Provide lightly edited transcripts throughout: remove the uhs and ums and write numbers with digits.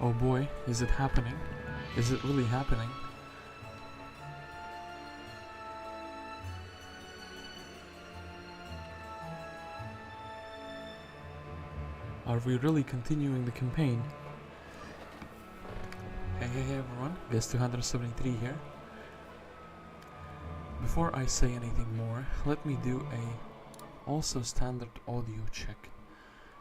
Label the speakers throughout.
Speaker 1: Oh boy, is it happening? Is it really happening? Are we really continuing the campaign? Hey everyone, Guest 273 here. Before I say anything more, let me do a also standard audio check.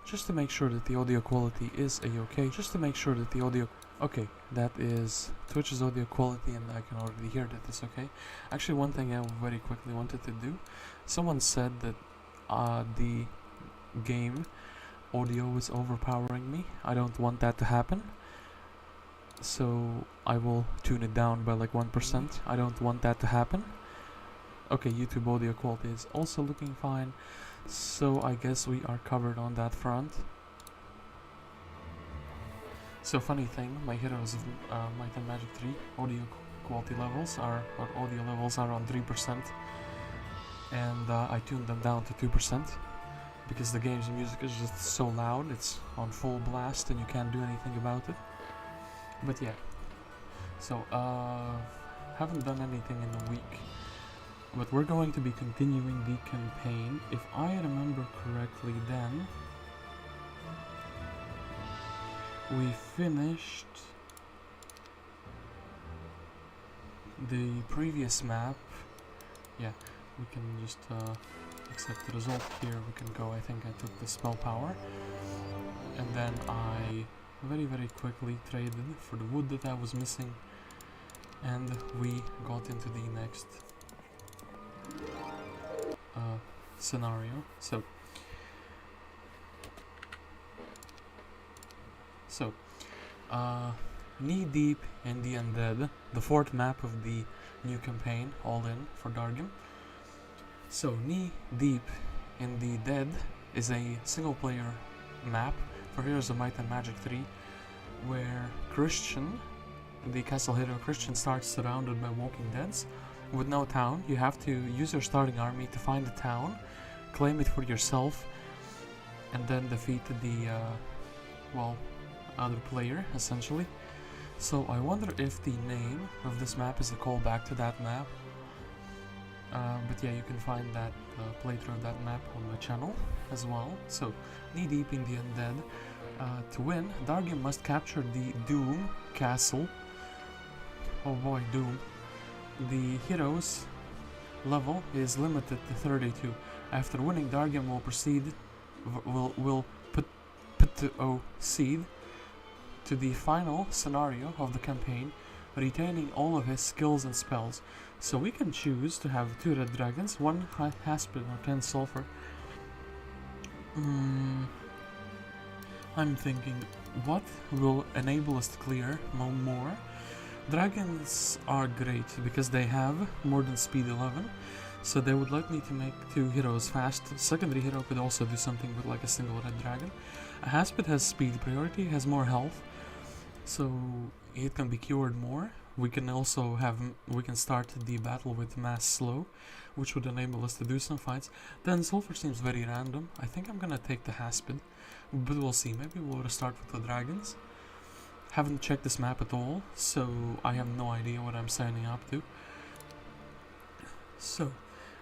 Speaker 1: Just to make sure that the audio quality is a-okay. Just to make sure that the audio... Okay, that is Twitch's audio quality and I can already hear that it's okay. Actually, one thing I very quickly wanted to do. Someone said that the game audio is overpowering me. I don't want that to happen. So I will tune it down by like 1%. I don't want that to happen. Okay, YouTube audio quality is also looking fine. So I guess we are covered on that front. So funny thing, my heroes of Might and Magic 3 audio quality levels are, or audio levels are on 3%. And I tuned them down to 2%. Because the game's music is just so loud, it's on full blast and you can't do anything about it. But yeah. So, haven't done anything in a week. But we're going to be continuing the campaign. If I remember correctly then, we finished the previous map. Yeah, we can just accept the result here. We can go, I think I took the spell power. And then I very quickly traded for the wood that I was missing. And we got into the next scenario. So knee deep in the Undead, the fourth map of the new campaign, all in for Dargem. So knee deep in the Dead is a single player map for Heroes of Might and Magic 3, where Christian, the castle hero Christian, starts surrounded by walking deads with no town. You have to use your starting army to find the town, claim it for yourself, and then defeat the other player, essentially. So I wonder if the name of this map is a callback to that map. But yeah, you can find that playthrough of that map on my channel as well. So, knee deep in the Undead. To win, Dargem must capture the Doom castle. Oh boy, Doom. The hero's level is limited to 32. After winning, Dargem will proceed to the final scenario of the campaign, retaining all of his skills and spells. So we can choose to have 2 red dragons, 1 Haspid or 10 sulfur. I'm thinking, what will enable us to clear more? Dragons are great because they have more than speed 11, so they would like me to make 2 heroes fast. Secondary hero could also do something with like a single red dragon. A Haspid has speed priority, has more health, so it can be cured more. We can also start the battle with mass slow, which would enable us to do some fights. Then sulfur seems very random. I think I'm gonna take the Haspid, but we'll see. Maybe we'll start with the dragons. Haven't checked this map at all, so I have no idea what I'm signing up to. So,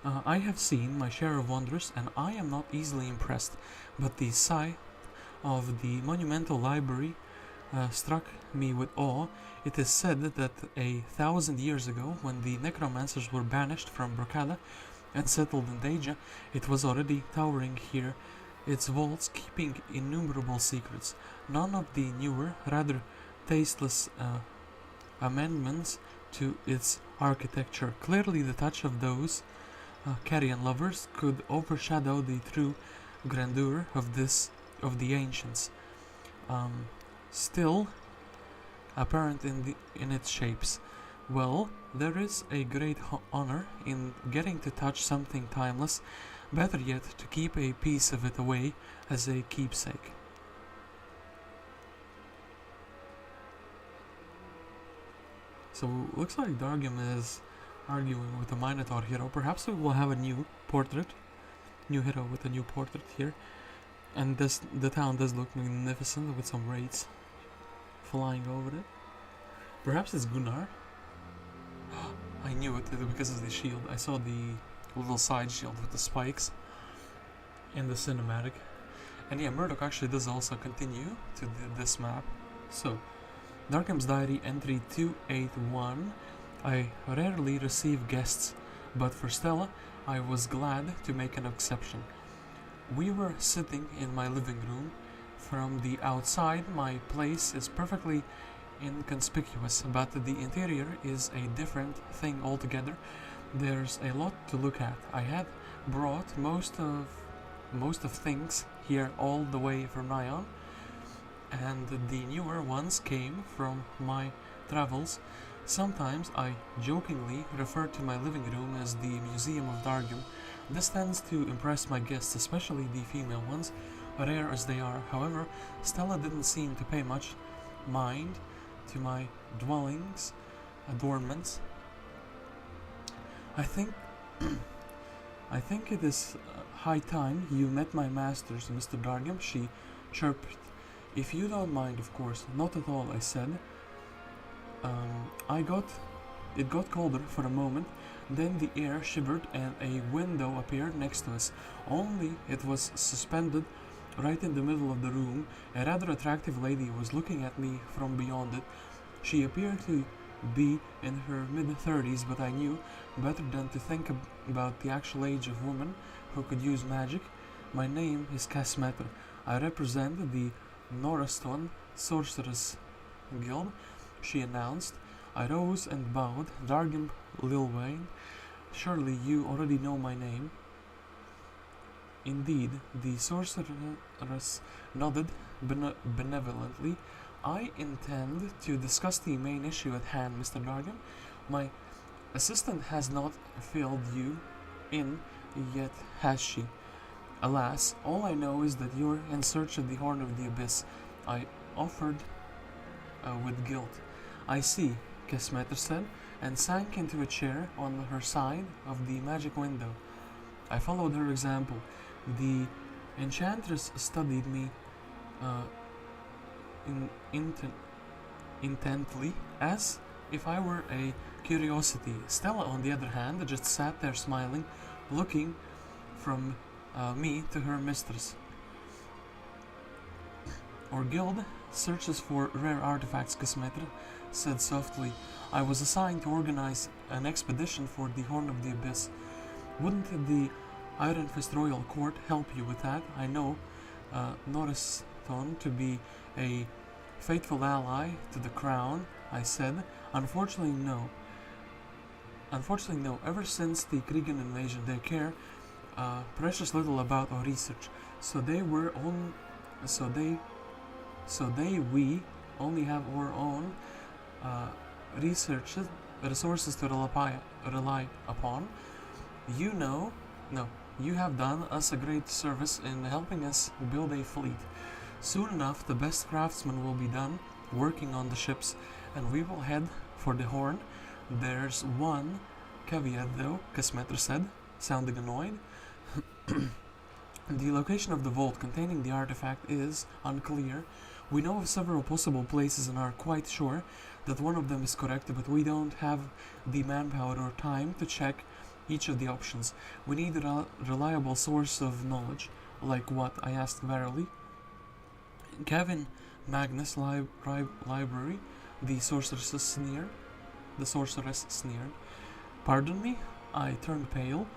Speaker 1: I have seen my share of wonders, and I am not easily impressed, but the sight of the monumental library struck me with awe. It is said that 1,000 years ago, when the necromancers were banished from Brocada and settled in Deja, it was already towering here, its vaults keeping innumerable secrets. None of the newer, rather tasteless amendments to its architecture. Clearly the touch of those carrion lovers could overshadow the true grandeur of the ancients. Still apparent in its shapes. Well, there is a great honor in getting to touch something timeless, better yet to keep a piece of it away as a keepsake. So looks like Dargem is arguing with the Minotaur hero. Perhaps we will have a new hero with a new portrait here. And the town does look magnificent with some raids flying over it. Perhaps it's Gunnar. I knew it because of the shield. I saw the little side shield with the spikes in the cinematic. And yeah, Murdoc actually does also continue to this map. So, Dargem's Diary entry 281. I rarely receive guests, but for Stella, I was glad to make an exception. We were sitting in my living room. From the outside, my place is perfectly inconspicuous, but the interior is a different thing altogether. There's a lot to look at. I had brought most of things here all the way from Nyon, and the newer ones came from my travels. Sometimes I jokingly refer to my living room as the Museum of Dargem. This tends to impress my guests, especially the female ones, rare as they are. However, Stella didn't seem to pay much mind to my dwelling's adornments. I think it is high time you met my masters, Mr. Dargem, she chirped. If you don't mind, of course. Not at all, I said. It got colder for a moment, then the air shivered and a window appeared next to us, only it was suspended right in the middle of the room. A rather attractive lady was looking at me from beyond it. She appeared to be in her mid-30s, but I knew better than to think about the actual age of woman who could use magic. My name is Casmeter. I represent the Noraston Sorceress Guild, she announced. I rose and bowed. Dargem Lil Wayne, surely you already know my name. Indeed, the sorceress nodded benevolently. I intend to discuss the main issue at hand, Mr. Dargem. My assistant has not filled you in yet, has she? Alas, all I know is that you're in search of the Horn of the Abyss. I offered with guilt. I see, Kesmeter said, and sank into a chair on her side of the magic window. I followed her example. The enchantress studied me intently, as if I were a curiosity. Stella, on the other hand, just sat there smiling, looking from me to her mistress. Our guild searches for rare artifacts, Kesmeter said softly. I was assigned to organize an expedition for the Horn of the Abyss. Wouldn't the Iron Fist Royal Court help you with that? I know Norriston to be a faithful ally to the crown, I said. Unfortunately, no. Ever since the Krigan invasion, they care precious little about our research. We only have our own resources to rely upon. You have done us a great service in helping us build a fleet. Soon enough, the best craftsmen will be done working on the ships, and we will head for the Horn. There's one caveat though, Kesmeter said, sounding annoyed. The location of the vault containing the artifact is unclear. We know of several possible places and are quite sure that one of them is correct, but we don't have the manpower or time to check each of the options. We need a reliable source of knowledge. Like what? I asked warily. Kevin Magnus Library, the sorceress sneered. Pardon me? I turned pale.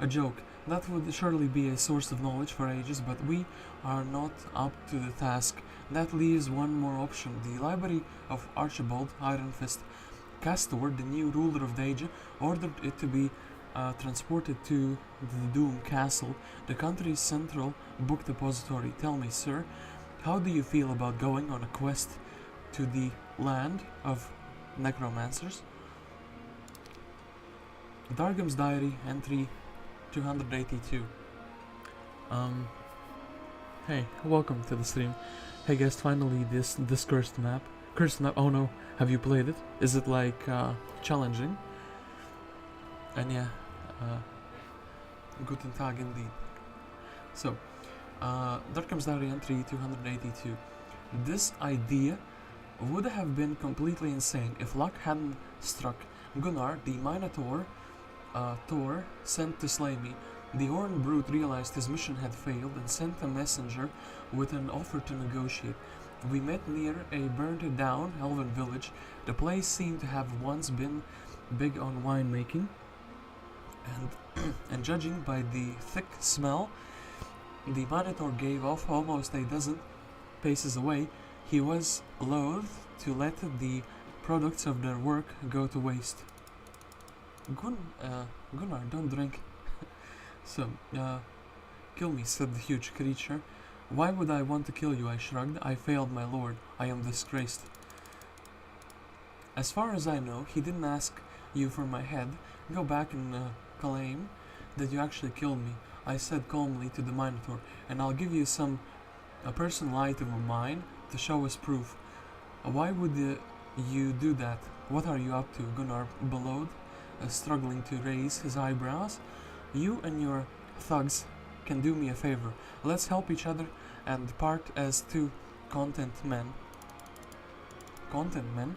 Speaker 1: A joke. That would surely be a source of knowledge for ages, but we are not up to the task. That leaves one more option. The library of Archibald Iron Fist. Castor, the new ruler of Deja, ordered it to be transported to the Doom Castle, the country's central book depository. Tell me, sir, how do you feel about going on a quest to the land of necromancers? Dargem's Diary, entry 282. Hey, welcome to the stream. Hey guys, finally this cursed map. Oh no, have you played it? Is it like challenging? And yeah, guten Tag indeed. So, Dargem's Diary entry 282. This idea would have been completely insane if luck hadn't struck. Gunnar, the Minotaur, Thor, sent to slay me. The Horn Brute realized his mission had failed and sent a messenger with an offer to negotiate. We met near a burned down elven village. The place seemed to have once been big on winemaking, and judging by the thick smell the Minotaur gave off almost a dozen paces away, he was loath to let the products of their work go to waste. Gunnar, don't drink. So, kill me, said the huge creature. Why would I want to kill you? I shrugged. I failed, my lord. I am disgraced. As far as I know, he didn't ask you for my head. Go back and claim that you actually killed me, I said calmly to the Minotaur, and I'll give you a personal item of mine to show as proof. Why would you do that? What are you up to? Gunnar bellowed, struggling to raise his eyebrows. You and your thugs can do me a favor. Let's help each other and part as two content men. Content men?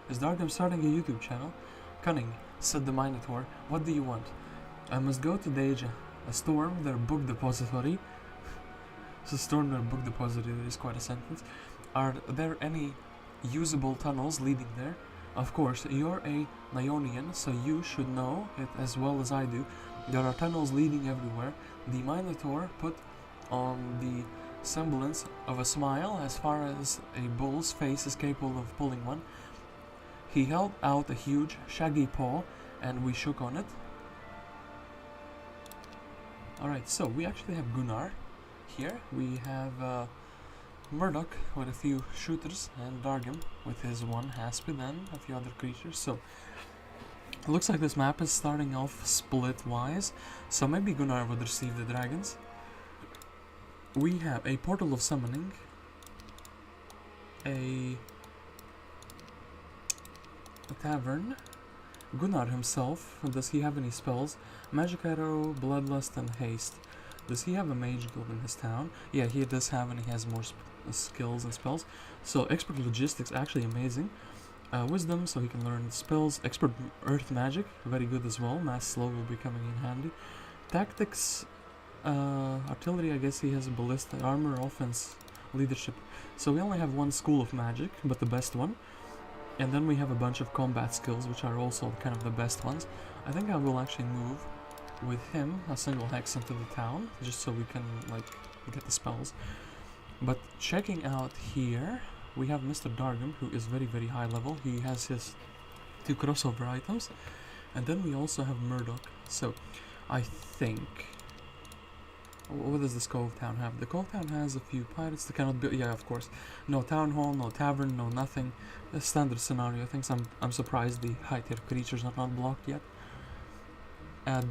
Speaker 1: Is Dargem starting a YouTube channel? Cunning, said the Minotaur. What do you want? I must go to Deja, storm their book depository. So storm their book depository is quite a sentence. Are there any usable tunnels leading there? Of course, you're a Ionian, so you should know it as well as I do. There are tunnels leading everywhere. The Minotaur put on the semblance of a smile as far as a bull's face is capable of pulling one. He held out a huge, shaggy paw, and we shook on it. Alright, so we actually have Gunnar here. We have Murdoc with a few shooters, and Dargem with his one Haspid and a few other creatures. So, it looks like this map is starting off split-wise, so maybe Gunnar would receive the dragons. We have a Portal of Summoning, a Tavern, Gunnar himself. Does he have any spells? Magic Arrow, Bloodlust, and Haste. Does he have a Mage Guild in his town? Yeah, he does have, and he has more skills and spells. So, Expert Logistics, actually amazing. Wisdom, so he can learn spells. Expert Earth Magic, very good as well. Mass Slow will be coming in handy. Tactics, Artillery, I guess he has a Ballista. Armor, Offense, Leadership. So we only have one school of magic, but the best one. And then we have a bunch of combat skills, which are also kind of the best ones. I think I will actually move with him a single hex into the town, just so we can, like, get the spells. But checking out here, we have Mr. Dargem, who is very, very high level. He has his 2 crossover items. And then we also have Murdoc. So, I think... What does this Cove Town have? The Cove Town has a few pirates that cannot build... Yeah, of course. No town hall, no tavern, no nothing. A standard scenario. I think I'm surprised the high-tier creatures are not blocked yet.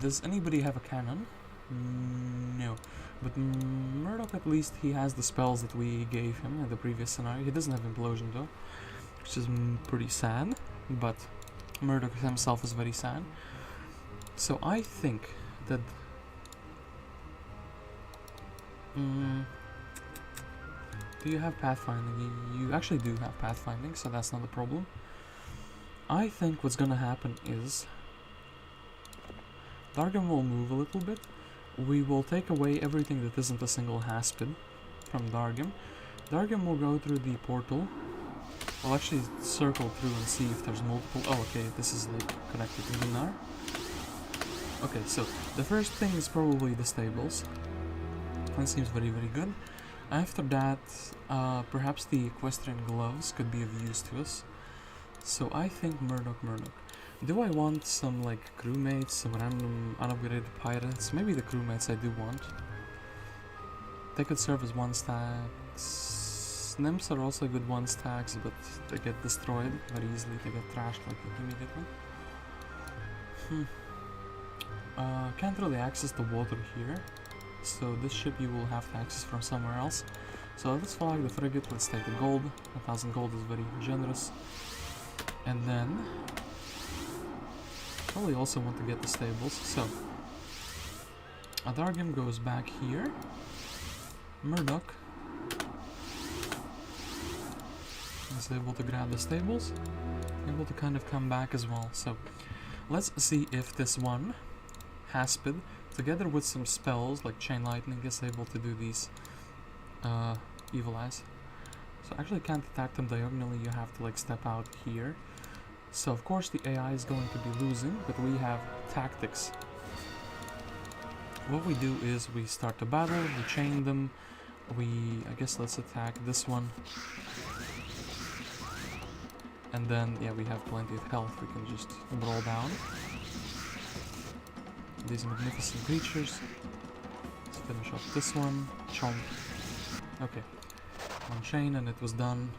Speaker 1: Does anybody have a cannon? No. But Murdoc, at least, he has the spells that we gave him in the previous scenario. He doesn't have Implosion, though, which is pretty sad. But Murdoc himself is very sad. So I think that... do you have pathfinding? You actually do have pathfinding, so that's not a problem. I think what's gonna happen is Dargem will move a little bit. We will take away everything that isn't a single Haspid from Dargem. Dargem will go through the portal. We'll actually circle through and see if there's multiple... Oh, okay, this is like connected to Gunnar. Okay, so the first thing is probably the stables. That seems very, very good. After that, perhaps the equestrian gloves could be of use to us. So I think Murdoc. Do I want some, like, crewmates, some random unupgraded pirates? Maybe the crewmates I do want. They could serve as 1-stacks. Nymphs are also good 1-stacks, but they get destroyed very easily. They get trashed, like, immediately. Can't really access the water here. So this ship you will have to access from somewhere else. So let's flag the frigate, let's take the gold. 1,000 gold is very generous. And then... probably also want to get the stables. So... Dargem goes back here. Murdoc is able to grab the stables, able to kind of come back as well. So let's see if this one, Haspid, together with some spells like Chain Lightning, is able to do these Evil Eyes. So actually can't attack them diagonally, you have to like step out here. So of course the AI is going to be losing, but we have tactics. What we do is we start the battle, we chain them, I guess let's attack this one. And then, yeah, we have plenty of health, we can just brawl down. These magnificent creatures. Let's finish off this one. Chomp. Okay. One chain and it was done.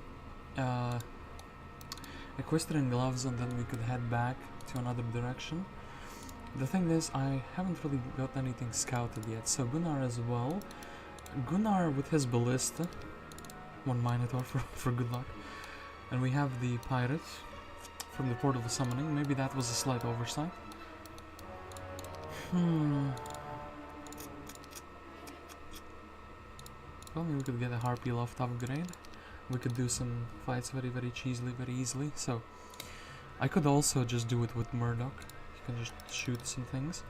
Speaker 1: Equestrian gloves, and then we could head back to another direction. The thing is, I haven't really got anything scouted yet, so Gunnar as well. Gunnar with his ballista, one Minotaur for good luck. And we have the pirate from the Portal of Summoning. Maybe that was a slight oversight. Well, maybe we could get a Harpy Loft upgrade. We could do some fights very easily. So I could also just do it with Murdoc. You can just shoot some things.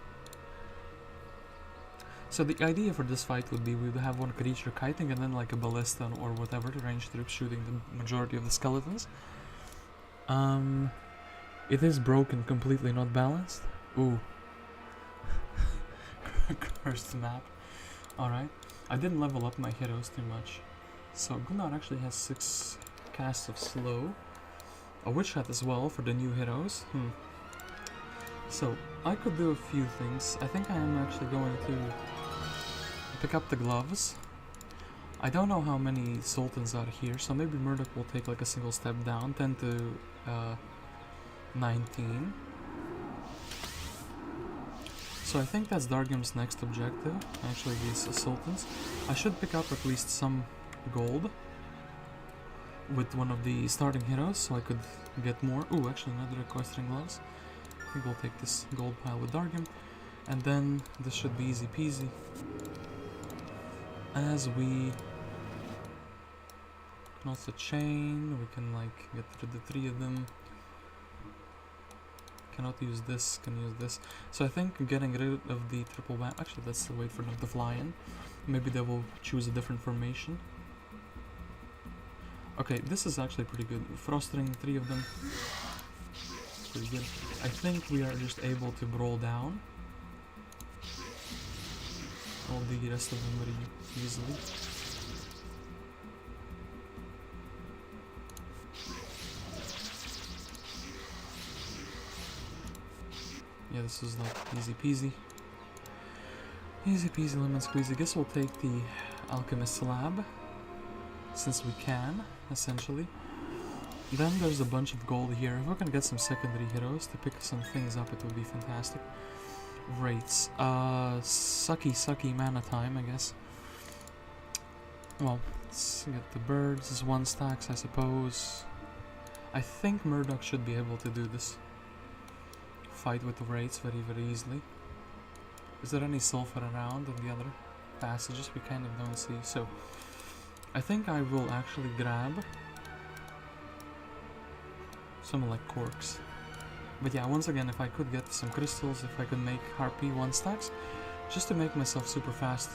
Speaker 1: So the idea for this fight would be we would have one creature kiting and then like a ballista or whatever, ranged troops shooting the majority of the skeletons. It is broken, completely not balanced. Ooh. Cursed map. Alright. I didn't level up my heroes too much. So Gunnar actually has 6 casts of slow. A witch hat as well for the new heroes. So I could do a few things. I think I am actually going to pick up the gloves. I don't know how many sultans are here, so maybe Murdoc will take like a single step down, 10 to 19. So I think that's Dargem's next objective, actually these sultans. I should pick up at least some gold with one of the starting heroes, so I could get more. Ooh, actually another equestrian gloves. I think we'll take this gold pile with Dargem, and then this should be easy peasy. As we can also chain, we can like get rid of the 3 of them. Cannot use this, can use this. So I think getting rid of the triple wham. Actually, let's wait for them to fly in. Maybe they will choose a different formation. Okay, this is actually pretty good. Frost ring, 3 of them. Pretty good. I think we are just able to brawl down all the rest of them very easily. Yeah, this is like easy peasy. Easy peasy lemon squeezy. Guess we'll take the alchemist lab, since we can, essentially. Then there's a bunch of gold here. If we can get some secondary heroes to pick some things up, it would be fantastic. Rates. Sucky mana time, I guess. Well, let's get the birds as 1 stacks, I suppose. I think Murdoc should be able to do this fight with the rates very easily. Is there any sulfur around in the other passages? We kind of don't see. So I think I will actually grab some like corks. But yeah, once again, if I could get some crystals, if I could make Harpy 1 stacks, just to make myself super fast,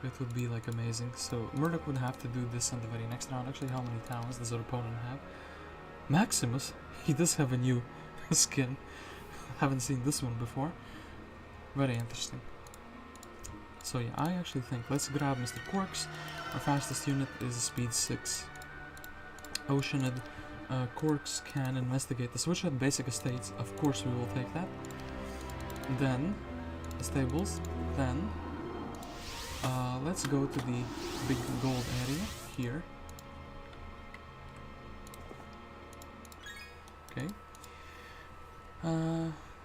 Speaker 1: it would be like amazing. So Murdoc would have to do this in the very next round. Actually, how many towns does our opponent have? Maximus? He does have a new skin. Haven't seen this one before. Very interesting. So yeah, I actually think let's grab Mr. Quarks. Our fastest unit is speed 6. Oceanid. Quarks can investigate the switch at basic estates. Of course we will take that. Then the stables. Then let's go to the big gold area here. Okay.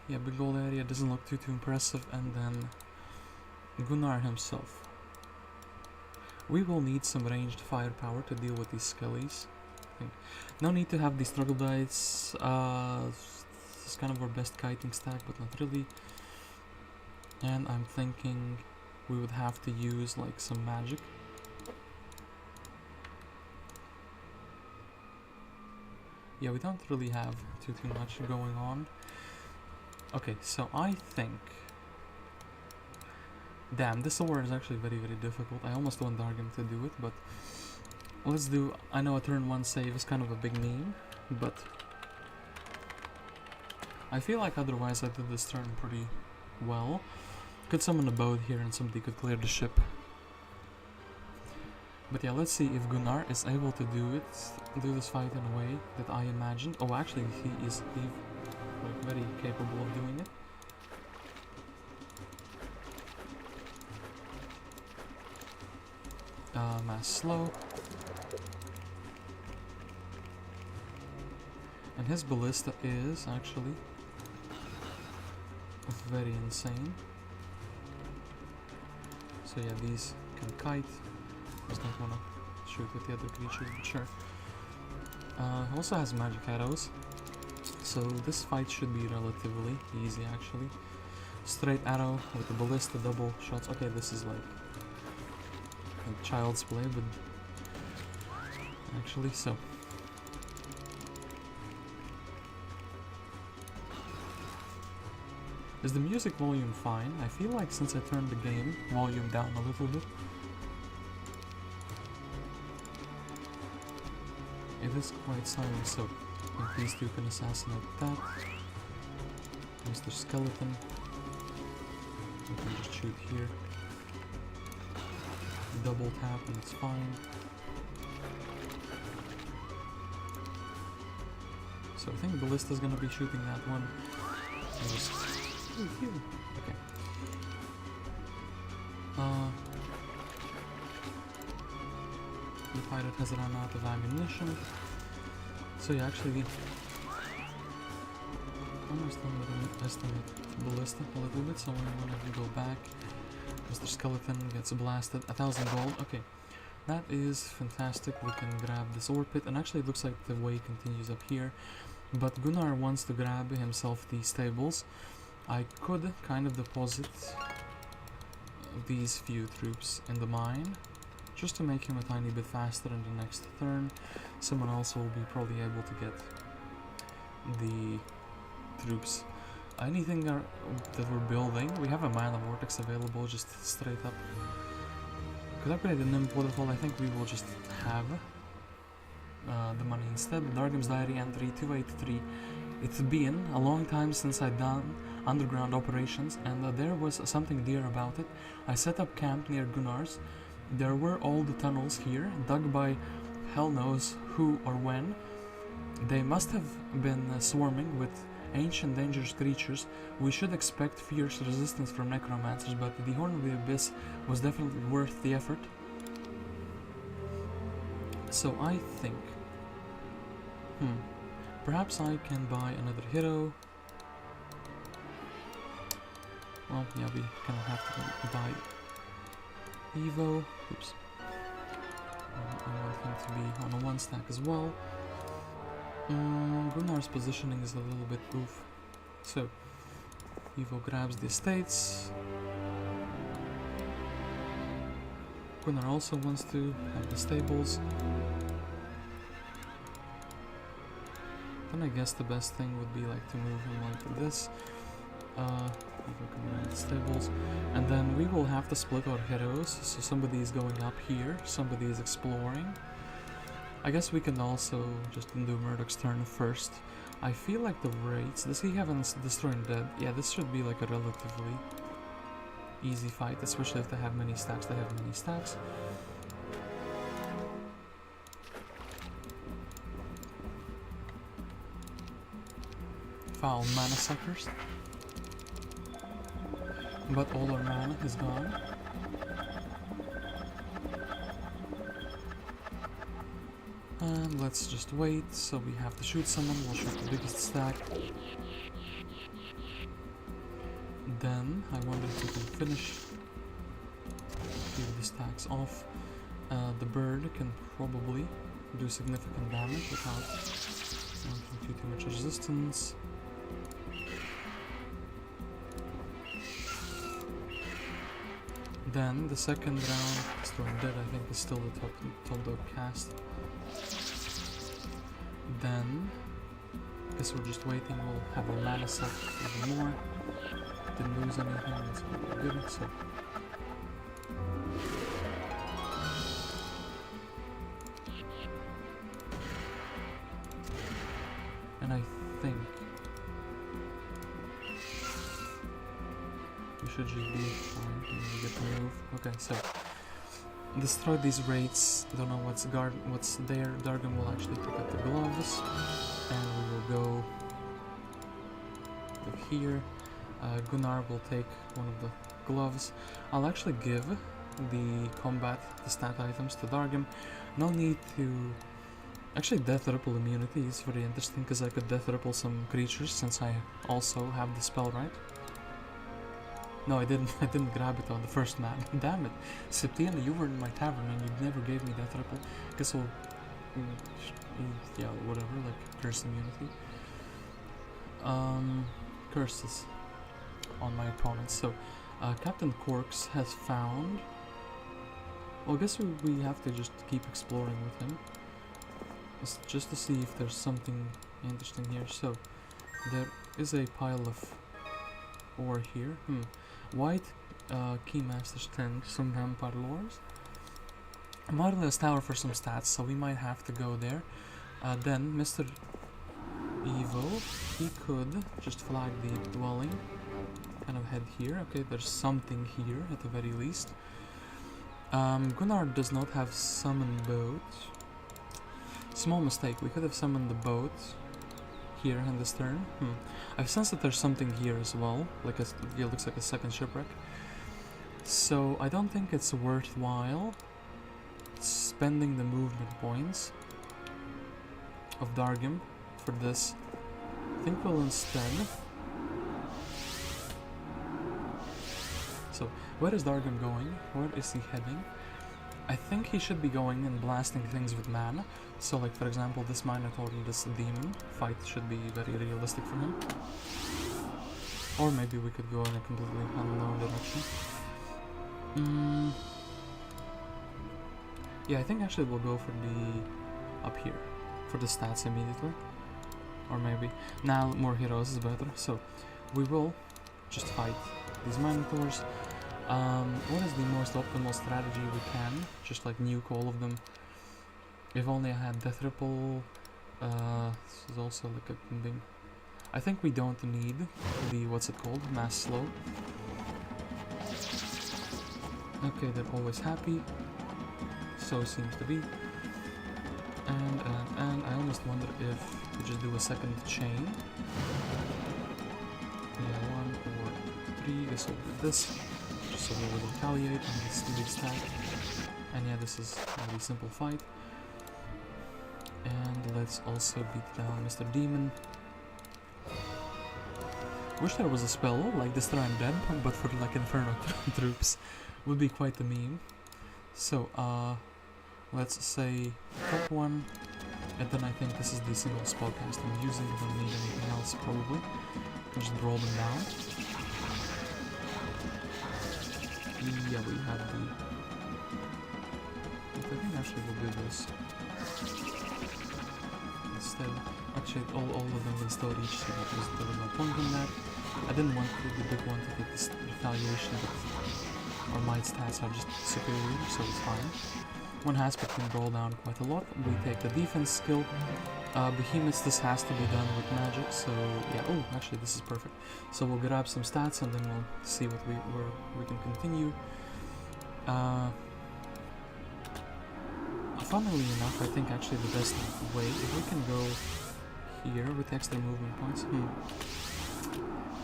Speaker 1: Yeah, big gold area doesn't look too impressive. And then Gunnar himself. We will need some ranged firepower to deal with these skellies. No need to have these struggle dice. It's kind of our best kiting stack, but not really. And I'm thinking we would have to use like some magic. Yeah, we don't really have too much going on. Okay, so I think... Damn, this war is actually very difficult. I almost want Dargem to do it, but... Let's do... I know a turn 1 save is kind of a big meme, but... I feel like otherwise I did this turn pretty well. Could summon a boat here and somebody could clear the ship. But yeah, let's see if Gunnar is able to do this fight in a way that I imagined. Oh, actually, he is like, very capable of doing it. Mass slow. And his ballista is actually very insane. So yeah, these can kite. Just don't want to shoot with the other creatures, but sure. Also has magic arrows, so this fight should be relatively easy actually. Straight arrow with the ballista, double shots. Okay, this is like a child's play, but actually so. Is the music volume fine? I feel like since I turned the game volume down a little bit, it is quite silent, so if these two can assassinate that. Mr. Skeleton. We can just shoot here. Double tap and it's fine. So I think Ballista's gonna be shooting that one. Just here. Okay. The pirate has run out of ammunition. So yeah, actually almost underestimate Ballista a little bit, so we want to go back. Mr. Skeleton gets blasted. 1,000 gold. Okay. That is fantastic. We can grab this ore pit, and actually it looks like the way continues up here. But Gunnar wants to grab himself these stables. I could kind of deposit these few troops in the mine, just to make him a tiny bit faster in the next turn. Someone else will be probably able to get the troops. Anything that we're building, we have a mana vortex available, just straight up. Could upgrade the Nimbus waterfall. I think we will just have the money instead. Dargem's Diary entry 283. It's been a long time since I've done underground operations, and there was something dear about it. I set up camp near Gunnar's. There were all the tunnels here, dug by hell knows who or when. They must have been swarming with ancient dangerous creatures. We should expect fierce resistance from necromancers, but the Horn of the Abyss was definitely worth the effort. So I think... perhaps I can buy another hero. Well, yeah, we kind of have to buy Evo. Oops. I want him to be on a 1 stack as well. Gunnar's positioning is a little bit oof. So, Evo grabs the estates. Gunnar also wants to have the stables. Then I guess the best thing would be like to move him like this. Evo can run the stables. And then we will have to split our heroes. So somebody is going up here, somebody is exploring. I guess we can also just do Murdoc's turn first. I feel like the raids... Does he have a Destroy Undead? Yeah, this should be like a relatively easy fight, especially if they have many stacks. They have many stacks. Foul mana suckers. But all our mana is gone. And let's just wait, so we have to shoot someone, we'll shoot the biggest stack. Then, I wonder if we can finish the stacks off. The bird can probably do significant damage without too much resistance. Then, the second round, Destroy Undead, I think is still the top dog cast. Then Guess we're just waiting. We'll have our mana set even more. Didn't lose anything, that's good. So and I think we should just be fine when we get to move. Okay, so destroy these rates. Don't know what's there. Dargem will actually pick up the gloves, and we will go here. Gunnar will take one of the gloves. I'll actually give the combat, the stat items to Dargem. No need to... Actually, death ripple immunity is very interesting because I could death ripple some creatures since I also have the spell, right? No, I didn't. I didn't grab it on the first map. Damn it, Septienna, you were in my tavern and you never gave me death ripple. Guess we'll, yeah, whatever. Like curse immunity. Curses on my opponents. So, Captain Corks has found. Well, I guess we have to just keep exploring with him, just to see if there's something interesting here. So, there is a pile of ore here. White Keymaster's Tent, some vampire lores. Marvelous Tower for some stats, so we might have to go there. Then Mr. Evil, he could just flag the dwelling, kind of head here. Okay, there's something here at the very least. Gunnar does not have summon boat. Small mistake, we could have summoned the boat here in this turn. I sense that there's something here as well, like it looks like a second shipwreck. So I don't think it's worthwhile spending the movement points of Dargem for this. I think we'll instead... So, where is Dargem going? Where is he heading? I think he should be going and blasting things with mana. So, like, for example, this Minotaur and this Demon fight should be very realistic for him. Or maybe we could go in a completely unknown direction. Yeah, I think actually we'll go for the... up here. For the stats immediately. Or maybe... Now, more heroes is better. So, we will just fight these Minotaurs. What is the most optimal strategy we can? Just like nuke all of them. If only I had Death Ripple. This is also like a big... I think we don't need the, what's it called? Mass Slow. Okay, they're always happy. So seems to be. And I almost wonder if we just do a second chain. Yeah, 1 or 3. Guess we'll do this. Just so we will retaliate on this big stack. And yeah, this is a very simple fight. And let's also beat down Mr. Demon. Wish there was a spell like Destroy Undead, but for like Inferno troops. Would be quite the meme. So, let's say top 1. And then I think this is the single spellcast I'm using. I don't need anything else probably. Just roll them down. Yeah, we have the... I think actually we'll do this. Instead, actually all of them will still reach, so there was no point in that. I didn't want the big one to take this retaliation, but our might stats are just superior, so it's fine. One aspect can roll down quite a lot. We take the defense skill. Behemoths, this has to be done with magic, so yeah. Oh, actually this is perfect. So we'll grab some stats and then we'll see what where we can continue. Funnily enough, I think actually the best way, if we can go here with extra movement points.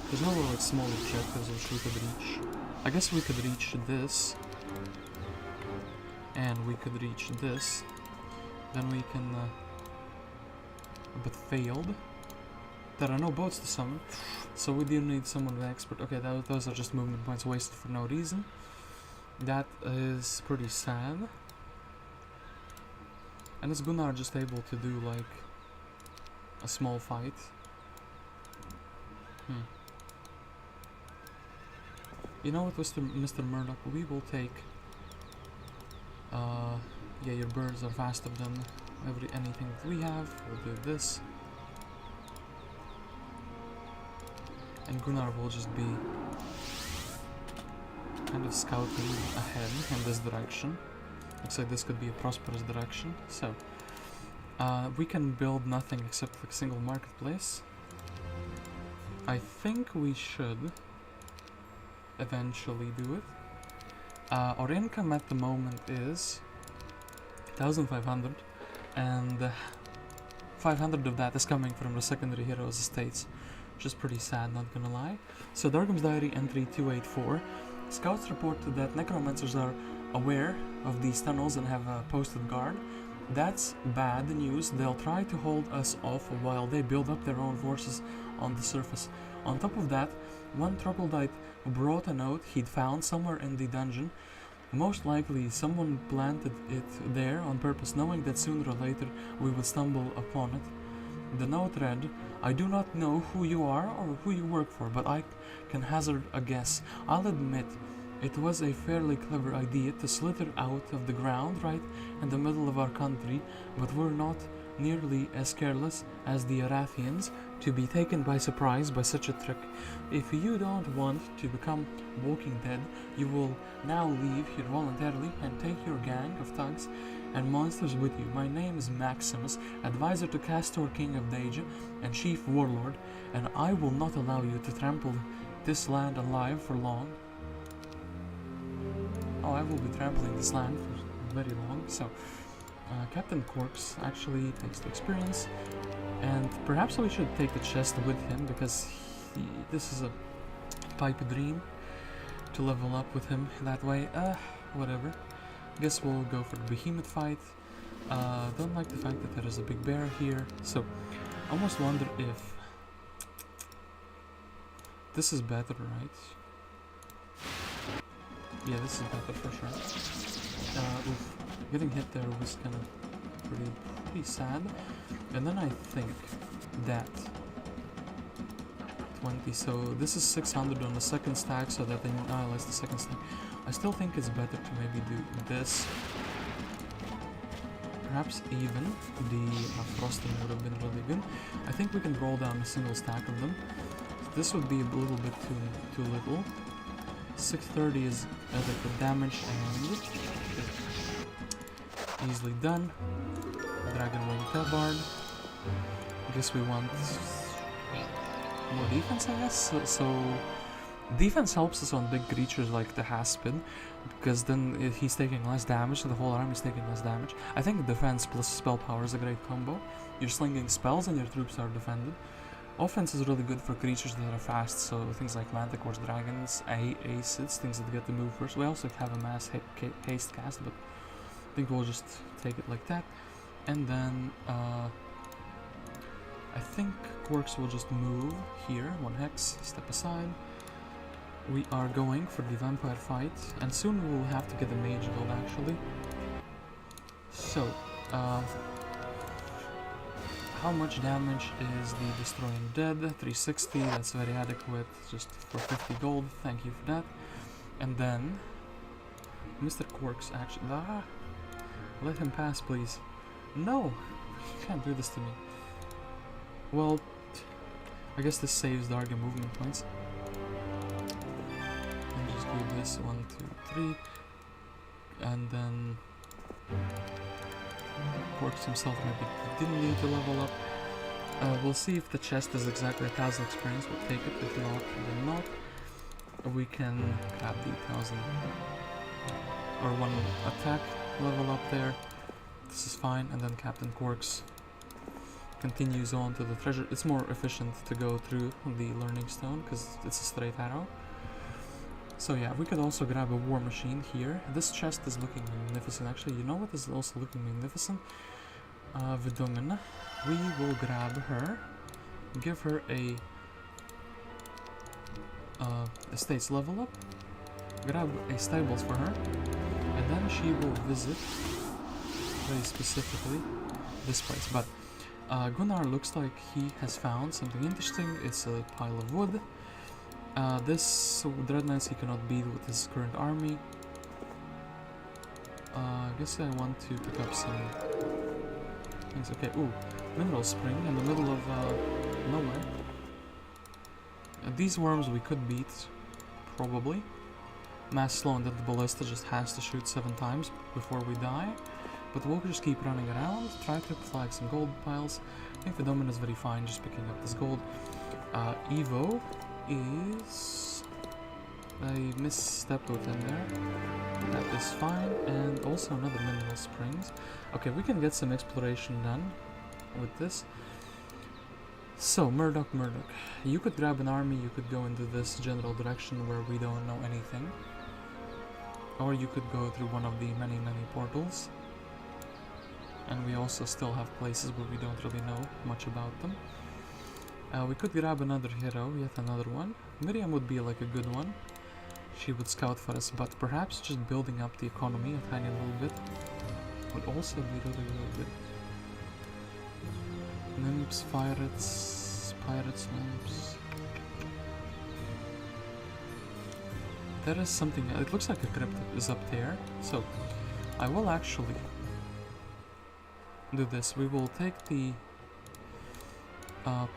Speaker 1: There's no like small objectives which we could reach. I guess we could reach this. And we could reach this. Then we can... but failed. There are no boats to summon, so we do need someone with expert. Okay, those are just movement points wasted for no reason. That is pretty sad. And is Gunnar just able to do like a small fight? You know what, Mr. Murdoc, we will take... yeah, your birds are faster than anything that we have. We'll do this. and Gunnar will just be kind of scouting ahead in this direction. Looks like this could be a prosperous direction. So we can build nothing except a single marketplace. I think we should eventually do it. Our income at the moment is 1,500, and 500 of that is coming from the secondary heroes estates, which is pretty sad, not gonna lie. So Dargem's Diary entry 284. Scouts reported that necromancers are aware of these tunnels and have posted guard. That's bad news. They'll try to hold us off while they build up their own forces on the surface. On top of that, one troglodyte brought a note he'd found somewhere in the dungeon. Most likely someone planted it there on purpose, knowing that sooner or later we would stumble upon it. The note read, "I do not know who you are or who you work for, but I can hazard a guess. I'll admit it was a fairly clever idea to slither out of the ground right in the middle of our country, but we're not nearly as careless as the Arathians to be taken by surprise by such a trick. If you don't want to become Walking Dead, you will now leave here voluntarily and take your gang of thugs and monsters with you. My name is Maximus, advisor to Castor, King of Dargem, and Chief Warlord, and I will not allow you to trample this land alive for long." Oh, I will be trampling this land for very long. So Captain Quarks actually takes the experience, and perhaps we should take the chest with him, because this is a pipe dream to level up with him that way. Whatever. Guess we'll go for the behemoth fight. Don't like the fact that there is a big bear here, so almost wonder if this is better, right? Yeah, this is better for sure. Oof. Getting hit there was kind of pretty sad. And then I think that 20, so this is 600 on the second stack, so that then annihilates the second stack. I still think it's better to maybe do this. Perhaps even the frosting would have been really good. I think we can roll down a single stack of them. So this would be a little bit too little. 630 is adequate damage and easily done. Dragon Wing Tabard. I guess we want more defense, I guess. So defense helps us on big creatures like the Haspid, because then if he's taking less damage, the whole army is taking less damage. I think defense plus spell power is a great combo. You're slinging spells and your troops are defended. Offense is really good for creatures that are fast, so things like manticores, dragons, acids, things that get to move first. We also have a mass haste cast, but I think we'll just take it like that. And then I think Quarks will just move here, 1 hex, step aside. We are going for the vampire fight, and soon we will have to get a mage build actually. So, how much damage is the Destroying Dead? 360, that's very adequate, just for 50 gold, thank you for that. And then, Mr. Quarks actually, let him pass please. No, you can't do this to me. Well, I guess this saves Dargem movement points. And just do this, 1, 2, 3. And then Quarks himself maybe didn't need to level up. We'll see if the chest is exactly 1,000 experience, we'll take it, if not, then not. We can grab the 1,000 or 1 attack level up there. This is fine, and then Captain Quarks continues on to the treasure. It's more efficient to go through the learning stone because it's a straight arrow. So yeah, we could also grab a war machine here. This chest is looking magnificent actually. You know what is also looking magnificent? Vidungen. We will grab her, give her a estates level up, grab a stables for her, and then she will visit very specifically this place. But Gunnar looks like he has found something interesting. It's a pile of wood. This Dread Knights he cannot beat with his current army. I guess I want to pick up some things. Okay, ooh, mineral spring in the middle of nowhere. These worms we could beat, probably. Mass slow and then the ballista just has to shoot 7 times before we die. But we'll just keep running around, try to flag some gold piles. I think the Domin is very fine just picking up this gold. Evo is... I misstepped within there. That is fine. And also another mineral springs. Okay, we can get some exploration done with this. So, murdoc. You could grab an army, you could go into this general direction where we don't know anything. Or you could go through one of the many portals. And we also still have places where we don't really know much about them. We could grab another hero, yet another one. Miriam would be like a good one. She would scout for us, but perhaps just building up the economy a tiny little bit would also be really good. Nymphs, pirates, nymphs. There is something, it looks like a crypt is up there, so I will actually do this. We will take the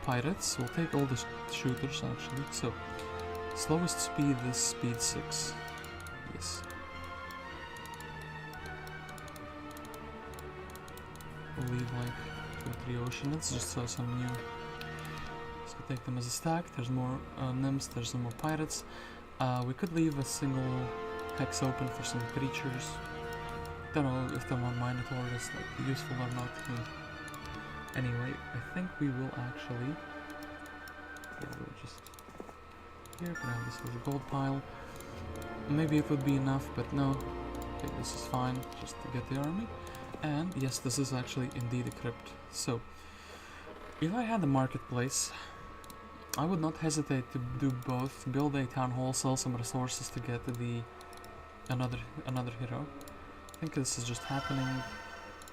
Speaker 1: pirates, we'll take all the shooters actually, so slowest speed is speed 6, yes. We'll leave like 2 or 3 oceans, just so some new, so take them as a stack. There's more nymphs, there's some more pirates. We could leave a single hex open for some creatures. Don't know if the one Minotaur is like useful or not. Anyway, I think we will actually we'll just here grab this little gold pile. Maybe it would be enough, but no. Okay, this is fine, just to get the army. And yes, this is actually indeed a crypt. So if I had a marketplace, I would not hesitate to do both. Build a town hall, sell some resources to get the another hero. I think this is just happening,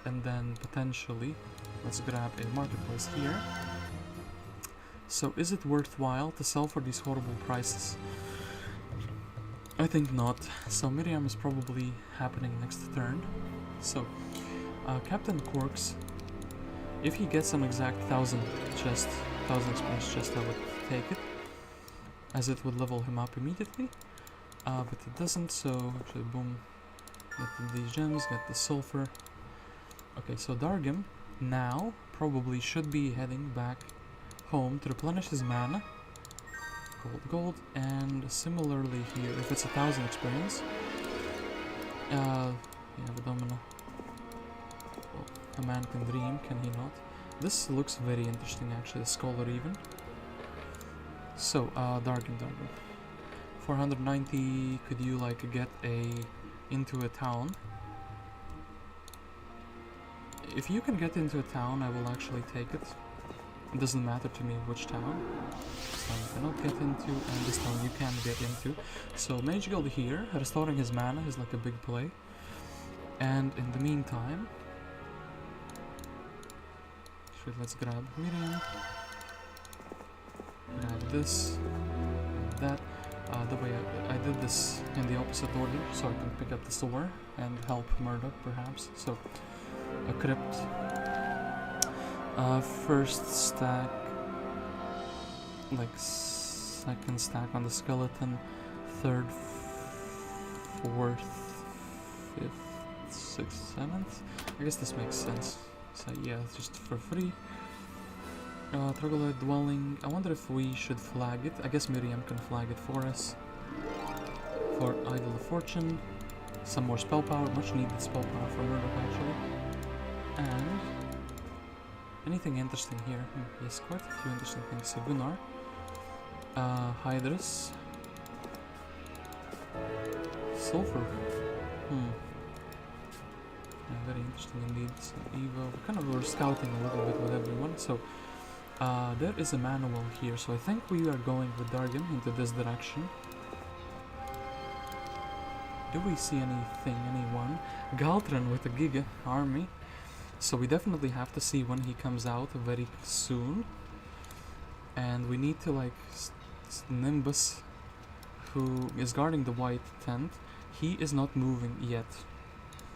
Speaker 1: and then potentially let's grab a marketplace here. So is it worthwhile to sell for these horrible prices? I think not. So Miriam is probably happening next turn. So Captain Quarks, if he gets an exact 1000 experience chest, I would take it, as it would level him up immediately. But it doesn't, so actually boom. Get these gems, get the sulfur. Okay, so Dargem now probably should be heading back home to replenish his mana. Gold, and similarly here, if it's 1000 experience, yeah, the Domino. Well, a man can dream, can he not? This looks very interesting actually, the Scholar even. So, Dargem. 490, could you like get into a town? If you can get into a town, I will actually take it. It doesn't matter to me which town. This town you cannot get into, and this town you can get into. So Mage Guild here, restoring his mana is like a big play. And in the meantime, let's grab Miriam. Grab this, and that. The way I did this in the opposite order, so I can pick up the sword and help Murdoc perhaps. So a crypt. First stack, like second stack on the skeleton, third, fourth, fifth, sixth, seventh. I guess this makes sense. So yeah, it's just for free. Troglodyte dwelling. I wonder if we should flag it. I guess Miriam can flag it for us. For Idol of Fortune. Some more spell power. Much needed spell power for Murdoc actually. And anything interesting here? Yes, quite a few interesting things. So Gunnar. Hydrus. Sulfur. Yeah, very interesting indeed. So Evo. We're scouting a little bit with everyone. So there is a manual here, so I think we are going with Dargem into this direction. Do we see anyone? Galthran with a Giga army. So we definitely have to see when he comes out very soon. And we need to like Nimbus, who is guarding the white tent. He is not moving yet,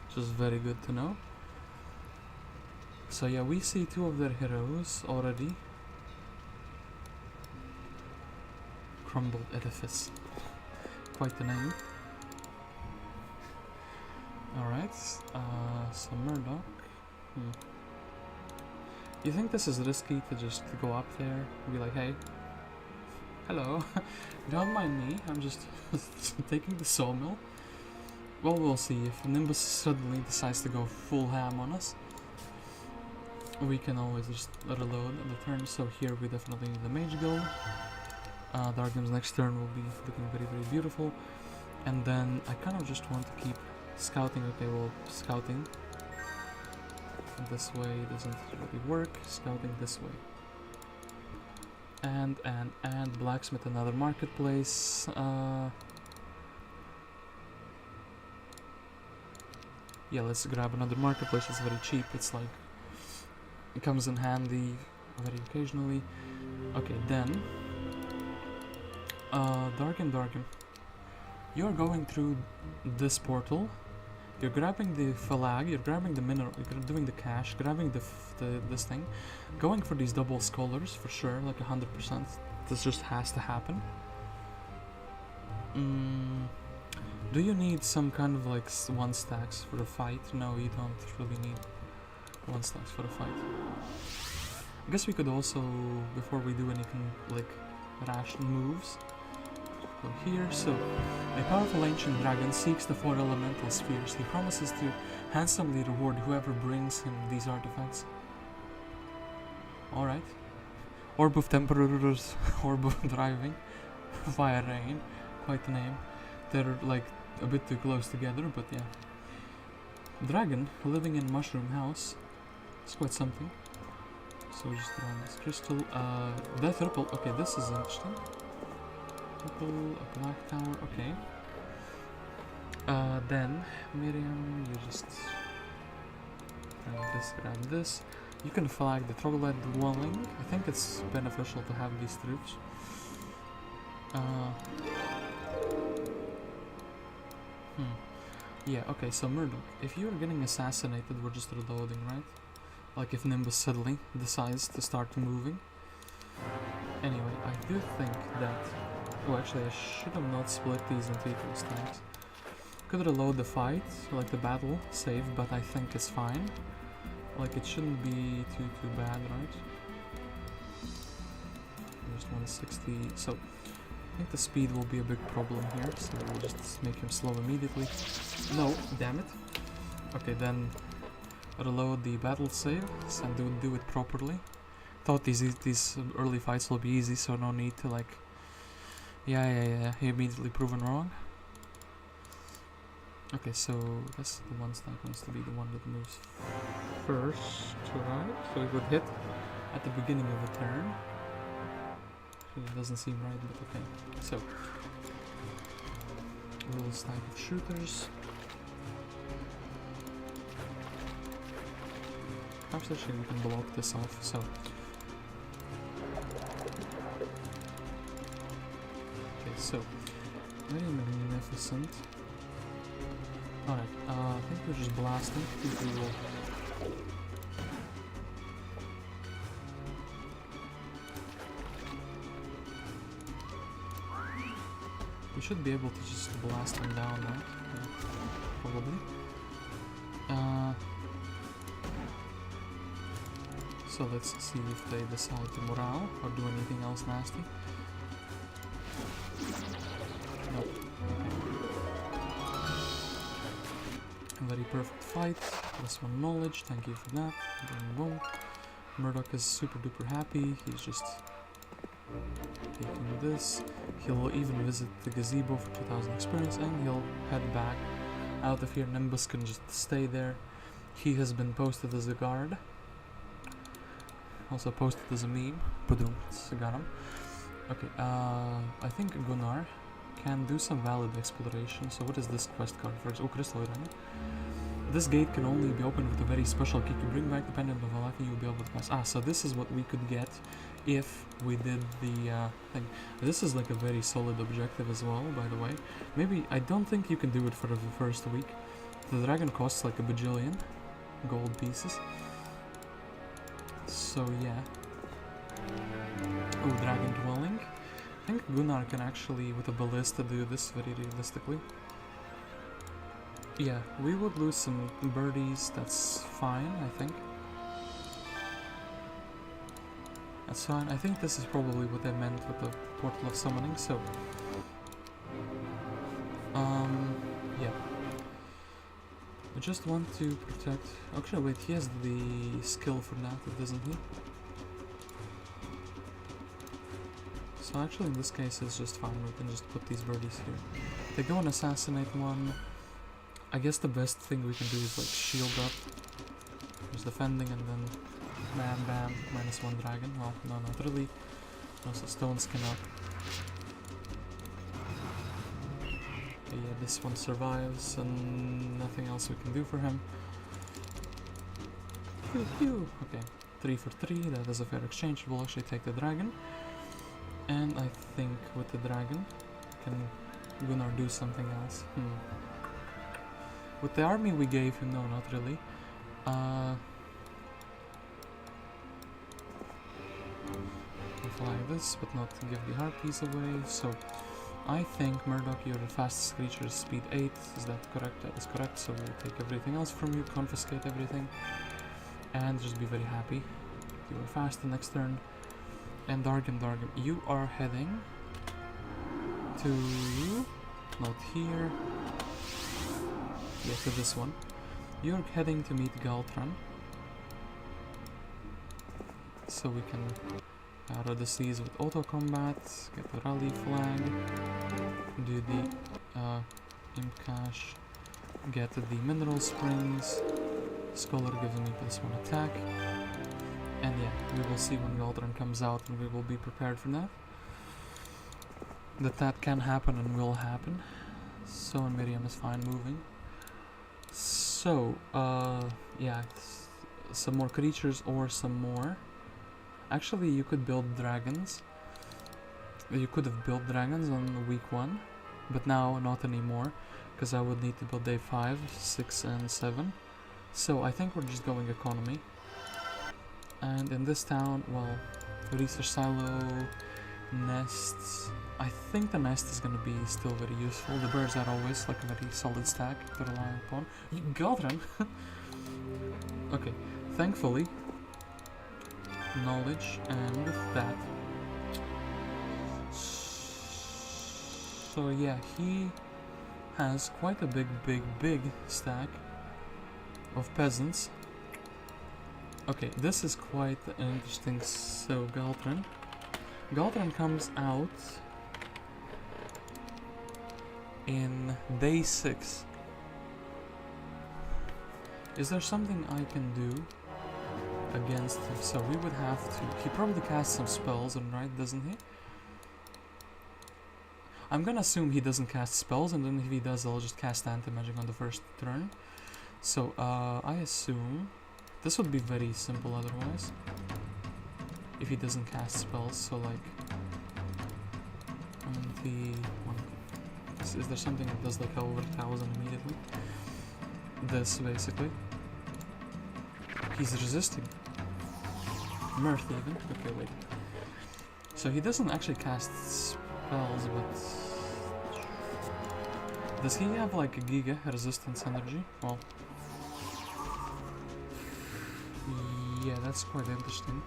Speaker 1: which is very good to know. So yeah, we see 2 of their heroes already. crumbled edifice. Quite the name. Alright, some murdoc. You think this is risky to just go up there and be like, hey, hello, don't mind me, I'm just taking the sawmill? Well, we'll see. If Nimbus suddenly decides to go full ham on us, we can always just reload on the turn. So here we definitely need the mage guild. Dargem's next turn will be looking very, very beautiful. And then I kind of just want to keep scouting. Okay, well, scouting this way doesn't really work. Scouting this way. And blacksmith, another marketplace. Yeah, let's grab another marketplace. It's very cheap. It's like, it comes in handy very occasionally. Okay, then Dargem, you're going through this portal. You're grabbing the flag, you're grabbing the mineral, you're doing the cash, grabbing this thing, going for these double scholars for sure, like 100%. This just has to happen. Do you need some kind of like 1 stacks for a fight? No, you don't really need 1 stacks for a fight. I guess we could also, before we do anything like rash moves, go here. So, a powerful ancient dragon seeks the 4 elemental spheres. He promises to handsomely reward whoever brings him these artifacts. Alright. Orb of Temperors, Orb of Driving, Fire Rain, quite the name. They're like a bit too close together, but yeah. Dragon living in Mushroom House. It's quite something. So just around this crystal. Death Ripple. Okay, this is interesting. Ripple, a black tower. Okay. Then Miriam, you just grab this, grab this. You can flag the troglodyte dwelling. I think it's beneficial to have these troops. Yeah, okay, so murdoc. If you're getting assassinated, we're just reloading, right? Like if Nimbus suddenly decides to start moving. Anyway, I do think that... Oh, actually, I should have not split these into equal stacks. Could reload the fight, like the battle, save, but I think it's fine. Like, it shouldn't be too bad, right? Just 160, so... I think the speed will be a big problem here, so we'll just make him slow immediately. No, damn it. Okay, then reload the battle save and do it properly. Thought these early fights will be easy, so no need to like... Yeah, he immediately proven wrong. Okay, so I guess the 1 stack wants to be the one that moves first, right? So it would hit at the beginning of the turn. It doesn't seem right, but okay. So, little stack of shooters. Perhaps actually we can block this off, so. Okay, so, very magnificent. Alright, I think we're just blasting. We should be able to just blast them down, right? Yeah, probably. So let's see if they decide to morale or do anything else nasty. Nope. A very perfect fight. +1 knowledge, thank you for that. Boom, boom. Murdoc is super duper happy. He's just taking this. He'll even visit the gazebo for 2000 experience and he'll head back out of here. Nimbus can just stay there. He has been posted as a guard. Also posted as a meme. Boom, got him. Okay, I think Gunnar can do some valid exploration. So what is this quest card first? Oh, Crystal Ring. This gate can only be opened with a very special key. You bring back dependent on Valaki, you'll be able to pass. Ah, so this is what we could get if we did the thing. This is like a very solid objective as well, by the way. Maybe, I don't think you can do it for the first week. The dragon costs like a bajillion gold pieces. So yeah. Oh, dragon dwelling. think Gunnar can actually, with a ballista, do this very realistically. Yeah, we would lose some birdies, that's fine, I think. That's fine. I think this is probably what they meant with the portal of summoning, so... yeah. I just want to protect... Actually, wait, he has the skill for that, doesn't he? So actually, in this case, it's just fine. We can just put these birdies here. They go and assassinate one. I guess the best thing we can do is, like, shield up. There's defending, and then... Bam, bam, -1 dragon. Well, no, not really. Also, stone skin up. Yeah, this one survives, and nothing else we can do for him. Pew pew! Okay, 3 for 3, that is a fair exchange. We'll actually take the dragon. And I think with the dragon, can Gunnar do something else? With the army we gave him, no, not really. Fly this, but not give the harpies away. So I think Murdoc, you're the fastest creature, speed 8. Is that correct? That is correct. So we'll take everything else from you, confiscate everything, and just be very happy. You are fast the next turn. And Dargem, you are heading to... not here. Yeah, to this one. You're heading to meet Galthran. So we can... out of the seas with auto combat, get the rally flag, do the imp cache, get the mineral springs, scholar gives me +1 attack, and yeah, we will see when Galthran comes out and we will be prepared for that. That can happen and will happen. So, and Miriam is fine moving. So, yeah, some more creatures or some more. Actually, you could build dragons. You could have built dragons on week 1, but now not anymore, because I would need to build day 5, 6, and 7. So I think we're just going economy. And in this town, well, research silo, nests. I think the nest is going to be still very useful. The birds are always like a very solid stack to rely upon. Galthran! Okay, thankfully. Knowledge and that. So yeah, he has quite a big stack of peasants. Okay, this is quite interesting. So Galthran comes out in day 6. Is there something I can do against him? So we would have to... He probably casts some spells, right, doesn't he? I'm gonna assume he doesn't cast spells, and then if he does, I'll just cast anti-magic on the first turn. So, I assume... This would be very simple otherwise. If he doesn't cast spells, so like... Is there something that does like over 1,000 immediately? This, basically. He's resisting. Mirth even. Okay, wait. So he doesn't actually cast spells, but... Does he have like a Giga resistance energy? Well... Yeah, that's quite interesting.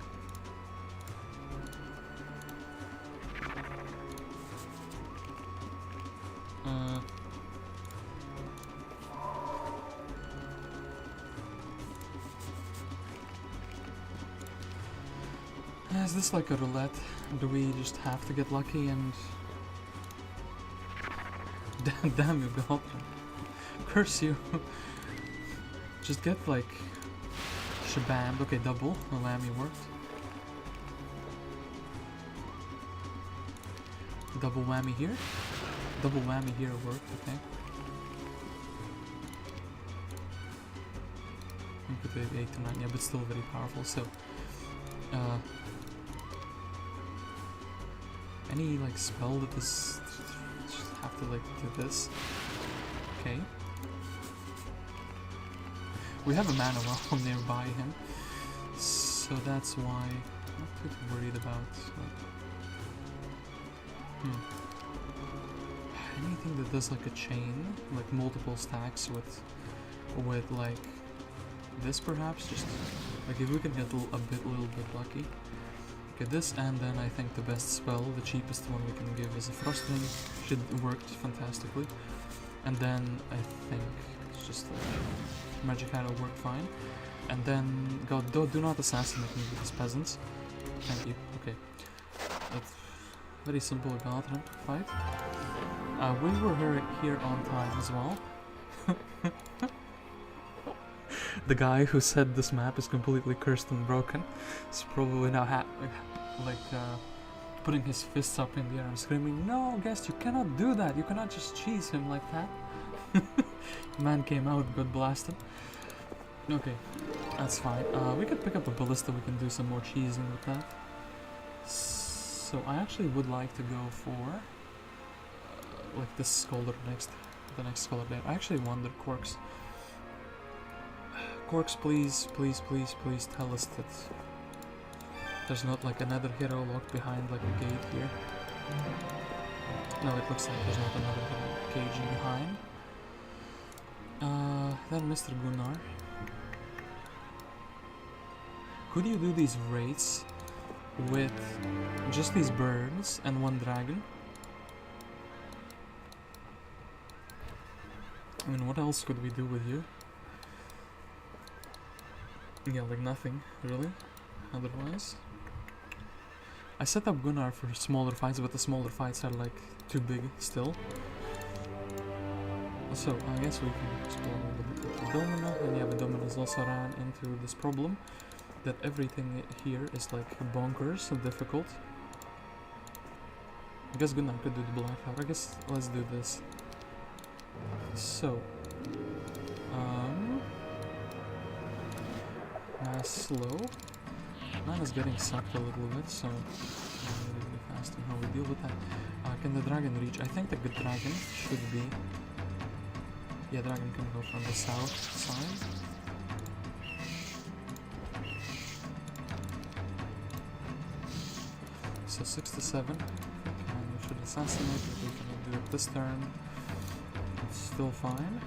Speaker 1: Is this like a roulette? Do we just have to get lucky and... Damn you, Galthran. Curse you. Just get like... Shabam. Okay, double. The Lammy worked. Double whammy here. Double whammy here worked, okay. Could be 8 to 9, yeah, but still very powerful, so... any like spell that this... Just have to like do this. Okay. We have a mana well nearby him, so that's why I'm not too worried about. Anything that does like a chain, like multiple stacks with like this perhaps, just like if we can get little bit lucky. Okay, this, and then I think the best spell, the cheapest one we can give is a Frostwing. Should worked fantastically. And then I think it's just like Magic Arrow worked fine. And then God, do not assassinate me with these peasants. Thank you. Okay. That's very simple Galthran fight. We were here on time as well. The guy who said this map is completely cursed and broken is probably now putting his fists up in the air and screaming, "No, guest, you cannot do that. You cannot just cheese him like that." Man came out, got blasted. Okay, that's fine. We could pick up a ballista. We can do some more cheesing with that. So I actually would like to go for like this scholar next, the next scholar there. I actually wonder, Quarks. Quarks, please tell us that there's not like another hero locked behind like a gate here. No, it looks like there's not another hero caging behind. Then Mr. Gunnar. Could you do these raids with just these birds and one dragon? I mean, what else could we do with you? Yeah, like nothing, really, otherwise. I set up Gunnar for smaller fights, but the smaller fights are like too big still. So, I guess we can explore a little bit with the Domina, and yeah, the Dominas also ran into this problem that everything here is like bonkers and difficult. I guess Gunnar could do the Blackout. I guess let's do this. So, slow. Man is getting sucked a little bit, so really fast on how we deal with that. Can the dragon reach? I think the good dragon should be. Yeah, dragon can go from the south side. So 6 to 7. And we should assassinate if we cannot do it this turn. It's still fine.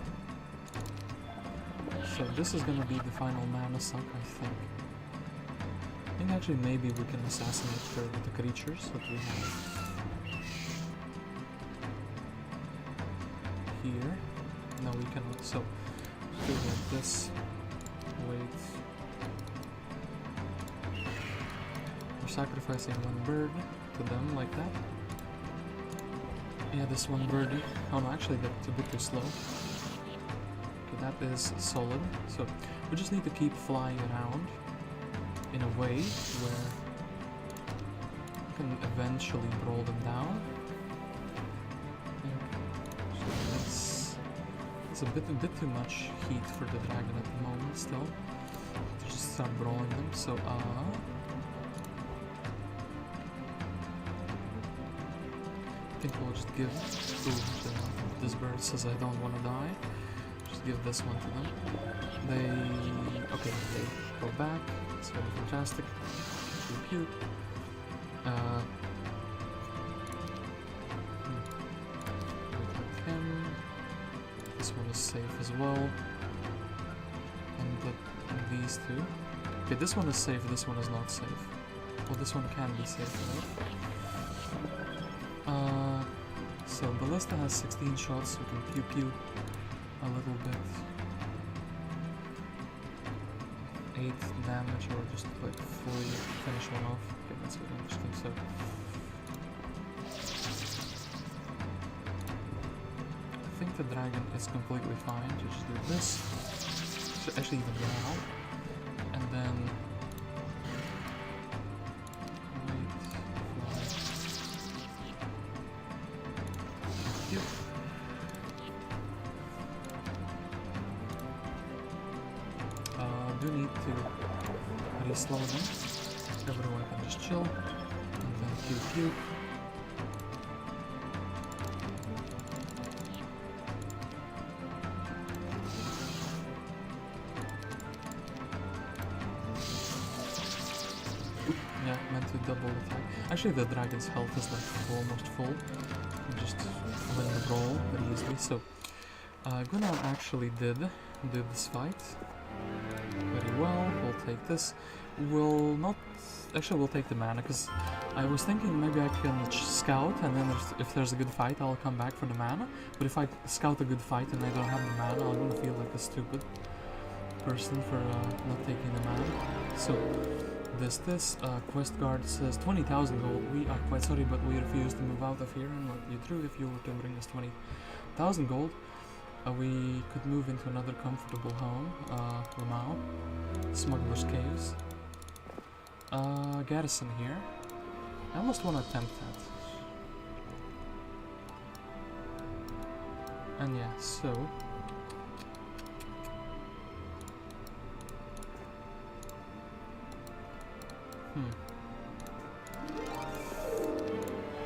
Speaker 1: So this is gonna be the final mana suck, I think. I think actually maybe we can assassinate her with the creatures that we have here. No, we cannot. So do like this. Wait. We're sacrificing one bird to them like that. Yeah, this one bird. Oh no, actually that's a bit too slow. That is solid, so we just need to keep flying around in a way where we can eventually brawl them down. So it's a bit too much heat for the dragon at the moment still. To just start brawling them, so I think we'll just give this bird says I don't want to die. Give this one to them. They go back. It's very fantastic. Pew pew. Him. This one is safe as well. And these two. Okay, this one is safe. This one is not safe. Well, this one can be safe, right? So Ballista has 16 shots. We can pew pew a little bit. 8 damage, or just like fully finish one off. Okay, that's good, interesting. So I think the dragon is completely fine to just do this. So actually even now. And then slow them. Everyone can just chill. And then pew pew. Yeah, meant to double attack. Actually, the dragon's health is like almost full. You just win the brawl very easily. So, Gunnar actually did this fight very well. We'll take this. We'll not... Actually, we'll take the mana, because I was thinking maybe I can scout, and then if there's a good fight, I'll come back for the mana. But if I scout a good fight and I don't have the mana, I'm gonna feel like a stupid person for not taking the mana. So, this quest guard says 20,000 gold. We are quite sorry, but we refuse to move out of here and let you through. If you were to bring us 20,000 gold, we could move into another comfortable home. Lamau, Smuggler's Caves. Garrison here. I almost want to attempt that. And yeah, so...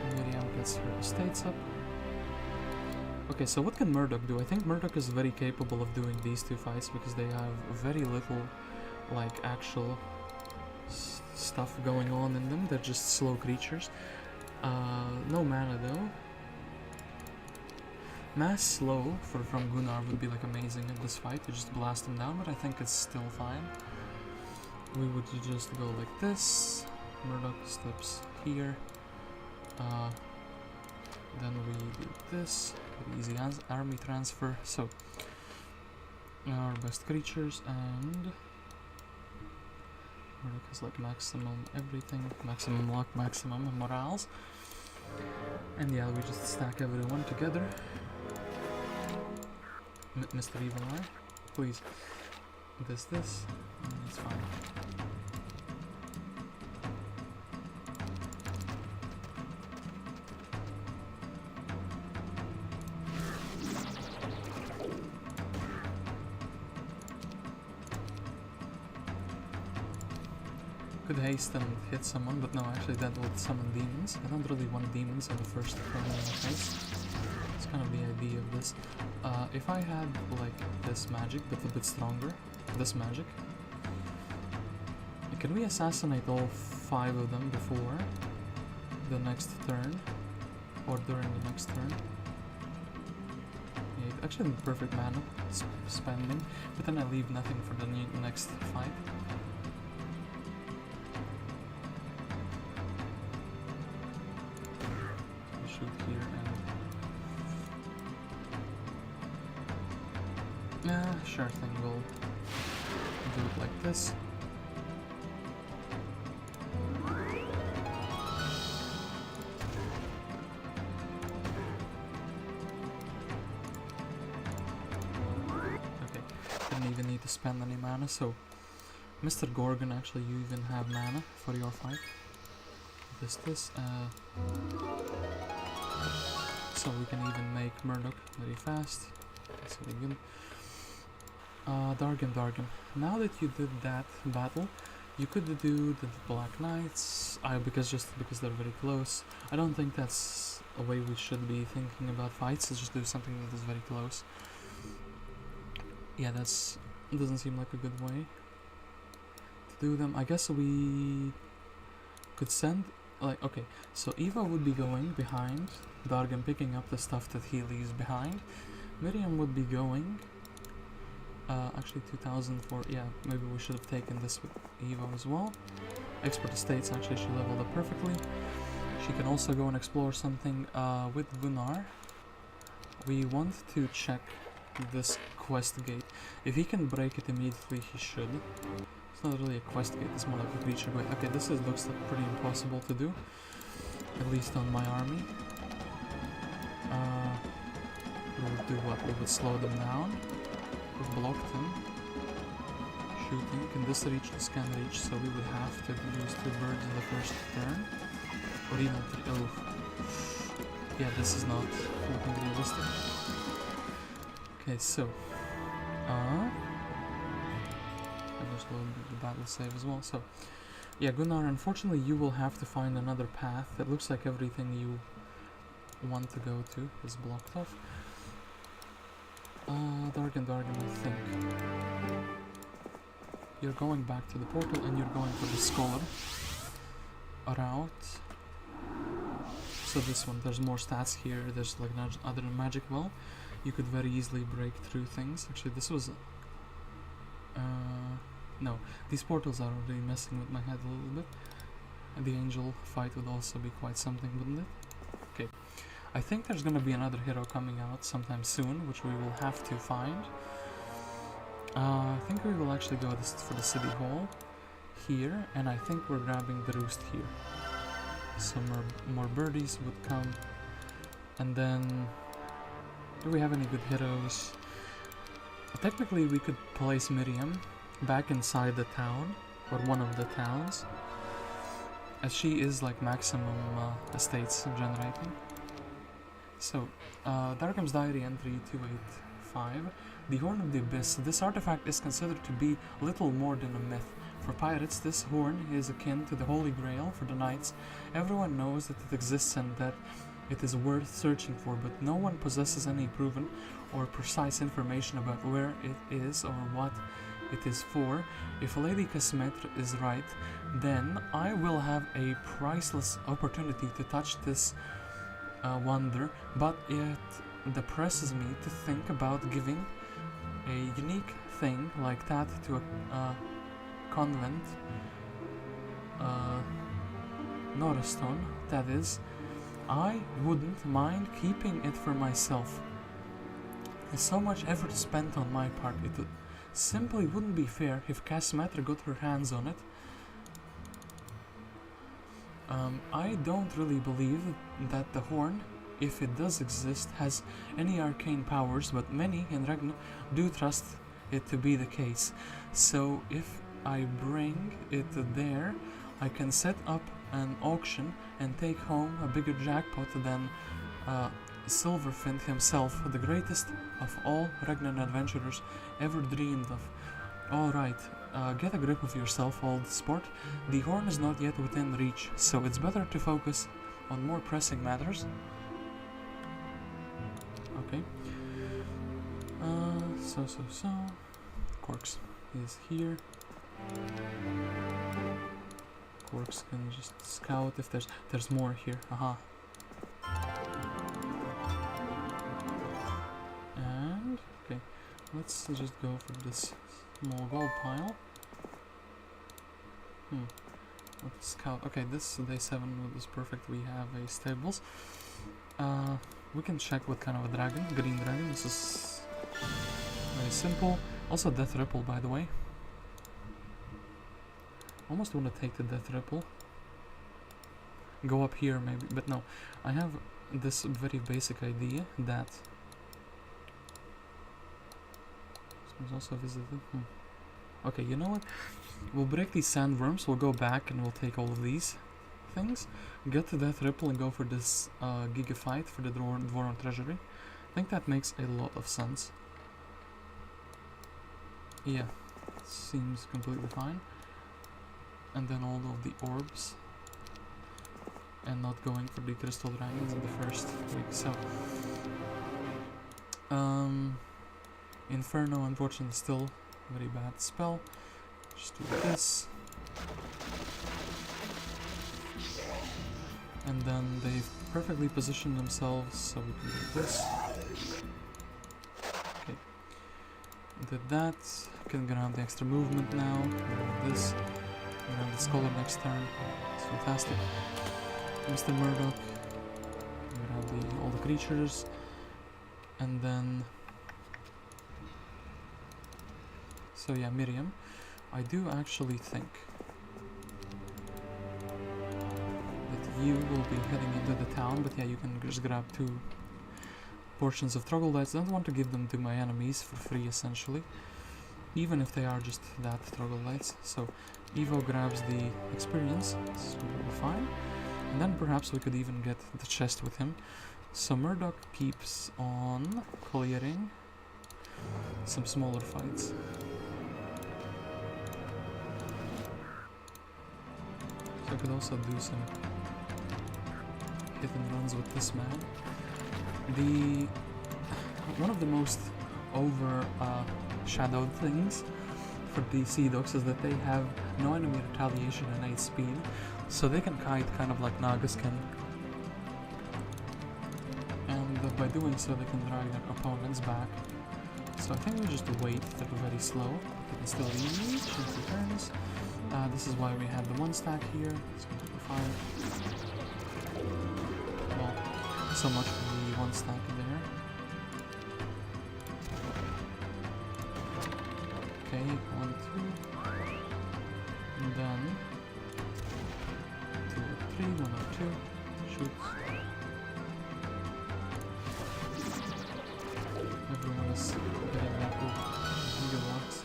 Speaker 1: Miriam gets her estates up. Okay, so what can Murdoc do? I think Murdoc is very capable of doing these two fights because they have very little, like, actual stuff going on in them. They're just slow creatures. No mana though. Mass slow from Gunnar would be like amazing in this fight. You just blast him down, but I think it's still fine. We would just go like this. Murdoc steps here. Then we do this. Very easy army transfer. So, our best creatures, and Murdoc has like maximum everything, maximum luck, maximum morals. And yeah, we just stack everyone together. Mr. Evil Eye, please. This, and it's fine. Could haste and hit someone, but no, actually that would summon demons. I don't really want demons in the first turn in my face. It's kind of the idea of this. If I had like this magic, but a bit stronger, this magic, can we assassinate all 5 of them before the next turn, or during the next turn? Yeah, actually perfect mana spending, but then I leave nothing for the next fight. Shoot here and sure thing, we'll do it like this. Okay, didn't even need to spend any mana, so Mr. Gorgon, actually you even have mana for your fight. This, so we can even make Murdoc very fast. That's very good. Dargem. Now that you did that battle, you could do the Black Knights, because they're very close. I don't think that's a way we should be thinking about fights, is just do something that is very close. Yeah, doesn't seem like a good way to do them. I guess we could send, like, okay, so Eva would be going behind Dargem, picking up the stuff that he leaves behind. Miriam would be going, actually 2000 for, yeah, maybe we should have taken this with Eva as well. Expert Estates, actually she leveled up perfectly. She can also go and explore something with Gunnar. We want to check this quest gate. If he can break it immediately, he should. It's not really a quest gate, it's more like a creature gate. Okay, this looks like pretty impossible to do, at least on my army. We would do what? We would slow them down. We blocked them. Shooting. Can this reach? This can reach, so we would have to use 2 birds in the first turn. Or even 3. Oh. Yeah, this is not looking realistic. Okay, so. I just load the battle save as well. So, yeah, Gunnar, unfortunately you will have to find another path. It looks like everything you want to go to is blocked off. Dargem, I think. You're going back to the portal and you're going for the Scholar. route. So this one, there's more stats here. There's like other magic well. You could very easily break through things. Actually, this was no, these portals are already messing with my head a little bit. And the angel fight would also be quite something, wouldn't it? Okay, I think there's gonna be another hero coming out sometime soon, which we will have to find. I think we will actually go for the city hall here, and I think we're grabbing the roost here. Some more birdies would come, and then do we have any good heroes? Technically, we could place Miriam back inside the town, or one of the towns, as she is like maximum estates generating. So, Dargem's Diary entry 285. The Horn of the Abyss. This artifact is considered to be little more than a myth. For pirates, this horn is akin to the Holy Grail. For the knights, everyone knows that it exists and that it is worth searching for, but no one possesses any proven or precise information about where it is or what it is for. If Lady Kasmetre is right, then I will have a priceless opportunity to touch this wonder, but it depresses me to think about giving a unique thing like that to a convent, Norastone, that is. I wouldn't mind keeping it for myself. There's so much effort spent on my part. It simply wouldn't be fair if Kasmetre got her hands on it. I don't really believe that the horn, if it does exist, has any arcane powers, but many in Ragnar do trust it to be the case. So if I bring it there, I can set up an auction and take home a bigger jackpot than Silverfin himself, the greatest of all Ragnar adventurers ever dreamed of. Alright, get a grip of yourself, old sport. The horn is not yet within reach, so it's better to focus on more pressing matters. Okay. So. Quarks is here. Quarks can just scout if there's more here. Aha. And okay, let's just go for this small gold pile. Let's scout. Okay, this day 7 is perfect. We have a stables. We can check what kind of a dragon. Green dragon. This is very simple. Also death ripple, by the way. Almost want to take the death ripple. Go up here maybe, but no. I have this very basic idea that this was also visited. Okay, you know what? We'll break these sandworms. We'll go back and we'll take all of these things. Get the death ripple and go for this giga fight for the Dwarven treasury. I think that makes a lot of sense. Yeah, seems completely fine. And then all of the orbs, and not going for the crystal dragons in the first week. So Inferno, unfortunately, still a very bad spell. Just do this, and then they've perfectly positioned themselves, so we can do this. Okay, did that. Can grab the extra movement now. Grab this. Grab the scholar next turn. It's fantastic. Mr. Murdoc. Grab all the creatures. And then... So yeah, Miriam. I do actually think that you will be heading into the town, but yeah, you can just grab 2 portions of troglodytes. Don't want to give them to my enemies for free, essentially. Even if they are just that troglodytes. So Evo grabs the experience, it's completely fine. And then perhaps we could even get the chest with him. So Murdoc keeps on clearing some smaller fights. So I could also do some hit and runs with this man. One of the most shadowed things for the Sea Dogs is that they have no enemy retaliation and 8 speed. So they can kite kind of like Nagash can. And by doing so they can drag their opponents back. So I think we just wait, they're very slow. They can still reach in 2 turns. This is why we had the 1 stack here. It's completely fine. Well, so much for the 1 stack there. Okay, 1, 2. And then 2 or 3, 1 or 2. Shoots. Everyone is getting that with gigawatts.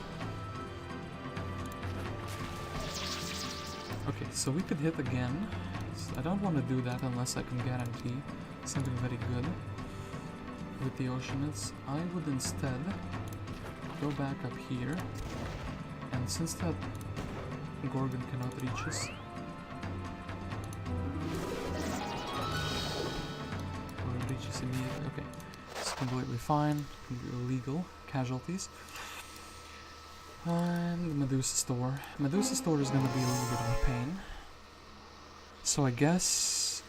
Speaker 1: Okay, so we could hit again. I don't want to do that unless I can guarantee something very good with the Oceanids. I would instead go back up here, and since that Gorgon cannot reach us, or reach us immediately, okay, it's completely fine, illegal casualties. And Medusa Store. Medusa Store is going to be a little bit of a pain. So I guess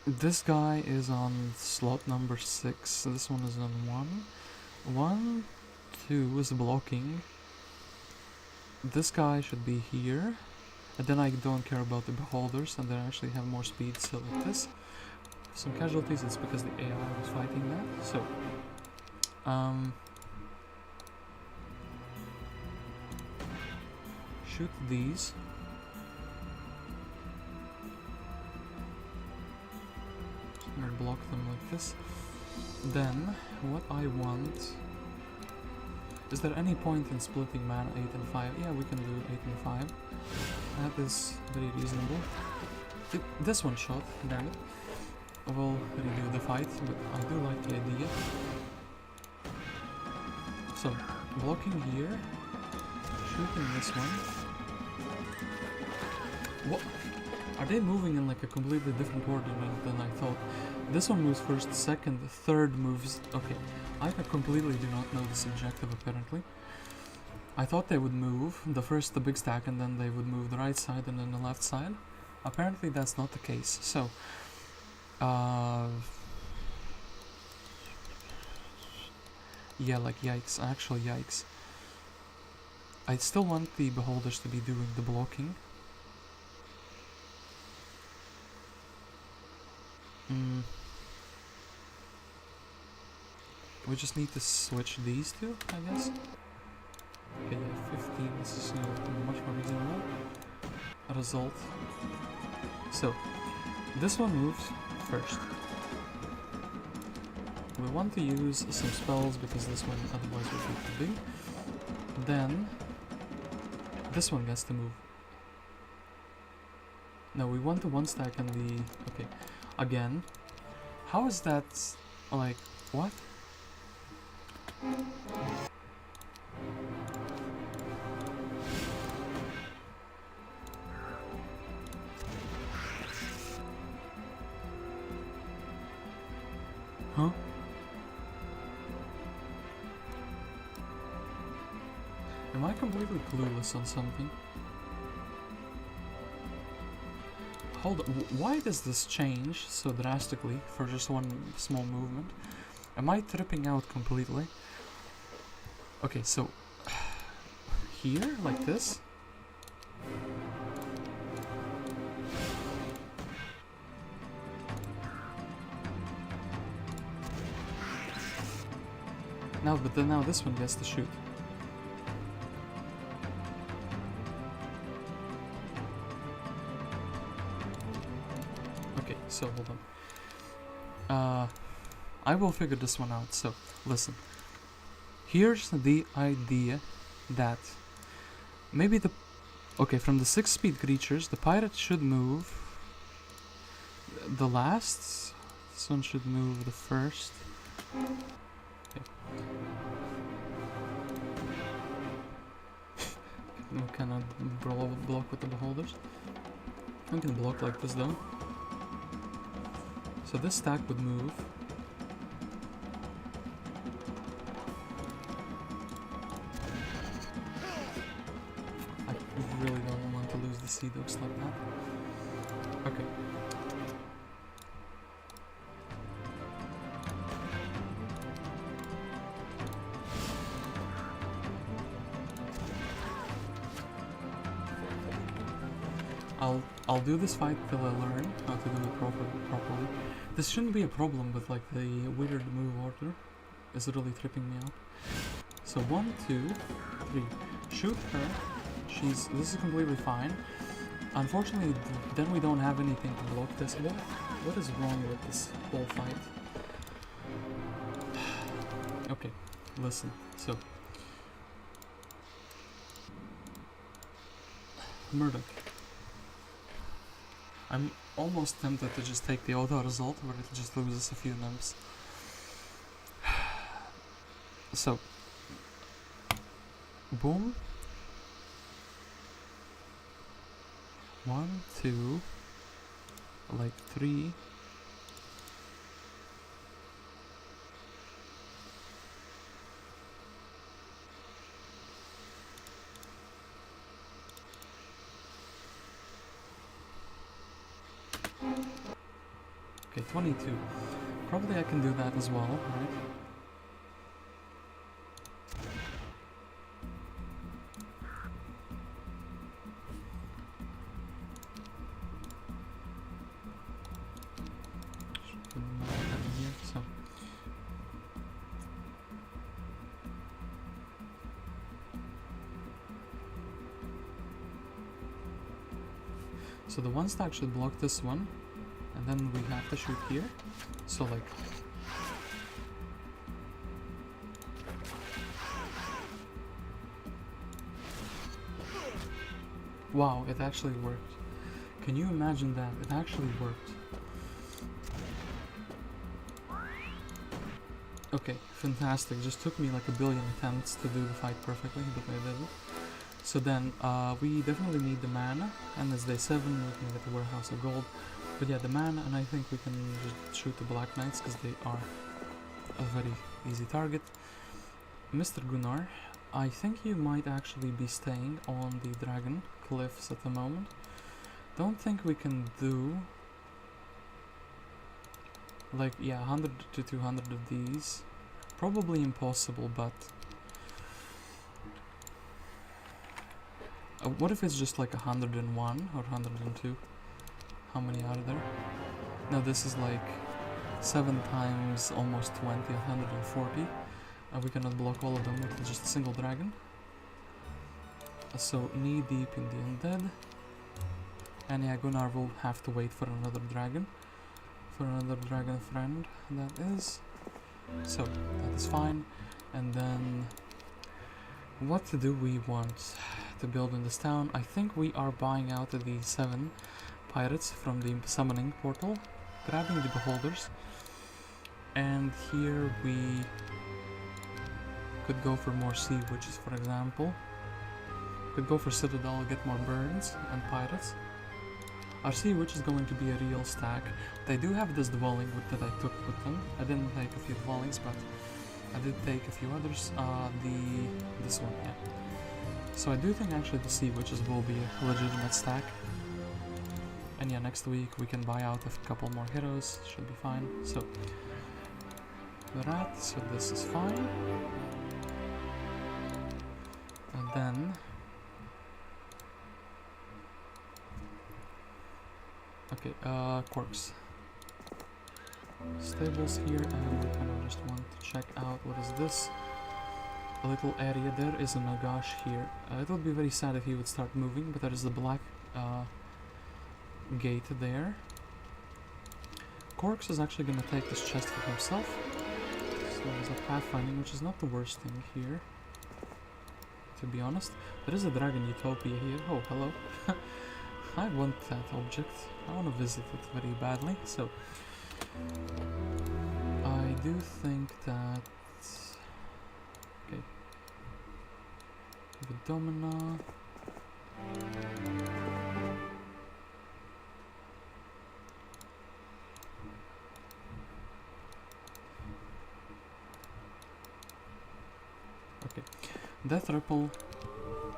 Speaker 1: this guy is on slot number 6. This one is on 1. 1, 2 is blocking. This guy should be here. And then I don't care about the beholders, and they actually have more speed. So like this. Some casualties, it's because the AI was fighting that. So, shoot these. I'm gonna block them like this. Then, what I want... Is there any point in splitting mana 8 and 5? Yeah, we can do 8 and 5. That is very reasonable. This one shot, damn it. I will redo the fight, but I do like the idea. So, blocking here. Shooting this one. What? Are they moving in like a completely different order than I thought? This one moves first, second, third moves... Okay, I completely do not know this objective apparently. I thought they would move the first, the big stack, and then they would move the right side and then the left side. Apparently that's not the case, so... yeah, like yikes, actual yikes. I still want the beholders to be doing the blocking. We just need to switch these two, I guess. Okay, yeah, 15, this is much more reasonable result. So, this one moves first. We want to use some spells because this one otherwise would be too big. Then, this one gets to move. No, we want the 1 stack and the... Okay, again. How is that... like, what? Huh? Am I completely clueless on something? Hold on, why does this change so drastically for just one small movement? Am I tripping out completely? Okay, so here, like this? Now, but then now this one gets to shoot. Okay, so hold on. I will figure this one out. So, listen. Here's the idea that maybe the... Okay, from the 6 speed creatures, the pirate should move the last. This one should move the first. Okay. We cannot block with the beholders. We can block like this though. So this stack would move. I really don't want to lose this sea dogs like that. Okay. I'll do this fight till I learn how to do it properly. This shouldn't be a problem, but like the weird move order is really tripping me out. So 1, 2, 3. Shoot her. This is completely fine. Unfortunately, then we don't have anything to block this. What is wrong with this whole fight? Okay, listen. So murdoc. I'm almost tempted to just take the auto result, but it just loses a few nymphs. So, boom. 1, 2, like 3. Okay, 22. Probably I can do that as well, right? So the one stack should block this one, and then we have to shoot here. So like, wow, it actually worked. Can you imagine that? It actually worked. Okay, fantastic. Just took me like a billion attempts to do the fight perfectly, but I did it. So then, we definitely need the mana, and as day 7 we can get the Warehouse of Gold. But yeah, the mana, and I think we can just shoot the Black Knights, because they are a very easy target. Mr. Gunnar, I think you might actually be staying on the Dragon Cliffs at the moment. Don't think we can do, like, yeah, 100 to 200 of these. Probably impossible, but what if it's just like 101 or 102? How many are there? No, this is like 7 times almost 20, 140. We cannot block all of them with just a single dragon. So knee deep in the undead. And yeah, Gunnar will have to wait for another dragon. For another dragon friend, that is. So, that is fine. And then, what do we want to build in this town? I think we are buying out the 7 pirates from the summoning portal, grabbing the beholders, and here we could go for more sea witches, for example. Could go for citadel, get more birds and pirates. Our sea witch is going to be a real stack. They do have this dwelling that I took with them. I didn't take a few dwellings, but I did take a few others. This one, yeah. So I do think actually the sea witches will be a legitimate stack. And yeah, next week we can buy out a couple more heroes, should be fine. So, that, so this is fine. And then, okay, quirks. Stables here, and we kind of just want to check out what is this. A little area, there is a Nagash here. It would be very sad if he would start moving, but there is the black gate there. Corks is actually going to take this chest for himself. So there's a pathfinding, which is not the worst thing here, to be honest. There is a dragon Utopia here. Oh, hello. I want that object. I want to visit it very badly. So I do think that, okay, the domina. Okay, Death Ripple,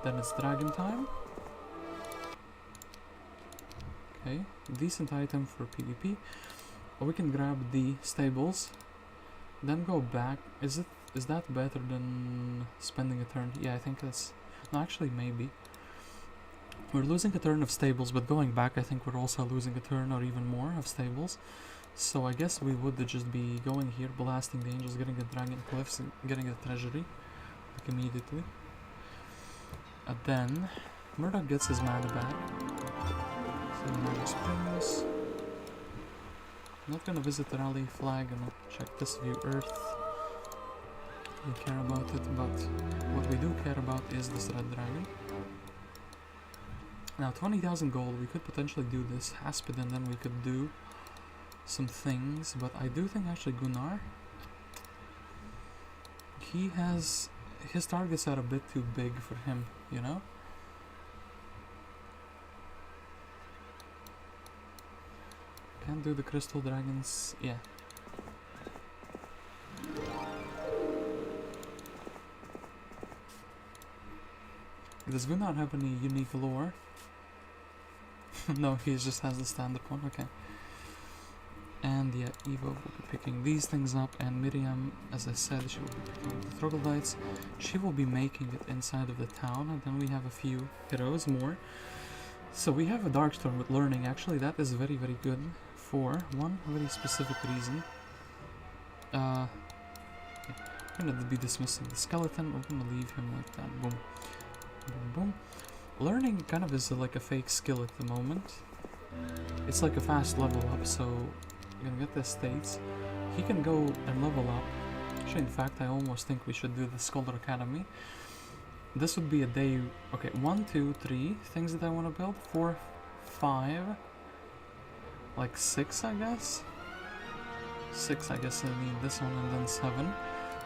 Speaker 1: then it's Dragon time. Okay, decent item for PvP. We can grab the stables, then go back. Is that better than spending a turn? Yeah, I think that's... No, actually, maybe. We're losing a turn of stables, but going back, I think we're also losing a turn or even more of stables. So I guess we would just be going here, blasting the angels, getting the dragon cliffs, and getting the treasury, like immediately. And then Murdoc gets his mana back. So mana springs. Not gonna visit the rally flag and check this view earth. We care about it, but what we do care about is this red dragon. Now 20,000 gold, we could potentially do this Haspid and then we could do some things, but I do think actually Gunnar, he has, his targets are a bit too big for him, you know? Can't do the crystal dragons, yeah. Does Gunnar have any unique lore? No, he just has the standard one, okay. And yeah, Eva will be picking these things up, and Miriam, as I said, she will be picking up the troglodytes. She will be making it inside of the town, and then we have a few heroes more. So we have a Darkstorm with learning, actually that is very, very good for one very specific reason. I'm gonna be dismissing the skeleton, we're gonna leave him like that, boom, boom, boom. Learning kind of is like a fake skill at the moment. It's like a fast level up, so you're gonna get the states. He can go and level up. Actually, in fact, I almost think we should do the Scholar Academy. This would be a day... Okay, 1, 2, 3 things that I want to build. 4, 5... Like 6, I guess? 6, I guess I need this one, and then 7.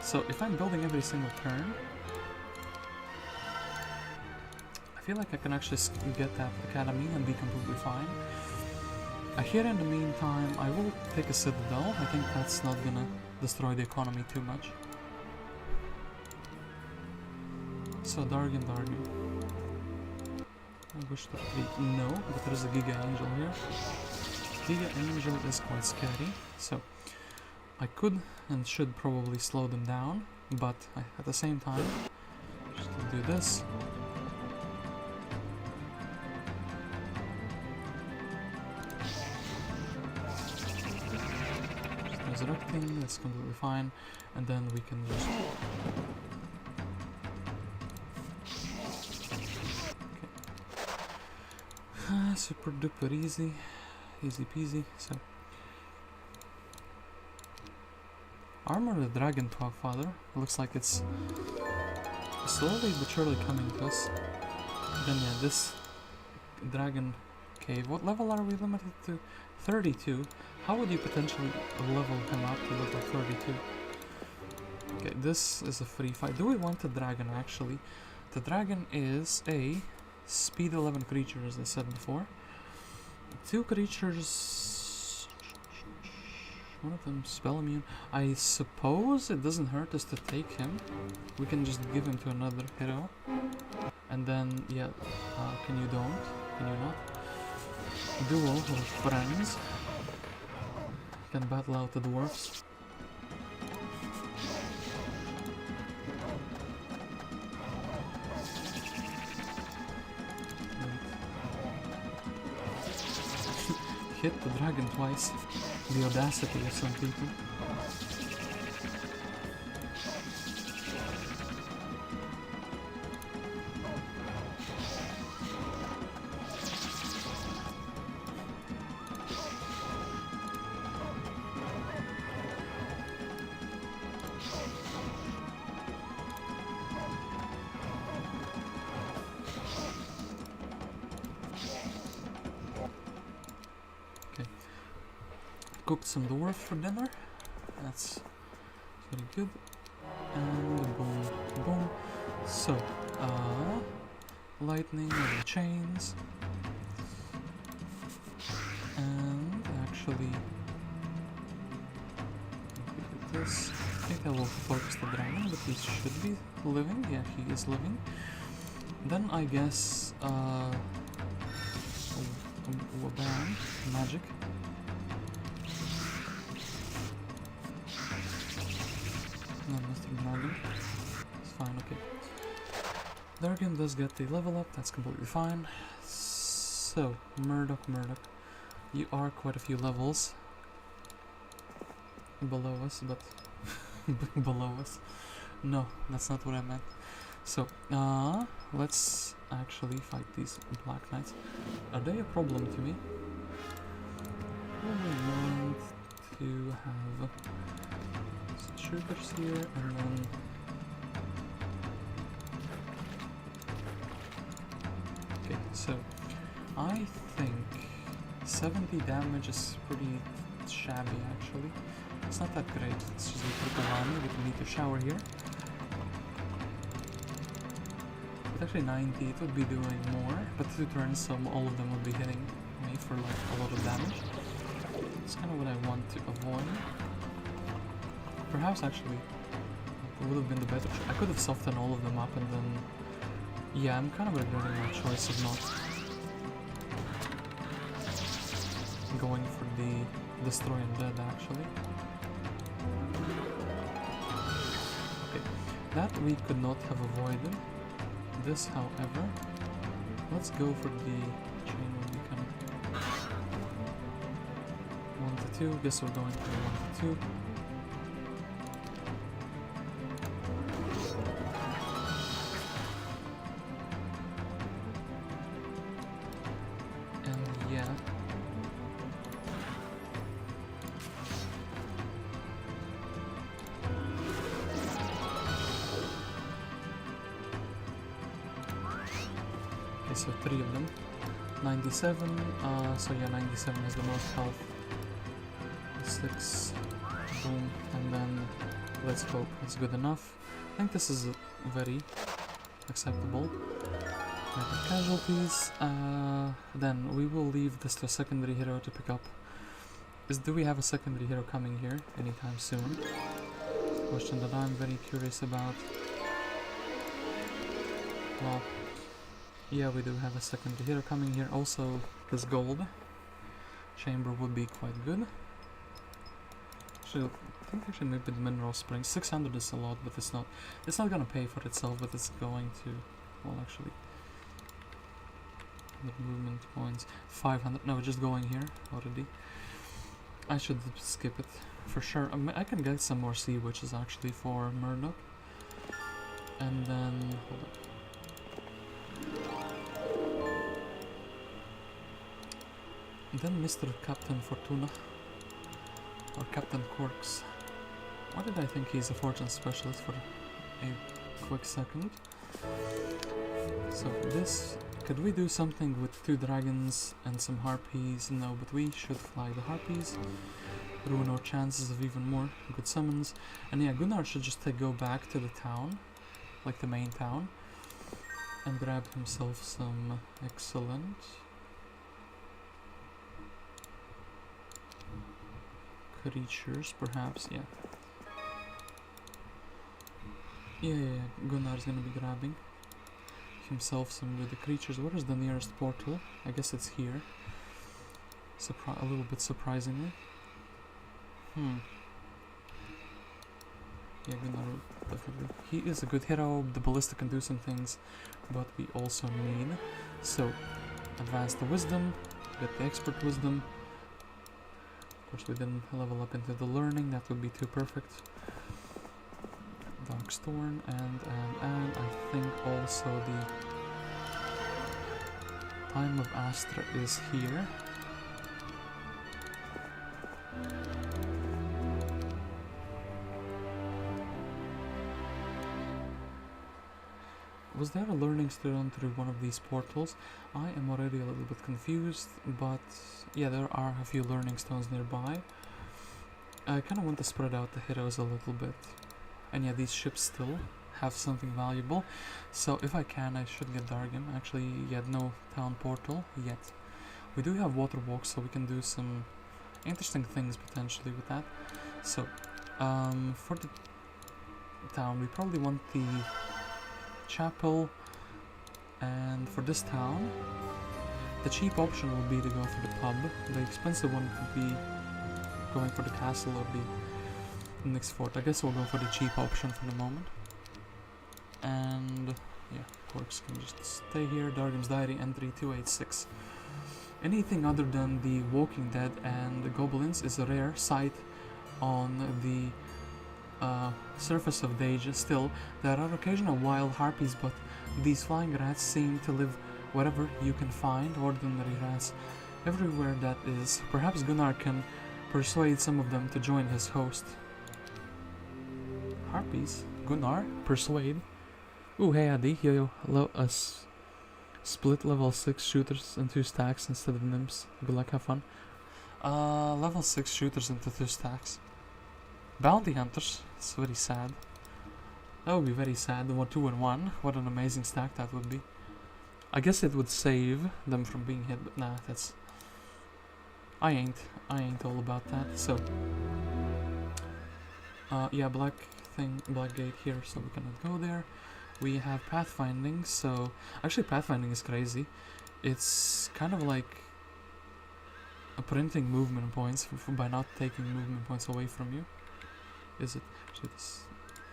Speaker 1: So if I'm building every single turn, I feel like I can actually get that academy and be completely fine. Here in the meantime, I will take a citadel. I think that's not gonna destroy the economy too much. So Dargem. I wish to treat no, but there is a Giga Angel here. Giga Angel is quite scary, so I could and should probably slow them down, but at the same time, just to do this. Resurrecting, that's completely fine, and then we can just... Okay. Super duper easy, easy peasy, so... Armor the Dragon Father, looks like it's slowly but surely coming to us. Then yeah, this Dragon Cave, what level are we limited to? 32. How would you potentially level him up to level 32? Okay, this is a free fight. Do we want the dragon actually? The dragon is a speed 11 creature, as I said before. 2 creatures... One of them spell immune. I suppose it doesn't hurt us to take him. We can just give him to another hero. And then, yeah, can you don't? Can you not? Duel with friends. Can battle out the dwarves. Hit the dragon twice. The audacity of some people. Cooked some dwarf for dinner. That's very good. And boom, boom. So, lightning and chains. And actually, look at this. I think I will focus the dragon, but he should be living. Yeah, he is living. Then I guess, bam, magic. No, Mr. Dargem. It's fine, okay. Dargem does get the level up, that's completely fine. So, murdoc. You are quite a few levels below us, but below us. No, that's not what I meant. So, let's actually fight these Black Knights. Are they a problem to me? I want to have some troopers here, and then okay, so I think 70 damage is pretty shabby actually. It's not that great. It's just a triple whammy. We can need to shower here. But actually 90, it would be doing more, but 2 turns, so all of them would be hitting me for like a lot of damage. It's kind of what I want to avoid. Perhaps actually it would have been the better. I could have softened all of them up and then... Yeah, I'm kind of regretting my choice of not going for the Destroy Undead actually. Okay, that we could not have avoided. This, however, let's go for the chain where we can 1 to 2. Guess we're going for 1 to 2. And yeah. So 3 of them. 97, so yeah, 97 has the most health. 6, boom, and then let's hope it's good enough. I think this is very acceptable. Casualties, then we will leave this to a secondary hero to pick up. Do we have a secondary hero coming here anytime soon? Question that I'm very curious about. Well, yeah, we do have a secondary hero coming here. Also, this gold chamber would be quite good. Actually, I think actually maybe the mineral springs. 600 is a lot, but it's not gonna pay for itself, but it's going to, well actually, the movement points, 500, no, just going here already. I should skip it, for sure. I can get some more sea witches actually for murdoc. And then, hold up. Then Mr. Captain Fortuna, or Captain Corks. Why did I think he's a fortune specialist for a quick second? So this, could we do something with 2 dragons and some harpies? No, but we should fly the harpies. Ruin our chances of even more good summons. And yeah, Gunnar should just go back to the town, like the main town, and grab himself some excellent creatures, perhaps, yeah. Yeah, Gunnar's gonna be grabbing himself some good creatures. Where is the nearest portal? I guess it's here. A little bit surprisingly. Yeah, Gunnar, definitely. He is a good hero. The ballista can do some things, but we also need. So, advance the wisdom, get the expert wisdom. Of course, we didn't level up into the learning, that would be too perfect. Darkstorn, and I think also the Time of Astra is here. Was there a learning stone through one of these portals? I am already a little bit confused, but yeah, there are a few learning stones nearby. I kind of want to spread out the heroes a little bit. And yeah, these ships still have something valuable. So if I can, I should get Dargem. Actually, yeah, no town portal yet. We do have water walks, so we can do some interesting things potentially with that. So, for the town, we probably want the chapel, and for this town The cheap option would be to go for the pub. The expensive one could be going for the castle or the next fort. I guess we'll go for the cheap option for the moment. And yeah, Quarks can just stay here. Dargem's Diary, entry 286. Anything other than the Walking Dead and the goblins is a rare sight on the surface of Dargem. Still, there are occasional wild harpies, but these flying rats seem to live wherever you can find ordinary rats. Everywhere that is. Perhaps Gunnar can persuade some of them to join his host. Harpies? Gunnar? Persuade? Ooh, hey Adi, split level 6 shooters in 2 stacks instead of Nimbus. Good luck, have fun. Level 6 shooters into 2 stacks. Bounty hunters, it's very sad. That would be very sad. 2 and 1, what an amazing stack that would be. I guess it would save them from being hit, but nah, that's... I ain't all about that, so... yeah, black gate here, so we cannot go there. We have pathfinding, so... Actually, pathfinding is crazy. It's kind of like... printing movement points by not taking movement points away from you. Is it? Actually, this,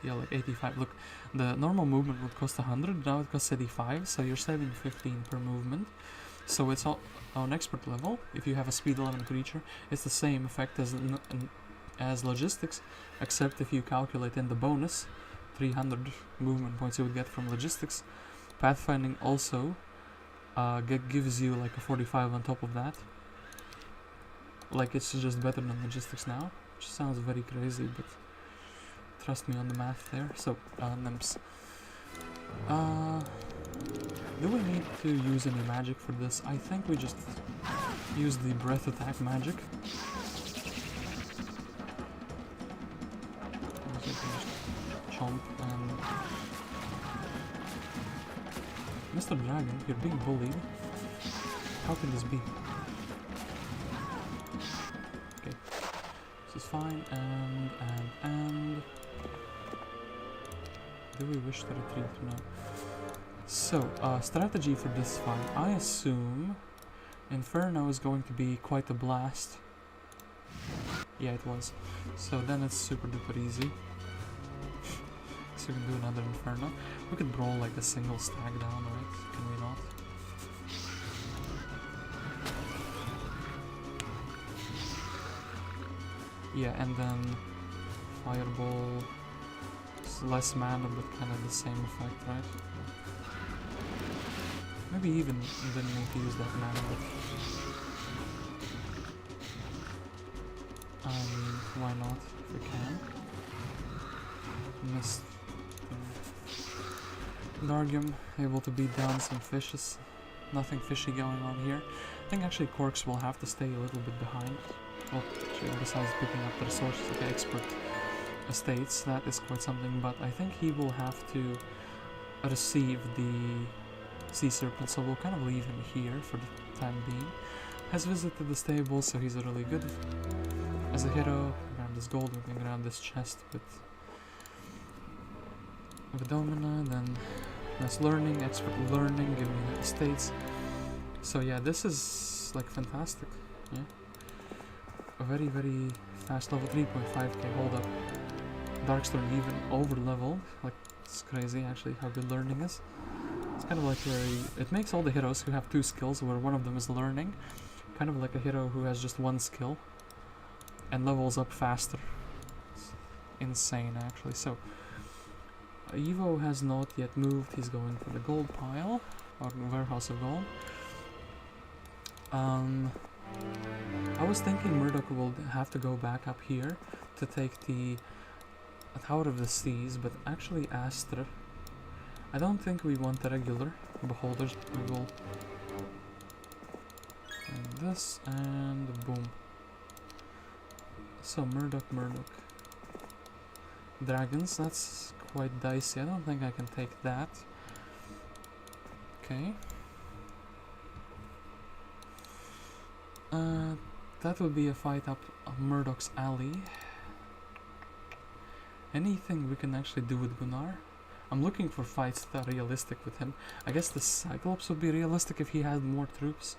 Speaker 1: yeah, like 85. Look, the normal movement would cost 100, now it costs 85, so you're saving 15 per movement. So it's all on expert level. If you have a speed 11 creature, it's the same effect as logistics, except if you calculate in the bonus 300 movement points you would get from logistics. Pathfinding also gives you like a 45 on top of that. Like, it's just better than logistics now, which sounds very crazy, but trust me on the math there. So, Nimbus. Do we need to use any magic for this? I think we just use the breath attack magic. Chomp and... Mr. Dragon, you're being bullied. How can this be? Okay, this is fine, and... Do we wish to retreat? No. So, strategy for this fight. I assume Inferno is going to be quite a blast. Yeah, it was. So then it's super duper easy. So we can do another Inferno. We could brawl like a single stack down, right? Can we not? Yeah, and then Fireball. It's less mana, but kind of the same effect, right? Maybe even didn't need to use that mana, but... I mean, why not, if we can? Missed... Dargem, able to beat down some fishes. Nothing fishy going on here. I think actually Quarks will have to stay a little bit behind. Well, besides picking up the resources like expert estates, that is quite something, but I think he will have to receive the sea serpent, so we'll kind of leave him here for the time being. Has visited the stable, so he's really good as a hero. Grab this gold, we can grab this chest with Domina, then that's learning, expert learning, give me the estates. So yeah, this is like fantastic. Yeah, a very very fast level 3.5k. Hold up, Darkstorm even over leveled. Like, it's crazy actually how good learning is. It's kind of like it makes all the heroes who have 2 skills, where one of them is learning, kind of like a hero who has just 1 skill and levels up faster. It's insane actually. So Evo has not yet moved. He's going for the gold pile or warehouse of gold. I was thinking Murdoc will have to go back up here to take the Tower of the Seas, but actually Astra, I don't think we want the regular beholders. We will and this and boom. So Murdoc. Dragons, that's quite dicey. I don't think I can take that. Okay. That would be a fight up Murdoc's alley. Anything we can actually do with Gunnar? I'm looking for fights that are realistic with him. I guess the Cyclops would be realistic if he had more troops.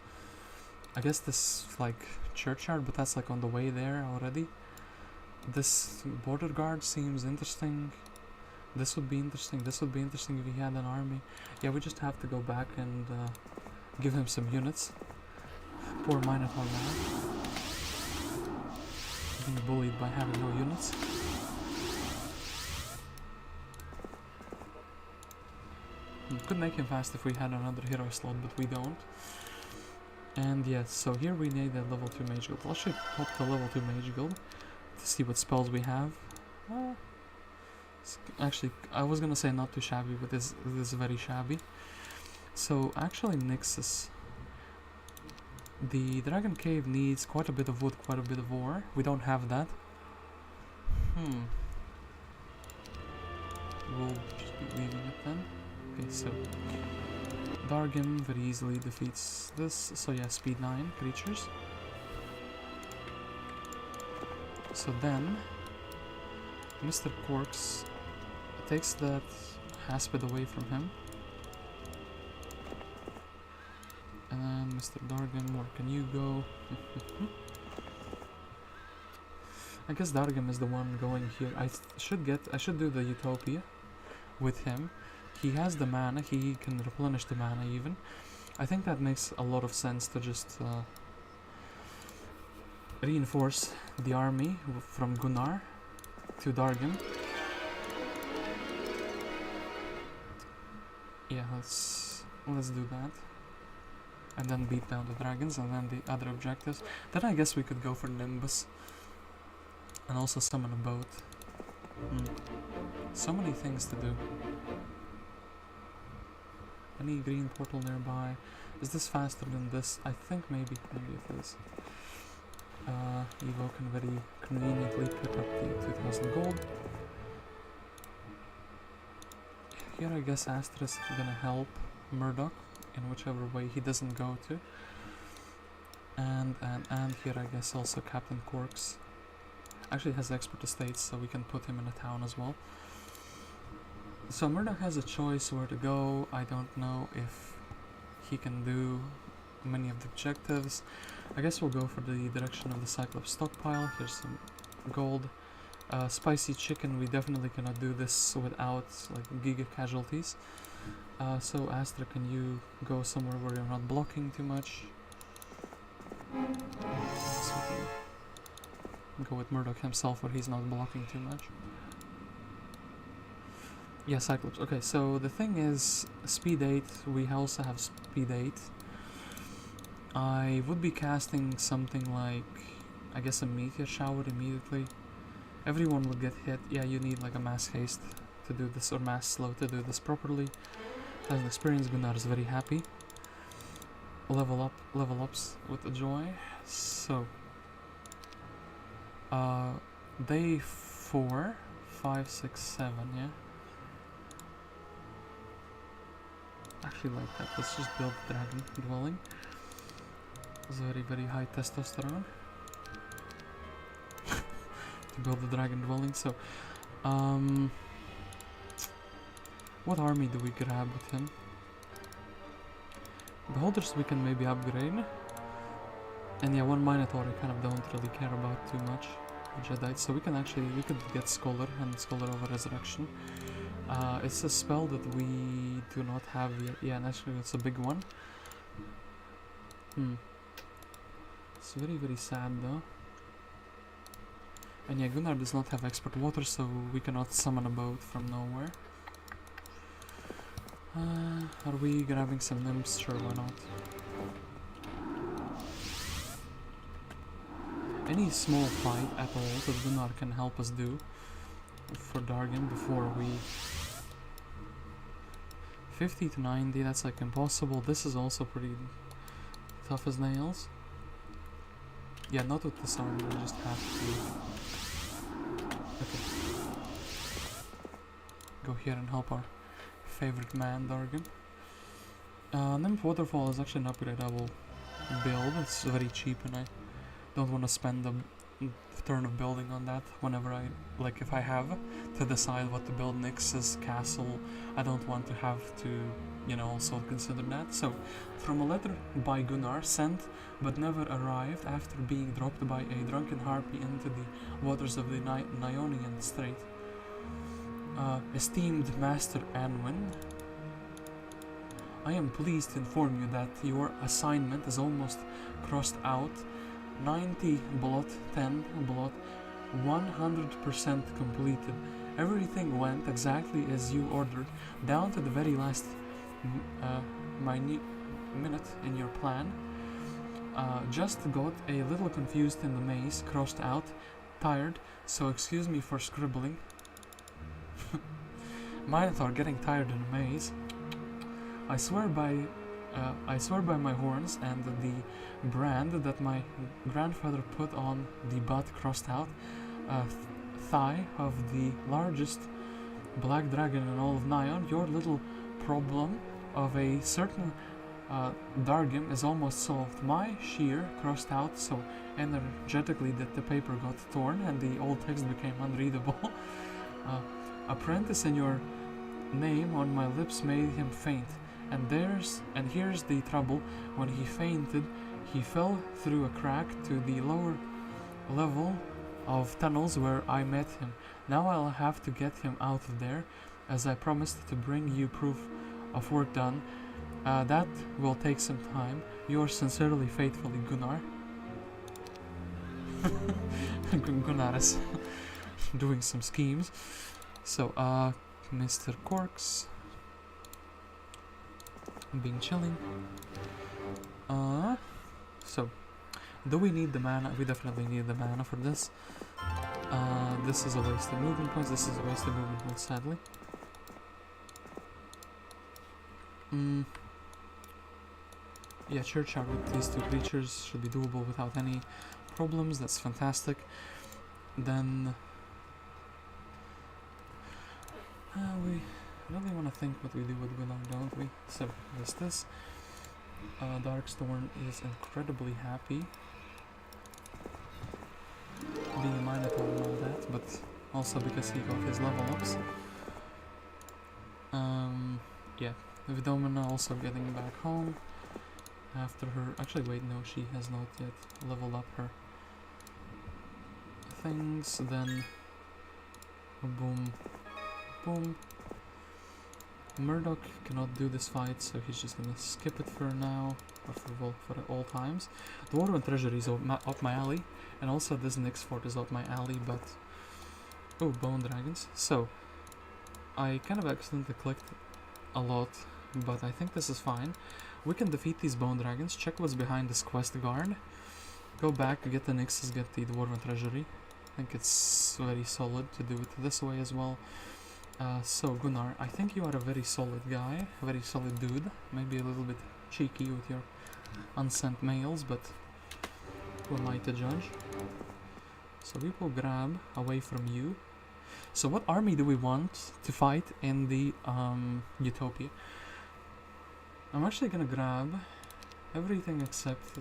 Speaker 1: I guess this like churchyard, but that's like on the way there already. This border guard seems interesting. This would be interesting. This would be interesting if he had an army. Yeah, we just have to go back and give him some units. Poor Minotaur now. Being bullied by having no units. We could make him fast if we had another hero slot, but we don't. And yes, so here we need a level 2 mage guild. I'll actually pop the level 2 mage guild to see what spells we have. Actually, I was gonna say not too shabby, but this is very shabby. So actually Nixus. The Dragon Cave needs quite a bit of wood, quite a bit of ore. We don't have that. We'll just be leaving it then. Okay, so Dargem very easily defeats this. So yeah, speed 9 creatures. So then Mr. Quarks takes that Haspid away from him. And then Mr. Dargem, where can you go? I guess Dargem is the one going here. I should do the Utopia with him. He has the mana, he can replenish the mana even. I think that makes a lot of sense to just reinforce the army from Gunnar to Dargem. Yeah, let's do that. And then beat down the dragons, and then the other objectives. Then I guess we could go for Nimbus. And also summon a boat. So many things to do. Any green portal nearby? Is this faster than this? I think maybe it is. Evo can very conveniently pick up the 2000 gold. Here I guess Asterisk is gonna help Murdoc in whichever way he doesn't go to. And here I guess also Captain Quarks. Actually has expert estates, so we can put him in a town as well. So Murdoc has a choice where to go. I don't know if he can do many of the objectives. I guess we'll go for the direction of the Cyclops stockpile. Here's some gold. Spicy chicken, we definitely cannot do this without like giga casualties. So Astra, can you go somewhere where you're not blocking too much? So we can go with Murdoc himself where he's not blocking too much. Yeah, Cyclops. Okay, so the thing is, speed 8, we also have speed 8. I would be casting something like, I guess a meteor shower immediately. Everyone will get hit. Yeah, you need like a mass haste to do this, or mass slow to do this properly. As an experienced Gunnar is very happy. Level ups with the joy. So day 4, 5, 6, 7, yeah. Actually like that. Let's just build the dragon dwelling. It's very, very high testosterone. To build the dragon dwelling. So what army do we grab with him? Beholders we can maybe upgrade. And yeah, one Minotaur I kind of don't really care about too much. Jedi, so we could get Scholar and Scholar over Resurrection. It's a spell that we do not have yet. Yeah, and actually it's a big one. It's very, very sad though. And yeah, Gunnar does not have expert water, so we cannot summon a boat from nowhere. Are we grabbing some nymphs? Sure, why not? Any small fight at all that Gunnar can help us do for Dargem before we... 50 to 90, that's like impossible. This is also pretty tough as nails. Yeah, not with this army, we just have to... Okay. Go here and help our favorite man, Dargem. Nymph Waterfall is actually an upgradable build. It's very cheap and I don't want to spend turn of building on that whenever I, like, if I have to decide what to build next as castle, I don't want to have to, you know, also consider that. So, from a letter by Gunnar, sent but never arrived after being dropped by a drunken harpy into the waters of the Ionian Strait. Esteemed Master Anwin, I am pleased to inform you that your assignment is almost crossed out. 90 blot, 10 blot, 100% completed. Everything went exactly as you ordered, down to the very last minute in your plan. Just got a little confused in the maze, crossed out, tired, so excuse me for scribbling. Minotaur getting tired in a maze. I swear by my horns and the brand that my grandfather put on the butt, crossed out, thigh of the largest black dragon in all of Nion, your little problem of a certain Dargem is almost solved. My shear crossed out so energetically that the paper got torn and the old text became unreadable. Apprentice in your name on my lips made him faint. And here's the trouble. When he fainted, he fell through a crack to the lower level of tunnels where I met him. Now I'll have to get him out of there, as I promised to bring you proof of work done. That will take some time. Yours sincerely, faithfully, Gunnar. Gunnar is doing some schemes. So, Mr. Corks. Being chilling. So, do we need the mana? We definitely need the mana for this. This is a waste of movement points. This is a waste of movement points, sadly. Yeah, Churchyard with these two creatures should be doable without any problems. That's fantastic. Then we really want to think what we do with Gunnar, don't we? So, there's this. Darkstorm is incredibly happy being a Minotaur and all that, but also because he got his level ups. Yeah, Vidomina also getting back home after her. Actually, wait, no, she has not yet leveled up her things. Then, boom, boom. Murdoc cannot do this fight, so he's just gonna skip it for now, or for all times. Dwarven Treasury is up my alley, and also this Nyx Fort is up my alley, but... Oh, Bone Dragons. So, I kind of accidentally clicked a lot, but I think this is fine. We can defeat these Bone Dragons, check what's behind this quest guard, go back, get the Nyxes, get the Dwarven Treasury. I think it's very solid to do it this way as well. So Gunnar, I think you are a very solid guy, a very solid dude, maybe a little bit cheeky with your unsent mails, but who am I to judge? So we will grab away from you. So what army do we want to fight in the Utopia? I'm actually gonna grab everything except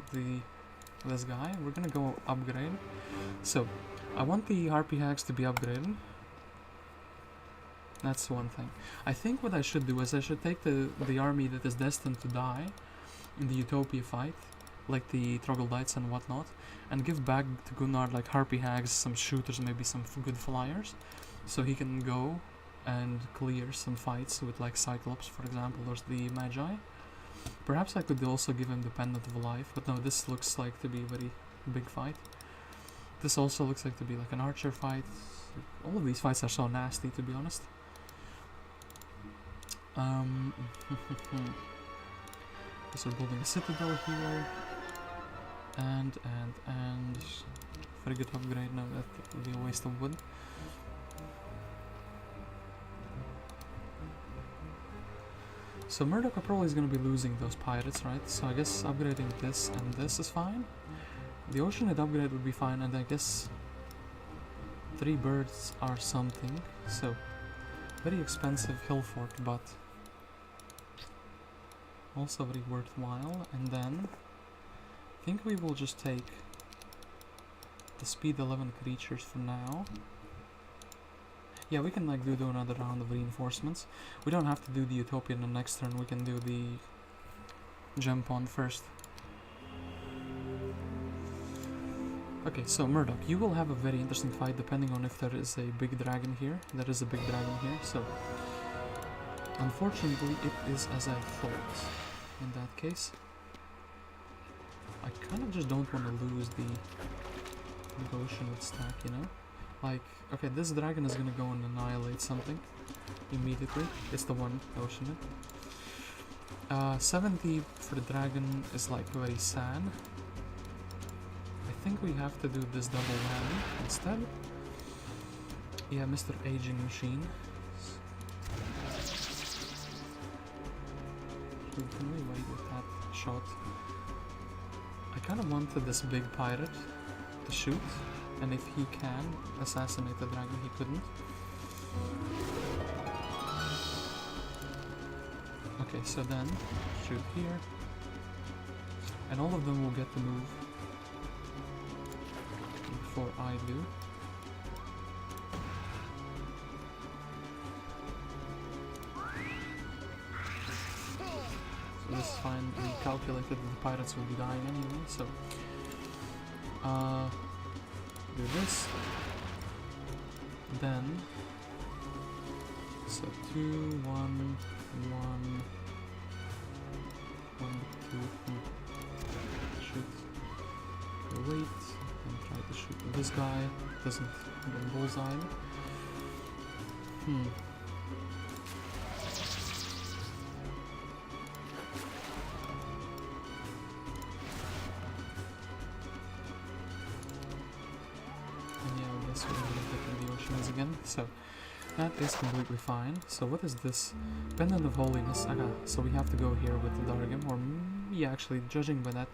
Speaker 1: this guy. We're gonna go upgrade. So I want the Harpy Hags to be upgraded. That's one thing. I think what I should do is I should take the army that is destined to die in the Utopia fight, like the troglodytes and whatnot, and give back to Gunnar like Harpy Hags, some shooters, maybe some good flyers, so he can go and clear some fights with like Cyclops, for example, or the Magi. Perhaps I could also give him the Pendant of Life, but no, this looks like to be a very big fight. This also looks like to be like an archer fight. All of these fights are so nasty, to be honest. So we're building a citadel here, and very good upgrade. No, that would be a waste of wood. So Murdoc probably is going to be losing those pirates, right? So I guess upgrading this and this is fine. The Oceanid upgrade would be fine, and I guess 3 birds are something. So very expensive hill fort, but also very worthwhile. And then I think we will just take the speed 11 creatures for now. Yeah, we can like do another round of reinforcements. We don't have to do the Utopia in the next turn, we can do the gem pond first. Okay, so Murdoc, you will have a very interesting fight depending on if there is a big dragon here. There is a big dragon here, so unfortunately it is as I thought. In that case, I kind of just don't want to lose the negotiable stack, you know? Like, okay, this dragon is gonna go and annihilate something immediately. It's the one ocean. 70 for the dragon is like very sad. I think we have to do this double whammy instead. Yeah, Mr. Aging Machine. Can we wait with that shot? I kind of wanted this big pirate to shoot, and if he can assassinate the dragon, he couldn't. Okay, so then shoot here, and all of them will get to move before I do. So this is fine. We calculated that the pirates will be dying anyway, so do this, then so 2, 1, 1, 1, 2, shoot, wait, and try to shoot this guy, doesn't get bullseye. Again, so that is completely fine. So what is this? Pendant of Holiness. So we have to go here with the Dargem, or yeah, actually, judging by that,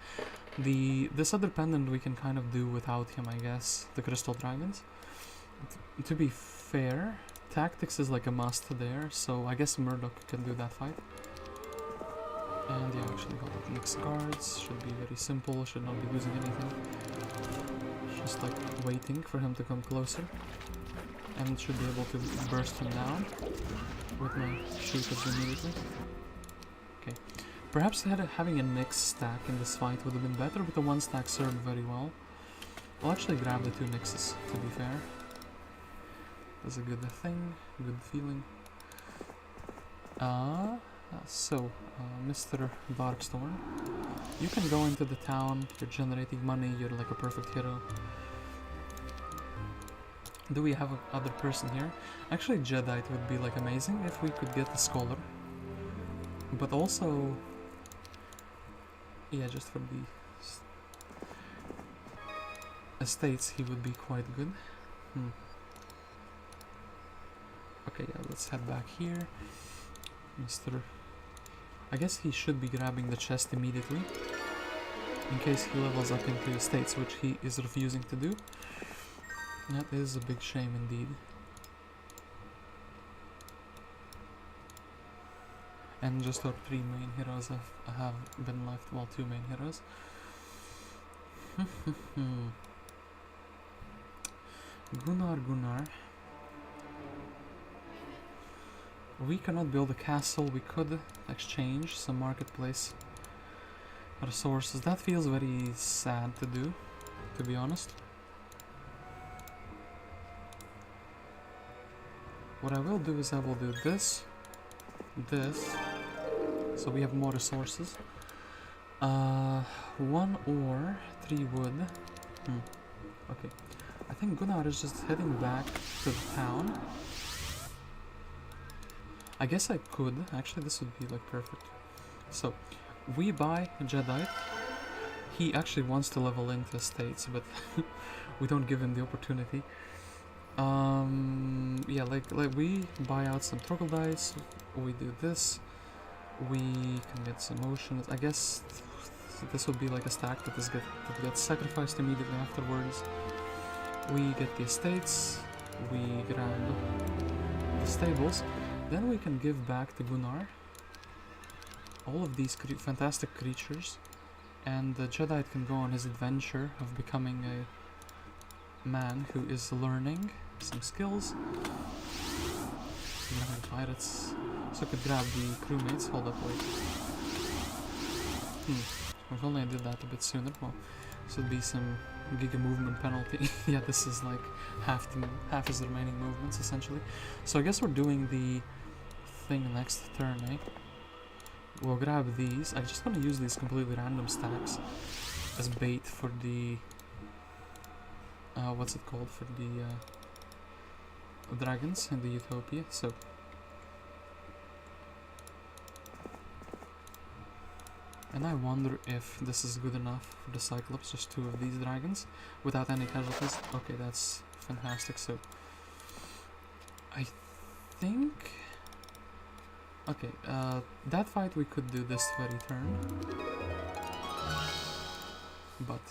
Speaker 1: this other pendant we can kind of do without him, I guess. The Crystal Dragons. To be fair, Tactics is like a must there, so I guess Murdoc can do that fight. And yeah, actually got mixed cards. Should be very simple. Should not be losing anything. Just like waiting for him to come closer. And should be able to burst him down with my shooters immediately. Okay, perhaps having a mixed stack in this fight would have been better, but the one stack served very well. I'll actually grab the 2 mixes, to be fair. That's a good thing, good feeling. Mr. Darkstorm, you can go into the town, you're generating money, you're like a perfect hero. Do we have another person here? Actually, Jedi would be like amazing if we could get the Scholar. But also, yeah, just for the estates, he would be quite good. Okay, yeah, let's head back here. I guess he should be grabbing the chest immediately, in case he levels up into estates, which he is refusing to do. That is a big shame indeed. And just our 3 main heroes have been left, well, 2 main heroes. Gunnar. We cannot build a castle, we could exchange some marketplace resources. That feels very sad to do, to be honest. What I will do is I will do this, so we have more resources. 1 ore, 3 wood. Okay, I think Gunnar is just heading back to the town. I guess I could, actually this would be like perfect. So, we buy Jedi. He actually wants to level into estates, but we don't give him the opportunity. Yeah, like we buy out some troglodytes, we do this, we can get some motions. I guess this would be like a stack that gets sacrificed immediately afterwards. We get the estates, we grab the stables, then we can give back to Gunnar all of these fantastic creatures, and the Jedi can go on his adventure of becoming man who is learning some skills. Pirates. So I could grab the crewmates. Hold up, wait. If only I did that a bit sooner. Well, this would be some giga movement penalty. Yeah, this is like half is the remaining movements essentially. So I guess we're doing the thing next turn, eh? We'll grab these. I just want to use these completely random stacks as bait for the what's it called, for the dragons in the Utopia. So and I wonder if this is good enough for the Cyclops, just 2 of these dragons without any casualties. Okay, that's fantastic. So I think okay, that fight we could do this very turn, but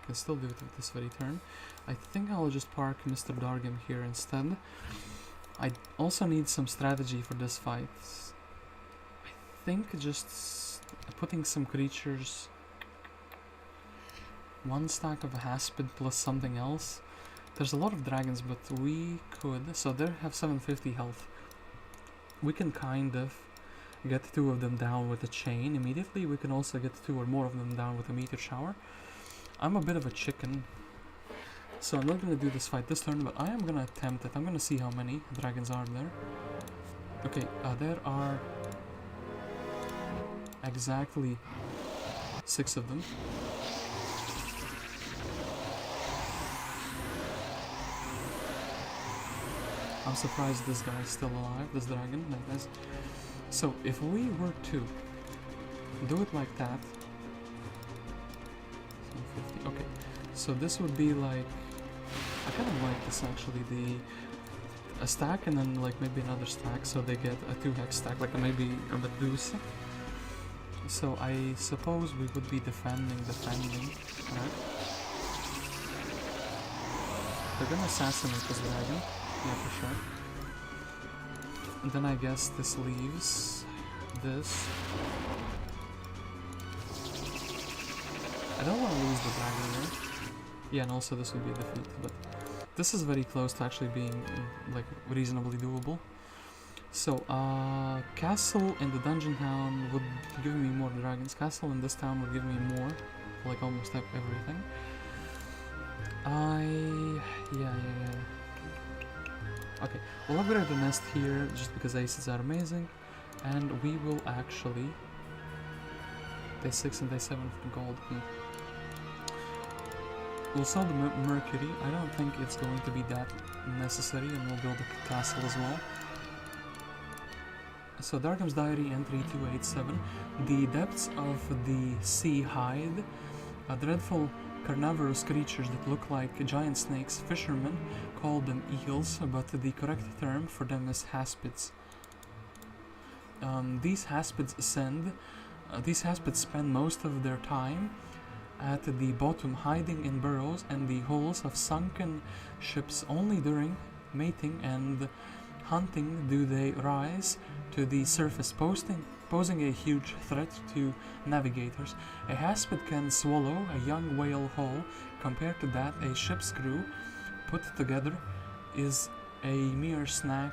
Speaker 1: can still do it with this very turn. I think I'll just park Mr. Dargem here instead. I also need some strategy for this fight. I think just putting some creatures, 1 stack of a Haspid plus something else. There's a lot of dragons, but we could, so they have 750 health. We can kind of get 2 of them down with a chain immediately. We can also get 2 or more of them down with a meteor shower. I'm a bit of a chicken, so I'm not going to do this fight this turn, but I am going to attempt it. I'm going to see how many dragons are there. Okay, there are exactly 6 of them. I'm surprised this guy is still alive, this dragon, like this. So if we were to do it like that, 750, okay, so this would be like, I kind of like this actually, a stack and then like maybe another stack, so they get a 2-hex stack, like maybe a Medusa. So I suppose we would be defending, right? They're gonna assassinate this dragon, yeah, for sure. And then I guess this leaves this. I don't want to lose the dragon here. Yeah, and also this would be a defeat, but this is very close to actually being like reasonably doable. So, castle in the dungeon town would give me more dragons. Castle in this town would give me more, like almost everything. Yeah. Okay, we'll upgrade the nest here just because aces are amazing, and we will actually day 6 and day 7 for gold. We'll sell the Mercury. I don't think it's going to be that necessary, and we'll build a castle as well. So Dargem's Diary, entry 287. The depths of the sea hide dreadful carnivorous creatures that look like giant snakes. Fishermen call them eels, but the correct term for them is haspids. These haspids spend most of their time at the bottom, hiding in burrows and the holes of sunken ships. Only during mating and hunting do they rise to the surface, posing a huge threat to navigators. A haspid can swallow a young whale whole. Compared to that, a ship's crew put together is a mere snack.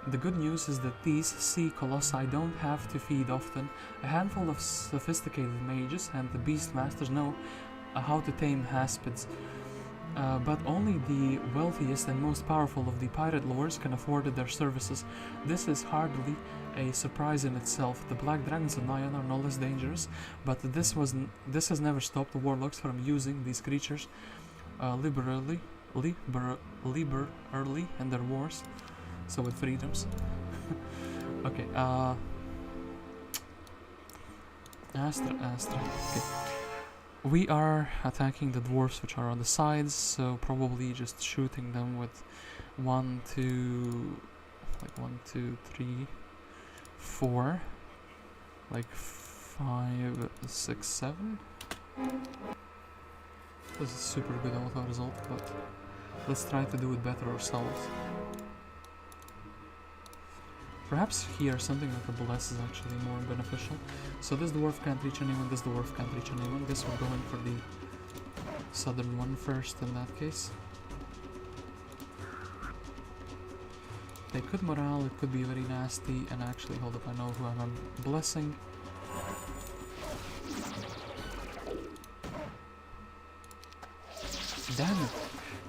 Speaker 1: The good news is that these sea colossi don't have to feed often. A handful of sophisticated mages and the beast masters know how to tame haspids. But only the wealthiest and most powerful of the pirate lords can afford their services. This is hardly a surprise in itself. The black dragons of Nyan are no less dangerous, but this has never stopped the warlocks from using these creatures liberally in their wars. So with freedoms. Okay, Astra. Okay. We are attacking the dwarfs which are on the sides, so probably just shooting them with 1, 2, 3, 4, like 5, 6, 7. This is super good auto result, but let's try to do it better ourselves. Perhaps here something like a bless is actually more beneficial. So this dwarf can't reach anyone, this dwarf can't reach anyone. This we're going for the southern one first in that case. They could morale, it could be very nasty, and actually, hold up, I know who I'm blessing. Damn it!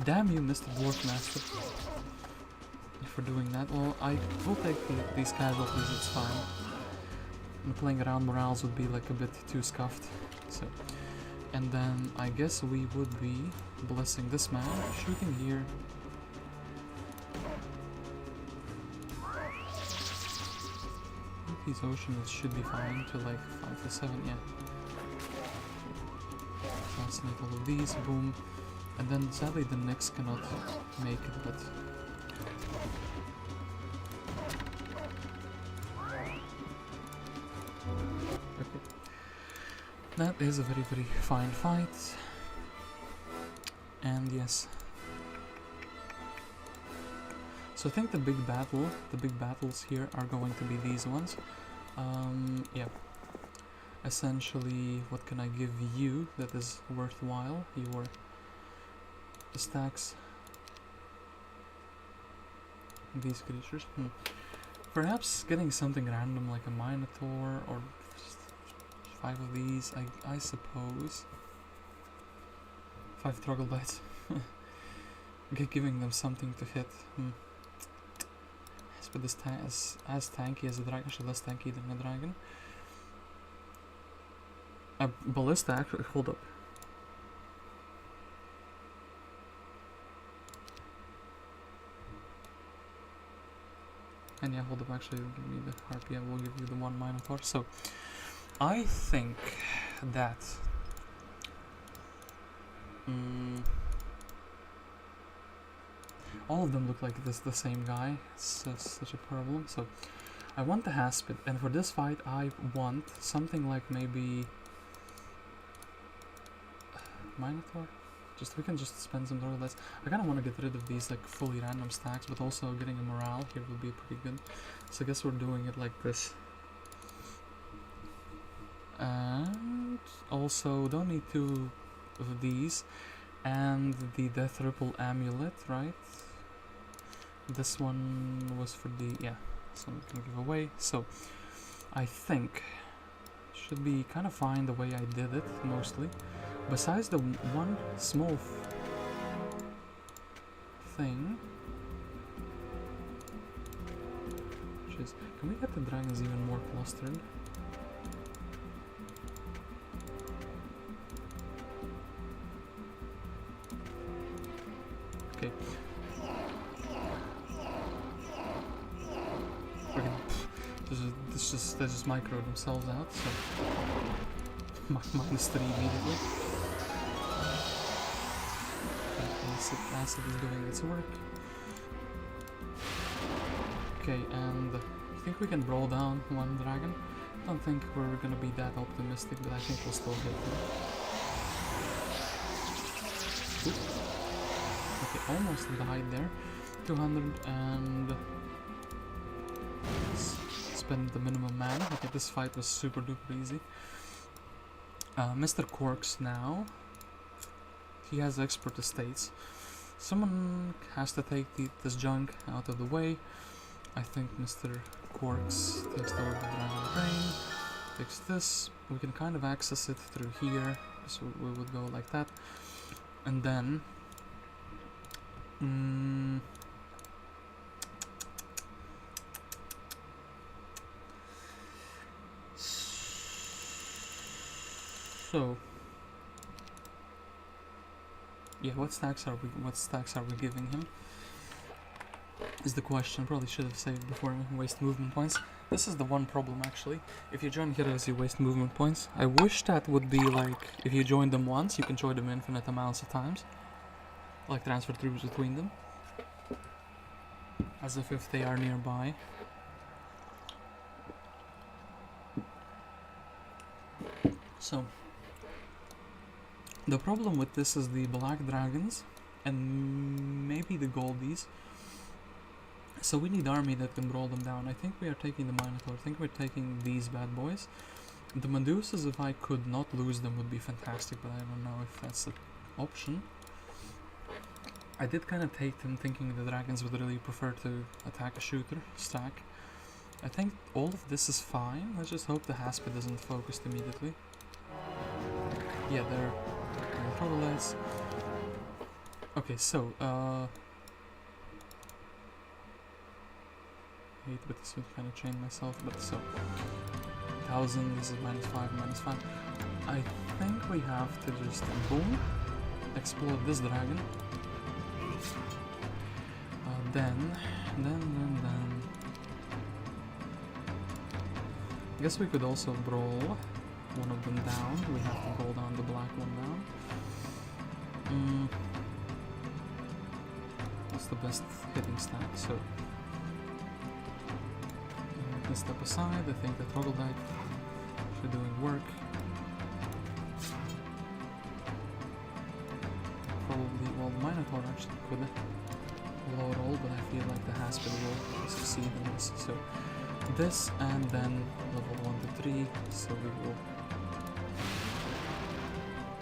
Speaker 1: Damn you, Mr. Dwarf Master, for doing that. Well, I will take these casualties, it's fine. And playing around morales would be like a bit too scuffed, so. And then I guess we would be blessing this man, shooting here. These oceans should be fine to like 5 to 7, yeah. Assassinate all of these, boom. And then sadly the Nyx cannot make it, but... Okay. That is a very, very fine fight. And yes. So I think the big battles here are going to be these ones. Yeah. Essentially, what can I give you that is worthwhile? Your stacks. These creatures. Perhaps getting something random like a Minotaur or 5 of these, I suppose. 5 troglodytes. Giving them something to hit. But this as tanky as a dragon, actually less tanky than a dragon. A ballista, actually, hold up. And yeah, hold up, actually, give me the harpy, I will give you the 1 Minotaur. So, I think that... all of them look like the same guy. It's such a problem. So I want the Haspid, and for this fight I want something like maybe Minotaur. We can just spend some troglodytes. I kind of want to get rid of these like fully random stacks, but also getting a morale here would be pretty good. So I guess we're doing it like this. And also don't need 2 of these, and the Death Ripple Amulet, right? This one was for the, yeah, this one we can give away. So I think should be kind of fine the way I did it, mostly. Besides the one small thing, which is, can we get the dragons even more clustered? Okay. They just micro themselves out, so -3 immediately. Acid is doing its work. Okay, and I think we can brawl down 1 dragon. I don't think we're gonna be that optimistic, but I think we'll still hit him. Oop. Okay, almost died there. 200 and... spend the minimum mana. Okay, this fight was super duper easy. Mr. Quarks now. He has expert estates. Someone has to take this junk out of the way. I think Mr. Quarks takes over the Dragon Brain. Takes this. We can kind of access it through here. So we would go like that. And then... so yeah, what stacks are we giving him? Is the question. Probably should have saved before I waste movement points. This is the one problem actually. If you join heroes, you waste movement points. I wish that would be like, if you join them once, you can join them infinite amounts of times. Like transfer troops between them. As if they are nearby. So, the problem with this is the black dragons and maybe the goldies. So we need army that can brawl them down. I think we are taking the Minotaur. I think we're taking these bad boys. The Medusas, if I could not lose them, would be fantastic, but I don't know if that's option. I did kind of take them thinking the dragons would really prefer to attack a shooter stack. I think all of this is fine. Let's just hope the Haspid isn't focused immediately. Yeah, they're troglodytes. Okay, so I hate with this would kind of chain myself, but so 1000, this is -5, -5. I think we have to just boom, explode this dragon. Then I guess we could also brawl one of them down. We have to brawl down the black one down. What's the best hitting stack? So let's step aside. I think the troglodyte should doing work. Probably, well, Minotaur actually could low roll, but I feel like the Haspid will succeed in this. So this, and then level 1 to 3, so we will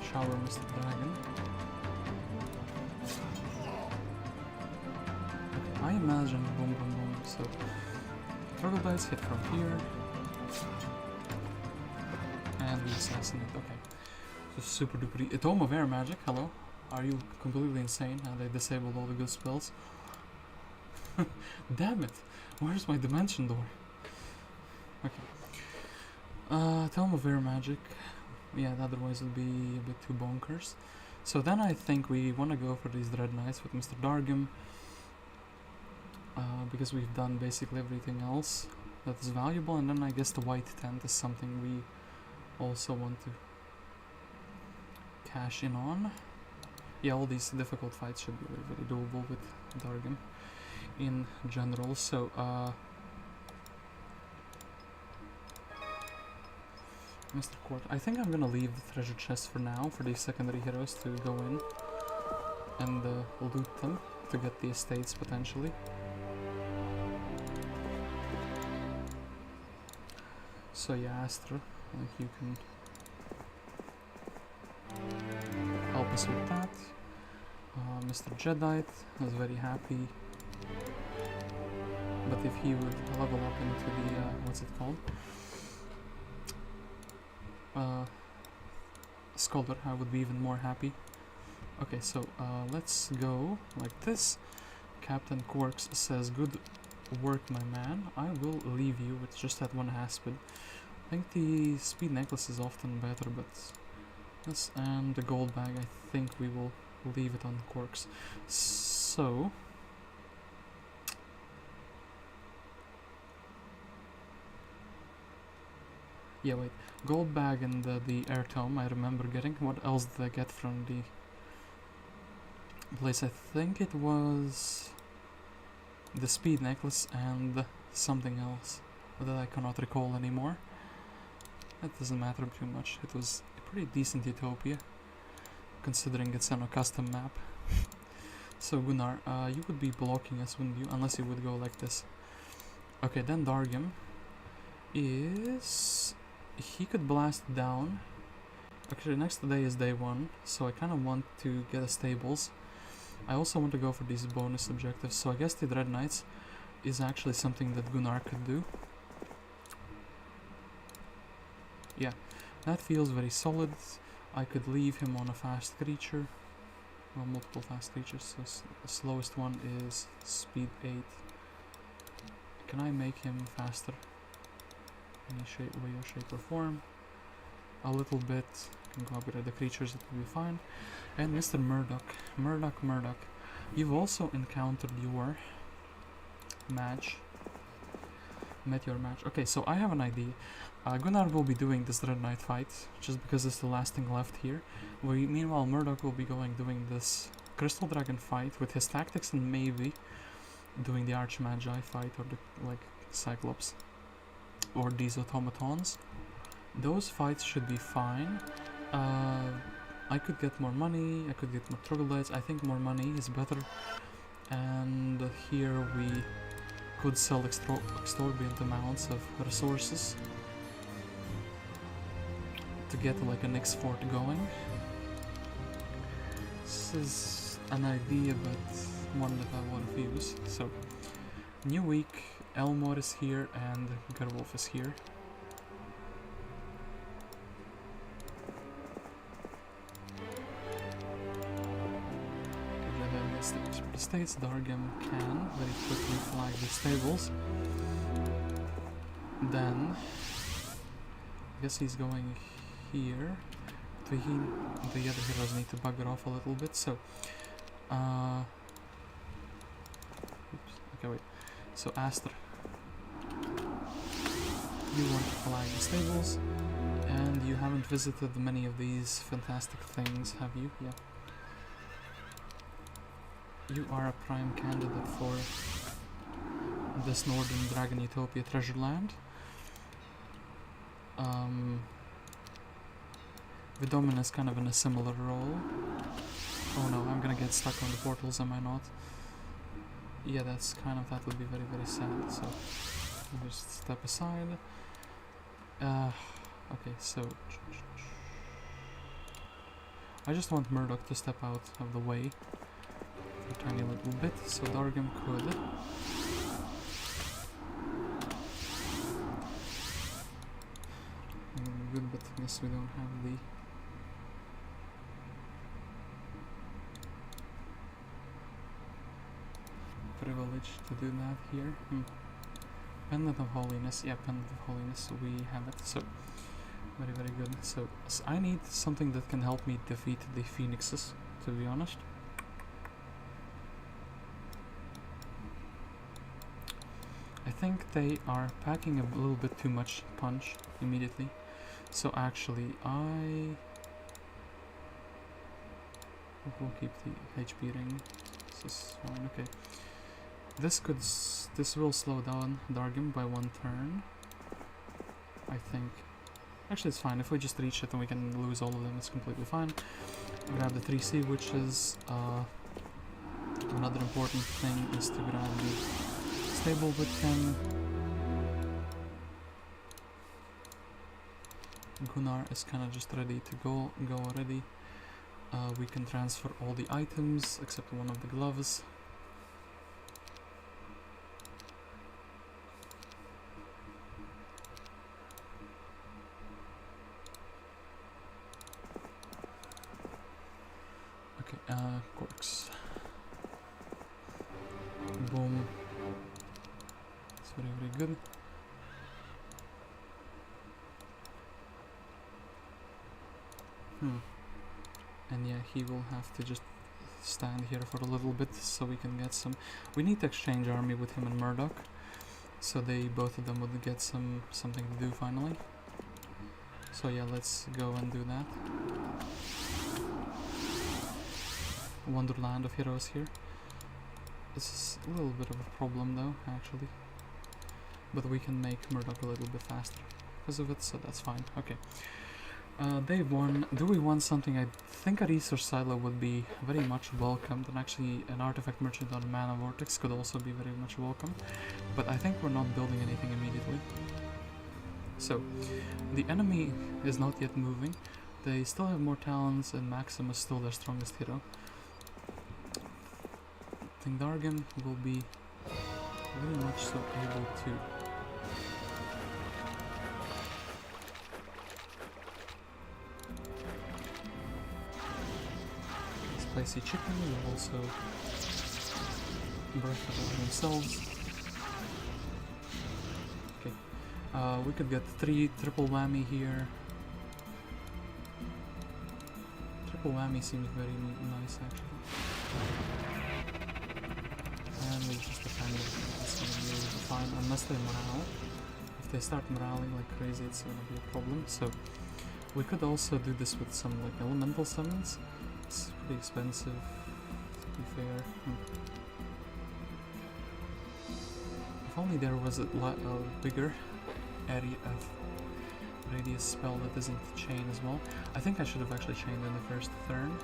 Speaker 1: shower Mr. Dragon. I imagine boom boom boom, so troglodytes hit from here, and we assassinate. Okay, so super duper. A Tome of Air magic, hello. Are you completely insane? And they disabled all the good spells. Damn it! Where's my dimension door? Okay. Tome of Air magic. Yeah, otherwise it'll be a bit too bonkers. So then I think we want to go for these Dread Knights with Mr. Dargem. Because we've done basically everything else that is valuable. And then I guess the White Tent is something we also want to cash in on. Yeah, all these difficult fights should be very, very doable with Dargem in general. So, Mr. Court, I think I'm gonna leave the treasure chest for now for these secondary heroes to go in and loot them to get the estates potentially. So yeah, Astra, like you can help us with that. Mr. Jedite is very happy, but if he would level up into the, what's it called? Scholar, I would be even more happy. Okay, so let's go like this. Captain Quarks says, "Good work, my man. I will leave you with just that one Haspid." I think the speed necklace is often better, but this and the gold bag, I think we will leave it on Quarks. So yeah, wait, gold bag and the air tome I remember getting. What else did I get from the place? I think it was the speed necklace and something else that I cannot recall anymore. That doesn't matter too much. It was a pretty decent Utopia, considering it's on a custom map. So Gunnar, you would be blocking us, wouldn't you? Unless you would go like this. Okay, then Dargem is... he could blast down. Actually, next day is day 1, so I kind of want to get a stables. I also want to go for these bonus objectives, so I guess the Dread Knights is actually something that Gunnar could do. Yeah, that feels very solid. I could leave him on a fast creature. Well, multiple fast creatures, so the slowest one is speed 8. Can I make him faster? Any way or shape or form? A little bit. Can go upgrade the creatures, it will be fine. And Mr. Murdoc. You've also encountered your match. Met your match. Okay, so I have an idea. Gunnar will be doing this Dread Knight fight, just because it's the last thing left here. Meanwhile, Murdoc will be doing this Crystal Dragon fight with his tactics, and maybe doing the Archmagi fight, or the Cyclops, or these automatons. Those fights should be fine. I could get more money, I could get more troglodytes. I think more money is better. And here we could sell exorbitant amounts of resources to get like an X fort going. This is an idea, but one that I want to use. So, new week, Elmore is here and Gerwolf is here. The states Dargem can very quickly flag the stables. Then, I guess he's going here. The other heroes need to bugger off a little bit, so oops, okay, wait. So Aster, you want to flag the stables, and you haven't visited many of these fantastic things, have you? Yeah. You are a prime candidate for this Northern Dragon Utopia treasure land. Vidomin is kind of in a similar role. Oh no, I'm gonna get stuck on the portals, am I not? Yeah, that would be very, very sad, so I'll just step aside. Okay, so I just want Murdoc to step out of the way a tiny little bit, so Dargem could good, but I guess we don't have the privilege to do that here. Pendant of Holiness, yeah, Pendant of Holiness, we have it, so very, very good. So I need something that can help me defeat the Phoenixes, to be honest. I think they are packing a little bit too much punch immediately. So actually, we'll keep the HP ring. This is fine. Okay. This will slow down Dargem by 1 turn. I think. Actually, it's fine. If we just reach it and we can lose all of them, it's completely fine. Grab the 3C, which is another important thing is to grab the stable with him. Gunnar is kind of just ready to go already. We can transfer all the items except one of the gloves. Okay, corks. Boom. It's very, very good. And yeah, he will have to just stand here for a little bit so we can get some... We need to exchange army with him and Murdoc, so both of them would get something to do finally. So yeah, let's go and do that. Wonderland of heroes here. This is a little bit of a problem though, actually. But we can make Murdoc a little bit faster because of it, so that's fine. Okay. Day 1. Do we want something? I think a resource silo would be very much welcomed, and actually an artifact merchant on Mana Vortex could also be very much welcome. But I think we're not building anything immediately. So, the enemy is not yet moving. They still have more talents, and Maximus is still their strongest hero. I think Dargem will be very much so able to Spicy Chicken will also breath it over themselves. Okay, we could get 3 triple whammy here. Triple whammy seems very nice actually. And we just defend it. It's gonna be really fine unless they morale. If they start moraling like crazy, it's gonna be a problem. So we could also do this with some like elemental summons. It's pretty expensive, to be fair. If only there was a bigger area of radius spell that isn't chain as well. I think I should have actually chained in the first turn.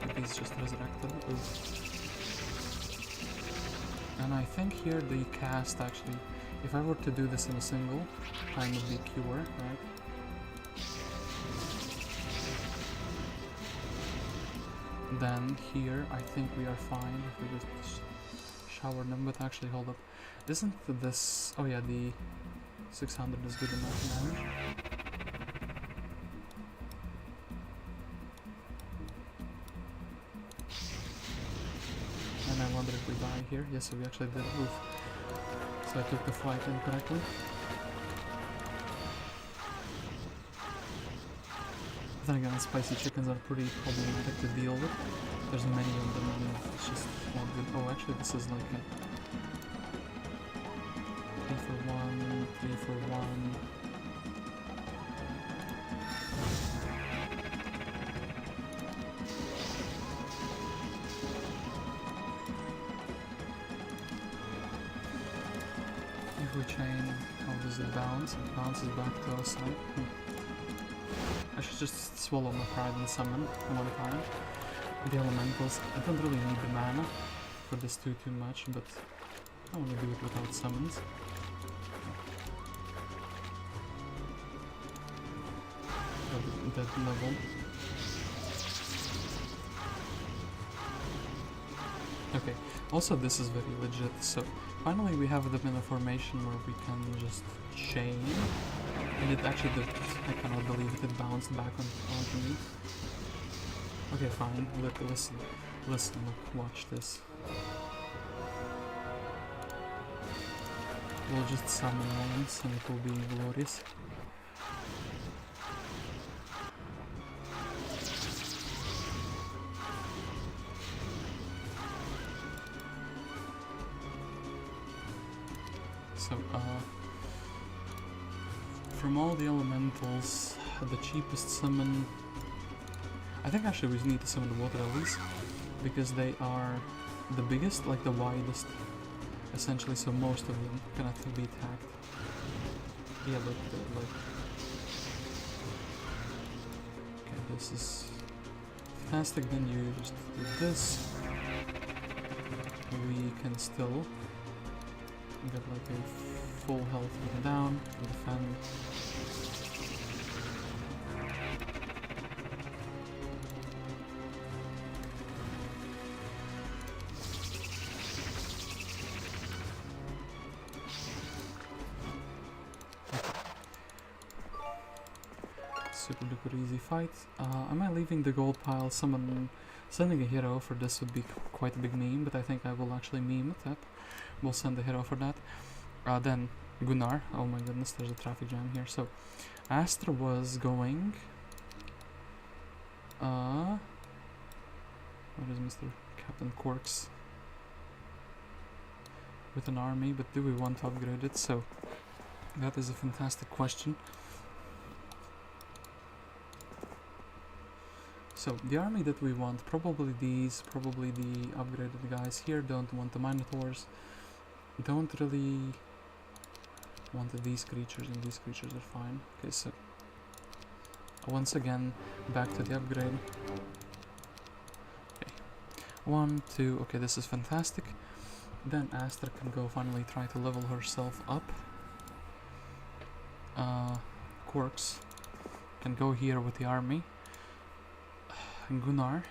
Speaker 1: If he's just resurrected. Ooh. And I think here the cast actually, if I were to do this in a single, time would be pure, right? Then here, I think we are fine if we just shower them, but actually hold up. Isn't this... oh yeah, the 600 is good enough damage. And I wonder if we die here. Yes, we actually did. Oof. So I took the fight incorrectly. But then again, spicy chickens are pretty problematic to deal with. There's many of them and it's just not good. Oh, actually this is like a 3 for 1, 3 for 1. If we chain, how does it bounce? It bounces back to our side. I should just swallow my pride and summon one time. The elementals, I don't really need the mana for this too much, but I want to do it without summons. That level. Okay, also this is very legit, so finally we have them in a formation where we can just chain. And it actually did, I cannot believe it, it bounced back onto me. Okay, fine, look, listen, look, watch this. We'll just summon once and it will be glorious. So, from all the elementals, the cheapest summon... I think actually we need to summon the water lilies, because they are the biggest, like the widest, essentially, so most of them cannot be attacked. Yeah, look, like... Okay, this is fantastic, then you just do this. We can still get like a full health going down, defend. Super duper easy fight. Am I leaving the gold pile? Sending a hero for this would be quite a big meme, but I think I will actually meme it up. We'll send a hero for that. Then Gunnar. Oh my goodness, there's a traffic jam here. So Astra was going. Where is Mr. Captain Quarks? With an army, but do we want to upgrade it? So that is a fantastic question. So the army that we want, probably these, probably the upgraded guys here. Don't want the Minotaurs. Don't really want these creatures, and these creatures are fine. Okay, so once again, back to the upgrade. Okay, 1, 2, okay, this is fantastic. Then Astra can go finally try to level herself up. Quarks can go here with the army. Gunnar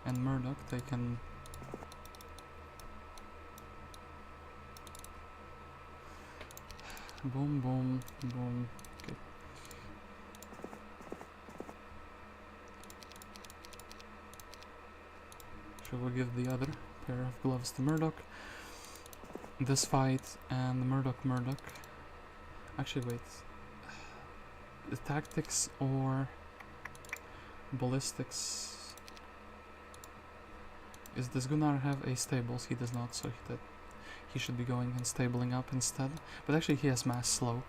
Speaker 1: and Murdoc, they can boom, boom, boom. Okay. Shall we give the other pair of gloves to Murdoc? This fight and Murdoc. Actually, wait. The tactics or ballistics? Does Gunnar have a stables? He does not, so he should be going and stabling up instead. But actually he has mass slow.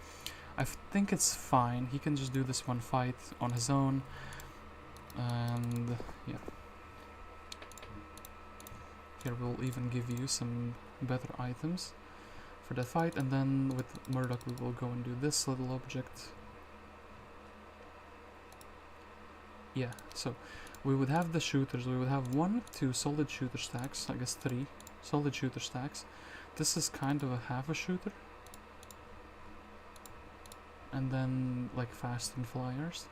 Speaker 1: I think it's fine. He can just do this one fight on his own. And yeah. Here we'll even give you some better items for that fight. And then with Murdoc we will go and do this little object. Yeah, so we would have the shooters, we would have 1, 2 solid shooter stacks, I guess 3 solid shooter stacks. This is kind of a half a shooter. And then like fast and flyers.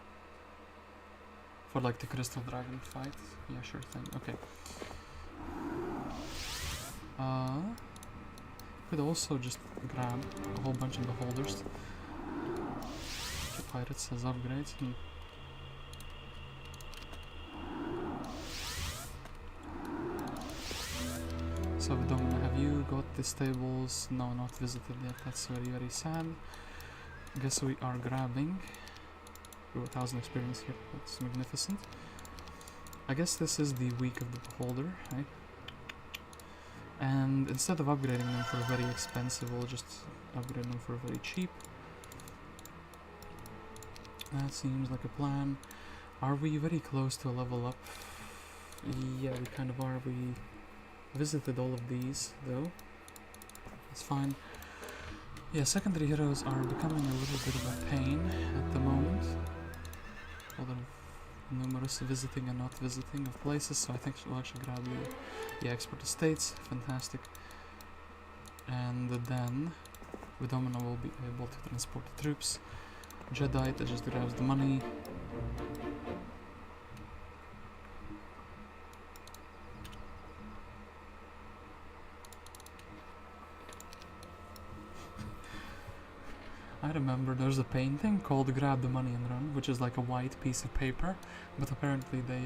Speaker 1: For like the crystal dragon fight. Yeah, sure thing. Okay. Could also just grab a whole bunch of beholders. The pirates as upgrades. So Domino, have you got the stables? No, not visited yet. That's very, very sad. Guess we are grabbing. Ooh, 1,000 experience here. That's magnificent. I guess this is the week of the beholder, right? And instead of upgrading them for very expensive, we'll just upgrade them for very cheap. That seems like a plan. Are we very close to a level up? Yeah, we kind of are. We visited all of these, though. It's fine. Yeah, secondary heroes are becoming a little bit of a pain at the moment. A lot of numerous visiting and not visiting of places, so I think we'll actually grab the export estates. Fantastic. And then with Domino will be able to transport the troops. Jedi that just grabs the money. I remember there's a painting called Grab the Money and Run, which is like a white piece of paper, but apparently they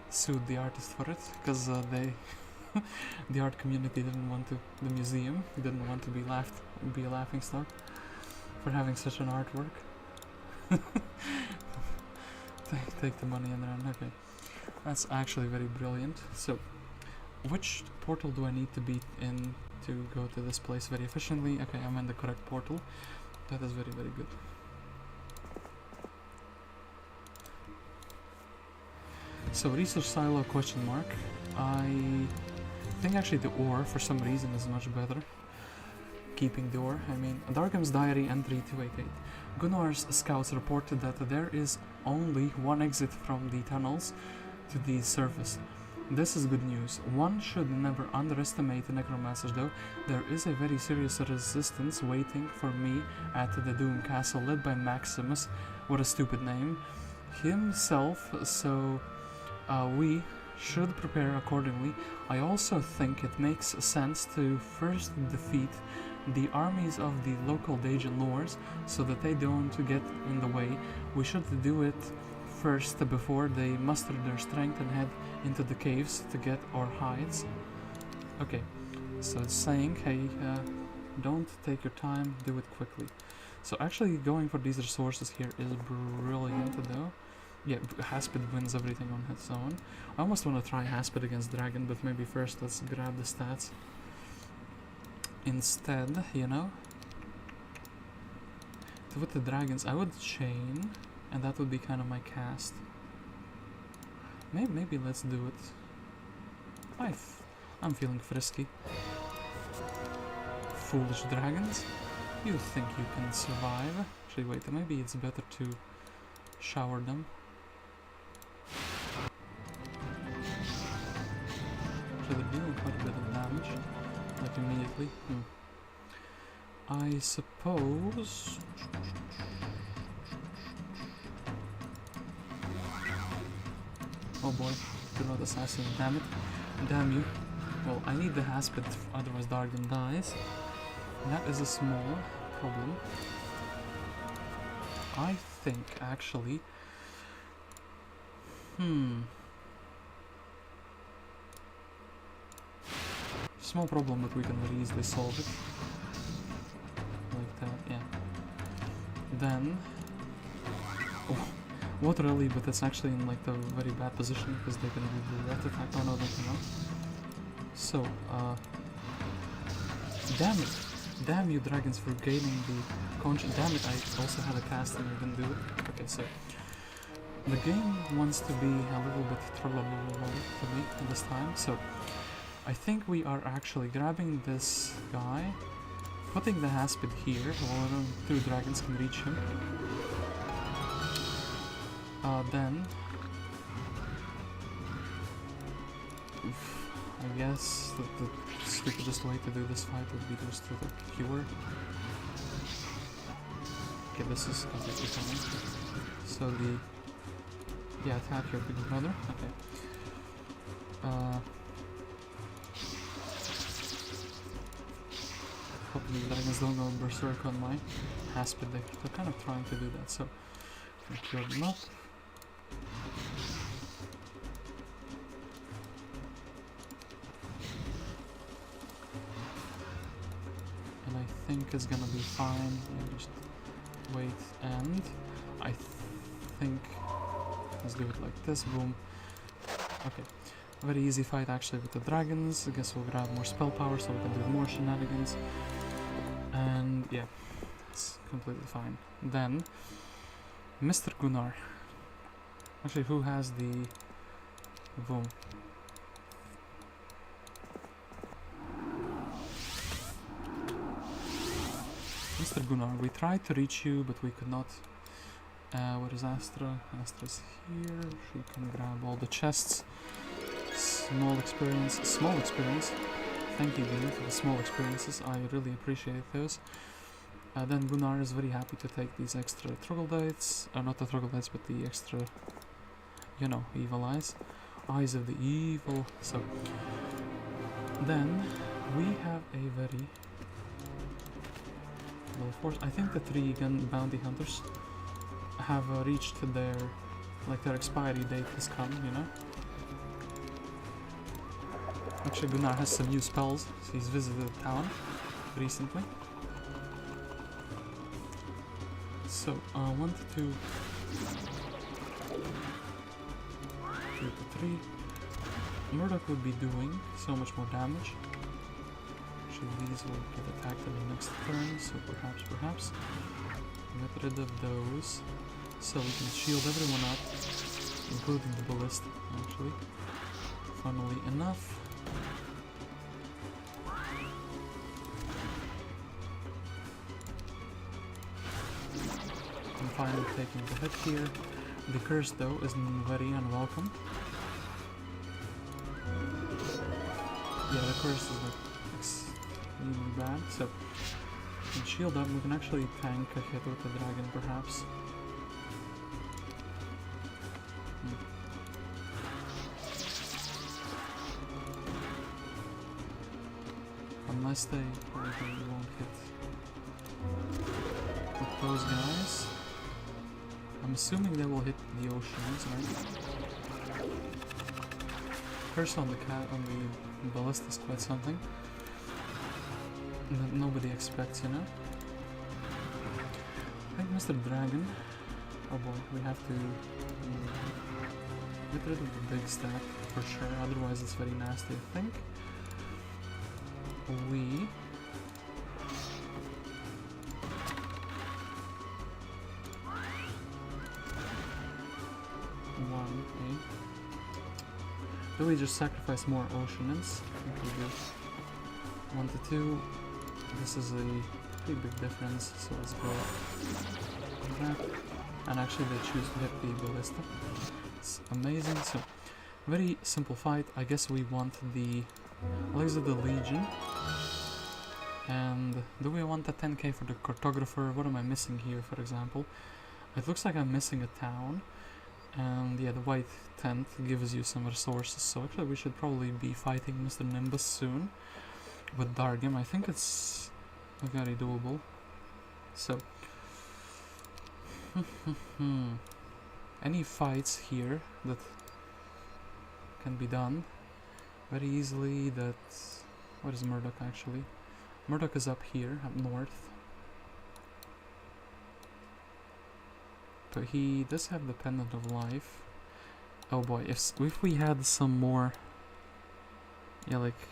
Speaker 1: sued the artist for it, because the art community didn't want to, the museum didn't want to be a laughing stock for having such an artwork. Take the money and run. Okay, that's actually very brilliant. So, which portal do I need to be in to go to this place very efficiently? Okay, I'm in the correct portal. That is very, very good. So, research silo question mark. I think actually the ore for some reason is much better. Keeping the ore, I mean, Dargem's diary entry 288. Gunnar's scouts reported that there is only one exit from the tunnels to the surface. This is good news. One should never underestimate the necromancers though. There is a very serious resistance waiting for me at the Doom Castle led by Maximus, what a stupid name, himself, so we should prepare accordingly. I also think it makes sense to first defeat the armies of the local Dajan lords so that they don't get in the way. We should do it first before they muster their strength and head into the caves to get our hides. Okay, so it's saying, hey, don't take your time, do it quickly. So actually going for these resources here is brilliant though. Yeah, Haspid wins everything on its own. I almost want to try Haspid against Dragon, but maybe first let's grab the stats instead, you know. So with the dragons, I would chain, and that would be kind of my cast. Maybe let's do it. I'm feeling frisky. Foolish dragons. You think you can survive? Actually, wait, maybe it's better to shower them. So they're dealing quite a bit of damage, like immediately. I suppose... Oh boy, do not assassin, damn it. Damn you. Well, I need the Haspid, otherwise Dargem dies. That is a small problem. I think, actually... Small problem, but we can very easily solve it. Like that, yeah. Then... Oh, what really, but it's actually in like the very bad position because they can do the red attack. Oh no, they cannot. So, damn it! Damn you dragons for gaining the conscience. Damn it, I also had a cast and I didn't do it. Okay, so... The game wants to be a little bit trollable to me this time, so... I think we are actually grabbing this guy, putting the Haspid here, while two dragons can reach him. Then... I guess that the stupidest way to do this fight would be just to cure. Okay, this is completely fine. So the Yeah, attack your big brother. Okay. Hopefully the dragons don't go berserk on my Haspid. They're kind of trying to do that, so I cure them up. And I think it's gonna be fine. Yeah, just wait, and I think let's do it like this. Boom. Okay. Very easy fight actually with the dragons. I guess we'll grab more spell power so we can do more shenanigans. And yeah, it's completely fine. Then, Mr. Gunnar. Actually, who has the... Boom. Mr. Gunnar, we tried to reach you, but we could not. Where is Astra? Astra's here. She can grab all the chests. Small experience. Small experience. Thank you, game, for the small experiences. I really appreciate those. Then Gunnar is very happy to take these extra troglodytes. Not the troglodytes, but the extra, you know, evil eyes. Eyes of the evil. So, then we have a very low force. I think the 3 gun bounty hunters have reached their, like, their expiry date has come, you know. Actually, Gunnar has some new spells. So he's visited the town recently. So, 1 to 2, 2 to 3. Murdoc would be doing so much more damage. Actually, these will get attacked in the next turn, so perhaps. Get rid of those. So we can shield everyone up, including the ballista, actually. Funnily enough. I'm finally taking the hit here. The curse, though, is very unwelcome. Yeah, the curse is like extremely bad. So, we can shield up. We can actually tank a hit with the dragon, perhaps. Unless they probably won't hit with those guys. I'm assuming they will hit the oceans, right? Curse on the cat on the ballista is quite something that nobody expects, you know. I think Mr. Dragon. Oh boy, we have to get rid of the big stack for sure. Otherwise, it's very nasty. I think we. Do we just sacrifice more oceanins? I think we do. 1 to 2. This is a pretty big difference, so let's go like that. And actually they choose to hit the ballista. It's amazing. So, very simple fight. I guess we want the legs of the Legion. And do we want a 10k for the cartographer? What am I missing here, for example? It looks like I'm missing a town. And yeah, the white tent gives you some resources, so actually we should probably be fighting Mr. Nimbus soon with Dargem. I think it's very doable. So, any fights here that can be done very easily. That, what is Murdoc actually? Murdoc is up here, up north. But he does have the Pendant of Life. Oh boy, if we had some more... Yeah, like...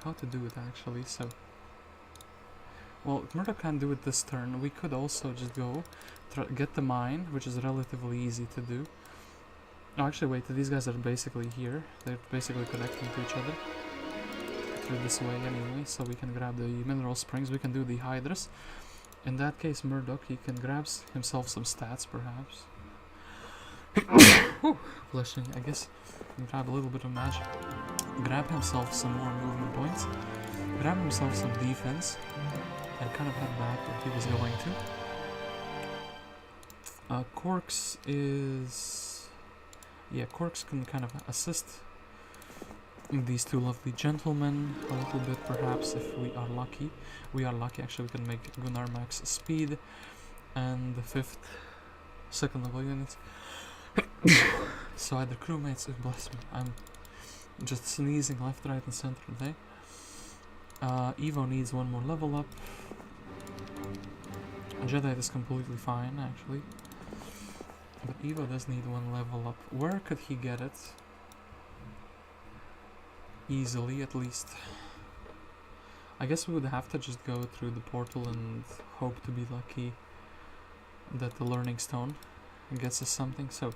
Speaker 1: How to do it actually, so... Well, if Murdoc can't do it this turn, we could also just go get the mine, which is relatively easy to do. Oh, actually wait, these guys are basically here. They're basically connecting to each other. Through this way anyway, so we can grab the mineral springs, we can do the hydras. In that case, Murdoc, he can grab himself some stats, perhaps. Bless me, I guess. Grab a little bit of magic. Grab himself some more movement points. Grab himself some defense. And kind of head back where he was going Corks is... yeah, Corks can kind of assist these two lovely gentlemen a little bit, perhaps, if we are lucky. We are lucky, actually. We can make Gunnar max speed, and the 5th second level units. So either crewmates, bless me, I'm just sneezing left, right, and center today. Evo needs one more level up. Jedi is completely fine, actually. But Evo does need one level up. Where could he get it? Easily, at least. I guess we would have to just go through the portal and hope to be lucky that the learning stone gets us something. So,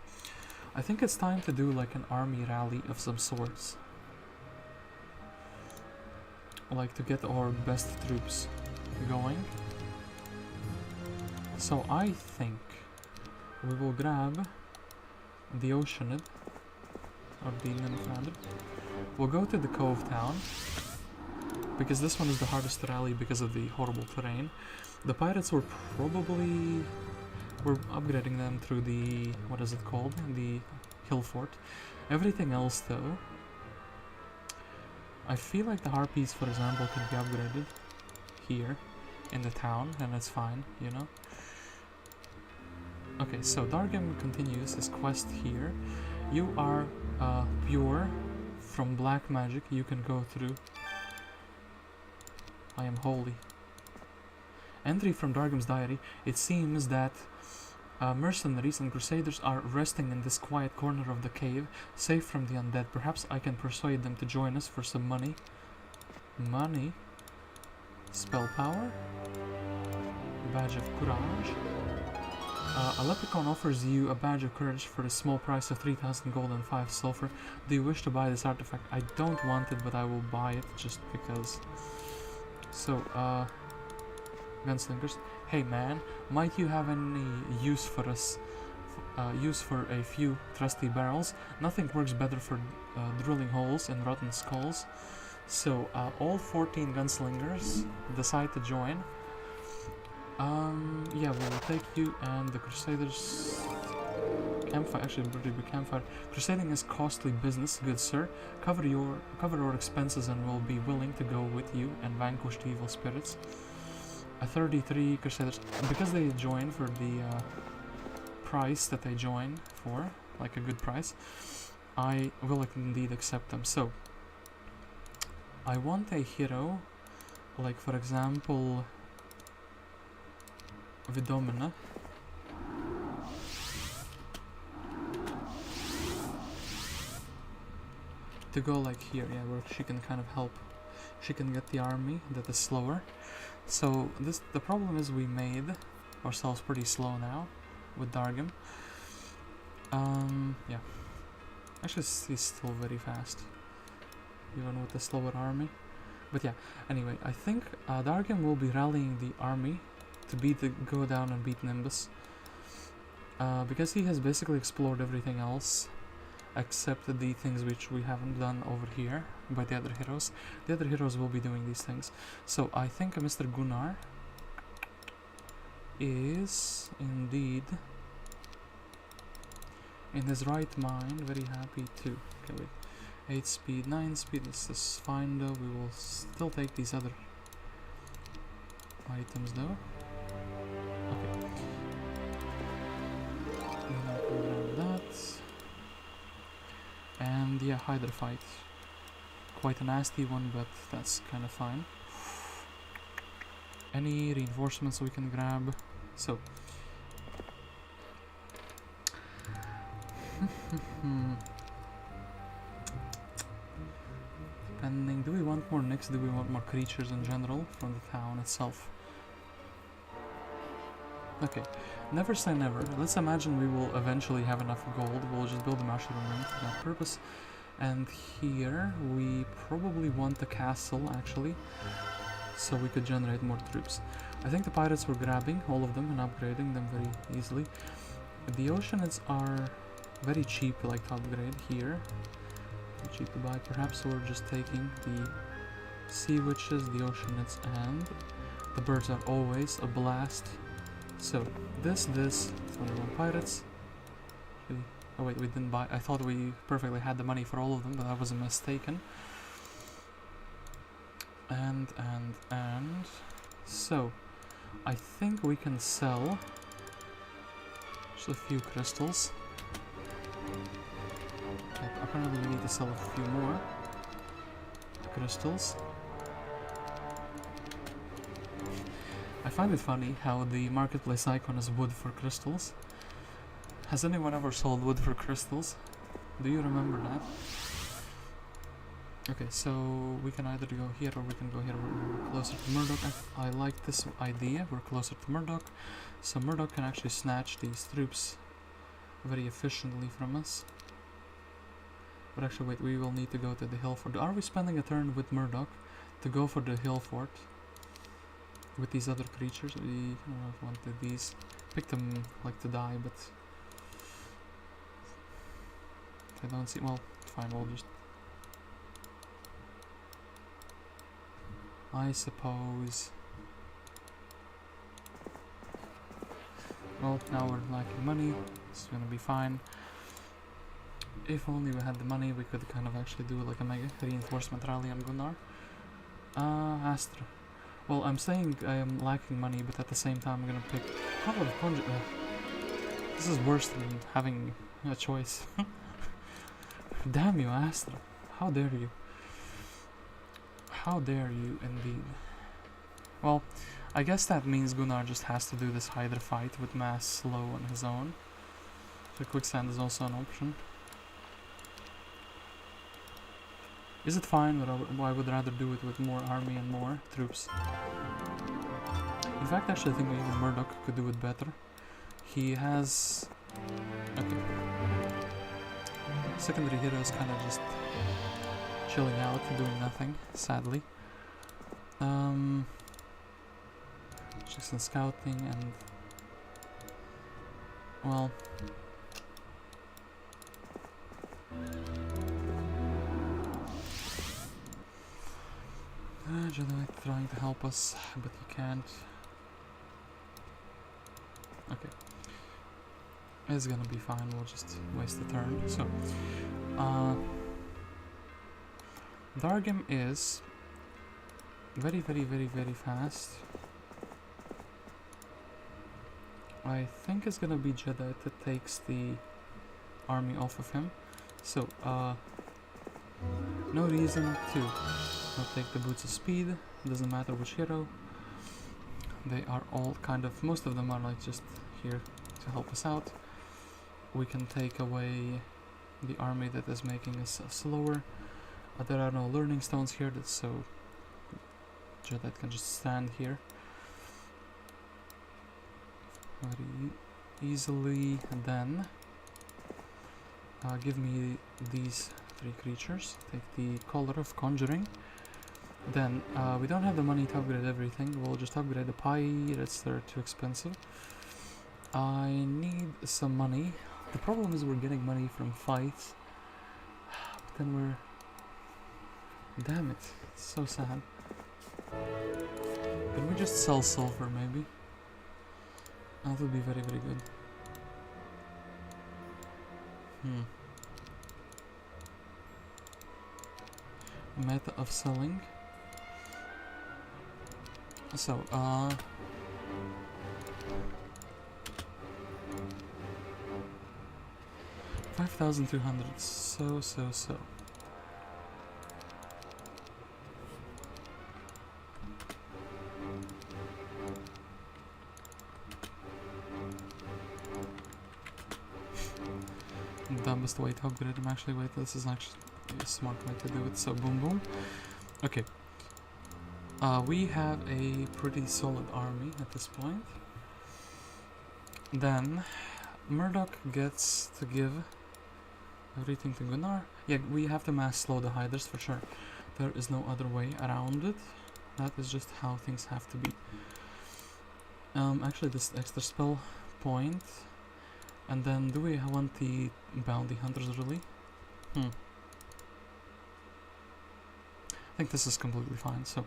Speaker 1: I think it's time to do like an army rally of some sorts. Like to get our best troops going. So I think we will grab the Oceanid, or the Nymph rather. We'll go to the Cove Town, because this one is the hardest to rally because of the horrible terrain. The pirates were probably... we're upgrading them through the... what is it called? The Hill Fort. Everything else though... I feel like the Harpies, for example, can be upgraded here in the town, and it's fine, you know? Okay, so Dargem continues his quest here. You are pure from black magic. You can go through. I am holy. Entry from Dargem's diary. It seems that mercenaries and crusaders are resting in this quiet corner of the cave, safe from the undead. Perhaps I can persuade them to join us for some money. Money? Spell power? Badge of courage? A leprechaun offers you a badge of courage for a small price of 3,000 gold and 5 sulfur. Do you wish to buy this artifact? I don't want it, but I will buy it just because. So, gunslingers. Hey man, might you have any use for us? Use for a few trusty barrels? Nothing works better for drilling holes in rotten skulls. So, all 14 gunslingers decide to join. Yeah, we will take you and the Crusaders campfire. Actually, pretty big campfire. Crusading is costly business, good sir. Cover our expenses, and we'll be willing to go with you and vanquish the evil spirits. 33 Crusaders, because they join for the price that they join for, like a good price. I will indeed accept them. So, I want a hero, like for example. Vidomina. To go like here, yeah, where she can kind of help. She can get the army that is slower. So the problem is we made ourselves pretty slow now with Dargem. Yeah. Actually, he's still very fast, even with the slower army. But yeah. Anyway, I think Dargem will be rallying the army to go down and beat Nimbus, because he has basically explored everything else except the things which we haven't done over here by the other heroes. The other heroes will be doing these things. So I think Mr. Gunnar is indeed in his right mind, very happy to. Okay, wait. 8 speed, 9 speed, this is fine though. We will still take these other items though. Okay. Grab that. And yeah, Hydra fight. Quite a nasty one, but that's kind of fine. Any reinforcements we can grab? So. Depending, do we want more nicks? Do we want more creatures in general from the town itself? Okay, never say never. Let's imagine we will eventually have enough gold. We'll just build a mushroom ring for that purpose. And here we probably want the castle actually, so we could generate more troops. I think the pirates were grabbing all of them and upgrading them very easily. The Oceanids are very cheap, like to upgrade here. Very cheap to buy. Perhaps we're just taking the Sea Witches, the Oceanids, and the birds are always a blast. So, this, 21 pirates. Oh wait, we didn't buy. I thought we perfectly had the money for all of them, but I was mistaken. And so I think we can sell just a few crystals. But apparently we need to sell a few more crystals. I find it funny how the marketplace icon is wood for crystals. Has anyone ever sold wood for crystals? Do you remember that? Okay, so we can either go here or we can go here. We're closer to Murdoc. I like this idea. We're closer to Murdoc. So Murdoc can actually snatch these troops very efficiently from us. But actually, wait, we will need to go to the hill fort. Are we spending a turn with Murdoc to go for the hill fort with these other creatures? I don't know if I wanted these. Pick them like to die, but I don't see. Well, fine, we'll just. I suppose. Well, now we're lacking money. It's gonna be fine. If only we had the money, we could kind of actually do like a mega reinforcement rally on Gunnar. Astra. Well, I'm saying I am lacking money, but at the same time I'm gonna pick a couple of conjure. This is worse than having a choice. Damn you, Astra. How dare you? How dare you, indeed. Well, I guess that means Gunnar just has to do this Hydra fight with mass slow on his own. So quicksand is also an option. Is it fine, but I would rather do it with more army and more troops. In fact, actually, I think even Murdoc could do it better. He has... Okay. Secondary hero is kind of just chilling out, doing nothing, sadly. Just in scouting and... Well... Jedi trying to help us, but he can't. Okay. It's gonna be fine, we'll just waste the turn. So, Dargem is very fast. I think it's gonna be Jedi that takes the army off of him. So, no reason to not take the boots of speed. Doesn't matter which hero. They are all kind of, most of them are like just here to help us out. We can take away the army that is making us slower. There are no learning stones here, so Jedi can just stand here very easily. And then give me these 3 creatures. Take the Collar of Conjuring. Then we don't have the money to upgrade everything. We'll just upgrade the pirates. They're too expensive. I need some money. The problem is we're getting money from fights, but then we're... Damn it, it's so sad. Can we just sell sulfur maybe? That would be very good. Meta of selling. So, 5,200, so. Dumbest way to upgrade them, actually. Wait, this is actually a smart way to do it, so boom. Okay. We have a pretty solid army at this point. Then, Murdoc gets to give everything to Gunnar. Yeah, we have to mass slow the Hydras for sure. There is no other way around it. That is just how things have to be. Actually, this extra spell point. And then, do we want the bounty hunters really? I think this is completely fine. So,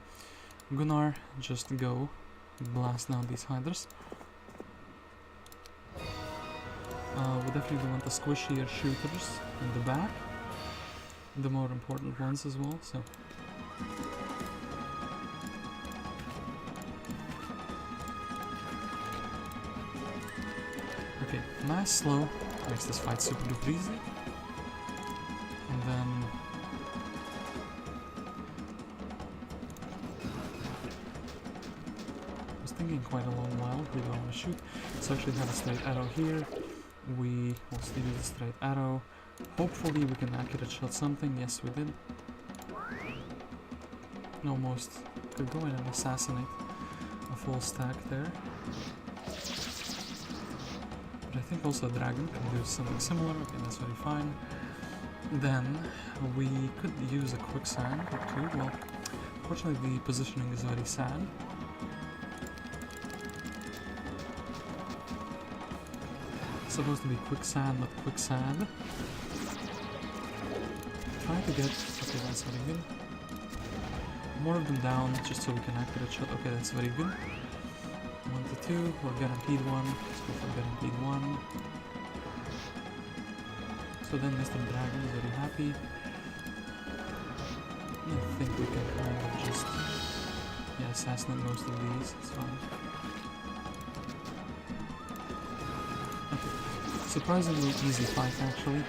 Speaker 1: Gunnar, just go blast down these Hydras. We definitely want the squishier shooters in the back, the more important ones as well, so. Okay, mass slow makes this fight super duper easy. And then I was thinking quite a long while who do I want to shoot. So actually have a straight arrow here. We will still use a straight arrow. Hopefully we can accurate shot something. Yes, we did. Almost could go in and assassinate a full stack there. But I think also a dragon can do something similar. Okay, that's very fine. Then we could use a quicksand or two. Well, fortunately the positioning is very sad. It's supposed to be quicksand, not quicksand. Try to get... Okay, that's very good. More of them down, just so we can accurate shot. Okay, that's very good. 1 to 2, we're guaranteed 1. Let's go for guaranteed 1. So then Mr. Dragon is very happy. I think we can kind of just assassinate most of these, it's fine. Okay, surprisingly easy fight actually.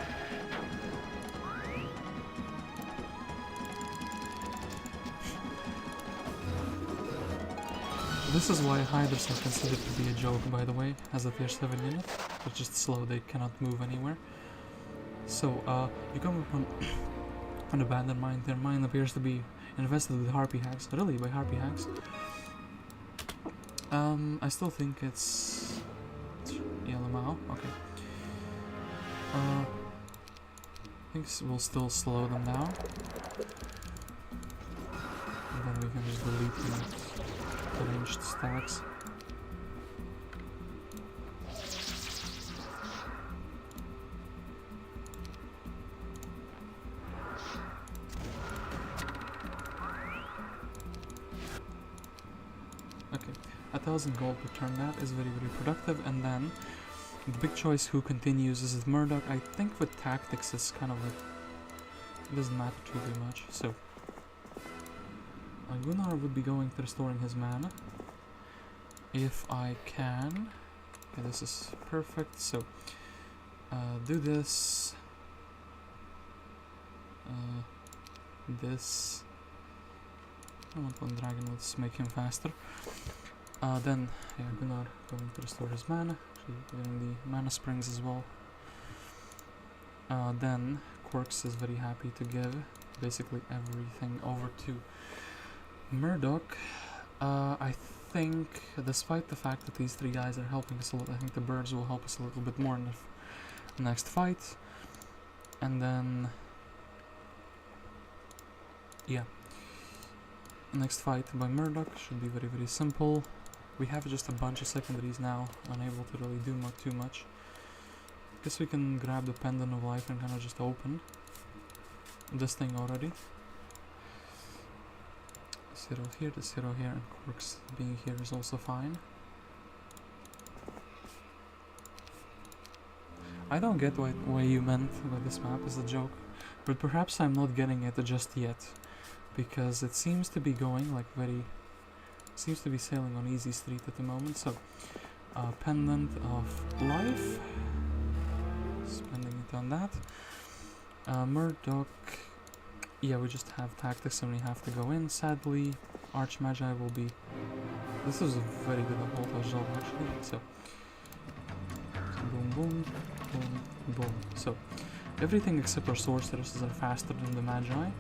Speaker 1: This is why hiders are considered to be a joke, by the way, as a tier 7 unit. They're just slow, they cannot move anywhere. So, you come upon an abandoned mine. Their mine appears to be invested with harpy hacks. Really, by harpy hacks? I still think it's Yalamao. Okay. I think we'll still slow them down. And then we can just delete them with arranged stacks. Okay, 1,000 gold per turn, that is very, very productive. And then the big choice who continues is Murdoc. I think with tactics it's kind of like, it doesn't matter too very much. So Gunnar would be going to restoring his mana if I can. Okay, this is perfect. So do this, this. I want one dragon, let's make him faster. Then Gunnar going to restore his mana, actually getting the mana springs as well. Then Quirks is very happy to give basically everything over to Murdoc. I think, despite the fact that these three guys are helping us a lot, I think the birds will help us a little bit more in the next fight. And then, yeah, next fight by Murdoc should be very, very simple. We have just a bunch of secondaries now, unable to really do too much. Guess we can grab the Pendant of Life and kind of just open this thing already. This hero here, and Quirks being here is also fine. I don't get what you meant by this map is a joke, but perhaps I'm not getting it just yet, because it seems to be going like seems to be sailing on easy street at the moment. So, Pendant of Life, spending it on that. Murdoc. Yeah, we just have tactics and we have to go in. Sadly, Archmagi will be... This is a very good HOTA job actually, so... Boom, boom, boom, boom. So, everything except our sorceresses are faster than the Magi.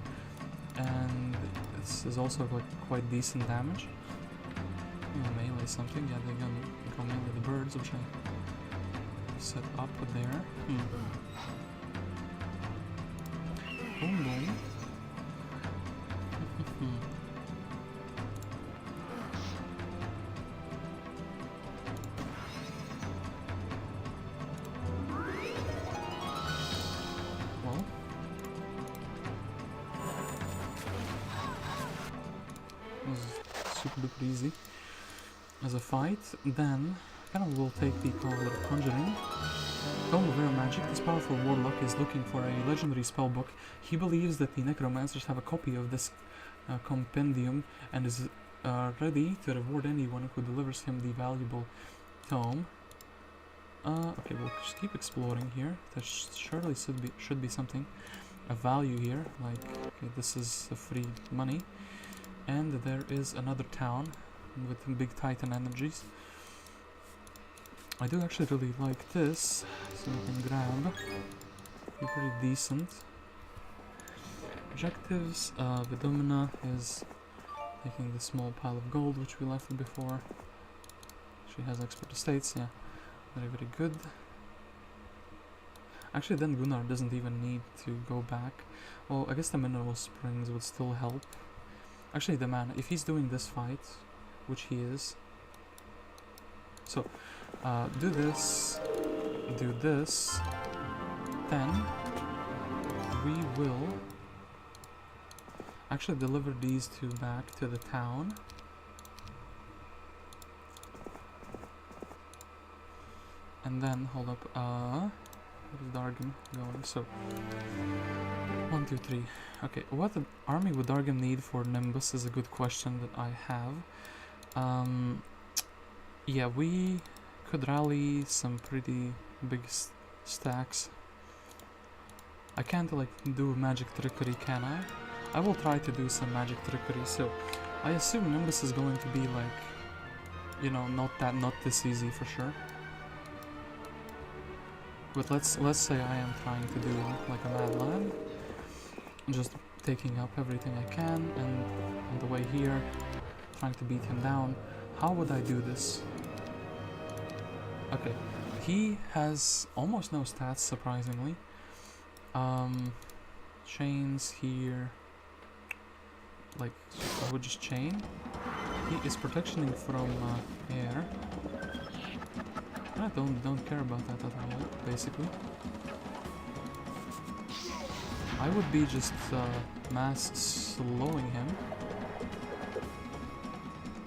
Speaker 1: And this is also quite decent damage. Melee something, yeah, they're gonna go melee the birds, which I set up there. Boom, boom. Well, it was super duper easy as a fight. Then Kind of will take the call of Conjuring. Tome of Rare Magic. This powerful warlock is looking for a legendary spellbook. He believes that the necromancers have a copy of this compendium and is ready to reward anyone who delivers him the valuable tome. Okay, we'll just keep exploring here. There surely should be something of value here. Like, okay, this is free money. And there is another town with big titan energies. I do actually really like this, so we can grab. Be pretty decent. Objectives, Vidomina is taking the small pile of gold which we left before. She has expert estates, yeah. Very, very good. Actually, then Gunnar doesn't even need to go back. Well, I guess the mineral springs would still help. Actually, the man, if he's doing this fight, which he is. So, do this, then we will actually deliver these two back to the town. And then, hold up, where's Dargem going? So, 1, 2, 3. Okay, what army would Dargem need for Nimbus is a good question that I have. Yeah, we could rally some pretty big stacks. I can't, like, do magic trickery, can I? I will try to do some magic trickery, so I assume Nimbus is going to be, like, you know, not this easy for sure. But let's say I am trying to do like a mad lad, just taking up everything I can, and on the way here, trying to beat him down. How would I do this? Okay, he has almost no stats, surprisingly. Chains here, like I would just chain. He is protectioning from air. I don't care about that at all, basically. I would be just mass slowing him.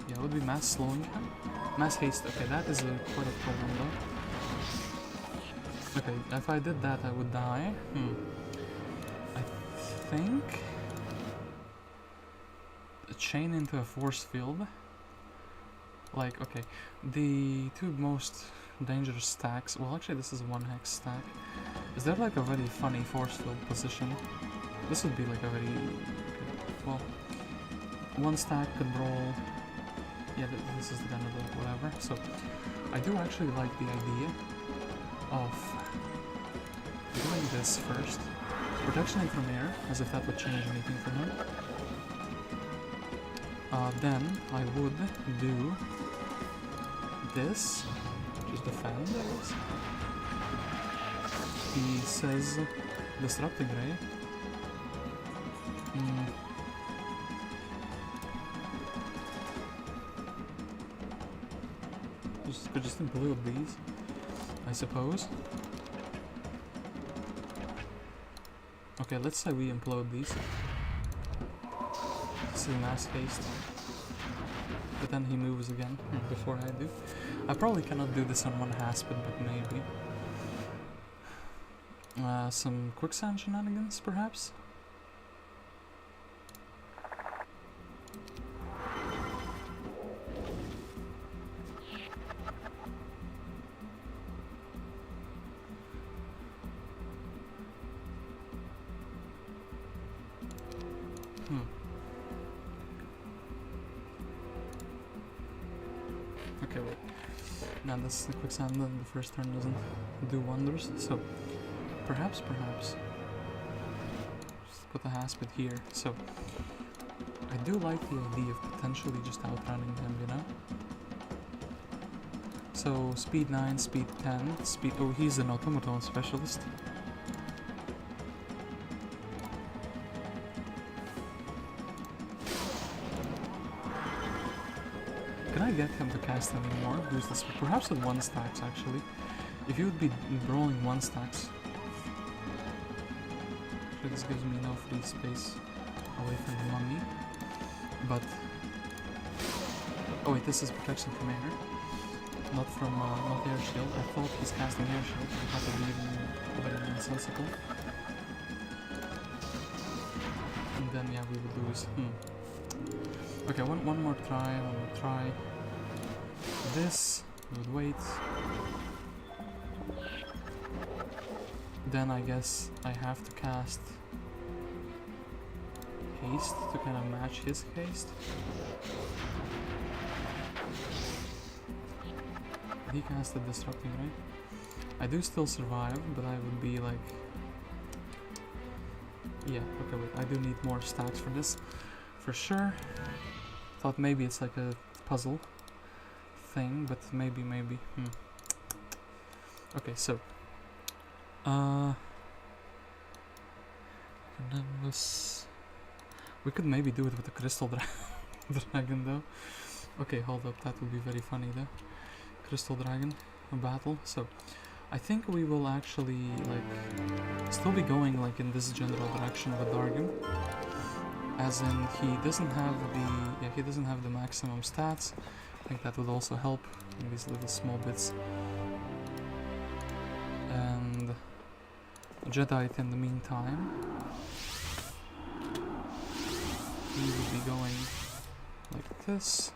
Speaker 1: Yeah, I would be mass slowing him. Mass haste, okay, that is quite a problem though. Okay, if I did that I would die. I think a chain into a force field. Like, okay, the two most dangerous stacks. Well, actually, this is a 1 hex stack. Is there like a very funny force field position? This would be like a very well. 1 stack could roll. Yeah, this is kind of the whatever. So, I do actually like the idea of doing this first. Protectioning from air, as if that would change anything for him. Then I would do this. Just defend, I guess. He says disrupting ray. Could just implode these, I suppose. Okay, let's say we implode these. This is mass haste. But then he moves again before I do. I probably cannot do this on 1 hasped, but maybe. Some quicksand shenanigans, perhaps? Okay, wait. Now this is the quicksand, then the first turn doesn't do wonders, so perhaps. Just put the hasped here. So I do like the idea of potentially just outrunning him, you know? So speed 9, speed 10, speed... Oh, he's an automaton specialist. Can I get him to cast any more? Use this, perhaps with 1 stacks actually. If you would be rolling 1 stacks. Actually, this gives me no free space away from the mummy. But oh wait, this is protection from air. not from not air shield. I thought he's casting air shield. I thought it would be even very nonsensical. And then yeah, we would lose. Okay, one more try. This, we would wait. Then I guess I have to cast haste to kind of match his haste. He casted disrupting, right? I do still survive, but I would be like... Yeah, okay, wait, I do need more stacks for this, for sure. Thought maybe it's like a puzzle thing, but maybe. Okay, so... Nimbus... We could maybe do it with the crystal dragon though. Okay, hold up, that would be very funny though. Crystal dragon, a battle. So, I think we will actually like still be going like in this general direction with Dargem. As in, he doesn't have the maximum stats. I think that would also help in these little small bits. And Jedi in the meantime. We will be going like this.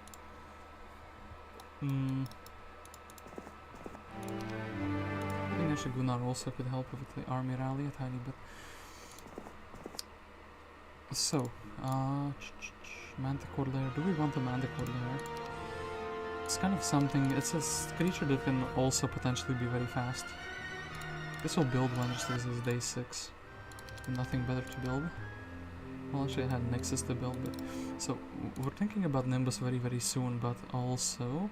Speaker 1: I think actually Gunnar also could help with the army rally a tiny bit. So, Manticore Lair. Do we want a Manticore Lair? It's kind of something, it's a creature that can also potentially be very fast. This will build one just as is day 6. Nothing better to build. Well, actually I had Nexus to build, but... So, we're thinking about Nimbus very soon, but also...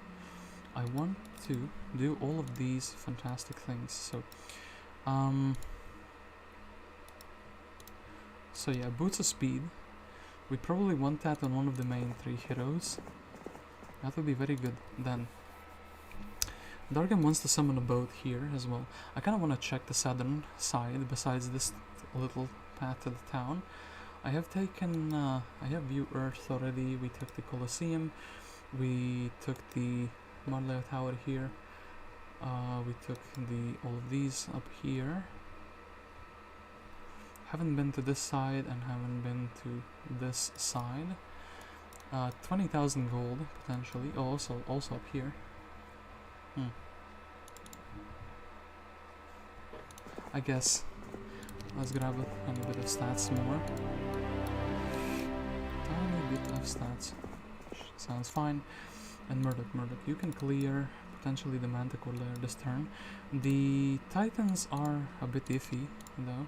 Speaker 1: I want to do all of these fantastic things, so... So yeah, Boots of Speed. We probably want that on one of the main 3 heroes. That would be very good, then. Dargem wants to summon a boat here as well. I kind of want to check the southern side, besides this little path to the town. I have taken, I have View Earth already, we took the Colosseum, we took the Marley Tower here, we took all of these up here. Haven't been to this side and haven't been to this side. 20,000 gold, potentially, also up here. I guess, let's grab a tiny bit of stats more. Tiny bit of stats. Sounds fine. And Murdoc, you can clear potentially the Manticore Lair this turn. The Titans are a bit iffy though.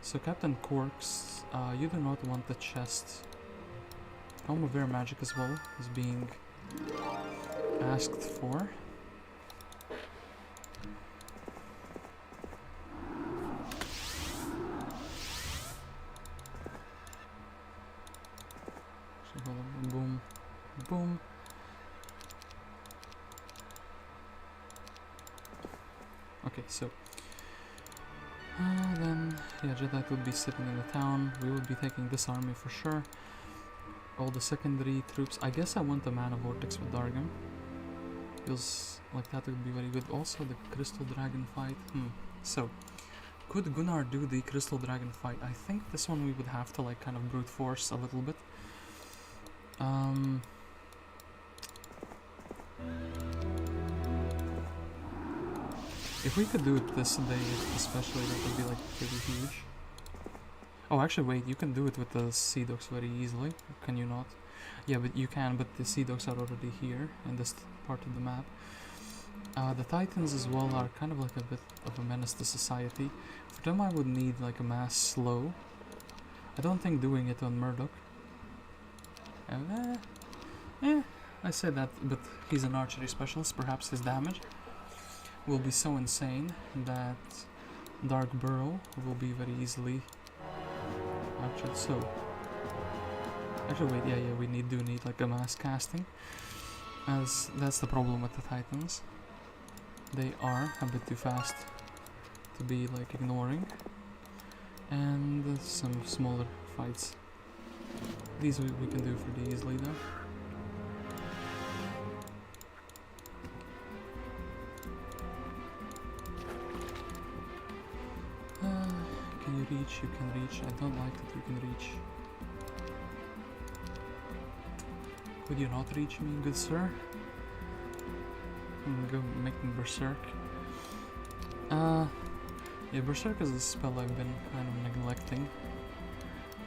Speaker 1: So Captain Corks, you do not want the chest. Helm of Air Magic as well is being asked for. Boom, boom. Okay, so then yeah, Jedi would be sitting in the town. We would be taking this army for sure. All the secondary troops. I guess I want the Mana Vortex with Dargem. Feels like that would be very good. Also the Crystal Dragon fight. So could Gunnar do the Crystal Dragon fight? I think this one we would have to like kind of brute force a little bit. If we could do it this day, especially, that would be like pretty huge. Oh, actually, wait, you can do it with the Sea Dogs very easily, can you not? Yeah, but you can, but the Sea Dogs are already here in this part of the map. The Titans as well are kind of like a bit of a menace to society. For them I would need like a mass slow. I don't think doing it on Murdoc. I say that, but he's an archery specialist, perhaps his damage will be so insane that Dark Burrow will be very easily archered. So, actually wait, yeah, we do need like a mass casting, as that's the problem with the Titans. They are a bit too fast to be like ignoring, and some smaller fights. These we can do pretty easily though. reach, you can reach. I don't like that you can reach. Could you not reach me, good sir? I'm gonna go make me Berserk. Yeah, Berserk is a spell I've been kind of neglecting.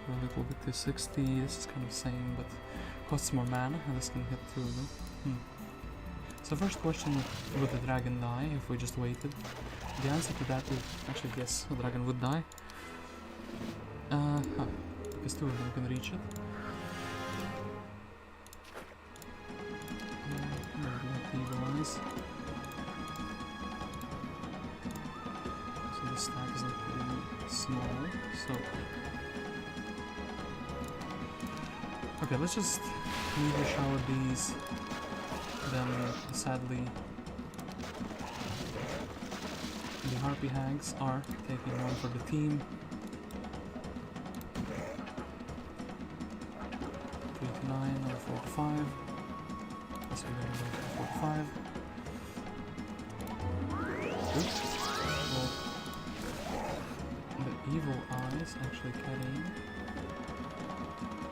Speaker 1: A little bit to 60, this is kind of the same, but costs more mana, and this can hit through them. So first question, would the dragon die if we just waited? The answer to that is actually yes, the dragon would die. Because two of them can reach it. So the stack is not pretty small, so... Okay, let's just meteor shower these, then sadly the Harpy Hags are taking one for the team. 3 to 9 or 4 to 5. Let's go to 4 to 5. Oops. Well, the evil eyes actually carrying,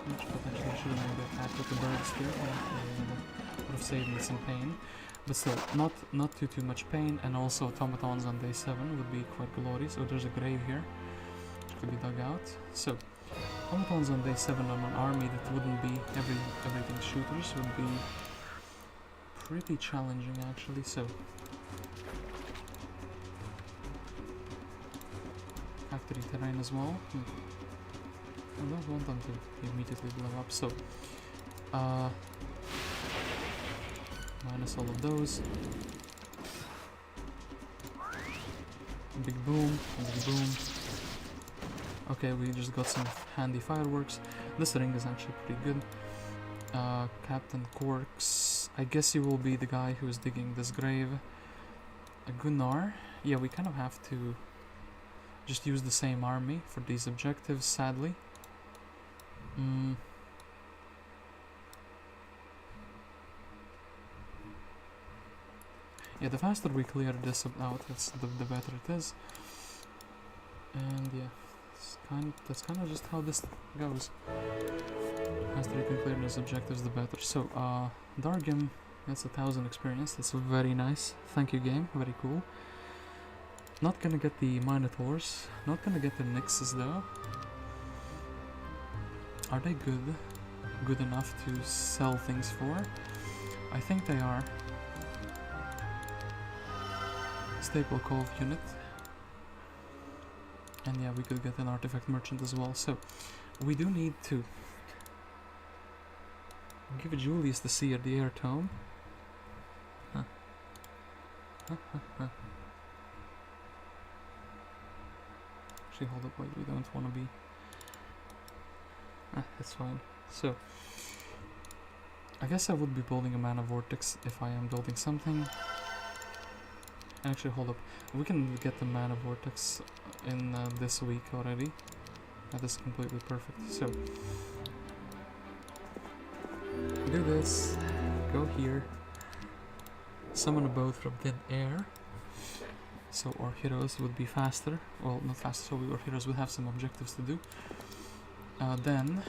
Speaker 1: which potentially should have made attack with the birds here, would have saved me some pain. But still, not too much pain, and also automatons on day 7 would be quite glorious. Oh, there's a grave here, which could be dug out. So, automatons on day 7 on an army that wouldn't be everything shooters would be pretty challenging actually, so... Factory terrain as well. I don't want them to immediately blow up, so... minus all of those. Big boom, big boom. Okay, we just got some handy fireworks. This ring is actually pretty good. Captain Corks. I guess you will be the guy who is digging this grave. Gunnar. Yeah, we kind of have to just use the same army for these objectives, sadly. Yeah, the faster we clear this out, the better it is. And yeah, that's kind of just how this goes. The faster you can clear those objectives, the better. So, Dargem, that's 1000 experience. That's very nice. Thank you, game. Very cool. Not gonna get the Minotaurs. Not gonna get the Nyxes though. Are they good? Good enough to sell things for? I think they are. Staple Cove unit. And yeah, we could get an artifact merchant as well. So, we do need to give Julius the Seer the Air Tome. Actually, hold up, wait, we don't want to be... that's fine. So, I guess I would be building a mana vortex if I am building something. Actually, hold up. We can get the mana vortex in this week already. That is completely perfect. So, do this. Go here. Summon a boat from thin air. So our heroes would be faster. Well, not faster, so our heroes would have some objectives to do. Then...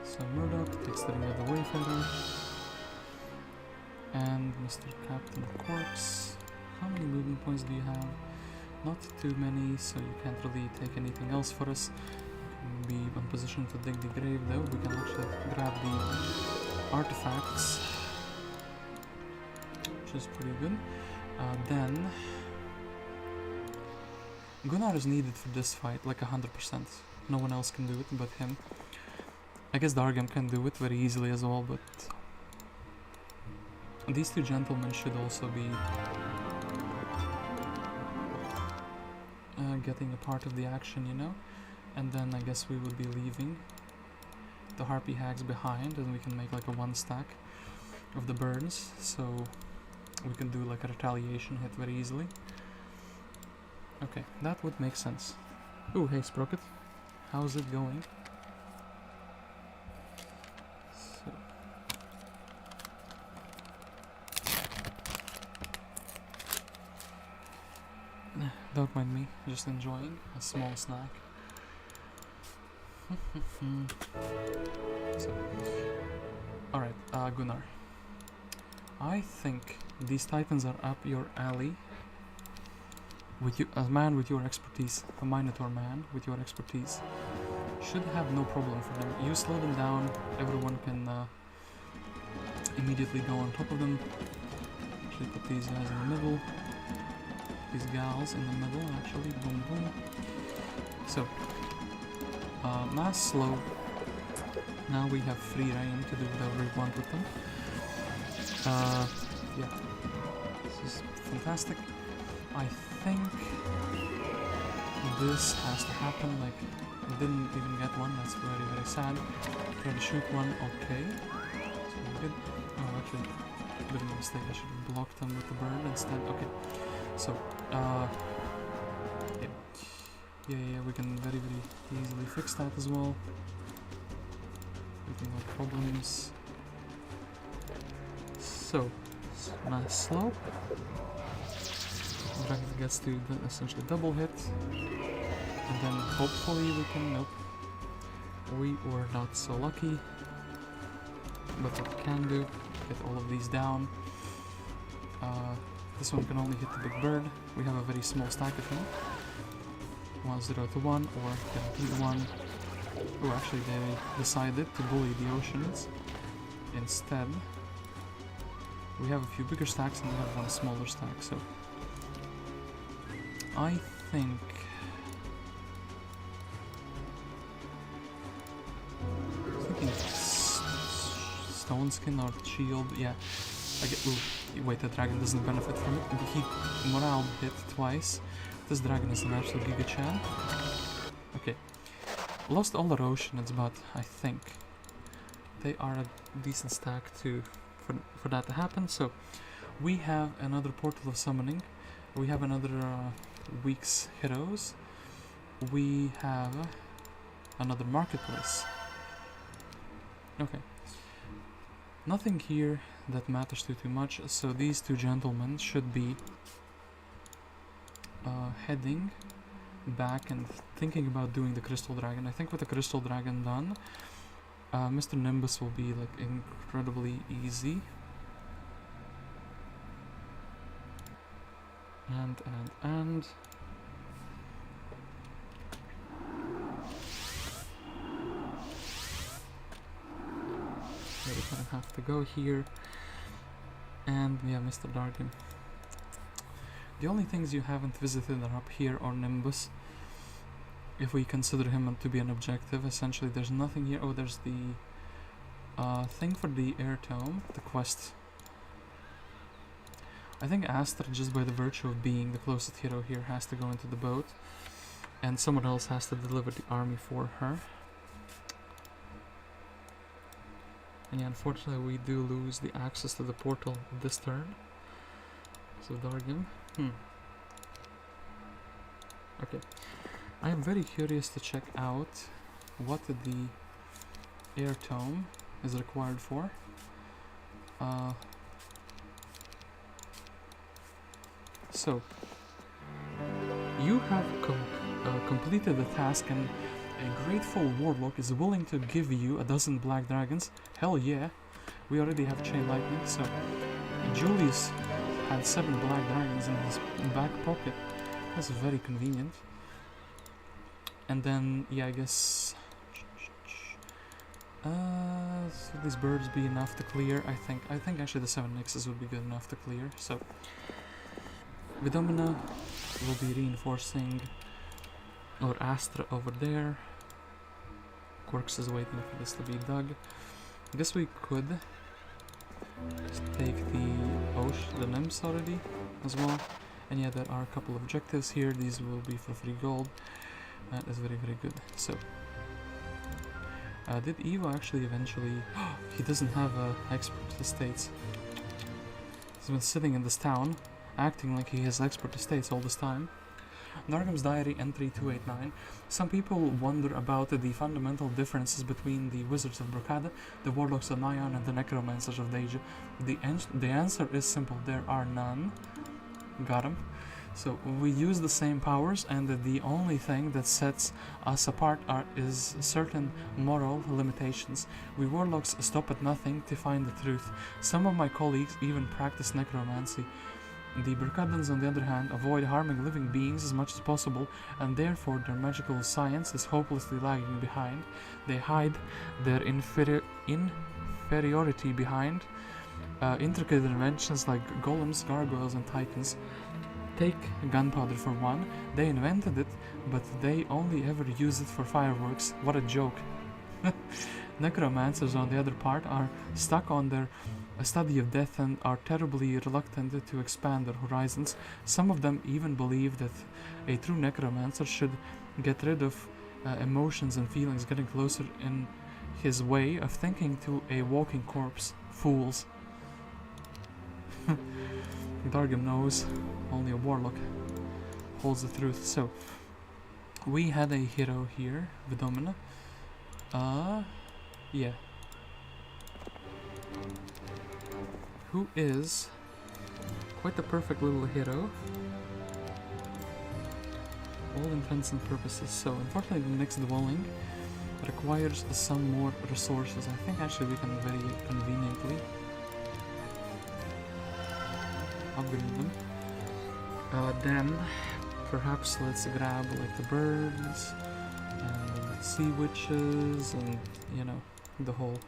Speaker 1: So Murdoc takes the ring of the Wayfarer. And Mr. Captain Corpse. How many movement points do you have? Not too many, so you can't really take anything else for us. You can be in position to dig the grave though. We can actually grab the artifacts, which is pretty good. Then Gunnar is needed for this fight, like 100%. No one else can do it but him. I guess Dargem can do it very easily as well, but these two gentlemen should also be getting a part of the action, you know? And then I guess we would be leaving the Harpy Hags behind, and we can make like a 1 stack of the burns, so we can do like a retaliation hit very easily. Okay, that would make sense. Ooh, hey Sprocket, how's it going? Don't mind me, just enjoying a small snack. So, alright, Gunnar. I think these titans are up your alley. With you, a man with your expertise, a Minotaur man with your expertise, should have no problem for them. You slow them down, everyone can immediately go on top of them. Actually put these guys in the middle. These gals in the middle, actually. Boom, boom. So, mass slow. Now we have free reign to do whatever we want with them. Yeah. This is fantastic. I think this has to happen. Like, I didn't even get one. That's very, very sad. Try to shoot one. Okay. So good. Oh, actually, a bit of a mistake. I should have blocked them with the bird instead. Okay. So, yeah, we can very, very easily fix that as well. No problems. So, mass slow. Dragon gets to essentially double hit, and then hopefully we can. Nope, we were not so lucky. But what we can do, get all of these down. This one can only hit the big bird. We have a very small stack of him. 1-0 to 1 or 10 to 1. Oh, actually they decided to bully the oceans instead. We have a few bigger stacks and we have one smaller stack, so I think stone skin or shield, yeah. I get, ooh, wait, the dragon doesn't benefit from it. He morale hit twice. This dragon is an absolute giga chan. Okay. Lost all their oceans, but I think they are a decent stack for that to happen. So we have another portal of summoning. We have another week's heroes. We have another marketplace. Okay. Nothing here that matters too much. So these two gentlemen should be heading back and thinking about doing the crystal dragon. I think with the crystal dragon done, Mr. Nimbus will be like incredibly easy. And yeah, we kind of have to go here. And yeah, Mr. Dargem. The only things you haven't visited are up here or Nimbus. If we consider him to be an objective, essentially there's nothing here. Oh, there's the thing for the air tome, the quest. I think Astra, just by the virtue of being the closest hero here, has to go into the boat. And someone else has to deliver the army for her. And yeah, unfortunately we do lose the access to the portal this turn. So Dargem. Okay. I am very curious to check out what the air tome is required for. So, you have completed the task and a grateful warlock is willing to give you a dozen black dragons. Hell yeah, we already have chain lightning, so Julius had 7 black dragons in his back pocket. That's very convenient. And then, yeah, I guess... so these birds be enough to clear, I think actually the 7 nixes would be good enough to clear, so... Vidomina will be reinforcing our Astra over there. Quarks is waiting for this to be dug. I guess we could just take the nymphs already as well. And yeah, there are a couple of objectives here. These will be for free gold. That is very, very good. So, did Evo actually eventually... he doesn't have expert estates. He's been sitting in this town, acting like he has expert estates all this time. Dargem's Diary, entry 289. Some people wonder about the fundamental differences between the Wizards of Brocada, the Warlocks of Nion, and the Necromancers of Deja. The answer is simple. There are none. Got him. So we use the same powers, and the only thing that sets us apart is certain moral limitations. We warlocks stop at nothing to find the truth. Some of my colleagues even practice necromancy. The Berkadans, on the other hand, avoid harming living beings as much as possible, and therefore their magical science is hopelessly lagging behind. They hide their inferiority behind intricate inventions like golems, gargoyles, and titans. Take gunpowder for one. They invented it, but they only ever use it for fireworks. What a joke. Necromancers, on the other part, are stuck on their study of death and are terribly reluctant to expand their horizons. Some of them even believe that a true necromancer should get rid of emotions and feelings, getting closer in his way of thinking to a walking corpse. Fools. Dargem knows only a warlock holds the truth. So we had a hero here, Vidomina. Yeah. Who is quite the perfect little hero. All intents and purposes. So unfortunately the next dwelling requires some more resources. I think actually we can very conveniently upgrade them. Then perhaps let's grab like the birds and sea witches and you know the whole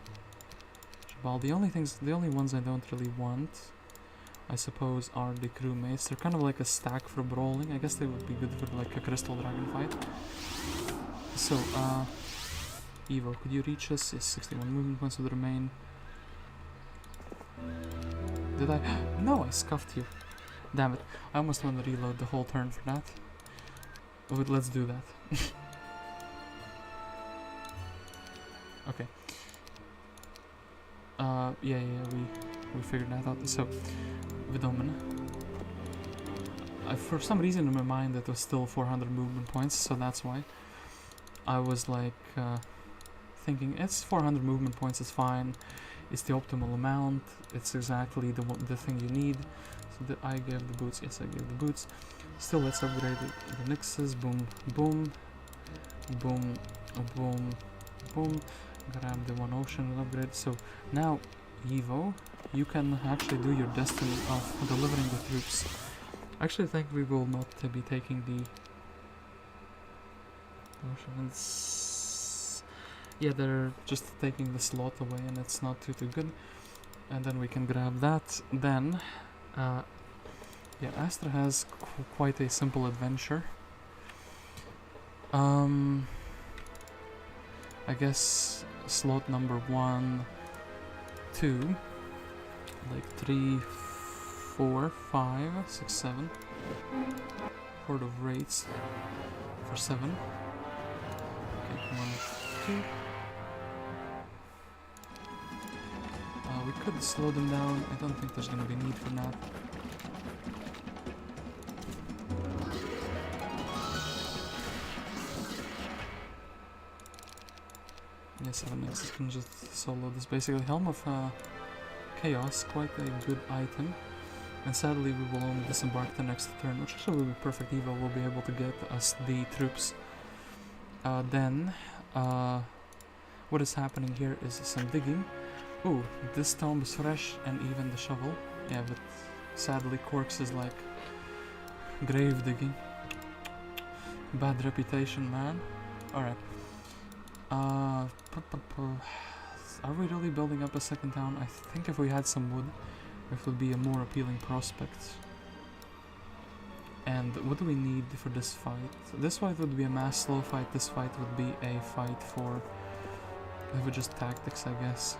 Speaker 1: shabal. The only ones I don't really want, I suppose, are the crewmates. They're kind of like a stack for brawling. I guess they would be good for like a crystal dragon fight. So Evo, could you reach us? Yes, 61 movement points would remain. Did I? No, I scuffed you. Damn it. I almost want to reload the whole turn for that. But let's do that. Okay. Yeah, we figured that out. So, Vidomina. For some reason in my mind it was still 400 movement points, so that's why. I was like thinking it's 400 movement points is fine. It's the optimal amount. It's exactly the thing you need. So I gave the boots. Yes, I gave the boots. Still, let's upgrade the Nixes. Boom, boom, boom, boom, boom. Grab the one ocean and upgrade. So now, Evo, you can actually do your destiny of delivering the troops. I actually think we will not be taking the oceans. Yeah, they're just taking the slot away, and it's not too good. And then we can grab that. Then, yeah, Astra has quite a simple adventure. I guess slot number 1, 2, like 3, 4, 5, 6, 7. Horde of Raids for 7. Okay, 1, 2. We could slow them down. I don't think there's gonna be need for that. Yeah, 7X can just solo this. Basically, Helm of Chaos, quite a good item. And sadly, we will only disembark the next turn, which actually will be perfect. Evo will be able to get us the troops. Then, what is happening here is some digging. Ooh, this tomb is fresh, and even the shovel. Yeah, but sadly, Quarks is like grave digging. Bad reputation, man. Alright. Are we really building up a second town? I think if we had some wood, it would be a more appealing prospect. And what do we need for this fight? This fight would be a mass slow fight. This fight would be a fight for just tactics, I guess.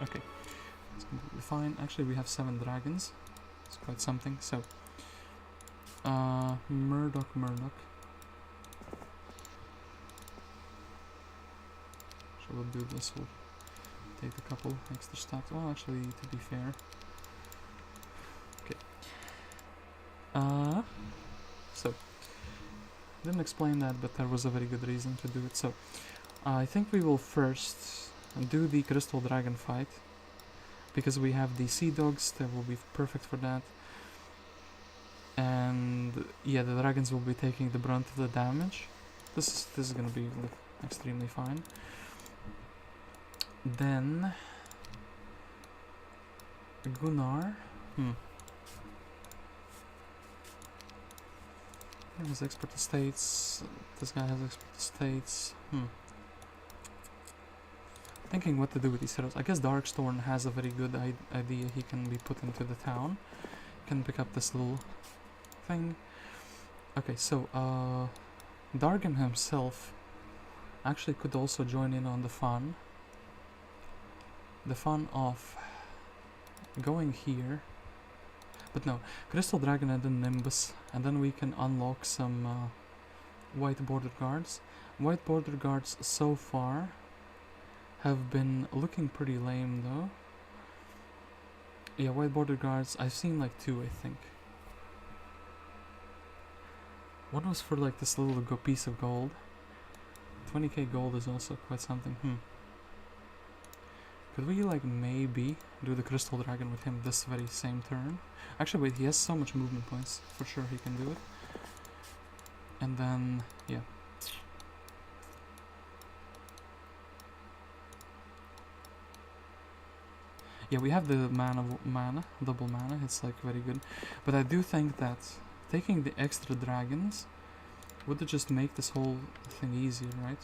Speaker 1: Okay, it's completely fine. Actually, we have 7 dragons. It's quite something. So, murdoc. So we'll do this. We'll take a couple extra stats. Well, actually, to be fair. Okay. So, didn't explain that, but there was a very good reason to do it. So, I think we will first do the Crystal Dragon fight. because we have the sea dogs that will be perfect for that. And yeah, the dragons will be taking the brunt of the damage. This is gonna be like, extremely fine. Then Gunnar. He has expert estates. This guy has expert estates. Thinking what to do with these heroes. I guess Darkstorm has a very good idea. He can be put into the town. Can pick up this little thing. Okay, so Dargem himself actually could also join in on the fun. The fun of going here. But no, Crystal Dragon and then Nimbus, and then we can unlock some white border guards. White border guards so far have been looking pretty lame though. Yeah, white border guards, I've seen like 2 I think. One was for like this little piece of gold. 20k gold is also quite something. Could we like maybe do the Crystal Dragon with him this very same turn? Actually wait, he has so much movement points. For sure he can do it. And then, yeah. Yeah, we have the mana, double mana, it's like very good. But I do think that taking the extra dragons would just make this whole thing easier, right?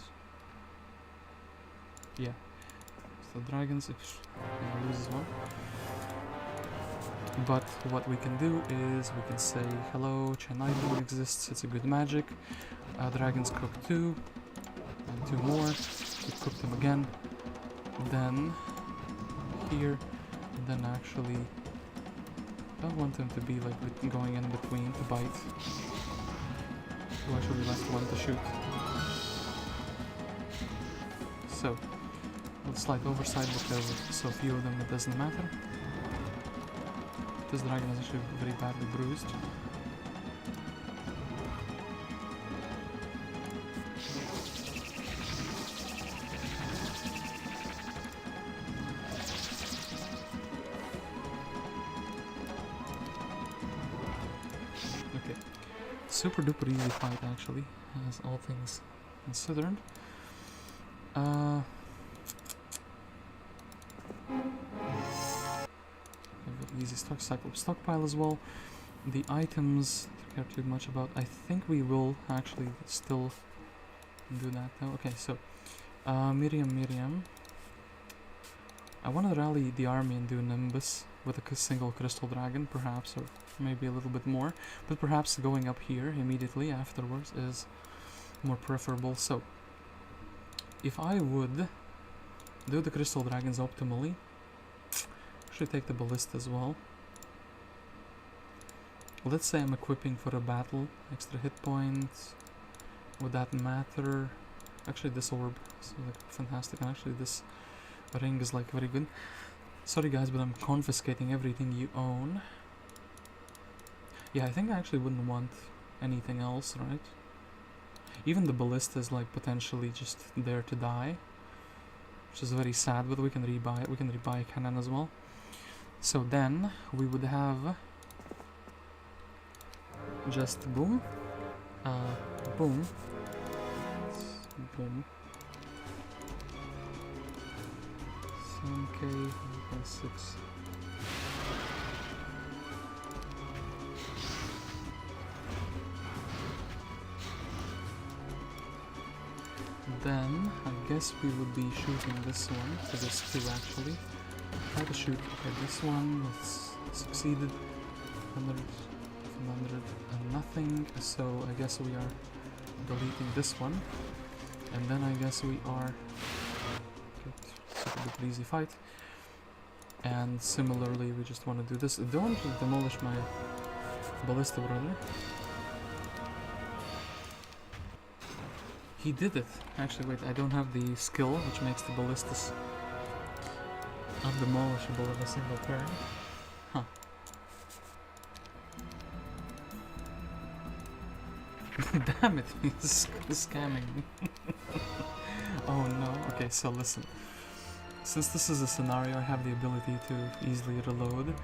Speaker 1: Yeah. So dragons, if loses one. But what we can do is we can say hello, Chennai exists, it's a good magic. Dragons cook 2 and 2 more. We cook them again. Then here, and then actually don't want them to be like going in between to bite. So actually left one to shoot. So slight oversight because so few of them, it doesn't matter. This dragon is actually very badly bruised. Okay, super duper easy fight actually, as all things considered. Easy stockpile as well. The items don't care too much about. I think we will actually still do that though. Okay, so Miriam. I want to rally the army and do Nimbus with a single Crystal Dragon, perhaps, or maybe a little bit more. But perhaps going up here immediately afterwards is more preferable. So if I would do the Crystal Dragons optimally, should take the ballista as well. Let's say I'm equipping for a battle, extra hit points. Would that matter? Actually, this orb is like fantastic, and actually this ring is like very good. Sorry guys, but I'm confiscating everything you own. Yeah, I think I actually wouldn't want anything else, right? Even the ballista is like potentially just there to die, which is very sad, but we can rebuy it. We can rebuy a cannon as well. So then we would have just boom, boom, boom. 7k, 1.6. Then I guess we would be shooting this one, because it's 2 actually. Try to shoot this one, it's succeeded. 100, 100 and nothing, so I guess we are deleting this one. And then I guess we are super duper easy fight. And similarly we just want to do this. Don't demolish my ballista, brother. He did it. Actually wait, I don't have the skill which makes the ballistas undemolishable in a single turn. Huh. Damn it, he's scamming me. Oh no. Okay, so listen. Since this is a scenario, I have the ability to easily reload.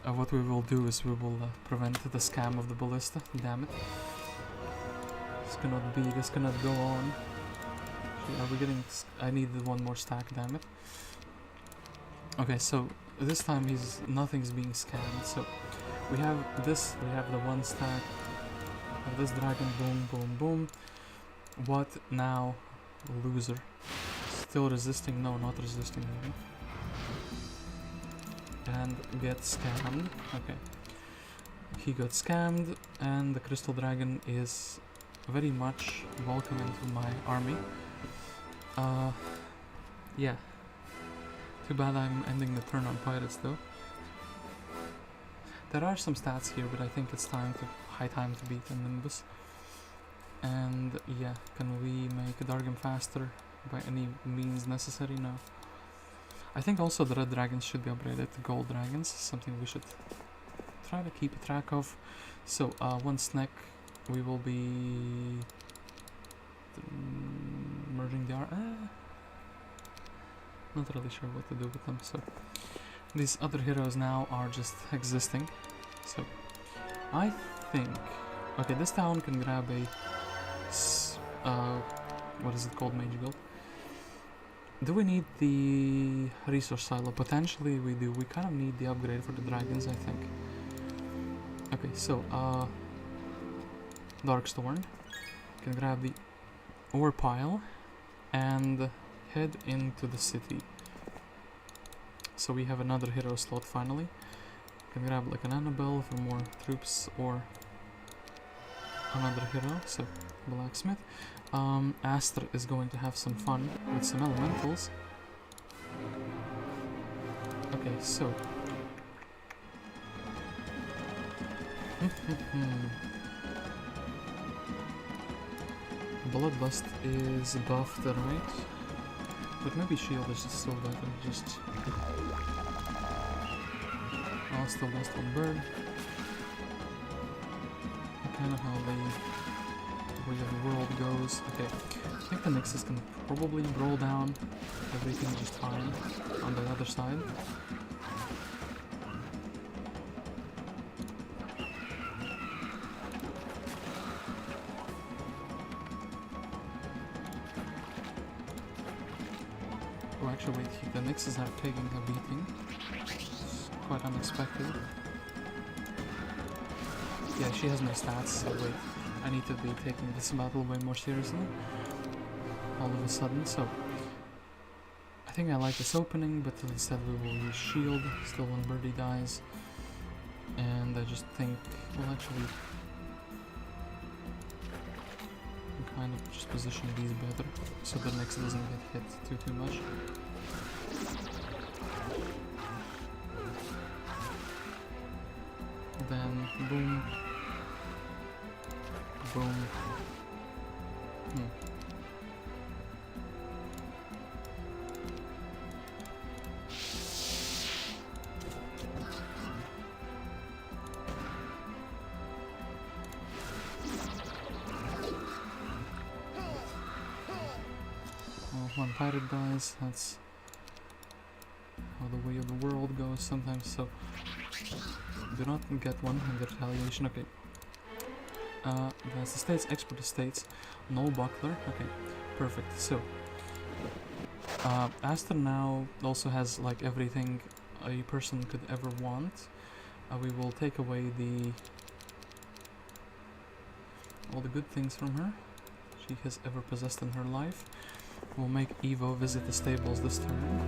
Speaker 1: What we will do is we will prevent the scam of the ballista. Damn it. This cannot go on. Are we getting... I need one more stack, damn it. Okay, so this time nothing's being scammed, so we have this, we have the one stack of this dragon, boom, boom, boom. What now, loser? Still resisting? No, not resisting even. And get scammed. Okay. He got scammed, and the crystal dragon is very much welcome into my army. Yeah. Too bad I'm ending the turn on pirates though. There are some stats here, but I think it's high time to beat a Nimbus. And yeah, can we make Dargem faster by any means necessary? No. I think also the red dragons should be upgraded to gold dragons, something we should try to keep track of. So one snack, we will be merging the not really sure what to do with them. So these other heroes now are just existing. So I think, okay, this town can grab a what is it called, Mage Guild. Do we need the resource silo? Potentially we do. We kind of need the upgrade for the dragons, I think. Okay, so Darkstorn can grab the ore pile and head into the city. So we have another hero slot finally. Can grab like an Annabelle for more troops or another hero, so blacksmith. Astra is going to have some fun with some elementals. Okay, so Bloodlust is buffed, right? But maybe shield is just still better, just... Oh, still lost one bird. Kind of how the way of the world goes. Okay, I think the Nexus can probably roll down everything just fine on the other side. Oh, actually, wait, the Nexus are taking a beating. It's quite unexpected. Yeah, she has no stats, so wait, I need to be taking this battle way more seriously all of a sudden, so I think I like this opening, but instead we will use shield, still one birdie dies, and I just think, well actually, kind of just position these better, so the next doesn't get hit too much. Then, boom. Boom. Well, one pirate dies, that's how the way of the world goes sometimes, so do not get one in the retaliation. Okay. That's the states, export estates, no buckler. Okay, perfect. So, Astra now also has like everything a person could ever want. We will take away all the good things from her she has ever possessed in her life. We'll make Evo visit the stables this turn.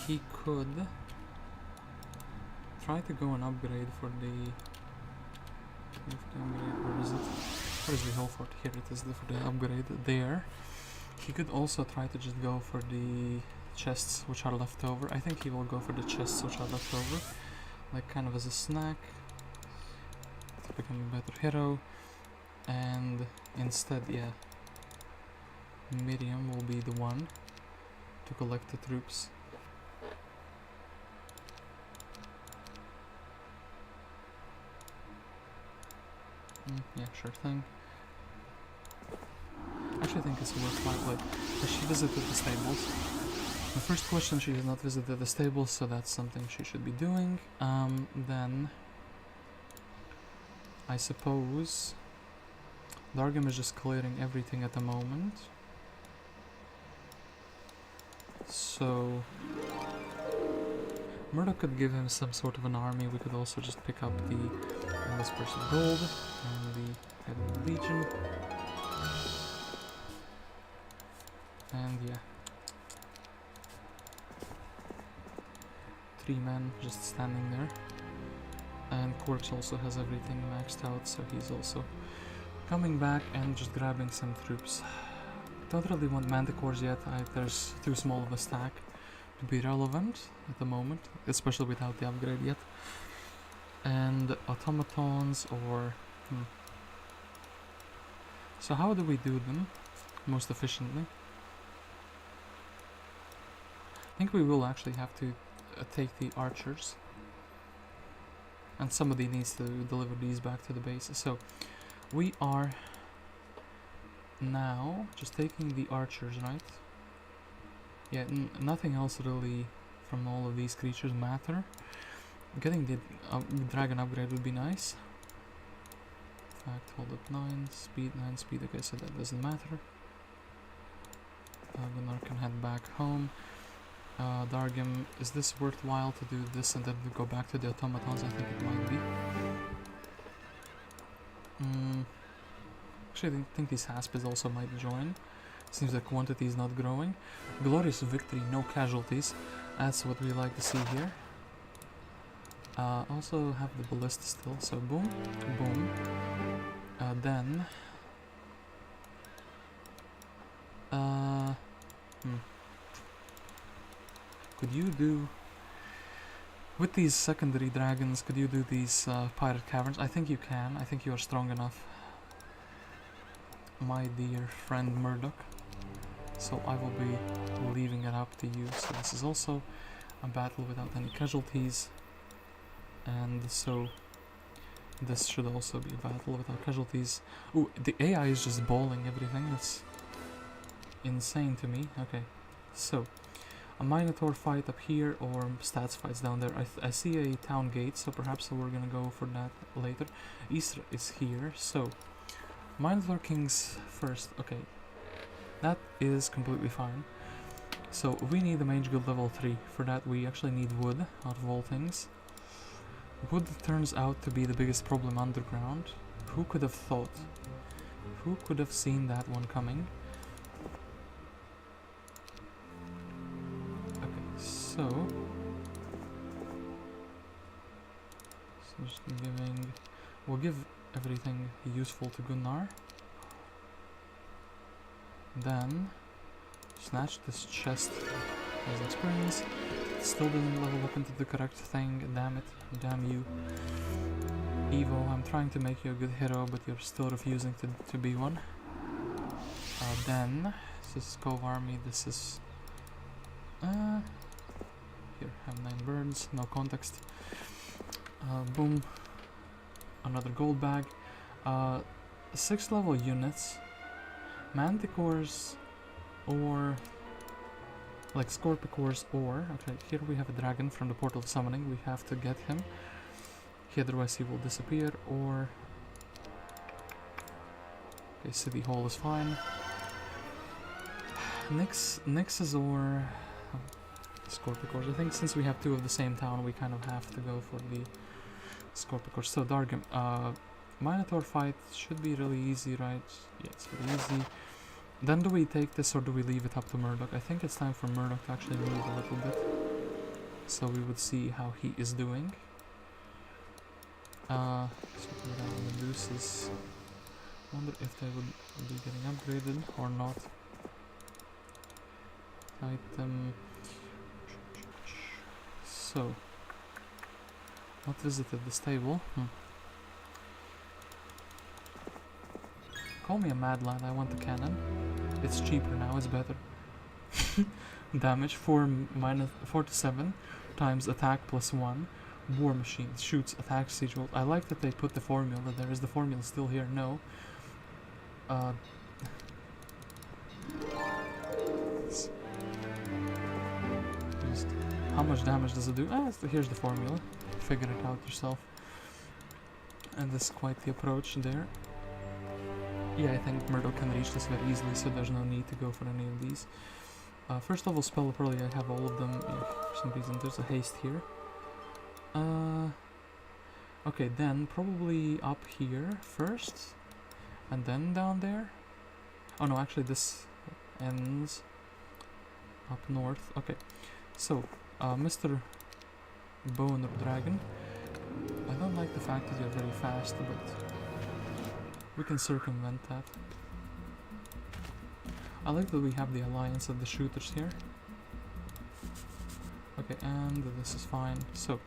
Speaker 1: He could try to go and upgrade for the... Where is it? Where is the whole fort? Here it is, for the upgrade there. He could also try to just go for the chests which are left over. I think he will go for the chests which are left over, like kind of as a snack to become a better hero. And instead, yeah, Miriam will be the one to collect the troops. Yeah, sure thing. I actually think it's worthwhile. Like, has she visited the stables? The first question, she has not visited the stable, so that's something she should be doing. Then I suppose Dargem is just clearing everything at the moment. So Murdoc could give him some sort of an army. We could also just pick up the Whispers of Gold and the Heavenly Legion. And yeah. 3 men just standing there. And Quarks also has everything maxed out, so he's also coming back and just grabbing some troops. Don't really want manticores yet. There's too small of a stack to be relevant at the moment, especially without the upgrade yet. And automatons or... So how do we do them most efficiently? I think we will actually have to take the archers. And somebody needs to deliver these back to the base. So we are now just taking the archers, right? Yeah, nothing else really from all of these creatures matter. Getting the dragon upgrade would be nice. In fact, hold up, 9 speed, okay, so that doesn't matter. Gunnar can head back home. Dargem, is this worthwhile to do this and then to go back to the automatons? I think it might be. Actually, I think these Haspids also might join. Seems like quantity is not growing. Glorious victory, no casualties. That's what we like to see here. Also have the ballista still, so boom, boom. Then... Could you do... With these secondary dragons, could you do these pirate caverns? I think you can. I think you are strong enough, my dear friend Murdoc. So I will be leaving it up to you. So this is also a battle without any casualties. And so this should also be a battle without casualties. Ooh, the AI is just balling everything. That's insane to me. Okay, so a Minotaur fight up here or stats fights down there. I see a town gate, so perhaps we're gonna go for that later. Isra is here, so Minotaur Kings first. Okay, that is completely fine. So we need the Mage Guild level 3. For that we actually need wood, out of all things. Wood turns out to be the biggest problem underground. Who could have thought? Who could have seen that one coming? So just giving, we'll give everything useful to Gunnar. Then snatch this chest as experience. Still didn't level up into the correct thing. Damn it, damn you, Evo. I'm trying to make you a good hero, but you're still refusing to be one. Then this is Cove Army. This is here, have 9 birds, no context. Boom. Another gold bag. 6 level units. Manticores or like Scorpicores or... Okay, here we have a dragon from the Portal of Summoning. We have to get him. Otherwise he will disappear or... Okay, City Hall is fine. Nixes or... Scorpicores. I think since we have 2 of the same town, we kind of have to go for the Scorpicores. So Dargem, Minotaur fight should be really easy, right? Yeah, it's really easy. Then do we take this or do we leave it up to Murdoc? I think it's time for Murdoc to actually move a little bit. So we would see how he is doing. So the Medusa's. Wonder if they would be getting upgraded or not. Item. So, not visited the stable. Call me a mad lad, I want the cannon. It's cheaper now, it's better. Damage 4 to 7 times attack plus 1. War machine shoots attack siege rolls. I like that they put the formula there. Is the formula still here? No. How much damage does it do? Here's the formula. Figure it out yourself. And this is quite the approach there. Yeah, I think Murdoc can reach this very easily, so there's no need to go for any of these. First level spell, probably I have all of them. Yeah, for some reason there's a haste here. Okay, then probably up here first, and then down there. Oh no, actually this ends up north. Okay, so Mr. Bone or Dragon, I don't like the fact that you're very fast, but we can circumvent that. I like that we have the alliance of the shooters here. Okay, and this is fine. So,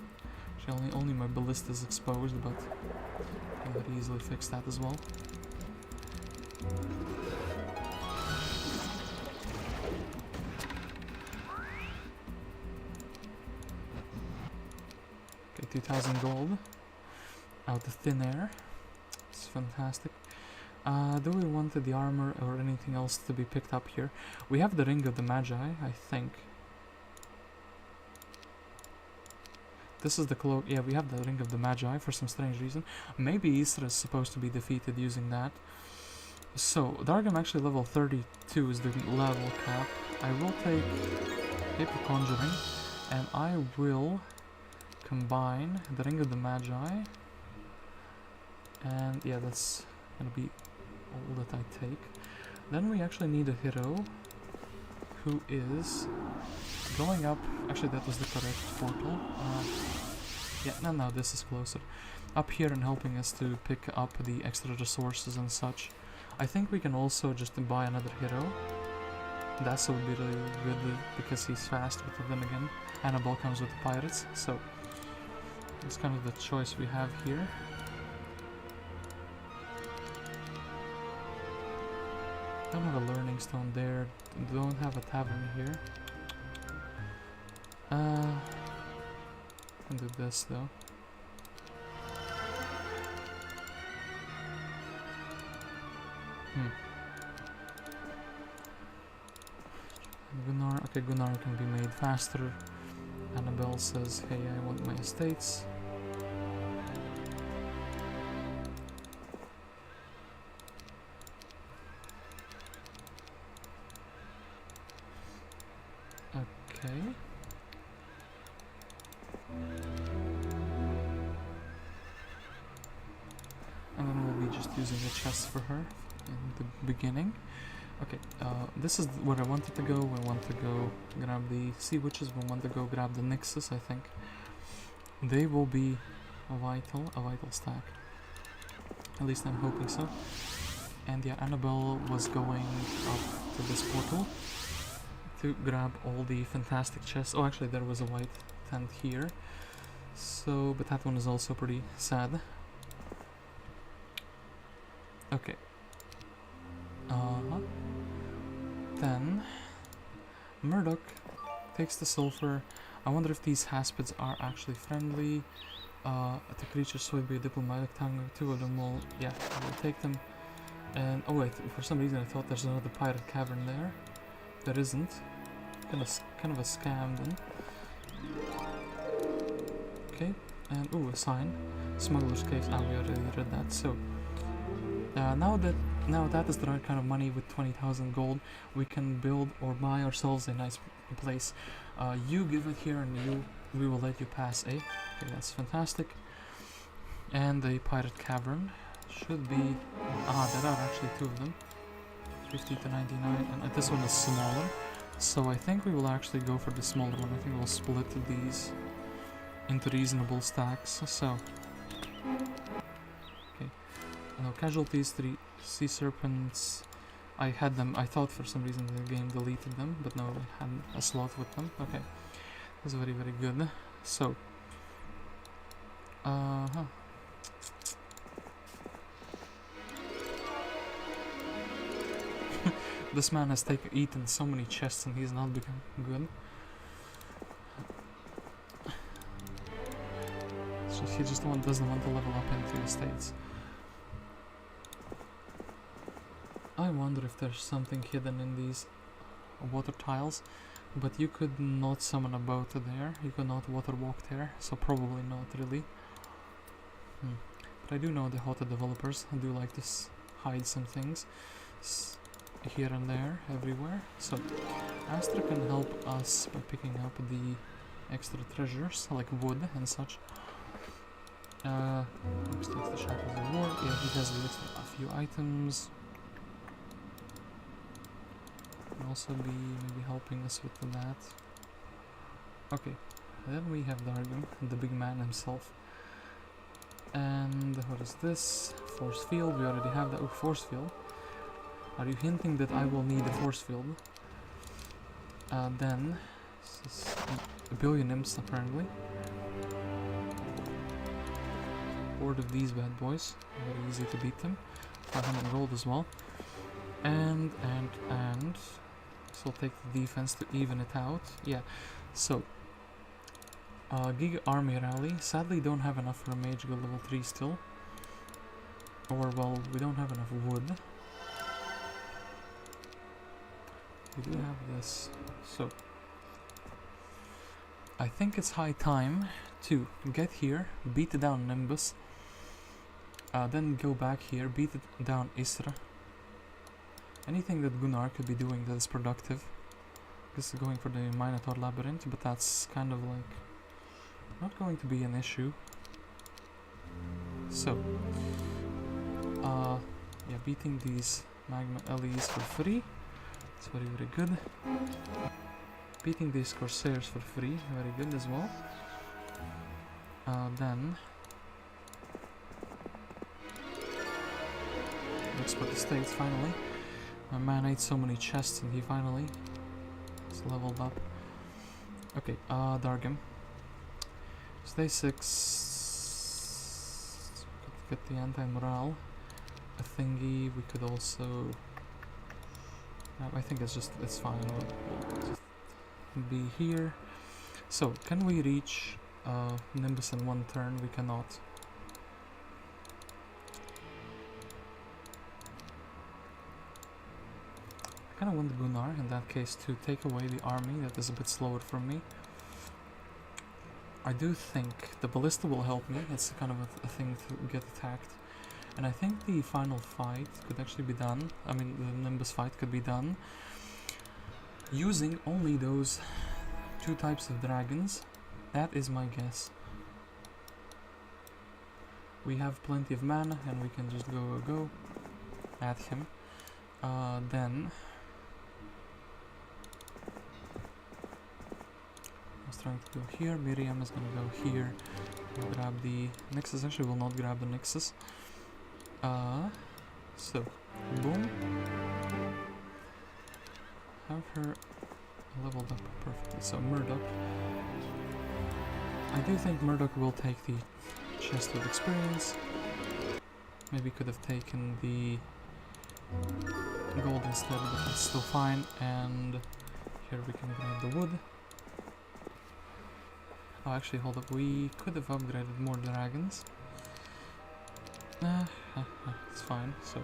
Speaker 1: actually only my ballista is exposed, but I can very easily fix that as well. Okay, 2,000 gold out of thin air. It's fantastic. Do we want the armor or anything else to be picked up here? We have the Ring of the Magi, I think. This is the cloak. Yeah, we have the Ring of the Magi for some strange reason. Maybe Isra is supposed to be defeated using that. So, Dargem actually level 32 is the level cap. I will take Paper Conjuring, and I will combine the Ring of the Magi. And yeah, that's gonna be all that I take. Then we actually need a hero who is going up. Actually, that was the correct portal. Yeah, no, this is closer. Up here and helping us to pick up the extra resources and such. I think we can also just buy another hero. That would be really good because he's fast, but then again, Annabelle comes with the pirates, so it's kind of the choice we have here. Don't have a learning stone there. Don't have a tavern here. Can do this though. Gunnar. Okay, Gunnar can be made faster. Annabelle says, "Hey, I want my estates." Okay. And then we'll be just using the chest for her in the beginning. Okay, this is where I wanted to go. I want to go grab the sea witches. We want to go grab the Nixus, I think. They will be a vital stack. At least I'm hoping so. And yeah, Annabelle was going up to this portal to grab all the fantastic chests. Oh, actually there was a white tent here. So, but that one is also pretty sad. Okay. Then Murdoc takes the sulfur. I wonder if these haspids are actually friendly. The creatures so it'd be a diplomatic tongue. Two of them will, yeah, I will take them. And oh wait, for some reason I thought there's another pirate cavern there. There isn't. Kind of a scam then. Okay, and ooh, a sign. Smuggler's Caves. Ah, we already read that. So now that is the right kind of money. With 20,000 gold, we can build or buy ourselves a nice place. You give it here, and we will let you pass. Okay, that's fantastic. And the pirate cavern should be. There are actually two of them. 50 to 99, and this one is smaller. So I think we will actually go for the smaller one. I think we'll split these into reasonable stacks. So, okay. No casualties, 3 sea serpents. I had them. I thought for some reason the game deleted them, but no, I had a slot with them. Okay, that's very, very good. So, this man has eaten so many chests and he's not become good. So he just doesn't want to level up into estates. I wonder if there's something hidden in these water tiles. But you could not summon a boat there, you could not water walk there, so probably not really. But I do know the HOTA developers do like to hide some things here and there, everywhere. So Astra can help us by picking up the extra treasures, like wood and such. Takes the Shackles of War. Yeah, he has a few items. Can also be maybe helping us with that. Okay, then we have Dargem, the big man himself. And what is this? Force field, we already have that. Oh, force field. Are you hinting that I will need a force field? Then, this is a billion imps apparently. Board of these bad boys, very easy to beat them. 500 gold as well. And, so I'll take the defense to even it out. Yeah, so, Giga Army Rally. Sadly don't have enough for a Mage Guild level 3 still. Or, well, we don't have enough wood. We do have this, so I think it's high time to get here, beat down Nimbus, then go back here, beat down Isra. Anything that Gunnar could be doing that is productive. This is going for the Minotaur Labyrinth, but that's kind of like not going to be an issue. So, yeah, beating these Magma LEs for free. It's very, very good. Beating these Corsairs for free, very good as well. Then export the states finally. My man ate so many chests and he finally is leveled up. Okay, Dargem. Stay 6. Could get the anti-morale. A thingy, we could also... I think it's fine, we'll just be here. So, can we reach Nimbus in one turn? We cannot. I kinda want Gunnar in that case to take away the army that is a bit slower for me. I do think the ballista will help me, it's kind of a thing to get attacked. And I think the final fight could actually be done, I mean the Nimbus fight could be done using only those 2 types of dragons. That is my guess. We have plenty of mana and we can just go at him. Then I was trying to go here, Miriam is gonna go here, we'll grab the Nexus. Actually we'll not grab the Nexus. So, boom. Have her leveled up perfectly. So, Murdoc. I do think Murdoc will take the chest with experience. Maybe could have taken the gold instead, but that's still fine. And here we can grab the wood. Oh, actually, hold up. We could have upgraded more dragons. It's fine, so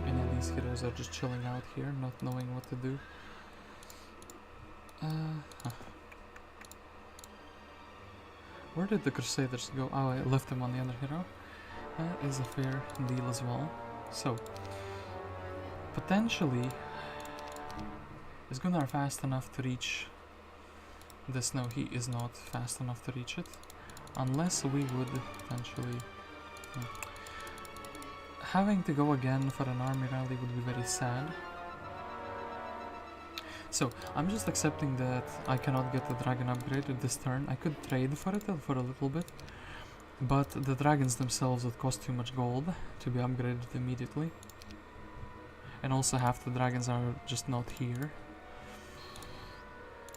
Speaker 1: any of these heroes are just chilling out here, not knowing what to do. Where did the Crusaders go? Oh, I left them on the other hero. That is a fair deal as well. So, potentially, is Gunnar fast enough to reach this? No, he is not fast enough to reach it. Unless we would potentially... Having to go again for an army rally would be very sad. So, I'm just accepting that I cannot get the dragon upgrade at this turn. I could trade for it for a little bit. But the dragons themselves would cost too much gold to be upgraded immediately. And also half the dragons are just not here.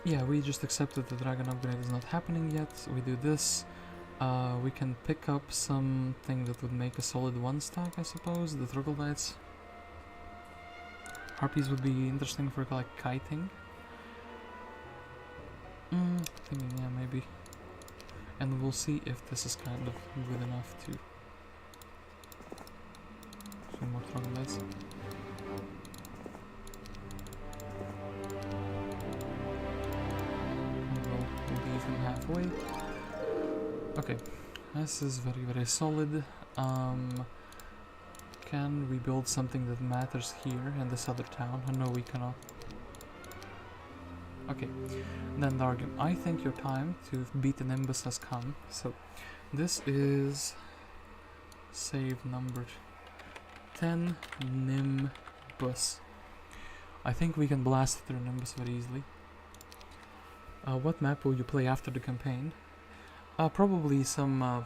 Speaker 1: Yeah, we just accepted the dragon upgrade is not happening yet. We do this. We can pick up something that would make a solid 1 stack, I suppose. The troglodytes. Harpies would be interesting for like kiting. Thinking, yeah, maybe. And we'll see if this is kind of good enough to... Some more troglodytes. away. Okay, this is very, very solid. Can we build something that matters here in this other town? No, we cannot. Okay, then Dargem, I think your time to beat the Nimbus has come. So, this is save number 10, Nimbus. I think we can blast through Nimbus very easily. What map will you play after the campaign? Probably some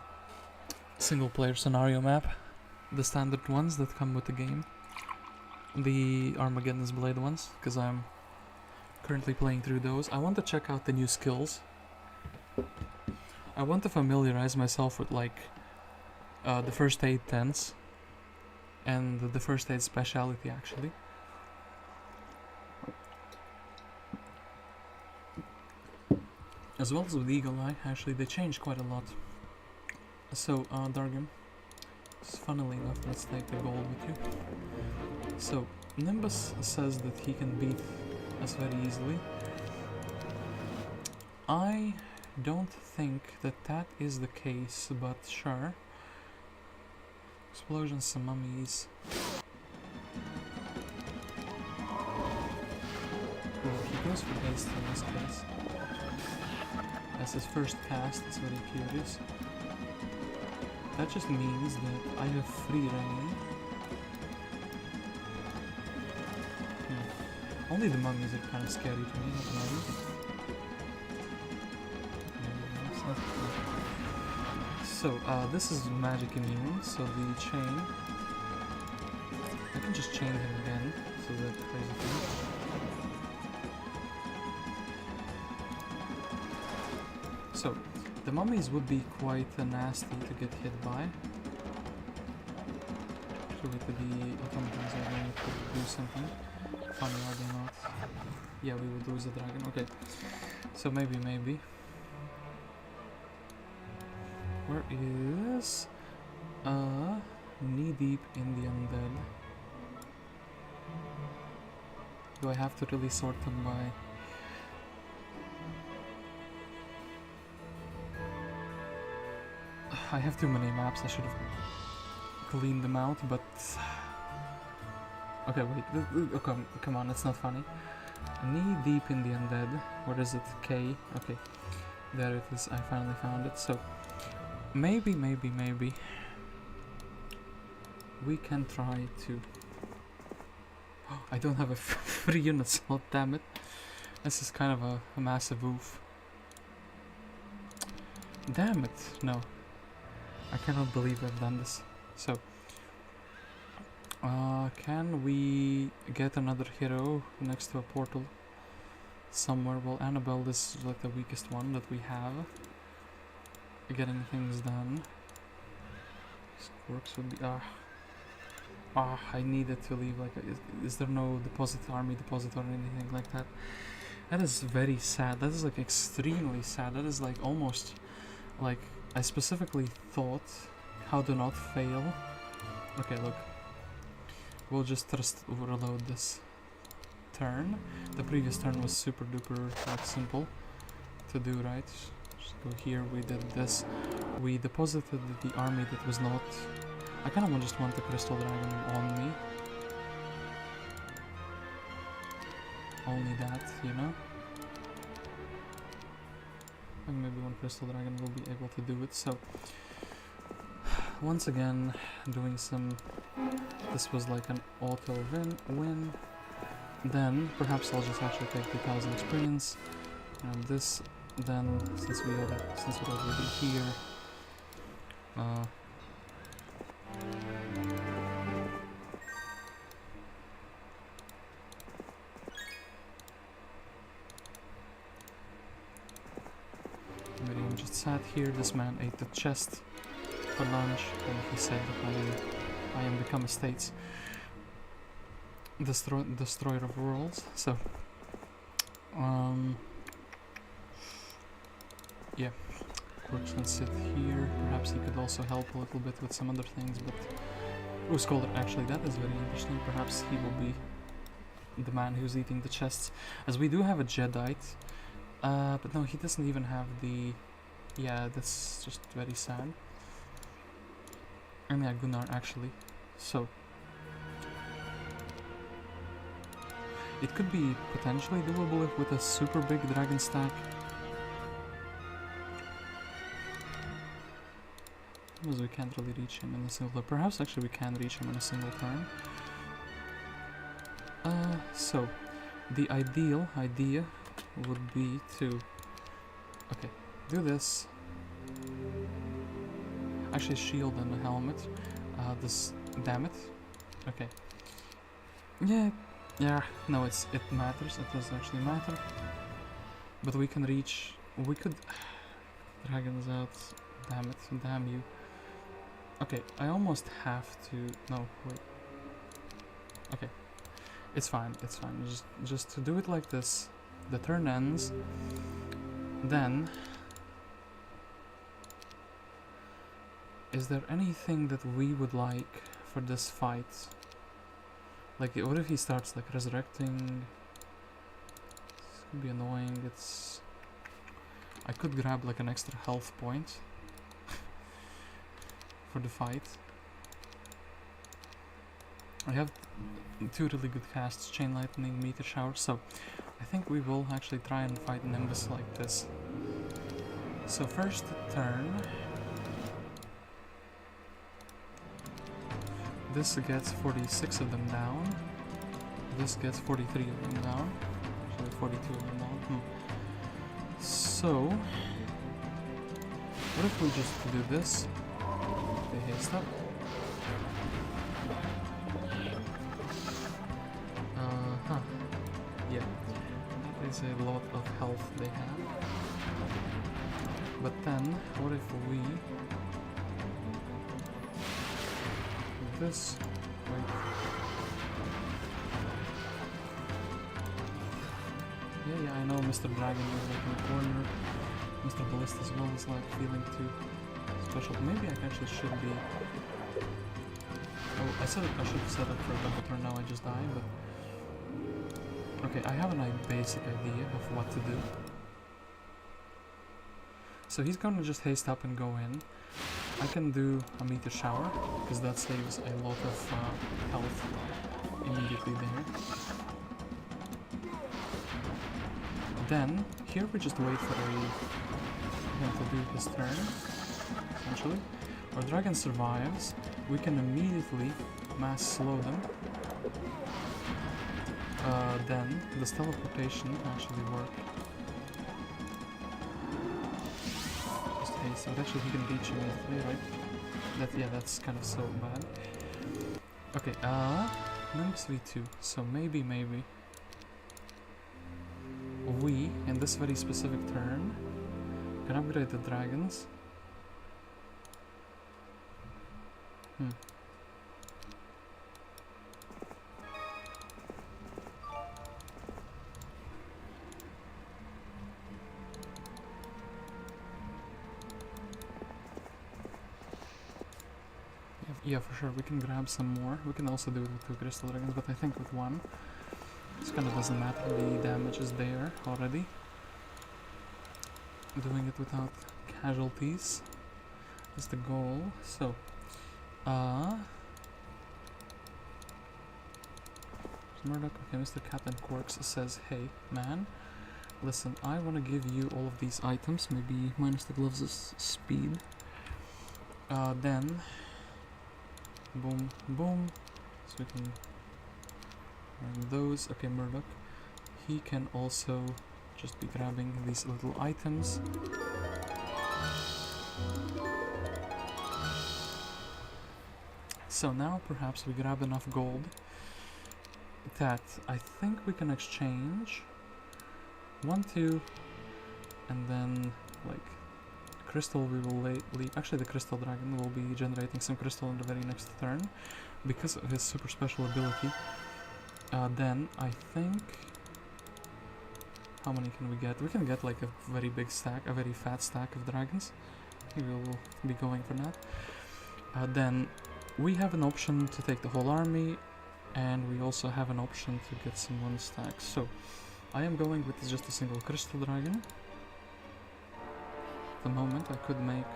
Speaker 1: single-player scenario map. The standard ones that come with the game. The Armageddon's Blade ones, because I'm currently playing through those. I want to check out the new skills. I want to familiarize myself with like the first aid tense and the first aid speciality actually. As well as with Eagle Eye, actually they changed quite a lot. So, Dargem, funnily enough, let's take the gold with you. So, Nimbus says that he can beat us very easily. I don't think that that is the case, but sure. Explosions, some mummies. Well, he goes for haste in this case. As his first cast, it's very curious. That just means that I have free reign. Only the mummies are kind of scary to me, not the mummies. So, this is magic immune, so the chain... I can just chain him again, so that crazy thing. So, the mummies would be quite nasty to get hit by. Actually, to the automatons are going to do something. Funny, are they not? Yeah, we would lose the dragon. Okay, so maybe. Where is knee deep in the undead? Do I have to really sort them by? I have too many maps. I should have cleaned them out, but. Okay, wait, okay, come on, it's not funny. Knee deep in the undead. Where is it? K. Okay, there it is. I finally found it. So, maybe we can try to... Oh, I don't have a free unit slot, damn it. This is kind of a massive oof. Damn it, no. I cannot believe I've done this. So, can we get another hero next to a portal somewhere? Well, Annabelle is like the weakest one that we have. Getting things done. Squirks would be... I needed to leave. Like, is there no army deposit or anything like that? That is very sad. That is like extremely sad. That is like almost like I specifically thought how to not fail. Okay, look. We'll just reload this turn. The previous turn was super duper like simple to do, right? Just go here, we did this. We deposited the army that was not... I kind of just want the Crystal Dragon on me. Only that, you know? And maybe one Crystal Dragon will be able to do it, so... Once again, doing some... This was like an auto win. Then, perhaps I'll just actually take the 1000 experience. And this, then, since we're already here... Miriam just sat here, this man ate the chest for lunch, and he said that I am become a state's destroyer of worlds, so yeah, Quirks can sit here, perhaps he could also help a little bit with some other things, but Scholar, actually that is very interesting, perhaps he will be the man who's eating the chests, as we do have a Jedi, but no, he doesn't even have the Yeah, that's just very sad. And yeah, Gunnar actually. So it could be potentially doable with a super big dragon stack. Because we can't really reach him in a single. Perhaps actually we can reach him in a single turn. So the ideal idea would be to do this. Actually, shield and a helmet. This, damn it. Okay. Yeah. No, it matters. It does actually matter. But we can reach. We could. Dragons out. Damn it. Damn you. Okay, I almost have to. No, wait. Okay, it's fine. It's fine. Just to do it like this. The turn ends. Then. Is there anything that we would like for this fight? Like, what if he starts like resurrecting? This could be annoying. It's. I could grab like an extra health point for the fight. I have two really good casts, Chain Lightning, Meteor Shower, so I think we will actually try and fight Nimbus like this. So first turn. This gets 46 of them down. This gets 43 of them down. Actually 42 of them down. So, what if we just do this? They haste up. Yeah. That is a lot of health they have. But then, what if we do this? Wait. Yeah, I know Mr. Dragon is like in the corner. Mr. Ballista as well is like feeling too special. Maybe I actually should be. Oh, I should have set up for a double turn. Now I just died, but okay, I have a basic idea of what to do. So he's gonna just haste up and go in. I can do a Meteor Shower because that saves a lot of health immediately there. Then here we just wait for him to do his turn. Essentially, our dragon survives. We can immediately mass slow them. Then this teleportation actually work. Just haste. So actually he can reach immediately, right? That's kind of so bad. Okay, Nimbus V2. So maybe we, in this very specific turn, can upgrade the dragons. Yeah, for sure, we can grab some more. We can also do it with 2 crystal dragons, but I think with 1, this kind of doesn't matter, the damage is there already. Doing it without casualties is the goal. So, murdoc. Okay, Mr. Captain Quirks says, hey, man, listen, I want to give you all of these items, maybe minus the gloves' speed. Then, boom, boom, so we can earn those. Okay, Murdoc, he can also just be grabbing these little items. So now perhaps we grab enough gold that I think we can exchange 1, 2, and then like crystal we will leave. Actually, the crystal dragon will be generating some crystal in the very next turn because of his super special ability. Then I think, how many can we get? We can get like a very big stack, a very fat stack of dragons. We will be going for that. Then we have an option to take the whole army, and we also have an option to get some 1 stack. So I am going with just a single crystal dragon. the moment. I could make...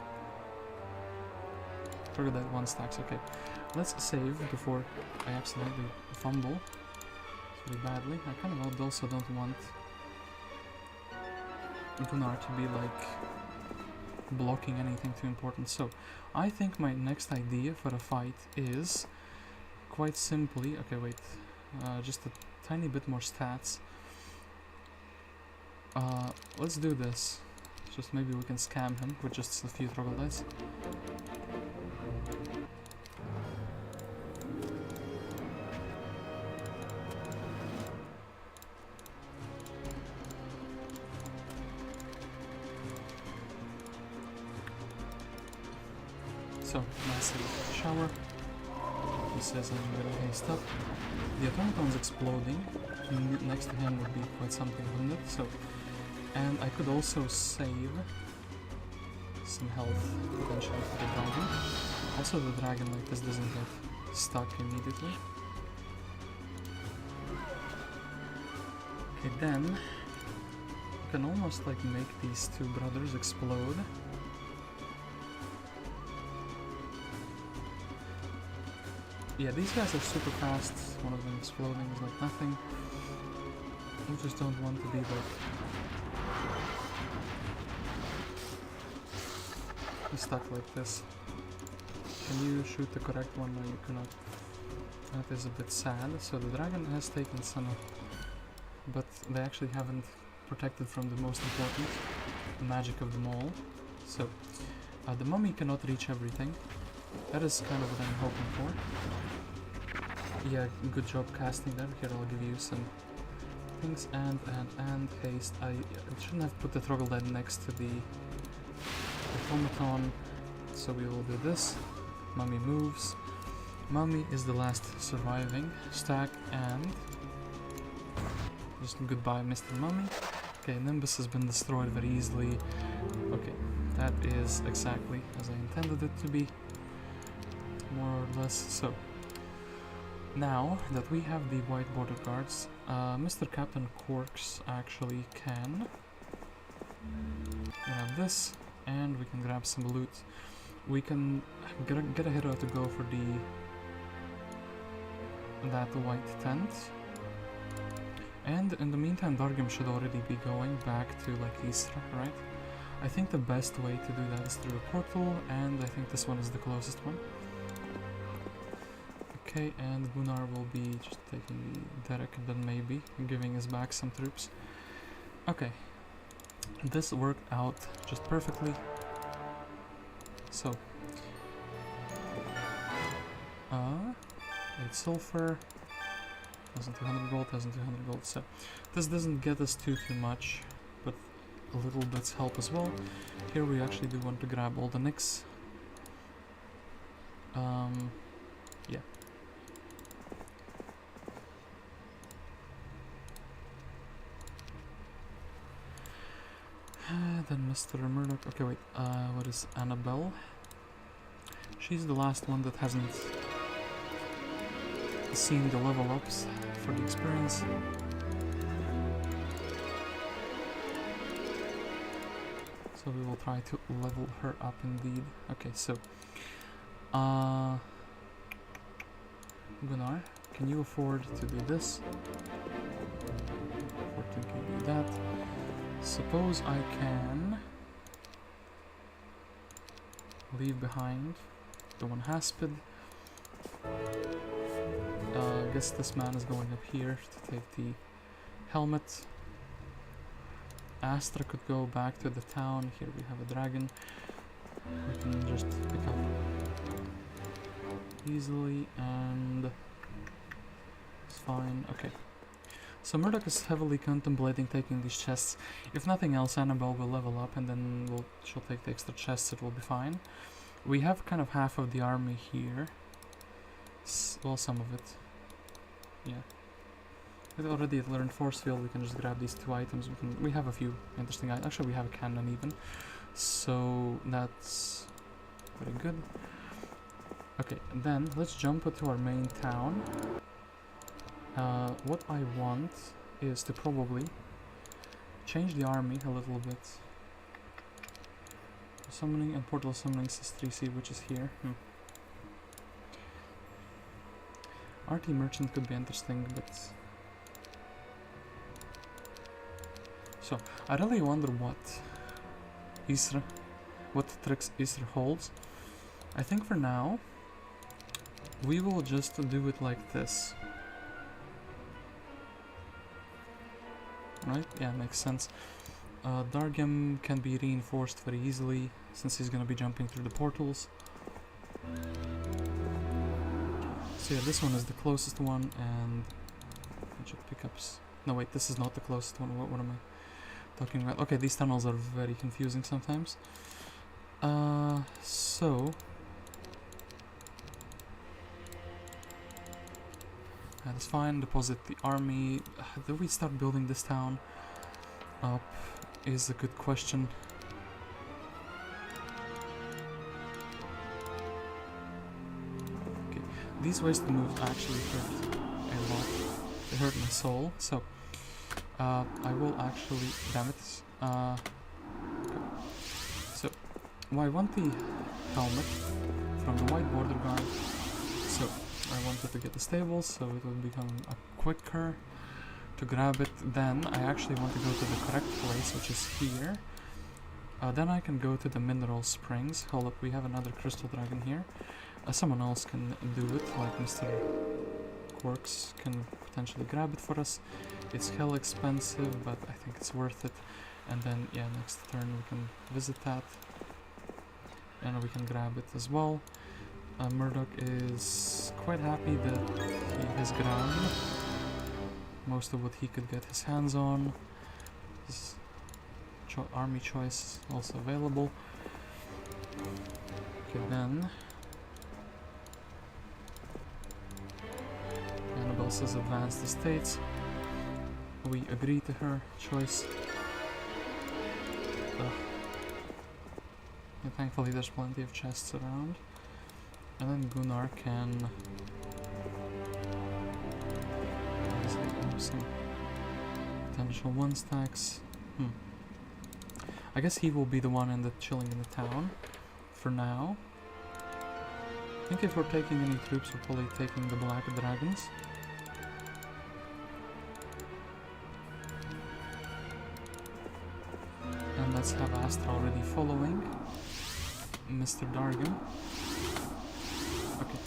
Speaker 1: Forget that 1 stacks, okay. Let's save before I accidentally fumble really badly. I kind of also don't want Gunnar to be like blocking anything too important. So I think my next idea for a fight is quite simply... Okay, wait. Just a tiny bit more stats. Let's do this. Just maybe we can scam him with just a few troglodytes. So, massive shower. He says I'm gonna haste up. The automaton's exploding. Next to him would be quite something, wouldn't it? So, and I could also save some health potentially for the dragon. Also, the dragon like this doesn't get stuck immediately. Okay, then you can almost like make these two brothers explode. Yeah, these guys are super fast. One of them exploding is like nothing. You just don't want to be like stuck like this. Can you shoot the correct one? No, you cannot. That is a bit sad. So the dragon has taken some, but they actually haven't protected from the most important magic of them all. So the mummy cannot reach everything. That is kind of what I'm hoping for. Yeah, good job casting there. Here, I'll give you some things and haste. I shouldn't have put the troglodyte next to the automaton, so we will do this. Mummy moves. Mummy is the last surviving stack, and just goodbye, Mr. Mummy. Okay, Nimbus has been destroyed very easily. Okay, that is exactly as I intended it to be, more or less. So now that we have the white border guards, Mr. Captain Quarks actually can grab this, and we can grab some loot. We can get a hero to go for that white tent, and in the meantime Dargem should already be going back to like Isra, right? I think the best way to do that is through a portal, and I think this one is the closest one. Okay, and Gunnar will be just taking the Derek and then maybe giving us back some troops. Okay, this worked out just perfectly. So, 8 sulfur, 1200 gold, 1200 gold. So, this doesn't get us too much, but a little bits help as well. Here we actually do want to grab all the nicks. Yeah. Then Mr. Murdoc. Okay, wait. What is Annabelle? She's the last one that hasn't seen the level ups for the experience. So we will try to level her up indeed. Okay, so Gunnar, can you afford to do this? Afford to do that. Suppose I can leave behind the one Haspid. I guess this man is going up here to take the helmet. Astra could go back to the town. Here we have a dragon. We can just pick up easily, and it's fine. Okay. So Murdoc is heavily contemplating taking these chests. If nothing else, Annabelle will level up, and then she'll take the extra chests. It will be fine. We have kind of half of the army here. Well, some of it. Yeah. We already learned force field. We can just grab these 2 items. We have a few interesting items. Actually, we have a cannon even. So that's very good. Okay, and then let's jump to our main town. What I want is to probably change the army a little bit. Portal summoning, and portal summoning says 3C, which is here. RT merchant could be interesting, but... So, I really wonder what tricks Isra holds. I think for now, we will just do it like this. Right? Yeah, makes sense. Dargem can be reinforced very easily, since he's gonna be jumping through the portals. So yeah, this one is the closest one, and... pickups. No wait, this is not the closest one. What am I talking about? Okay, these tunnels are very confusing sometimes. So... That's fine, deposit the army. Do we start building this town up? Is a good question. Okay, these ways to move actually hurt a lot. They hurt my soul, so I will actually... Damn it. Okay. So, well, I want the helmet from the white border guard. So, I wanted to get the stables, so it will become quicker to grab it. Then I actually want to go to the correct place, which is here. Then I can go to the mineral springs. Hold up, we have another crystal dragon here. Someone else can do it, like Mr. Quarks can potentially grab it for us. It's hell expensive, but I think it's worth it. And then, yeah, next turn we can visit that. And we can grab it as well. Murdoc is quite happy that he has grabbed most of what he could get his hands on. His army choice is also available. Okay, then Annabelle says advanced estates. We agree to her choice. And thankfully there's plenty of chests around. And then Gunnar can some potential 1-stacks. I guess he will be the one chilling in the town for now. I think if we're taking any troops, we're probably taking the black dragons. And let's have Astra already following Mr. Dargem. Okay,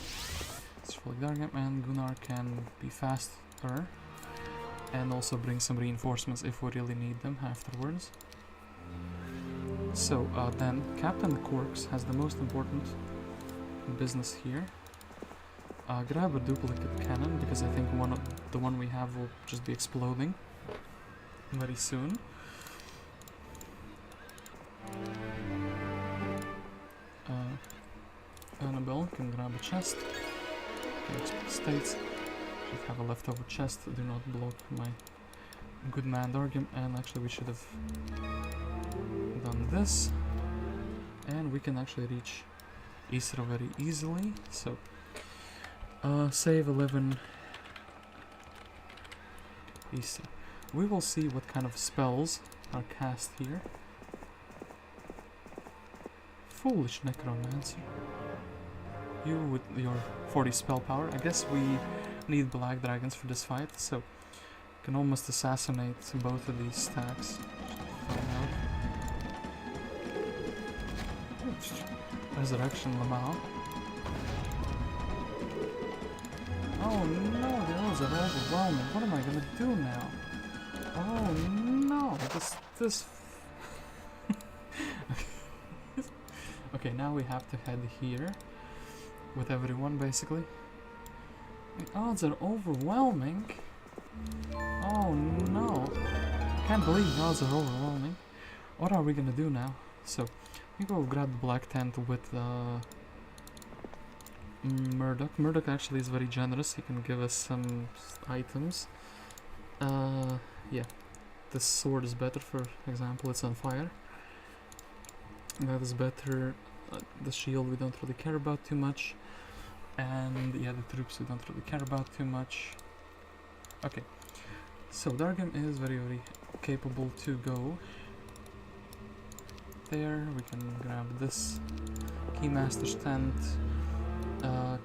Speaker 1: let's follow Dargem, and Gunnar can be faster and also bring some reinforcements if we really need them afterwards. So then Captain Quarks has the most important business here. Grab a duplicate cannon, because I think the one we have will just be exploding very soon. Annabelle can grab a chest. Okay, export states. Should have a leftover chest. Do not block my good man Dargem. And actually we should have done this. And we can actually reach Isra very easily. So save 11 Isra. We will see what kind of spells are cast here. Foolish Necromancer. You with your 40 spell power. I guess we need black dragons for this fight, so you can almost assassinate both of these stacks. Resurrection Lamau. Oh no, the odds are overwhelming. What am I gonna do now? Oh no, this okay, now we have to head here with everyone, basically. The odds are overwhelming. Oh no. Can't believe the odds are overwhelming. What are we gonna do now? So, we go grab the black tent with Murdoc. Murdoc actually is very generous. He can give us some items. Yeah. This sword is better, for example, it's on fire. That is better. The shield we don't really care about too much. And yeah, the troops we don't really care about too much. Okay, so Dargem is very, very capable to go there. We can grab this Keymaster's tent,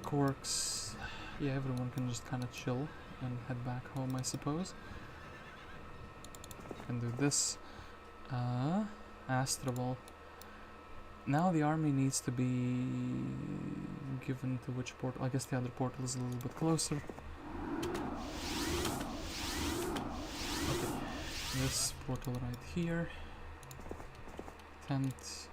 Speaker 1: Corks. Yeah, everyone can just kind of chill and head back home, I suppose. Can do this. Astrobal. Now the army needs to be given to which portal? I guess the other portal is a little bit closer. Okay, this portal right here. Tent.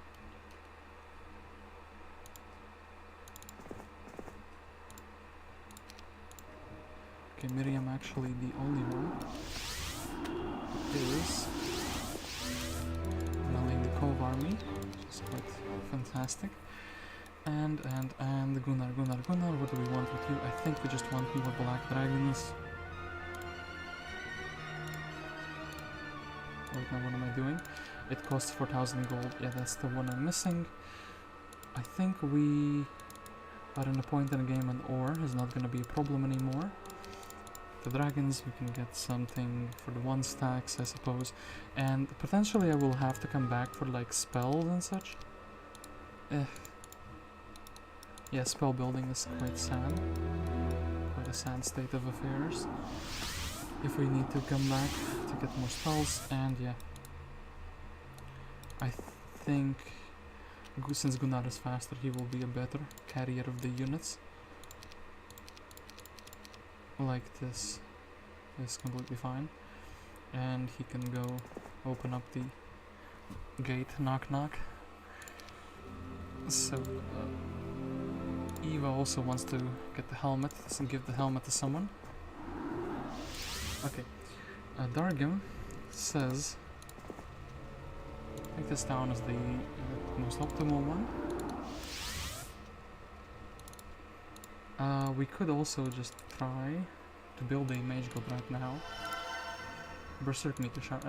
Speaker 1: Okay, Miriam actually the only one is running the Cove army. It's quite fantastic. And Gunnar, what do we want with you? I think we just want more black dragons. Wait, now what am I doing? It costs 4,000 gold. Yeah, that's the one I'm missing. I think we are in a point in the game when ore is not going to be a problem anymore. The dragons, we can get something for the 1 stacks, I suppose. And potentially I will have to come back for like spells and such. Yeah, spell building is quite sad. Quite a sad state of affairs. If we need to come back to get more spells, and yeah. I think since Gunnar is faster, he will be a better carrier of the units. Like this is completely fine, and he can go open up the gate, knock knock. So Eva also wants to get the helmet and give the helmet to someone. Okay, Dargem says take this down as the most optimal one. We could also just try to build a mage god right now. Berserk meter shard.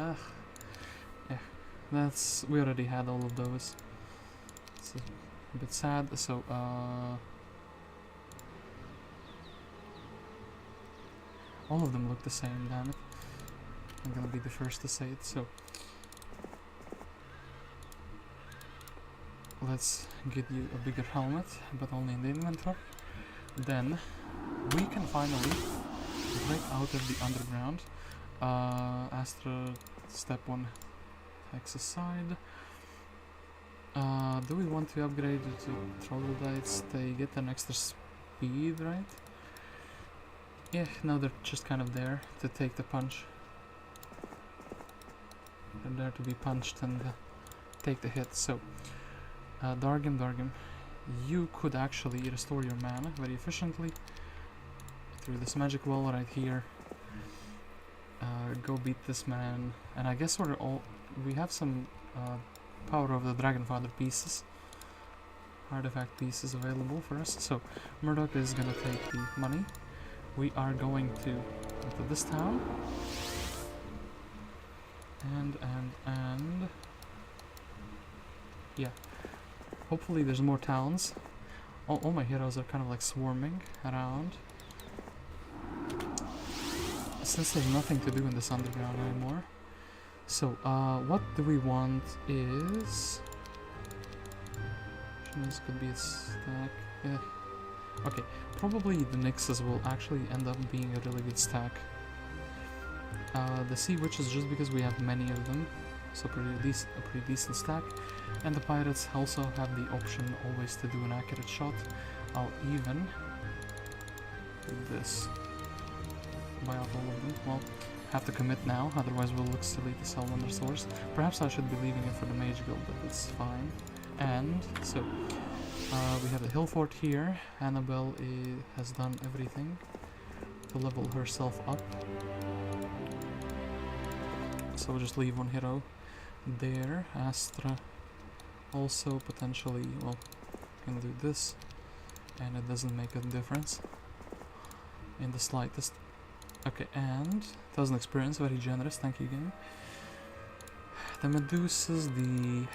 Speaker 1: Yeah, we already had all of those. It's a bit sad. So all of them look the same. Damn it! I'm gonna be the first to say it. So let's get you a bigger helmet, but only in the inventory. Then we can finally break out of the underground. Astra step 1 hex aside. Do we want to upgrade it to troglodytes? They get an extra speed, right? Yeah, now they're just kind of there to take the punch. They're there to be punched and take the hit. So, Dargem, you could actually restore your mana very efficiently through this magic wall right here. Go beat this man, and I guess we have some power of the Dragonfather pieces, artifact pieces available for us. So Murdoc is gonna take the money. We are going to into this town, and yeah. Hopefully there's more towns. All my heroes are kind of like swarming around. Since there's nothing to do in this underground anymore. So, what do we want is... This could be a stack. Yeah. Okay, probably the Nixes will actually end up being a really good stack. The Sea Witches, just because we have many of them. So a pretty decent stack. And the pirates also have the option always to do an accurate shot. I'll even do this. Buy out all of them. Well, have to commit now, otherwise we'll look silly to sell Wonder Source. Perhaps I should be leaving it for the Mage Guild, but it's fine. And so we have the hill fort here. Annabelle has done everything to level herself up. So we'll just leave one hero there. Astra also potentially, well, can do this, and it doesn't make a difference in the slightest. Okay, and 1,000 experience, very generous, thank you game. The Medusas, the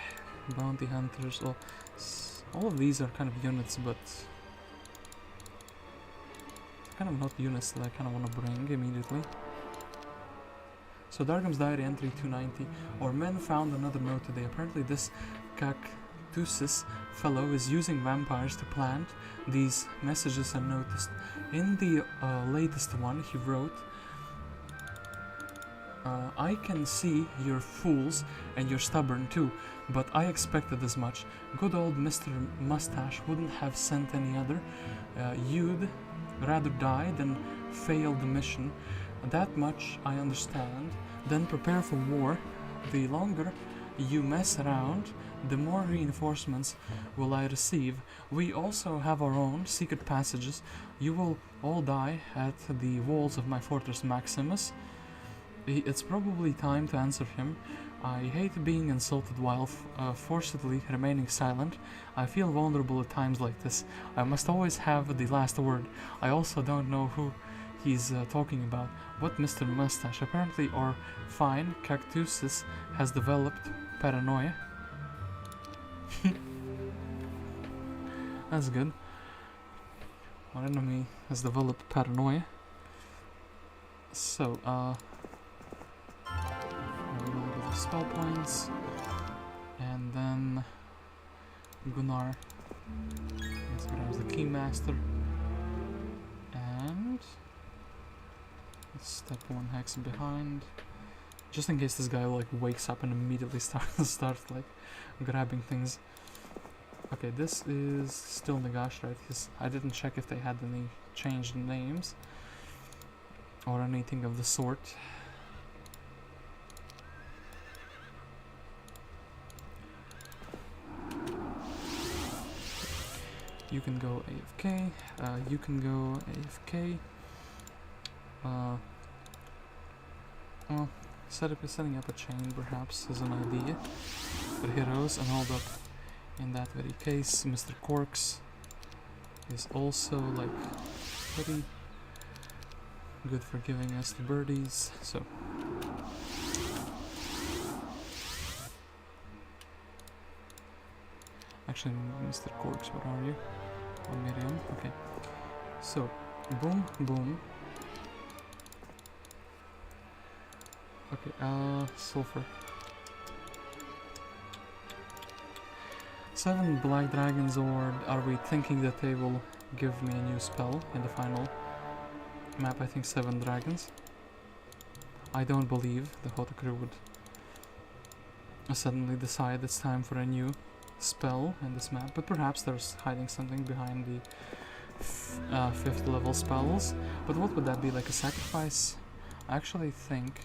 Speaker 1: bounty hunters, well, all of these are kind of units, but kind of not units that I kind of want to bring immediately. So Dargem's Diary entry 290, or men found another note today. Apparently this cactuses fellow is using vampires to plant these messages unnoticed. In the latest one he wrote, I can see you're fools and you're stubborn too, but I expected as much. Good old Mr. Mustache wouldn't have sent any other. You'd rather die than fail the mission. That much I understand. Then prepare for war. The longer you mess around, the more reinforcements will I receive. We also have our own secret passages. You will all die at the walls of my fortress Maximus. It's probably time to answer him. I hate being insulted while forcibly remaining silent. I feel vulnerable at times like this. I must always have the last word. I also don't know who he's talking about. What Mr. Mustache? Apparently our fine cactuses has developed paranoia. That's good. Our enemy has developed paranoia. So, spell points, and then Gunnar grabs the Keymaster, and let's step 1 hex behind, just in case this guy like wakes up and immediately starts like grabbing things. Okay, this is still Nagash, right? I didn't check if they had any changed names or anything of the sort. You can go AFK, you can go AFK. Well, setting up a chain perhaps is an idea for heroes, and hold up. In that very case, Mr. Corks is also like pretty good for giving us the birdies, so actually, Mr. Corks, where are you? Oh, Miriam, okay. So, boom, boom. Okay, sulfur. 7 black dragons, or are we thinking that they will give me a new spell in the final map? I think 7 dragons. I don't believe the HOTA crew would suddenly decide it's time for a new spell in this map, but perhaps there's hiding something behind the 5th level spells. But what would that be, like a sacrifice? I actually think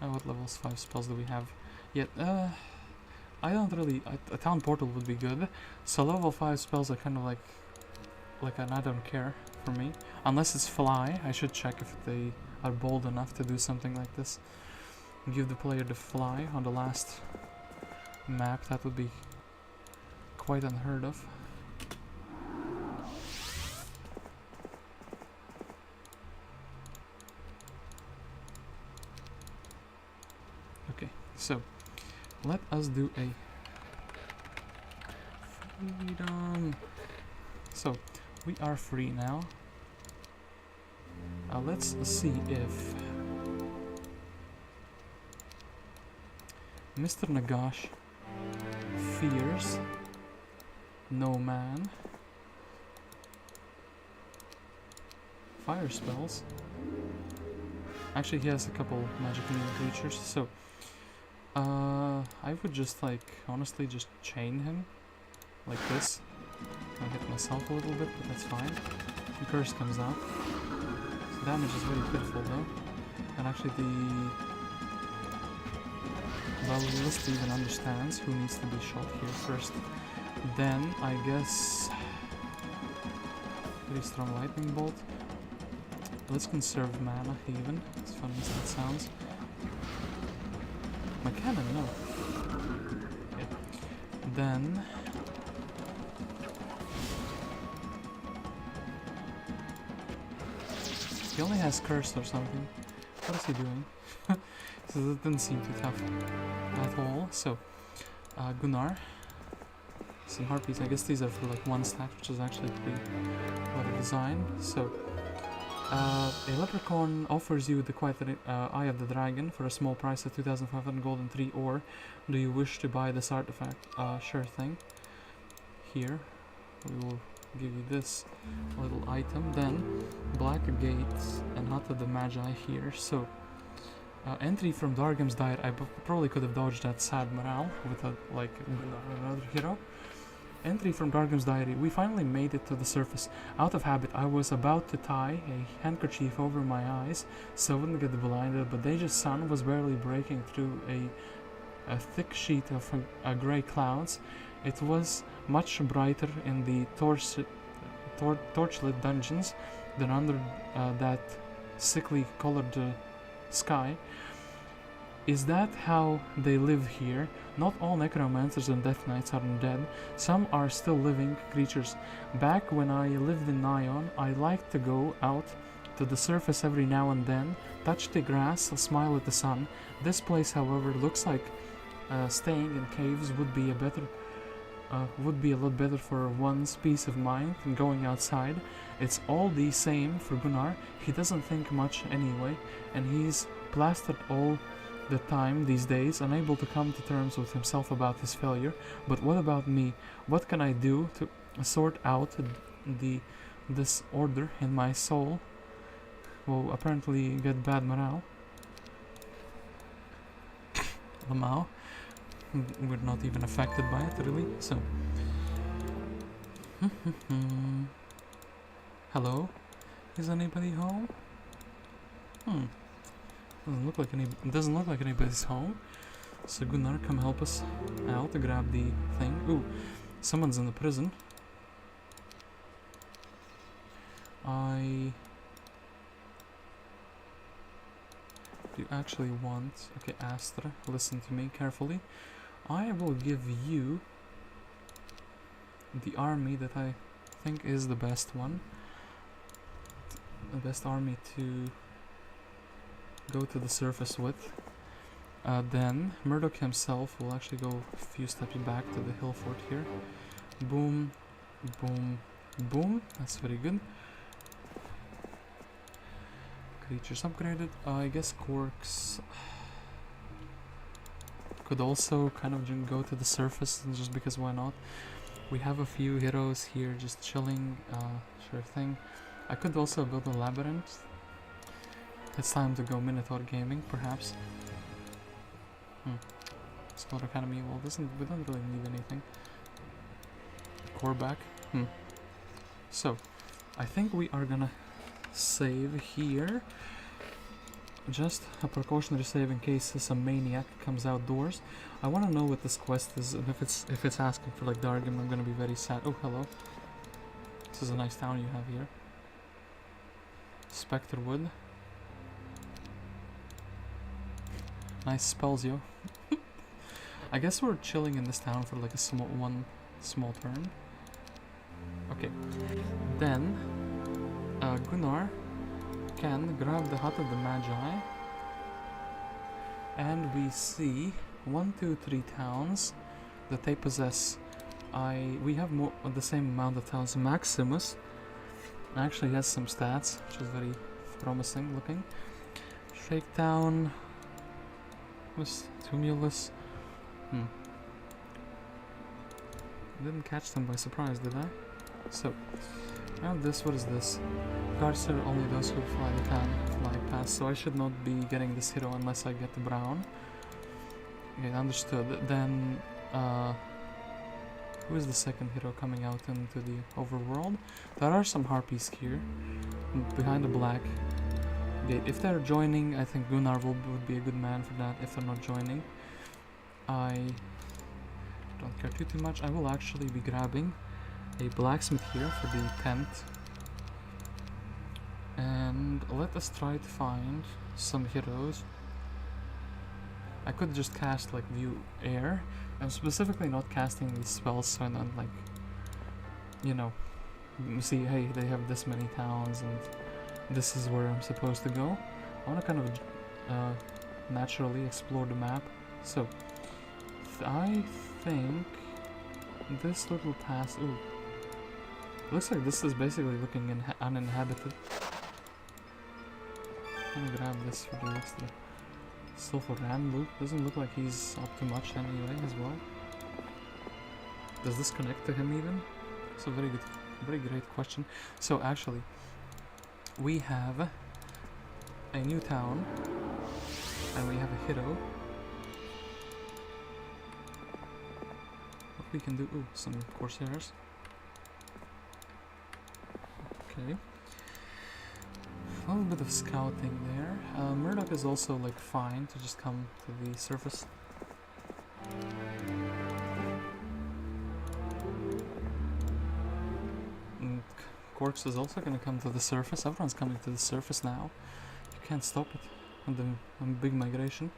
Speaker 1: what levels 5 spells do we have yet? I don't really, a town portal would be good, so level 5 spells are kind of like an I don't care for me, unless it's fly. I should check if they are bold enough to do something like this, give the player the fly on the last map. That would be quite unheard of. Okay, so let us do a freedom. So we are free now. Let's see if Mr. Nagash fears no man. Fire spells. Actually, he has a couple magic immune creatures, so I would just honestly just chain him like this. I'll hit myself a little bit, but that's fine. The curse comes out. So damage is very pitiful though. And actually well, the list even understands who needs to be shot here first. Then, I guess, pretty strong lightning bolt. Let's conserve mana even, as funny as that sounds. My cannon, no. Okay. Then he only has curse or something. What is he doing? So that didn't seem too tough at all. So, Gunnar. Some harpies. I guess these are for like 1 stat, which is actually pretty clever design. So, A leprechaun offers you the quiet Eye of the Dragon for a small price of 2,500 gold and 3 ore. Do you wish to buy this artifact? Sure thing. Here, we will give you this little item. Then, Black Gates and HOTA the Magi here. So, entry from Dargem's Diet. I probably could have dodged that sad morale with another hero. Entry from Dargem's Diary. We finally made it to the surface. Out of habit, I was about to tie a handkerchief over my eyes so I wouldn't get blinded, but Deja's sun was barely breaking through a thick sheet of grey clouds. It was much brighter in the torchlit dungeons than under that sickly colored sky. Is that how they live here? Not all necromancers and death knights are undead. Some are still living creatures. Back when I lived in Nion, I liked to go out to the surface every now and then, touch the grass, smile at the sun. This place, however, looks like staying in caves would be a lot better for one's peace of mind than going outside. It's all the same for Gunnar. He doesn't think much anyway, and he's plastered all the time these days, unable to come to terms with himself about his failure. But what about me? What can I do to sort out the disorder in my soul? Well, apparently get bad morale. Lamau. We're not even affected by it, really, so... Hello? Is anybody home? Doesn't look like anybody's home. So Gunnar, come help us out to grab the thing. Ooh, someone's in the prison. I do actually want... Okay, Astra, listen to me carefully. I will give you the army that I think is the best one. The best army to go to the surface with. Then Murdoc himself will actually go a few steps back to the hill fort here. Boom, boom, boom. That's very good. Creatures upgraded. I guess Corks could also kind of go to the surface just because why not. We have a few heroes here just chilling. Sure thing. I could also build a labyrinth. It's time to go Minotaur gaming, perhaps. Scout Academy, well, we don't really need anything. Core back. So, I think we are gonna save here. Just a precautionary save in case some maniac comes outdoors. I want to know what this quest is, and if it's asking for like Dargem, I'm gonna be very sad. Oh, hello. This is a nice town you have here. Spectre Wood. Nice spells, yo. I guess we're chilling in this town for like a small turn. Okay. Then Gunnar can grab the HOTA the Magi, and we see 1, 2, 3 towns that they possess. We have the same amount of towns. Maximus actually has some stats, which is very promising looking. Shakedown was Tumulus. Didn't catch them by surprise, did I? So, and this, what is this? Guards are only those who fly past, so I should not be getting this hero unless I get the brown. Okay, understood. Then, who is the second hero coming out into the overworld? There are some harpies here, behind the black gate. If they're joining, I think Gunnar would be a good man for that. If they're not joining, I don't care too much. I will actually be grabbing a blacksmith here for the tent. And let us try to find some heroes. I could just cast like view air. I'm specifically not casting these spells so I don't like, you know, see, hey, they have this many towns and this is where I'm supposed to go. I want to kind of naturally explore the map. So I think this little pass. Ooh, looks like this is basically looking uninhabited. gonna grab this for the rest of the... Still for Ranloo. Doesn't look like he's up to much anyway as well. Does this connect to him even? It's a very great question. So actually, we have a new town, and we have a hero. What we can do? Ooh, some Corsairs. Okay. A little bit of scouting there. Murdoc is also like fine to just come to the surface. And Corks is also gonna come to the surface. Everyone's coming to the surface now. You can't stop it. And the big migration.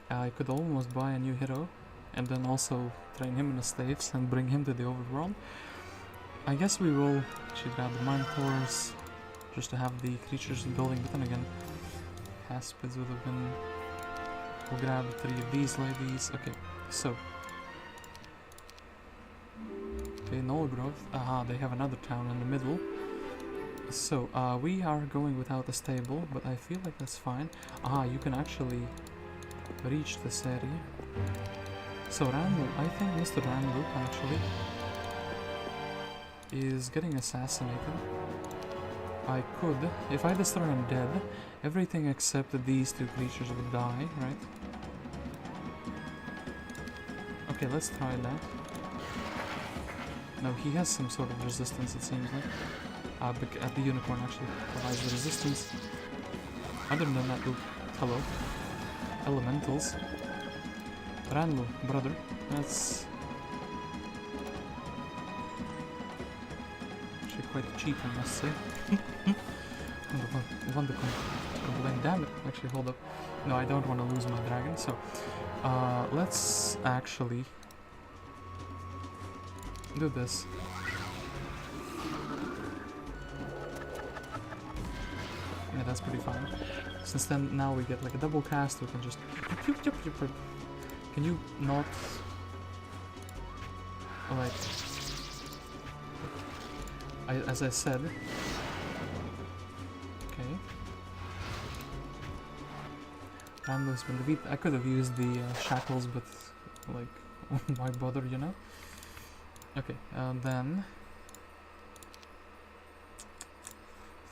Speaker 1: I could almost buy a new hero and then also train him in the staves and bring him to the overworld. I guess we will actually grab the Minotaurs just to have the creatures building, but then again, Haspids would have been... We'll grab 3 of these ladies. Okay, so... Okay, Null Growth. Aha, they have another town in the middle. So, we are going without a stable, but I feel like that's fine. Aha, you can actually reach this area. So Ranloo, I think Mr. Ranloo actually is getting assassinated. I could, if I destroy him dead, everything except these 2 creatures would die, right? Okay, let's try that. No, he has some sort of resistance, it seems like. The unicorn actually provides the resistance. Other than that, ooh, hello. Elementals. Ranloo, brother, that's... actually quite cheap, I must say. I want to complain. Damn it, actually, hold up. No, I don't want to lose my dragon, so... let's actually... do this. Yeah, that's pretty fine. Since then, now we get like a double cast, we can just... Can you not... like... as I said... Okay. Ranloo's been defeated. I could have used the shackles, but like, why bother, you know? Okay, then...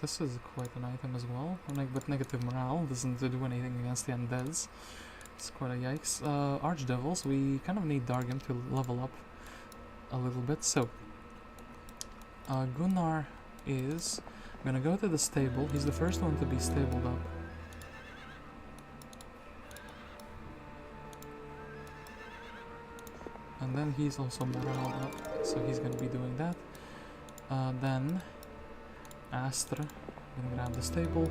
Speaker 1: This is quite an item as well, but negative morale doesn't do anything against the undeads. It's quite a yikes. Archdevils, we kind of need Dargem to level up a little bit, so... Gunnar is gonna go to the stable. He's the first one to be stabled up. And then he's also morale up, so he's gonna be doing that. Then Astra, gonna grab the stable.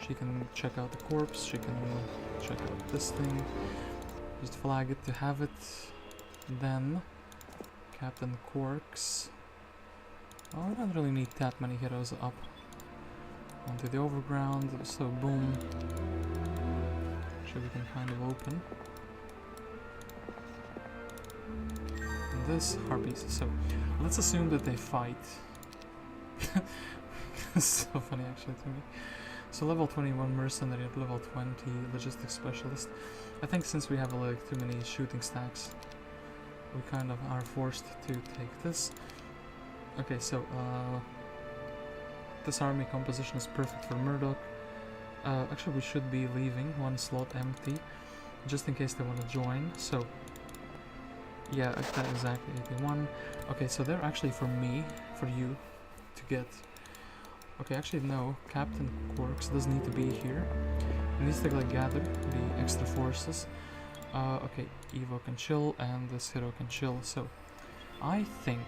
Speaker 1: She can check out the corpse, she can check out this thing. Just flag it to have it. Then Captain Quarks. Oh, we don't really need that many heroes up. Onto the overground, so boom. Actually we can kind of open. And this harpies, so let's assume that they fight. It's so funny actually to me. So level 21 mercenary at level 20 logistics specialist. I think since we have like too many shooting stacks, we kind of are forced to take this. Okay, so this army composition is perfect for Murdoc. Actually we should be leaving one slot empty, just in case they want to join, so... Yeah, that exactly, 81. Okay, so they're actually for me, for you, to get. Okay, actually no, Captain Quarks doesn't need to be here. He needs to like gather the extra forces. Okay, Evo can chill and this hero can chill, so I think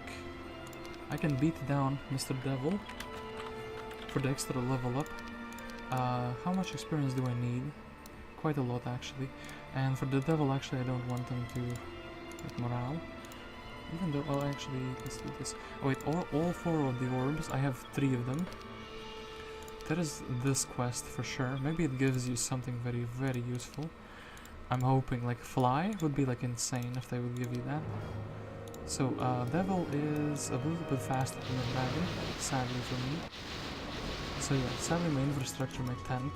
Speaker 1: I can beat down Mr. Devil for the extra level up. How much experience do I need? Quite a lot actually. And for the Devil actually I don't want them to get morale. Even though, well actually, let's do this. Oh wait, all 4 of the orbs, I have 3 of them. That is this quest for sure. Maybe it gives you something very, very useful. I'm hoping, like, fly would be like insane if they would give you that. So, Devil is a little bit faster than the dragon, sadly for me. So yeah, sadly my infrastructure, my tent,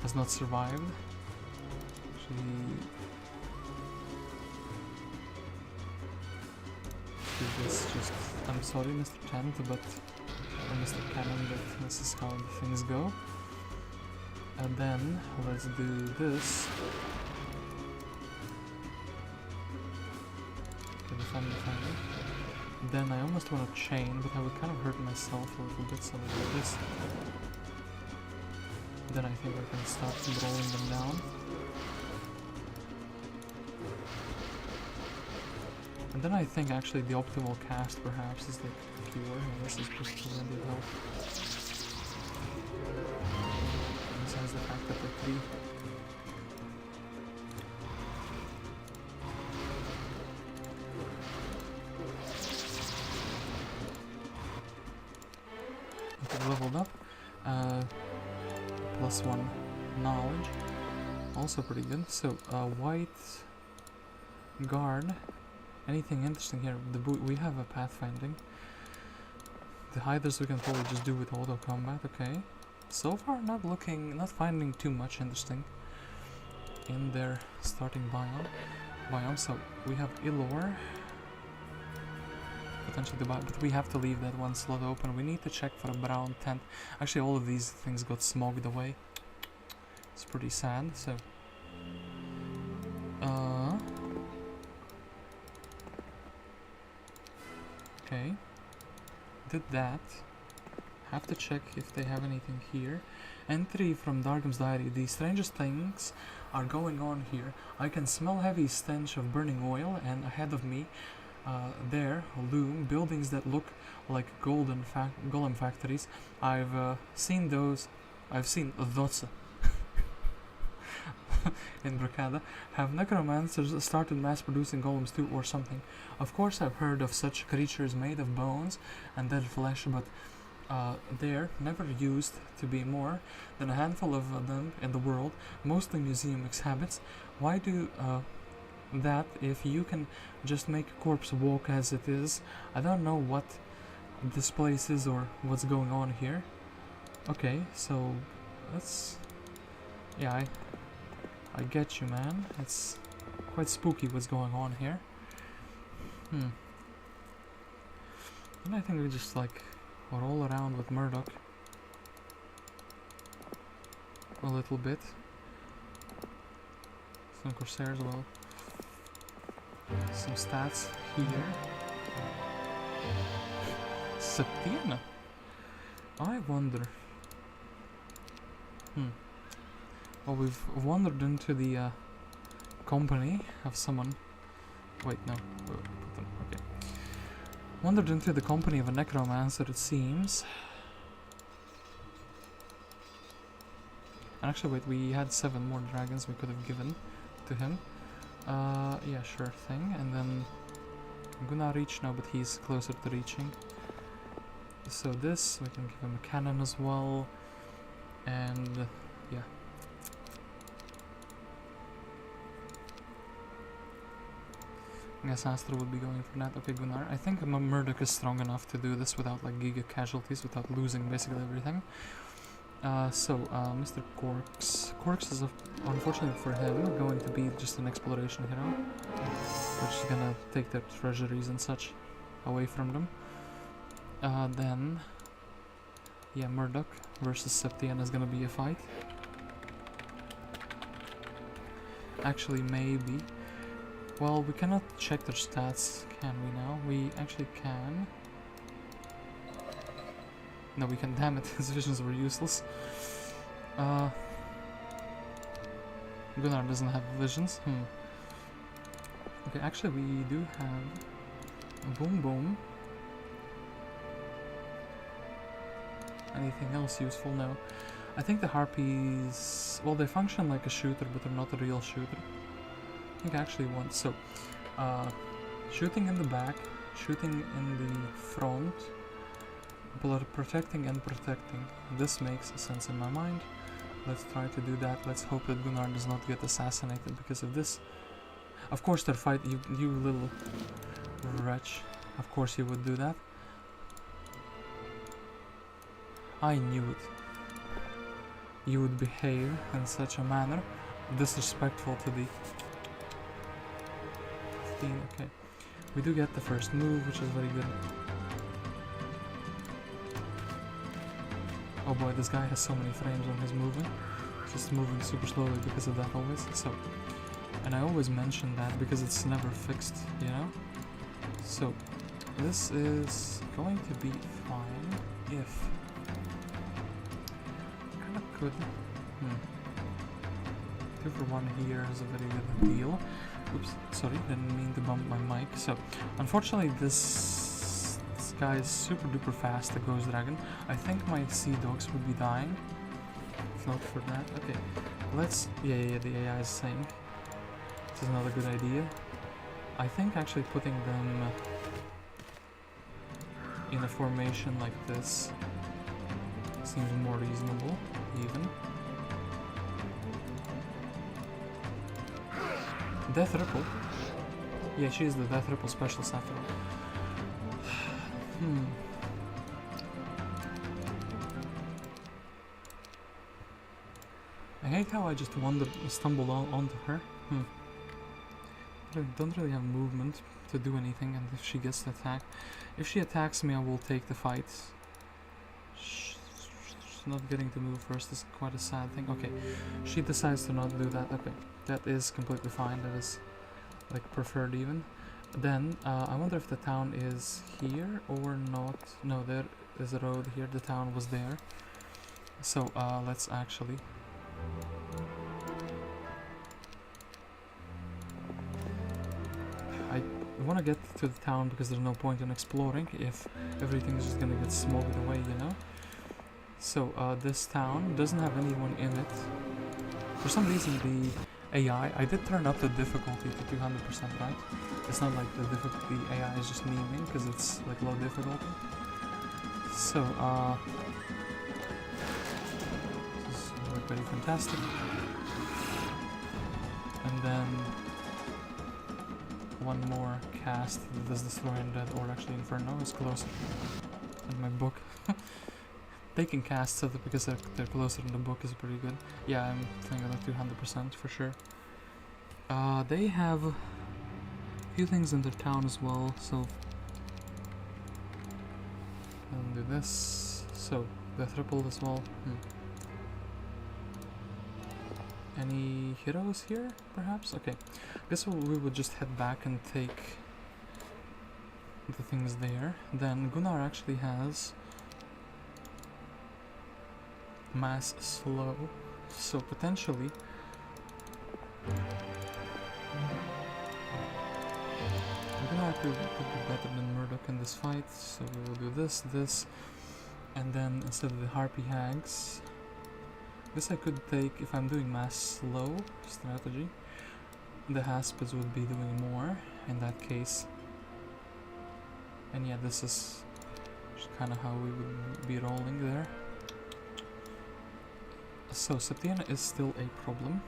Speaker 1: has not survived. Actually, just, I'm sorry Mr. Tent, but, or Mr. Cannon, but this is how the things go. And then, let's do this. Okay, defend. Then I almost want to chain, but I would kind of hurt myself a little bit, so I'll do this. Then I think I can start rolling them down. And then I think actually the optimal cast perhaps is like Cure, and this is just plenty of help. Besides the fact that they're 3. Okay, leveled up. +1 knowledge. Also pretty good. So, white guard. Anything interesting here? We have a pathfinding. The hiders we can probably just do with auto combat. Okay. So far, not finding too much interesting in their starting biome. So we have Ilor. Potentially the biome, but we have to leave that one slot open. We need to check for a brown tent. Actually, all of these things got smoked away. It's pretty sad. So. Okay, did that. Have to check if they have anything here. Entry from Dargem's diary. The strangest things are going on here. I can smell heavy stench of burning oil, and ahead of me, there loom buildings that look like golem factories. I've seen those. I've seen those. In Bracada, have necromancers started mass-producing golems too, or something? Of course I've heard of such creatures made of bones and dead flesh, but there never used to be more than a handful of them in the world, mostly museum exhibits. Why do that if you can just make a corpse walk as it is? I don't know what this place is or what's going on here. Okay, so let's... yeah, I get you, man. It's quite spooky what's going on here. And I think we just like roll around with Murdoc a little bit. Some Corsairs, well, some stats here. Septienna. I wonder. Well, we've wandered into the company of someone. Wait, no. Okay. Wandered into the company of a necromancer, it seems. And actually, wait, we had 7 more dragons we could have given to him. Yeah, sure thing. And then Gunnar reach now, but he's closer to reaching. So this, we can give him a cannon as well. And yeah. I guess Astra would be going for that. Okay, Gunnar. I think Murdoc is strong enough to do this without like giga casualties, without losing basically everything. Mr. Corks is, unfortunately for him, going to be just an exploration hero, which is gonna take their treasuries and such away from them. Then, yeah, Murdoc versus Septienna is gonna be a fight. Actually, maybe. Well, we cannot check their stats, can we now? We actually can. No, we can, damn it, his visions were useless. Gunnar doesn't have visions, Okay, actually we do have a Boom Boom. Anything else useful? No. I think the Harpies, well, they function like a shooter, but they're not a real shooter. I think I actually want, so, shooting in the back, shooting in the front, protecting and protecting. This makes sense in my mind. Let's try to do that. Let's hope that Gunnar does not get assassinated because of this. Of course they're fighting, you little wretch. Of course you would do that. I knew it. You would behave in such a manner, disrespectful to the 15, okay. We do get the first move, which is very good. Oh boy, this guy has so many frames on his moving. Just moving super slowly because of that always. So, and I always mention that because it's never fixed, you know? So, this is going to be fine if... Kinda could... 2 for 1 here is a very good deal. Oops, sorry, didn't mean to bump my mic. So, unfortunately this guy is super duper fast, the Ghost Dragon. I think my Sea Dogs would be dying. If not for that. Okay, let's... Yeah, the AI is saying. This is not a good idea. I think actually putting them in a formation like this seems more reasonable, even. Death Ripple. Yeah, she is the Death Ripple special Sapphire. I hate how I just stumble onto her. I don't really have movement to do anything, and if she gets to attack... If she attacks me, I will take the fight. Not getting to move first is quite a sad thing. Okay, she decides to not do that. Okay, that is completely fine. That is, like, preferred even. Then, I wonder if the town is here or not. No, there is a road here. The town was there. So, let's actually... I want to get to the town because there's no point in exploring if everything is just gonna get smoked away, you know? So, this town doesn't have anyone in it. For some reason, the AI... I did turn up the difficulty to 200%, right? It's not like the AI is just memeing because it's like low difficulty. So, this is very fantastic. And then one more cast that does destroy undead, or actually Inferno is closer in my book. Taking casts at it because they're closer in the book is pretty good. Yeah, I'm playing at 200% for sure. They have a few things in their town as well, so I'll do this. So, Death Ripple as well. Any heroes here, perhaps? Okay, guess we would just head back and take the things there. Then Gunnar actually has mass slow, so potentially Gunnar could be better than Murdoc in this fight, so we will do this, and then instead of the Harpy Hags, this I could take, if I'm doing mass slow strategy, the Haspids would be doing more in that case. And yeah, this is kind of how we would be rolling there. So, Septienna is still a problem.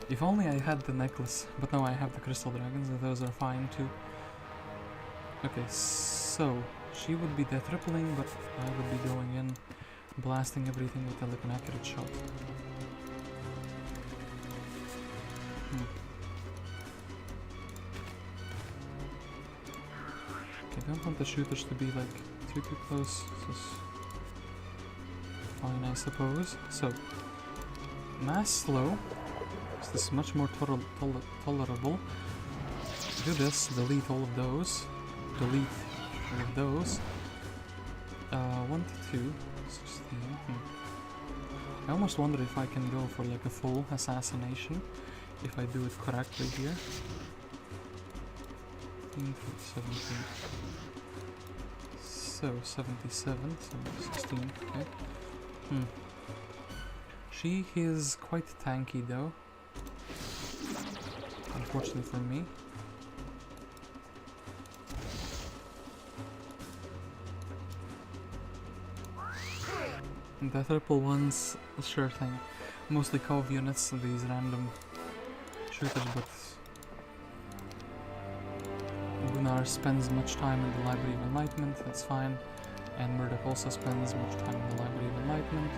Speaker 1: If only I had the necklace, but now I have the crystal dragons, and those are fine too. Okay, so she would be death rippling, but I would be going in, blasting everything with like an accurate shot. I don't want the shooters to be like too close. This is fine, I suppose. So, mass slow. So this is much more tolerable. Do this, delete all of those. Delete all of those. 1 to 2, 16. I almost wonder if I can go for like a full assassination if I do it correctly here. 15, 17. So 77, so 16. Okay. She is quite tanky though. Unfortunately for me. The triple ones, sure thing. Mostly Cove units, these random shooters, but Gunnar spends much time in the Library of Enlightenment, that's fine. And Murdoc also spends much time in the Library of Enlightenment.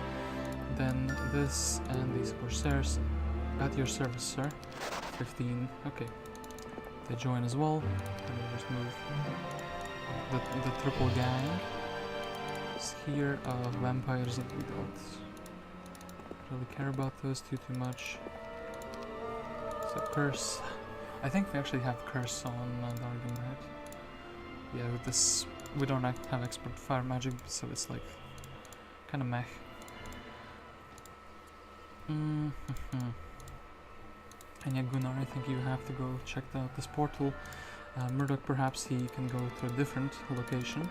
Speaker 1: Then this and these Corsairs. At your service, sir. 15, okay. They join as well. Let me just move the triple gang. It's here, vampires that we don't really care about those too much. So curse. I think we actually have curse on Dargem, right? Yeah, with this we don't have expert fire magic, so it's like kind of meh. And yeah, Gunnar, I think you have to go check out this portal. Murdoc, perhaps he can go to a different location.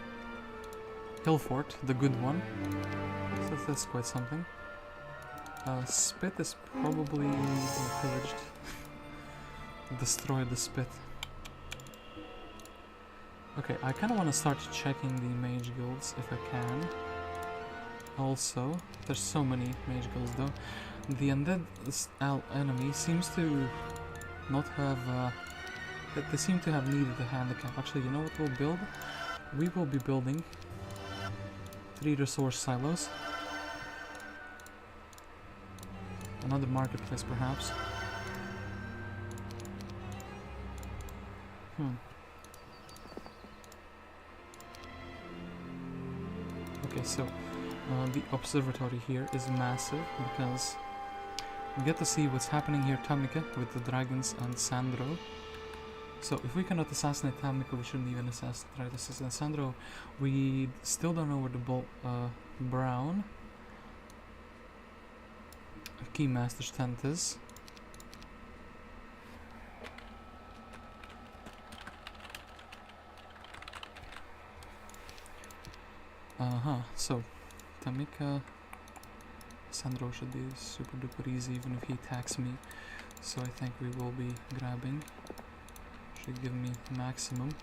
Speaker 1: Hillfort, the good one. So that's quite something. Spit is probably pillaged. Destroy the Spit. Okay, I kind of want to start checking the mage guilds if I can. Also, there's so many mage guilds though. The undead enemy seems to not have... they seem to have needed a handicap. Actually, you know what we'll build? We will be building 3 resource silos. Another marketplace, perhaps. Okay, so the observatory here is massive because we get to see what's happening here, Tamika, with the dragons and Sandro. So if we cannot assassinate Tamika, we shouldn't even try to assassinate Sandro. We still don't know where the brown Keymaster's tent is. So Tamika, Sandro should be super duper easy even if he attacks me. So I think we will be grabbing. Should give me maximum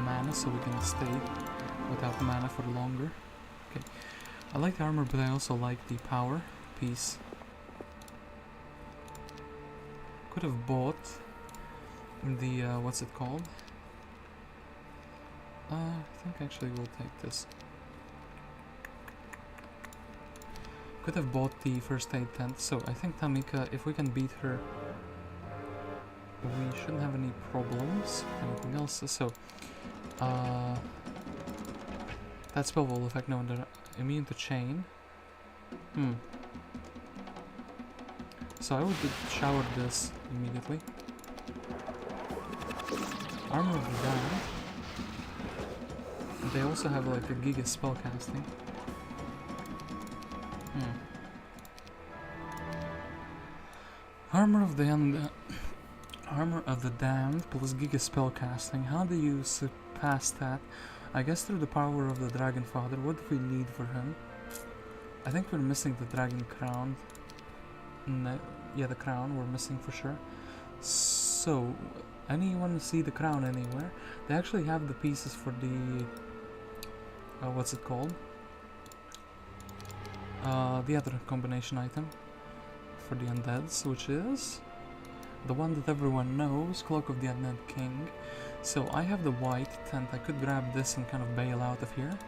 Speaker 1: mana so we can stay without mana for longer. Okay, I like the armor, but I also like the power piece. Could have bought the what's it called? I think actually we'll take this. Could have bought the first aid tent. So I think Tamika, if we can beat her, we shouldn't have any problems. Anything else? So that spell will affect no one. They're immune to chain. So I would shower this immediately. Armor of the Damned. They also have like a giga spell casting. Armor of the Damned plus giga spell casting. How do you surpass that? I guess through the power of the Dragon Father. What do we need for him? I think we're missing the Dragon Crown. Yeah, the crown we're missing for sure. So, anyone see the crown anywhere? They actually have the pieces for the what's it called? The other combination item for the undeads, which is the one that everyone knows, Cloak of the Undead King. So I have the white tent. I could grab this and kind of bail out of here.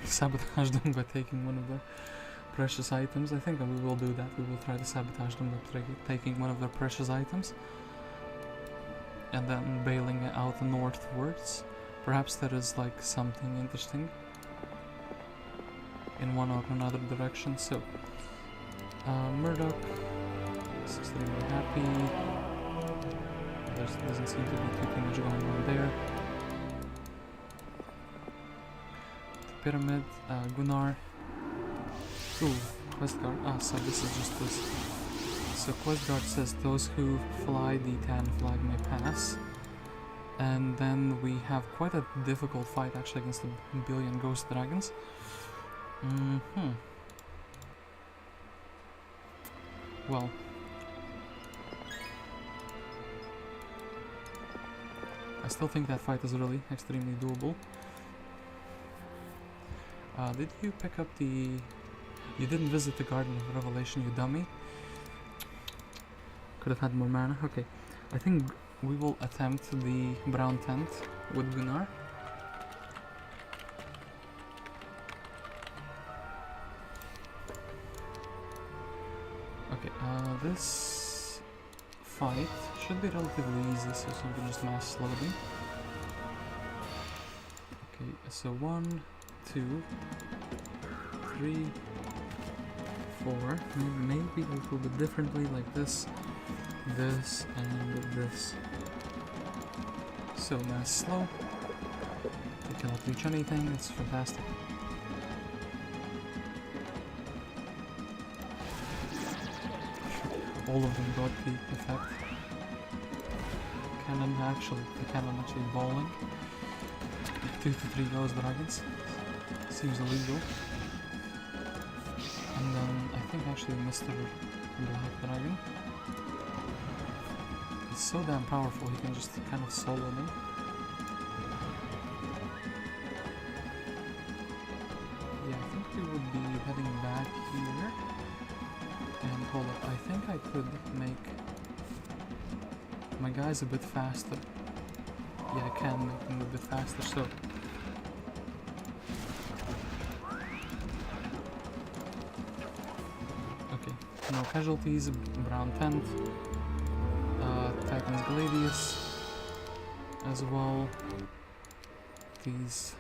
Speaker 1: Sabotage them by taking one of the precious items. I think we will do that. We will try to sabotage them by taking one of their precious items and then bailing out northwards. Perhaps there is like something interesting in one or another direction. So Murdoc is extremely happy. There doesn't seem to be too much going on there. The pyramid, Gunnar. Ooh, quest guard. So this is just this. So quest guard says those who fly the tan flag may pass. And then we have quite a difficult fight actually against a billion ghost dragons. Well, I still think that fight is really extremely doable. Did you pick up the... You didn't visit the Garden of Revelation, you dummy. Could have had more mana. Okay, I think we will attempt the brown tent with Gunnar. Okay, this fight should be relatively easy, so we can just mass loading. Okay, so 1, 2, 3, 4. Maybe a little bit differently, like this, this, and this. So mass slow. They cannot reach anything. It's fantastic. All of them got the effect. The cannon actually balling. 2 to 3 ghost dragons. Seems illegal. And then I think actually Mr. Black Dragon. He's so damn powerful, he can just kind of solo them. Yeah, I think we would be heading back here. And hold up, I think I could make my guys a bit faster. Yeah, I can make them a bit faster, so... Okay, no casualties, brown tent, Titan's Gladius as well. These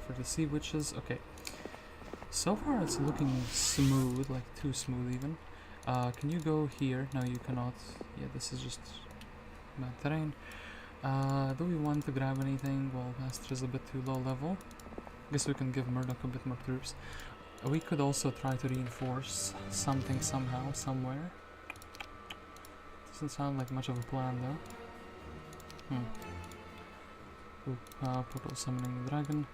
Speaker 1: for the sea witches, okay. So far it's looking smooth, like too smooth even. Can you go here? No, you cannot. Yeah, this is just bad terrain. Do we want to grab anything? Well, Master is a bit too low level. Guess we can give Murdoc a bit more troops. We could also try to reinforce something somehow, somewhere. Doesn't sound like much of a plan though. Ooh, Portal summoning the dragon.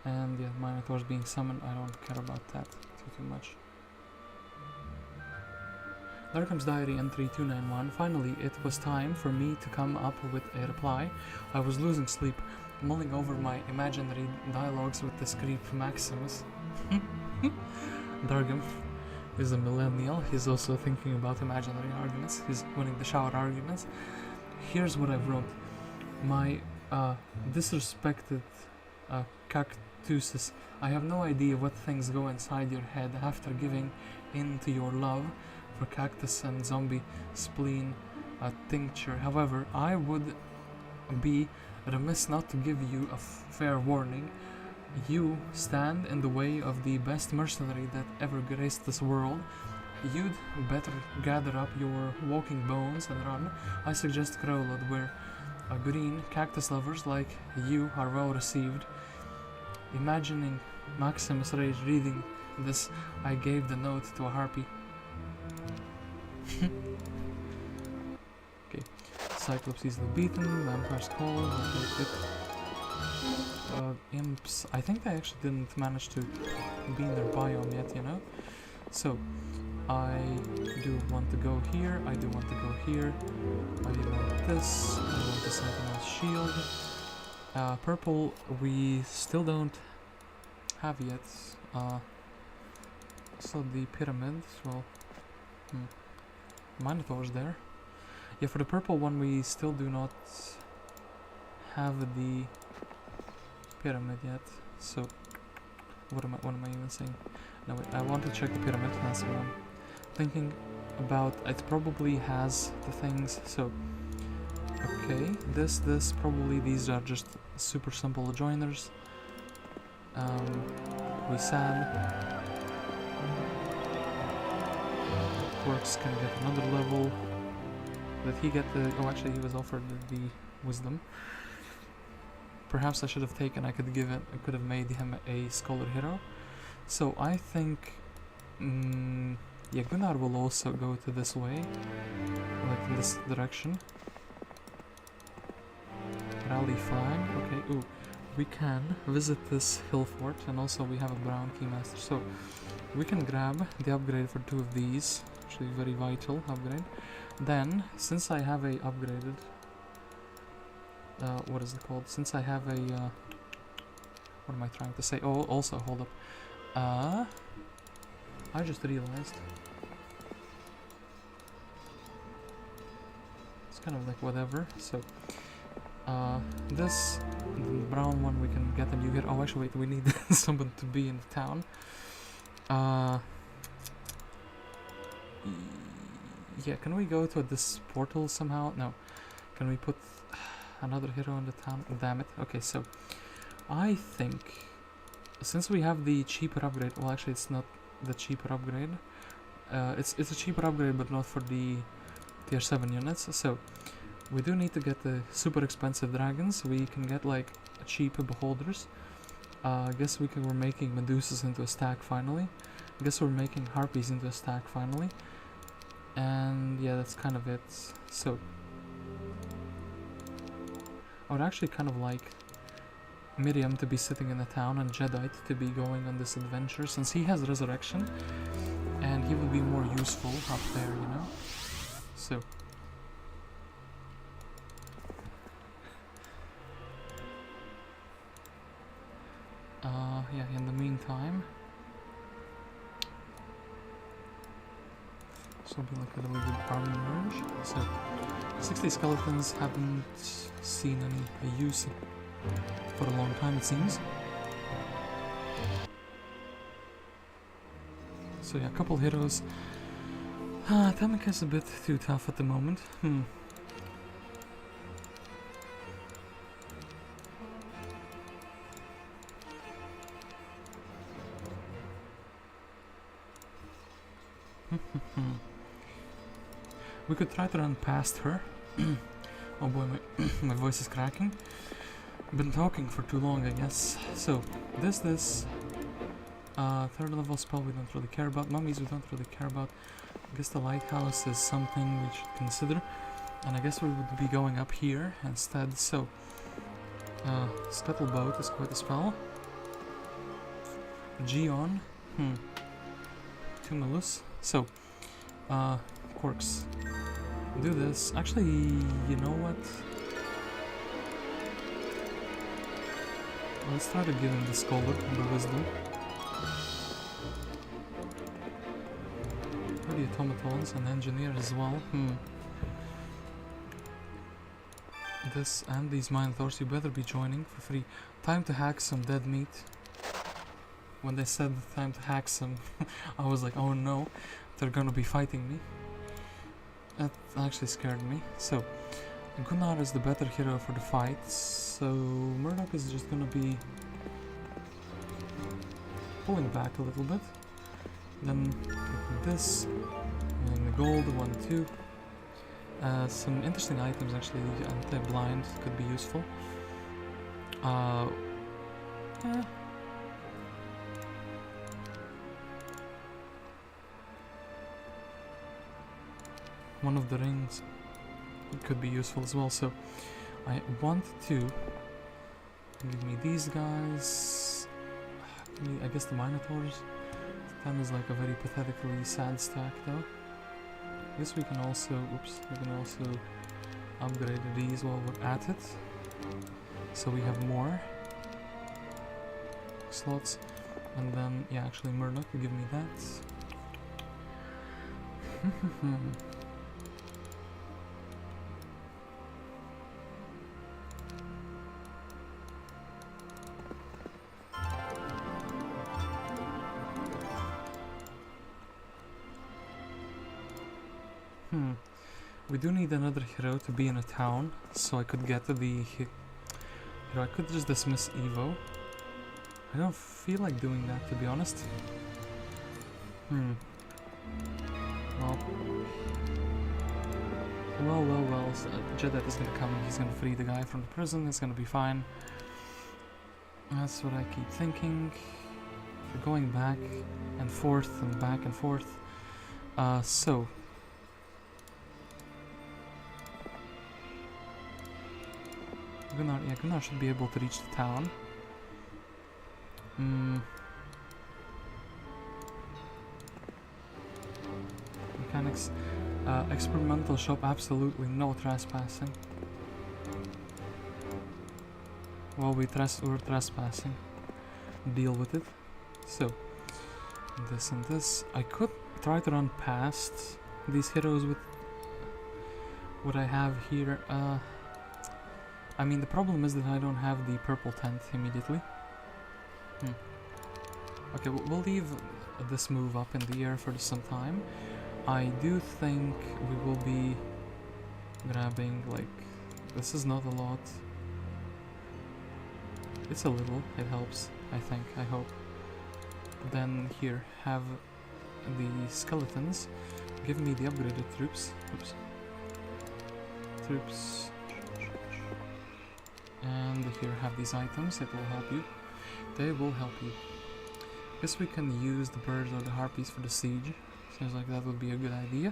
Speaker 1: And yeah, Minotaur's being summoned. I don't care about that too much. Dargem's Diary entry 291. Finally, it was time for me to come up with a reply. I was losing sleep, mulling over my imaginary dialogues with this creep Maximus. Dargem is a millennial. He's also thinking about imaginary arguments. He's winning the shower arguments. Here's what I wrote. My disrespected cactuses. I have no idea what things go inside your head after giving in to your love for cactus and zombie spleen tincture. However, I would be remiss not to give you a fair warning. You stand in the way of the best mercenary that ever graced this world. You'd better gather up your walking bones and run. I suggest Crowled, where green cactus lovers like you are well received. Imagining Maximus Rage reading this, I gave the note to a harpy. Okay, Cyclops easily beaten, Vampire's Call, we'll take it. Imps, I think I actually didn't manage to be in their biome yet, you know? So, I do want to go here, I do want to go here, I do want this, I want the Sentinel's Shield. Purple, we still don't have yet. So the pyramid, well, Minotaur's there. Yeah, for the purple one we still do not have the pyramid yet. So what am I even saying? No wait, I want to check the pyramid, that's what I'm thinking about. It probably has the things, so okay, this probably, these are just super simple joiners. We sad. Works can get another level. Did he get the... oh, actually he was offered the wisdom. Perhaps I should have taken, I could have made him a scholar hero. So I think... yeah, Gunnar will also go to this way. Like in this direction. Rally flag, okay, ooh. We can visit this hill fort, and also we have a brown keymaster. So we can grab the upgrade for 2 of these. Actually very vital upgrade. Then, since I have a upgraded, what is it called? Since I have a, what am I trying to say? Oh, also, hold up. I just realized. kind of like whatever. So this the brown one we can get a new hero. Oh, actually, wait, we need someone to be in the town. Yeah, can we go to this portal somehow? No. Can we put another hero in the town? Damn it. Okay, so I think since we have the cheaper upgrade, well, actually, it's not the cheaper upgrade. It's a cheaper upgrade, but not for the tier 7 units. So we do need to get the super expensive dragons. We can get like cheap beholders. I guess we're making Medusas into a stack finally. I guess we're making Harpies into a stack finally. And yeah, that's kind of it. So I would actually kind of like Miriam to be sitting in the town and Jedi to be going on this adventure, since he has resurrection and he will be more useful up there, you know? So yeah, in the meantime, this will be like a really good army merge. So 60 skeletons, haven't seen any use for a long time, it seems. So yeah, a couple heroes. Tamika is a bit too tough at the moment. We could try to run past her. Oh boy, my voice is cracking. Been talking for too long, I guess. So, this, third level spell we don't really care about. Mummies we don't really care about. I guess the lighthouse is something we should consider. And I guess we would be going up here instead. So, Scuttleboat is quite a spell. Geon. Tumulus. So, Quirks. Do this. Actually, you know what? Let's try to give him the Scholar and the Wisdom. For the automatons and engineer as well. This and these Minotaurs, you better be joining for free. Time to hack some dead meat. When they said time to hack some, I was like, oh no, they're gonna be fighting me. That actually scared me. So, Gunnar is the better hero for the fight, so Murdoc is just gonna be pulling back a little bit. Then taking this, and the gold, 1, 2. Some interesting items actually, anti-blind could be useful. Yeah. One of the rings could be useful as well, so I want to give me these guys. I guess the Minotaurs. 10 is like a very pathetically sad stack though. I guess we can also, upgrade these while we're at it. So we have more slots. And then, yeah, actually Murdoc will give me that. We do need another hero to be in a town, so I could get to the hero. I could just dismiss Evo. I don't feel like doing that, to be honest. Well. So Jedi is gonna come and he's gonna free the guy from the prison. It's gonna be fine. That's what I keep thinking. We're going back and forth and back and forth. So. Gunnar should be able to reach the town. Mechanics. Experimental shop, absolutely no trespassing. Well, we're trespassing. Deal with it. So, this and this. I could try to run past these heroes with what I have here, I mean, the problem is that I don't have the purple tent immediately. Okay, we'll leave this move up in the air for some time. I do think we will be grabbing, like, this is not a lot. It's a little, it helps, I think, I hope. Then here, have the skeletons. Give me the upgraded troops. Oops. Troops. And here, have these items, it will help you. They will help you. Guess we can use the birds or the harpies for the siege. Seems like that would be a good idea.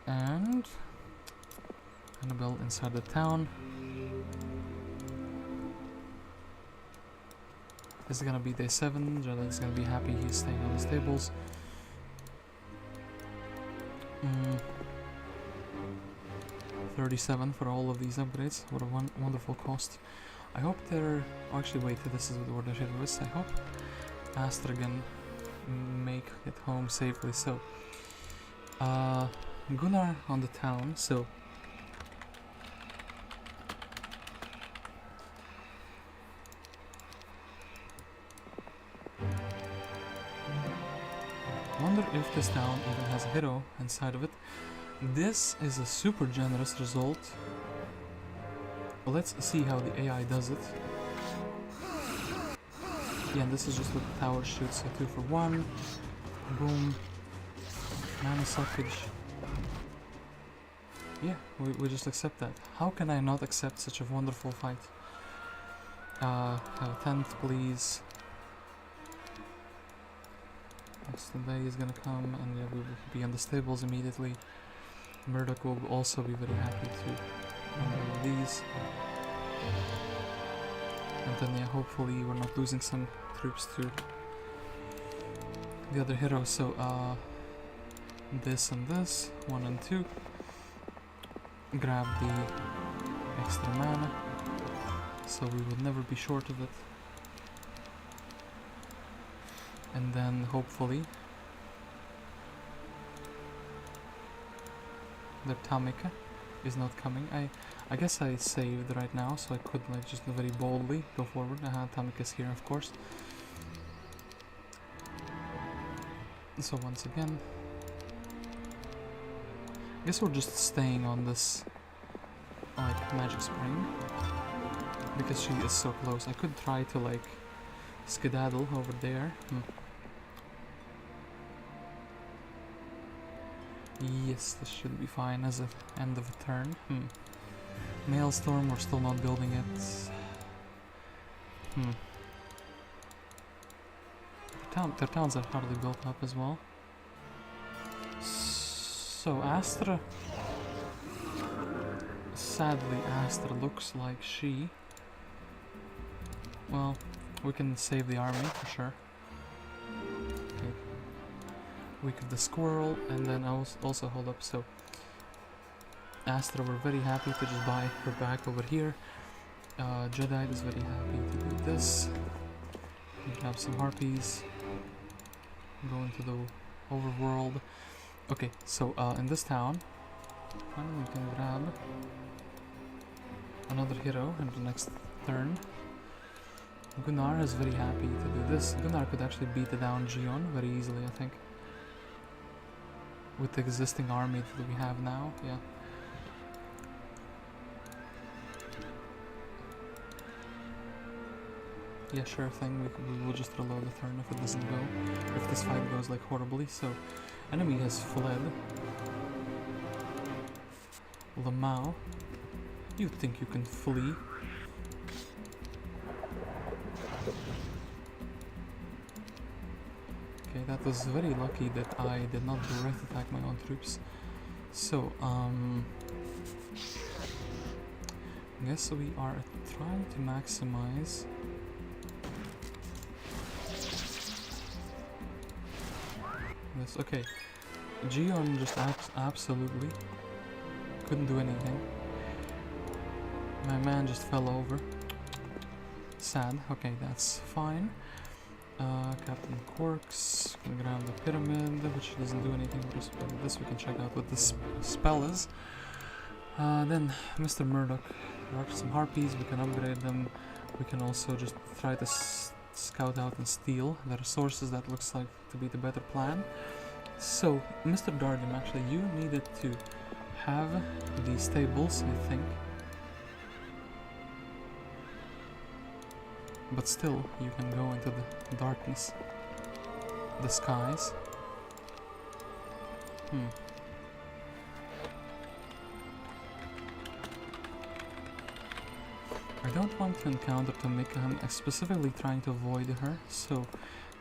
Speaker 1: And gonna build inside the town. This is gonna be day 7. Jedi is gonna be happy he's staying on the stables. 37 for all of these upgrades. What a wonderful cost. I hope they're... Oh, actually, wait, this is where the hero is. I hope Astra can make it home safely. So, Gunnar on the town. So, wonder if this town even has a hero inside of it. This is a super generous result. Let's see how the AI does it. Yeah, this is just what the tower shoots. So 2 for 1. Boom. Mana suckage. Yeah, we just accept that. How can I not accept such a wonderful fight? Have a tent, please. Next day is gonna come, and yeah, we will be on the stables immediately. Murdoc will also be very happy to handle these. And then yeah, hopefully we're not losing some troops to the other heroes. So this and this, 1 and 2. Grab the extra mana, so we would never be short of it. And then hopefully the Tamika is not coming. I guess I saved right now, so I could like just very boldly go forward. Tamika's here, of course. So once again, I guess we're just staying on this like magic spring because she is so close. I could try to like skedaddle over there. Yes, this should be fine as an end of a turn. Maelstrom, we're still not building it. Their towns are hardly built up as well. So Astra, sadly Astra looks like she, well, we can save the army for sure. Okay. Week of the Squirrel, and then I also hold up, so Astra, we're very happy to just buy her back over here. Jedi is very happy to do this. We have some harpies. Go into the overworld. Okay, so in this town, we can grab another hero in the next turn. Gunnar is very happy to do this. Gunnar could actually beat down Geon very easily, I think. With the existing army that we have now, yeah. Yeah, sure thing, we will just reload the turn if it doesn't go. If this fight goes like horribly, so... Enemy has fled. Lamau. You think you can flee? Okay, that was very lucky that I did not direct attack my own troops. So, I guess we are trying to maximize. This, okay. Geon just absolutely couldn't do anything. My man just fell over. Sad. Okay, that's fine. Captain Quarks, gonna grab the pyramid, which doesn't do anything. Just this we can check out what this spell is. Then Mr. Murdoc. There are some harpies, we can upgrade them. We can also just try to scout out and steal the resources. That looks like to be the better plan. So, Mr. Dargem, actually, you needed to have the stables, I think. But still, you can go into the darkness, the skies. I don't want to encounter Tamika. I'm specifically trying to avoid her. So,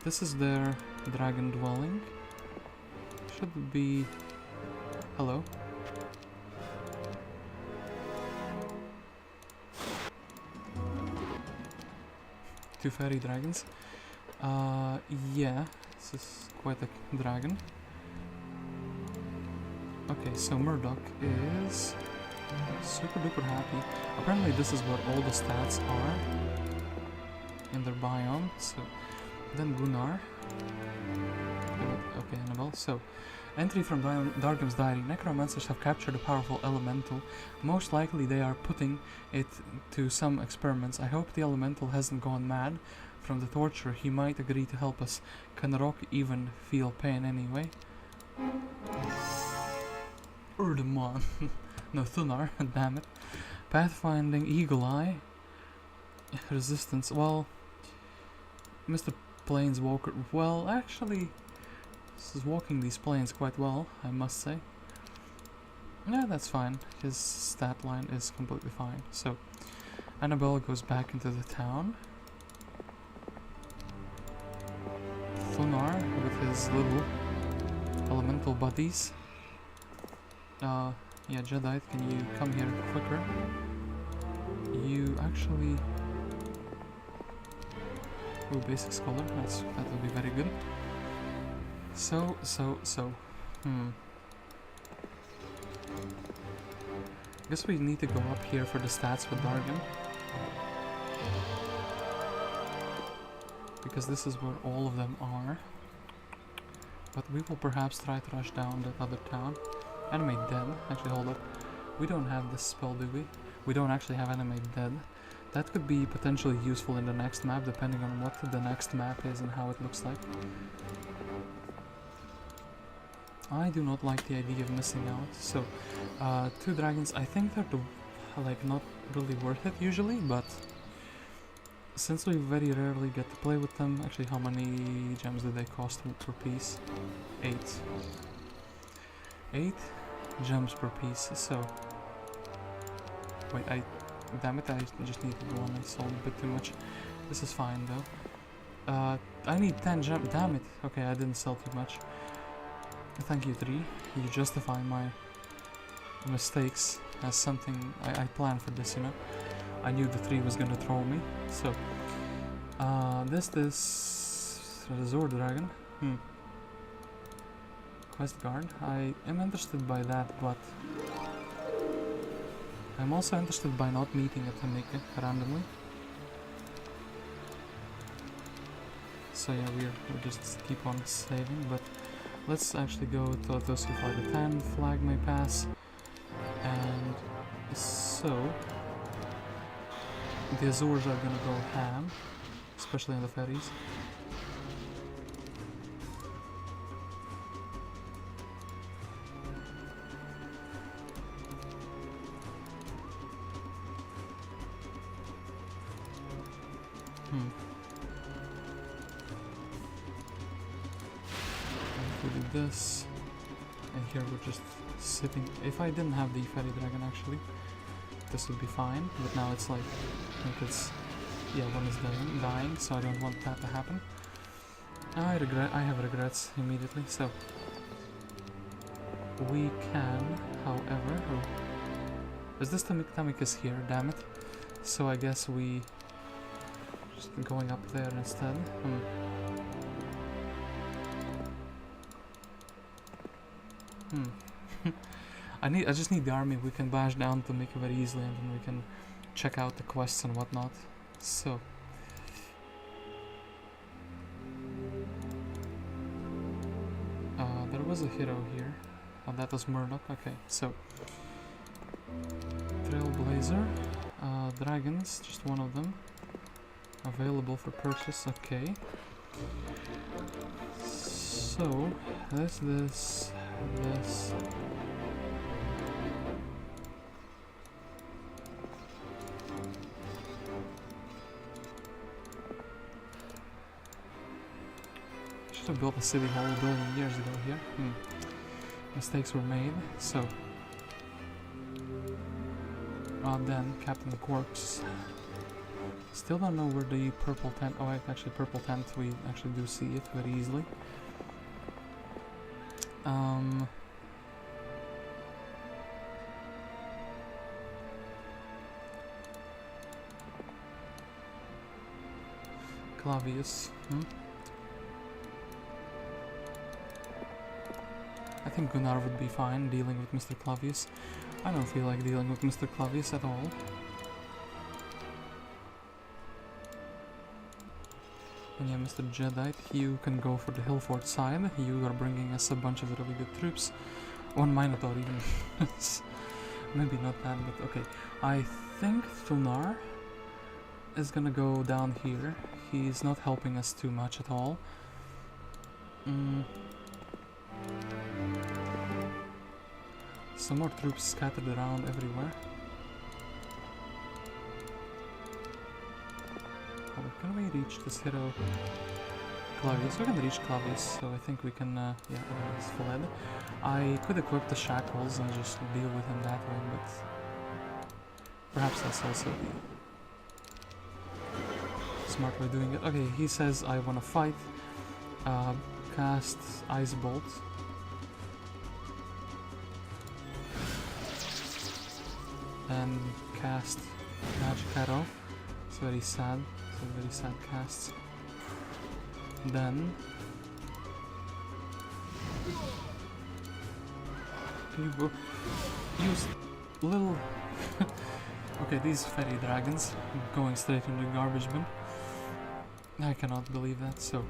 Speaker 1: this is their dragon dwelling. Should be... Hello? Two fairy dragons. Yeah, this is quite a dragon. Okay, so Murdoc is super duper happy. Apparently this is what all the stats are in their biome. So then Gunnar. Okay, Annabelle. So entry from Dargem's diary. Necromancers have captured a powerful elemental. Most likely they are putting it to some experiments. I hope the elemental hasn't gone mad from the torture. He might agree to help us. Can rock even feel pain anyway? Urdemon. No, Thunar, damn it. Pathfinding, Eagle Eye. Resistance, well... Mr. Planeswalker, well, actually... This is walking these planes quite well, I must say. Yeah, that's fine. His stat line is completely fine. So, Annabelle goes back into the town. Thunar, with his little elemental buddies. Yeah, Jedi, can you come here quicker? You actually... Ooh, basic scholar, that will be very good. So, guess we need to go up here for the stats with Dargem. Because this is where all of them are. But we will perhaps try to rush down that other town. Animate Dead. Actually, hold up. We don't have this spell, do we? We don't actually have Animate Dead. That could be potentially useful in the next map, depending on what the next map is and how it looks like. I do not like the idea of missing out. So, two dragons. I think they're like not really worth it usually, but since we very rarely get to play with them, actually, how many gems do they cost per piece? 8. 8 gems per piece. So, wait, damn it, I just needed one. I sold a bit too much. This is fine though. I need 10 gems. Damn it. Okay, I didn't sell too much. Thank you, 3. You justify my mistakes as something I planned for this, you know. I knew the 3 was gonna throw me. So, this Resort Dragon. Quest Guard. I am interested by that, but I'm also interested by not meeting a Tamika randomly. So yeah, we just keep on saving, but let's actually go to those who fly the 10. Flag may pass, and so the Azures are gonna go ham, especially on the ferries. This, and here we're just sitting. If I didn't have the fairy dragon, actually, this would be fine, but now it's like, I think it's, yeah, one is dying, so I don't want that to happen. I have regrets immediately. So we can, however, is this Tamika's here, damn it. So I guess we just going up there instead. I just need the army. We can bash down to make it very easily, and then we can check out the quests and whatnot. So there was a hero here. Oh, that was Murdoc. Okay, so Trailblazer. Dragons, just one of them. Available for purchase, okay. So, this. Should have built a city hall a billion years ago here. Mistakes were made, so. Then, Captain Corpse. Still don't know where the purple tent. Oh, actually, purple tent. We actually do see it very easily. Clavius. I think Gunnar would be fine dealing with Mr. Clavius. I don't feel like dealing with Mr. Clavius at all. And yeah, Mr. Jedi, you can go for the Hillfort side. You are bringing us a bunch of really good troops. One Minotaur even. Maybe not that, but okay. I think Thunar is gonna go down here. He's not helping us too much at all. Some more troops scattered around everywhere. Oh, can we reach this hero? Clavius. We can reach Clavius, so I think we can, yeah, he's fled. I could equip the shackles and just deal with him that way, but perhaps that's also the smart way of doing it. Okay, he says, I want to fight. Cast Ice Bolt. And cast Magic Arrow. It's very sad. It's a very sad cast. Then you use little okay, these fairy dragons going straight into the garbage bin. I cannot believe that, so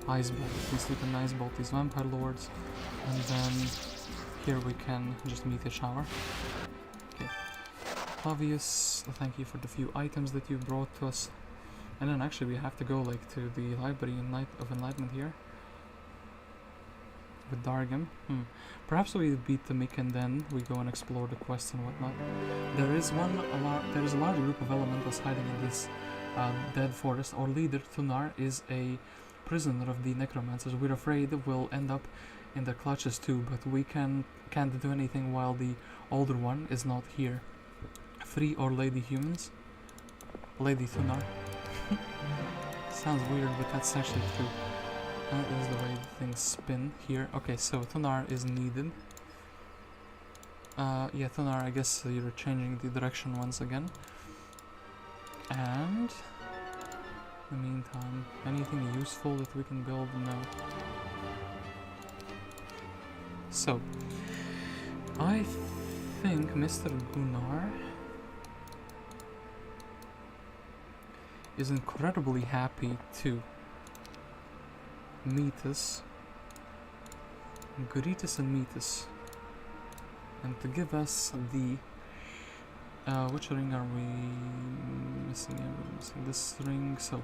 Speaker 1: Ice Bolt, please we can Ice Bolt these Vampire Lords, and then here we can just meet a shower. Okay. Clavius, thank you for the few items that you brought to us. And then actually we have to go like to the Library of Enlightenment here. With Dargem. Perhaps we beat Tamika and then we go and explore the quests and whatnot. There is a large group of elementals hiding in this dead forest. Our leader, Thunar, is a prisoner of the necromancers. We're afraid we'll end up in their clutches too, but we can't do anything while the older one is not here. Free or Lady Humans? Lady Thunar. Sounds weird, but that's actually true. That is the way things spin here. Okay, so Thunar is needed. Yeah, Thunar, I guess you're changing the direction once again. And in the meantime, anything useful that we can build? No. So, I think Mr. Gunnar is incredibly happy to meet us, greet us and meet us, and to give us the which ring are we missing? Yeah, we're missing this ring. So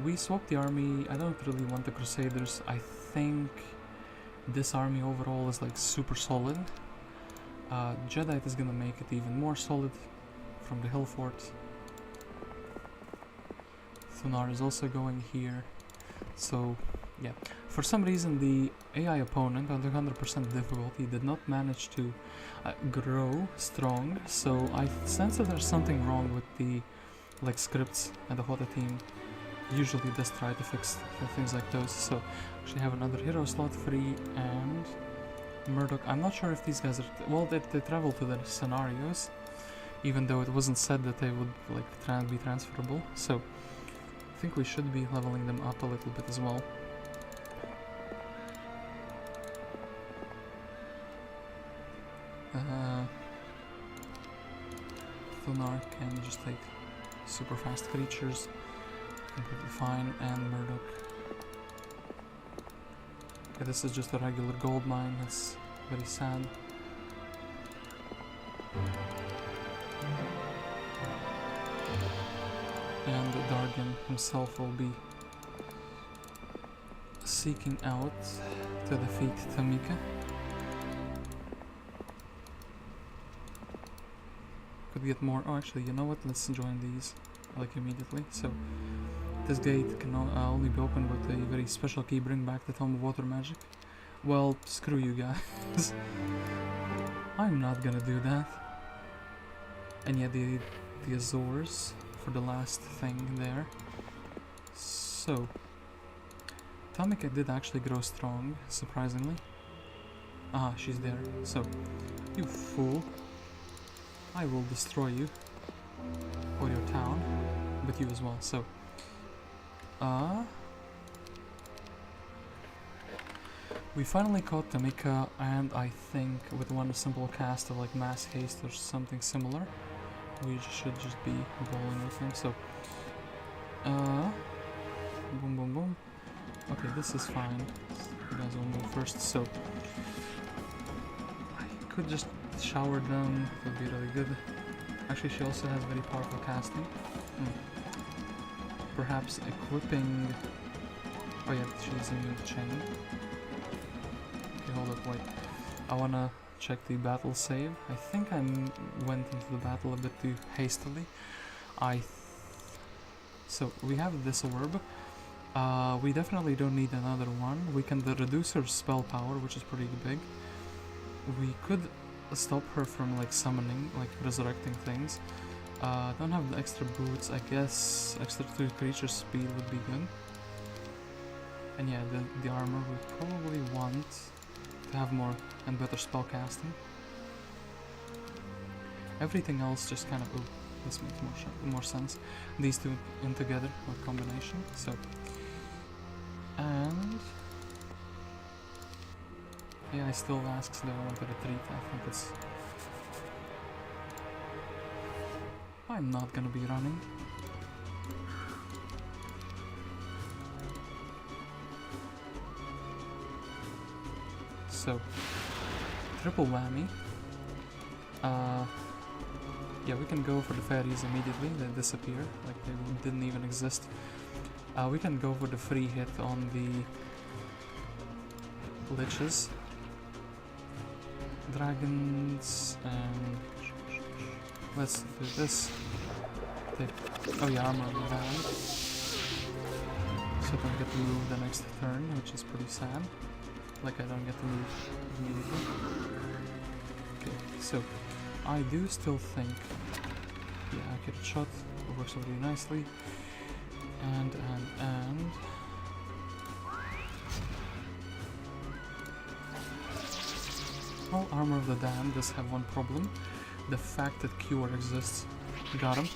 Speaker 1: we swapped the army. I don't really want the Crusaders. I think this army overall is like super solid. Jedi is gonna make it even more solid from the hill fort. Thunar is also going here. So yeah, for some reason the AI opponent on the 100% difficulty did not manage to grow strong, so I sense that there's something wrong with the scripts, and the HOTA team usually does try to fix things like those. So actually have another hero slot free, and Murdoc. I'm not sure if these guys are well, they travel to their scenarios, even though it wasn't said that they would be transferable. So I think we should be leveling them up a little bit as well. Thunar can just take super fast creatures. completely fine, and murdoc. Okay, this is just a regular gold mine, that's very sad. And Dargem himself will be seeking out to defeat Tamika. Could get more. Oh, actually, you know what? Let's join these like immediately. So this gate can only be opened with a very special key. Bring back the Tome of Water Magic. Well, screw you guys. I'm not gonna do that. And yeah, the Azores for the last thing there. So Tamika did actually grow strong, surprisingly. Ah, she's there. So, you fool. I will destroy you. Or your town. But you as well, so. We finally caught Tamika, and I think with one simple cast of like Mass Haste or something similar, we should just be bowling with him, so. Boom, boom, boom. Okay, this is fine. You guys will move first, so. I could just shower them, it would be really good. Actually, she also has very powerful casting. Perhaps equipping. Oh, yeah, she's immune to chain. Okay, hold up, wait. I wanna check the battle save. I think I went into the battle a bit too hastily. So, we have this orb. We definitely don't need another one. We can reduce her spell power, which is pretty big. We could stop her from like summoning, like resurrecting things. Don't have the extra boots. I guess extra 2 creature speed would be good. And yeah, the armor we probably want to have more and better spell casting. Everything else just kind of, oh, this makes more sense. These two in together, or combination. So, and yeah, I still asks do I want to retreat. I think it's. I'm not gonna be running. So, triple whammy. Yeah, we can go for the fairies immediately. They disappear, like they didn't even exist. We can go for the free hit on the liches. Dragons, and let's do this. Oh yeah, armor on the band. So I don't get to move the next turn, which is pretty sad. Like I don't get to move immediately. Okay, so I do still think, yeah, accurate shot works really nicely. And well, Armor of the Damned does have one problem. The fact that Cure exists. Got him.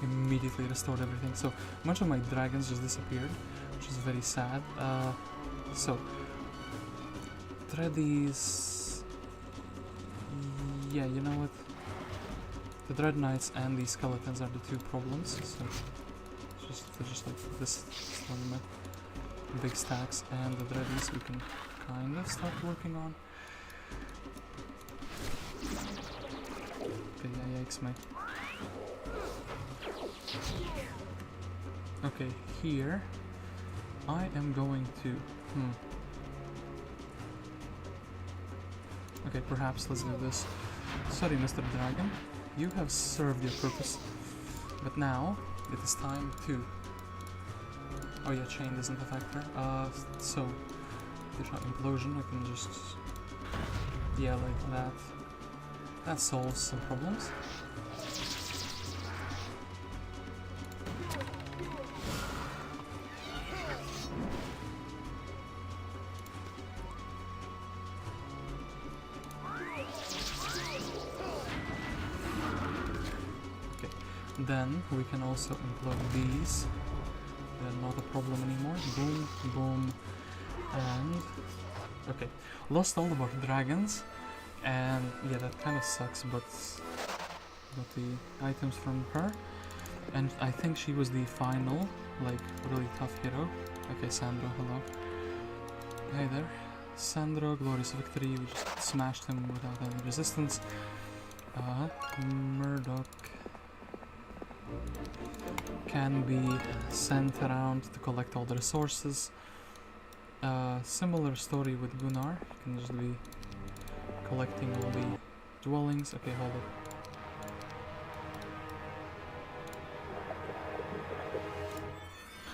Speaker 1: Immediately restored everything. So, much of my dragons just disappeared, which is very sad. So, Dreadies. Yeah, you know what? The Dread Knights and the Skeletons are the two problems. So, they're just like this big stacks, and the Dreadies we can kind of start working on. Okay, yeah, yikes, mate. Okay, here I am going to. Okay, perhaps let's do this. Sorry, Mr. Dragon, you have served your purpose, but now it is time to. Oh yeah, chain doesn't affect her. So if I implosion, I can just like that. That solves some problems. Then we can also implode these. They're not a problem anymore. Boom, boom, and okay. Lost all of our dragons, and yeah, that kind of sucks. But got the items from her. And I think she was the final, like, really tough hero. Okay, Sandro, hello. Hey there. Sandro, glorious victory. We just smashed him without any resistance. Murdoc can be sent around to collect all the resources. Similar story with Gunnar. You can just be collecting all the dwellings. Okay, hold up.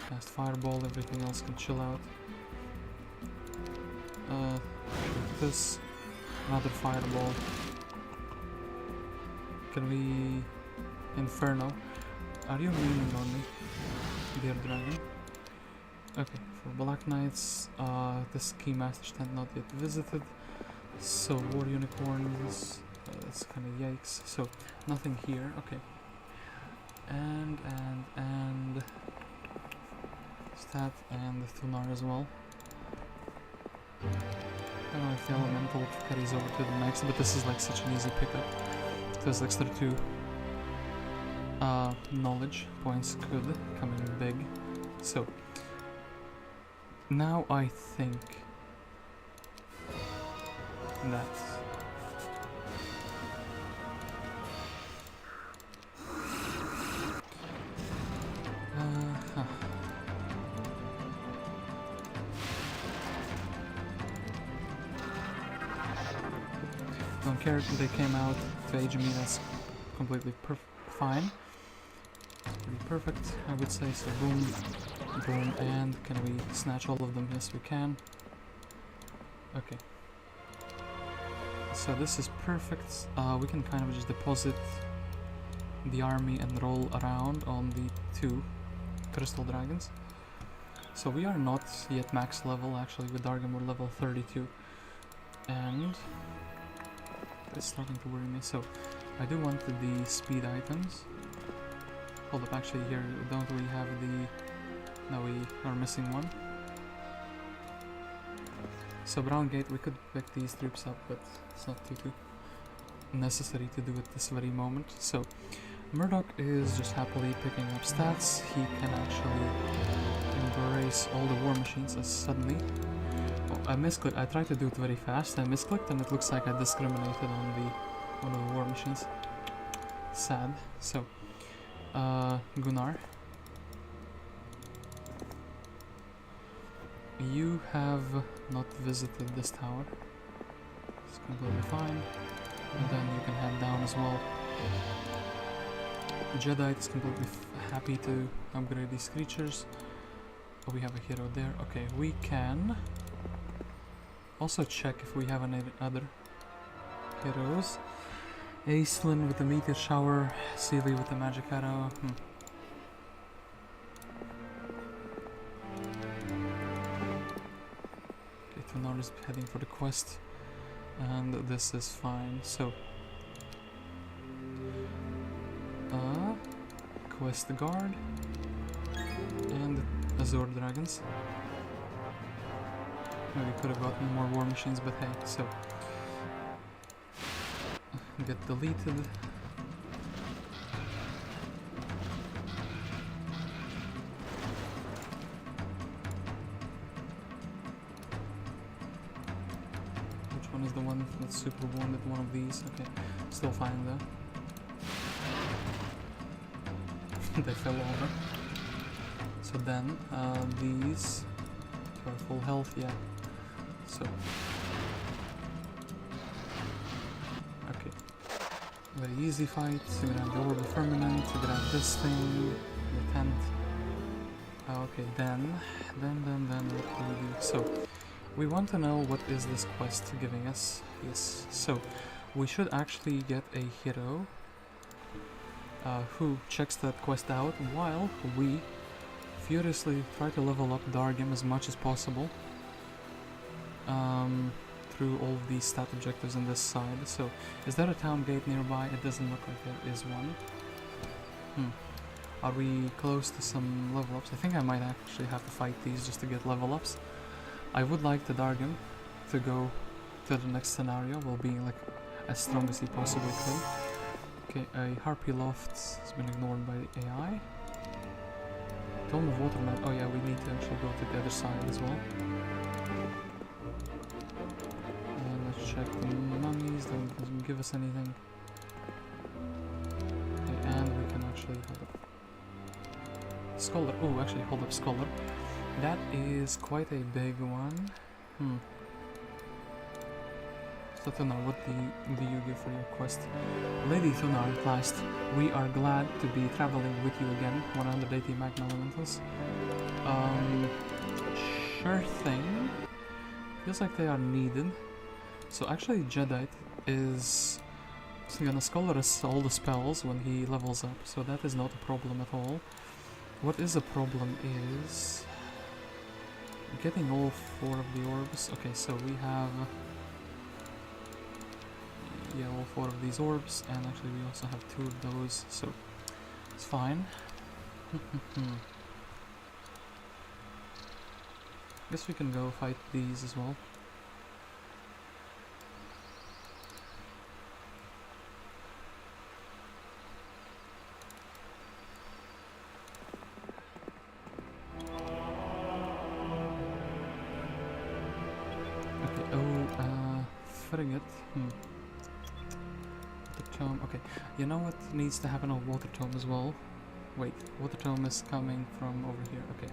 Speaker 1: Cast fireball, everything else can chill out. This, another fireball. Can we... Inferno. Are you leaning on me, dear dragon? Okay, for Black Knights, this Keymaster stand not yet visited. So, War Unicorns, that's kind of yikes. So, nothing here, okay. And Stat and Thunar as well. I don't know if the Elemental carries over to the next, but this is like such an easy pickup. There's extra 2 knowledge points could come in big. So, now I think that don't care if they came out to age me, that's completely fine. Pretty perfect, I would say. So boom, boom, and can we snatch all of them? Yes, we can. Okay. So this is perfect. We can kind of just deposit the army and roll around on the 2 crystal dragons. So we are not yet max level, actually. With Dargem we're level 32. And it's starting to worry me. So I do want the speed items. Hold up, actually here, don't we have the... No, we are missing one. So Brown Gate, we could pick these troops up, but it's not too necessary to do it this very moment. So Murdoc is just happily picking up stats. He can actually embrace all the war machines as suddenly. Oh, I misclicked. I tried to do it very fast. I misclicked and it looks like I discriminated on one of the war machines. Sad. So Gunnar, you have not visited this tower. It's completely fine. And then you can head down as well. Jedi is completely happy to upgrade these creatures. Oh, we have a hero there. Okay, we can also check if we have any other heroes. Aislinn with the meteor shower, Sealy with the magic arrow. Okay, Thunar is heading for the quest, and this is fine. So, quest guard and Azure dragons. Maybe could have gotten more war machines, but hey, so. Get deleted. Which one is the one that's super wounded? One of these. Okay, still fine though. They fell over. So then, these are full health, yeah. So. Okay. Very easy fight. To grab the Orb of Firmament, to grab this thing, the tent. Okay, then what do we do? So, we want to know what is this quest giving us. Yes, so we should actually get a hero who checks that quest out while we furiously try to level up Dargem as much as possible through all of these stat objectives on this side. So, is there a town gate nearby? It doesn't look like there is one. Are we close to some level ups? I think I might actually have to fight these just to get level ups. I would like the Dargem to go to the next scenario while being like as strong as he possibly could. Okay, a Harpy Loft has been ignored by the AI. Tome of Waterman. Oh yeah, we need to actually go to the other side as well. And let's check the mummies. Doesn't give us anything. Okay, and we can actually hold up Scholar. Oh, actually hold up Scholar. That is quite a big one. So Thunar, what do you give for your quest? Lady Thunar, at last, we are glad to be traveling with you again. 180 Magna Elementals. Sure thing. Feels like they are needed. So actually Jedi is gonna Scholar us all the spells when he levels up, so that is not a problem at all. What is a problem is getting all 4 of the orbs. Okay, so we have all 4 of these orbs, and actually we also have 2 of those, so it's fine. Guess we can go fight these as well. Frigate. The tome. Okay, you know what needs to happen on Water Tome as well? Wait, Water Tome is coming from over here. Okay.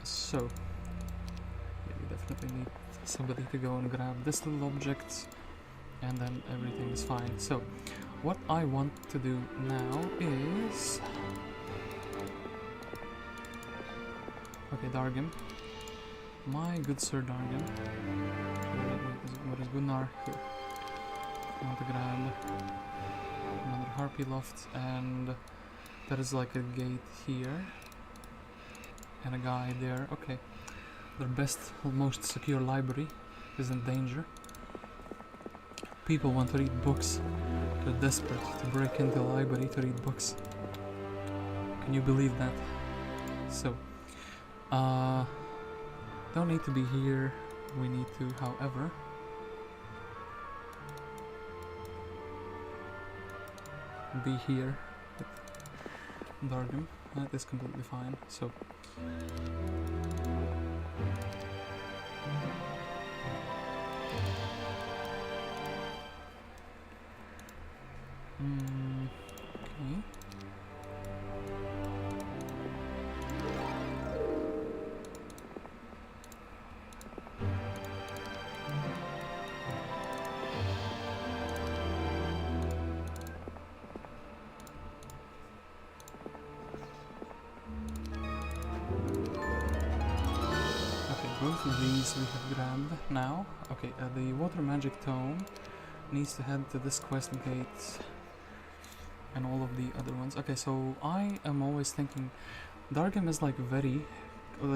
Speaker 1: So, yeah, we definitely need somebody to go and grab this little object, and then everything is fine. So, what I want to do now is... Okay, Dargem. My good Sir Dargem. What is Gunnar? Here. I want to grab another Harpy Loft, and there is like a gate here and a guy there. Okay, their best, most secure library is in danger. People want to read books. They're desperate to break into the library to read books. Can you believe that? So, don't need to be here. We need to, however, be here with Dargem. That is completely fine. So, okay. Both of these we have grabbed now. Okay, the Water Magic Tome needs to head to this quest gate and all of the other ones. Okay, so I am always thinking Dargem is like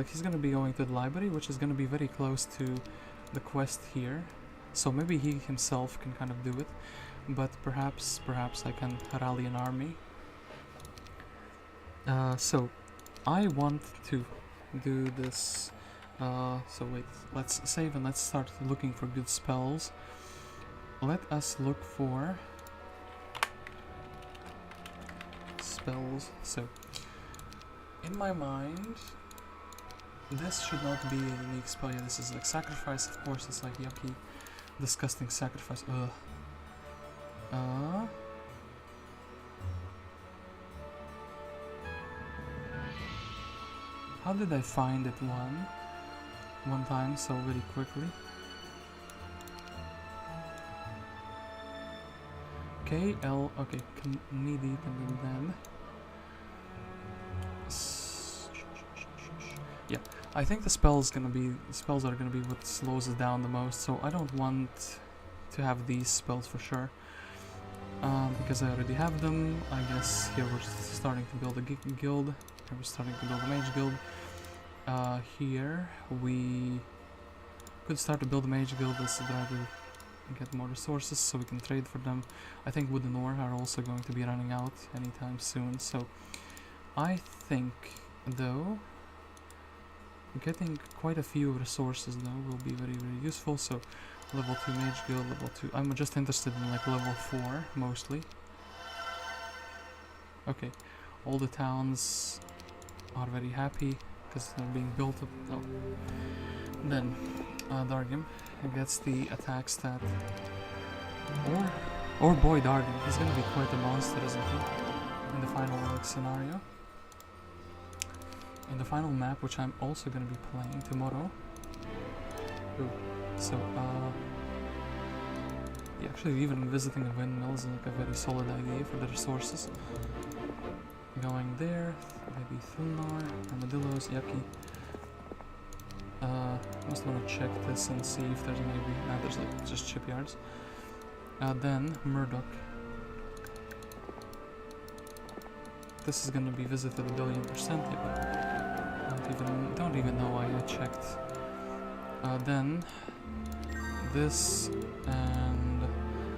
Speaker 1: he's gonna be going to the library, which is gonna be very close to the quest here. So maybe he himself can kind of do it, but perhaps I can rally an army. So I want to do this. So wait, let's save and let's start looking for good spells. Let us look for spells. So, in my mind, this should not be a unique spell. Yeah, this is like sacrifice, of course. It's like yucky, disgusting sacrifice. How did I find it one time so very quickly? KL, okay, knee deep and then yeah, I think the spells are gonna be what slows us down the most, so I don't want to have these spells for sure. Because I already have them. I guess here we're starting to build a guild. Here we're starting to build a mage guild. Here we could start to build a mage guild. Let's rather get more resources so we can trade for them. I think wood and ore are also going to be running out anytime soon. So I think though getting quite a few resources though will be very useful. So level 2 mage guild, level 2. I'm just interested in like level 4 mostly. Okay, all the towns are very happy because they're being built up. Oh. Then Dargem gets the attack stat. Or boy, Dargem, he's gonna be quite a monster, isn't he? In the final scenario. In the final map, which I'm also gonna be playing tomorrow. Ooh. So, yeah, actually even visiting a windmill is like a very solid idea for the resources. Going there, maybe Thulnar, armadillos, yucky. Must want to check this and see if there's maybe... Nah, there's like just shipyards. Then, murdoc. This is gonna be visited a billion%, yeah, but don't even know why I checked. Then, this, and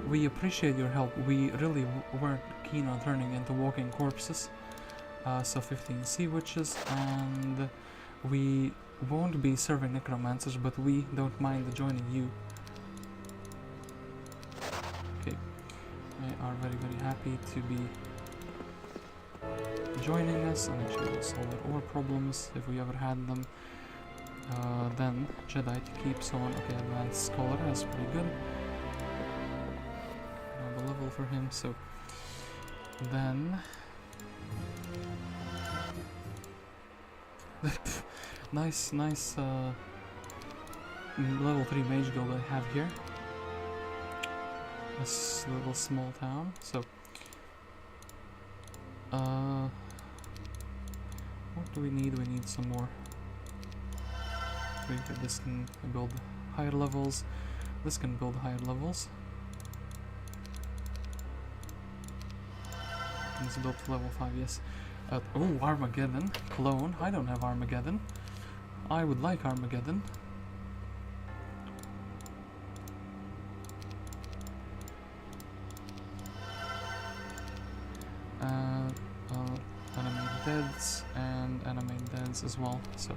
Speaker 1: we appreciate your help. We really weren't keen on turning into walking corpses. So 15 sea witches, and we won't be serving necromancers, but we don't mind joining you. Okay, they are very happy to be joining us, and actually will solve our problems if we ever had them. Then Jedi keeps on. Okay, advanced scholar, that's pretty good. Have a level for him. So then nice level 3 mage guild I have here. This little small town. So what do we need? We need some more. This can build higher levels. This can build higher levels. It's built to level 5, yes. Oh, Armageddon. Clone. I don't have Armageddon. I would like Armageddon. Animate deads and animate deads as well. So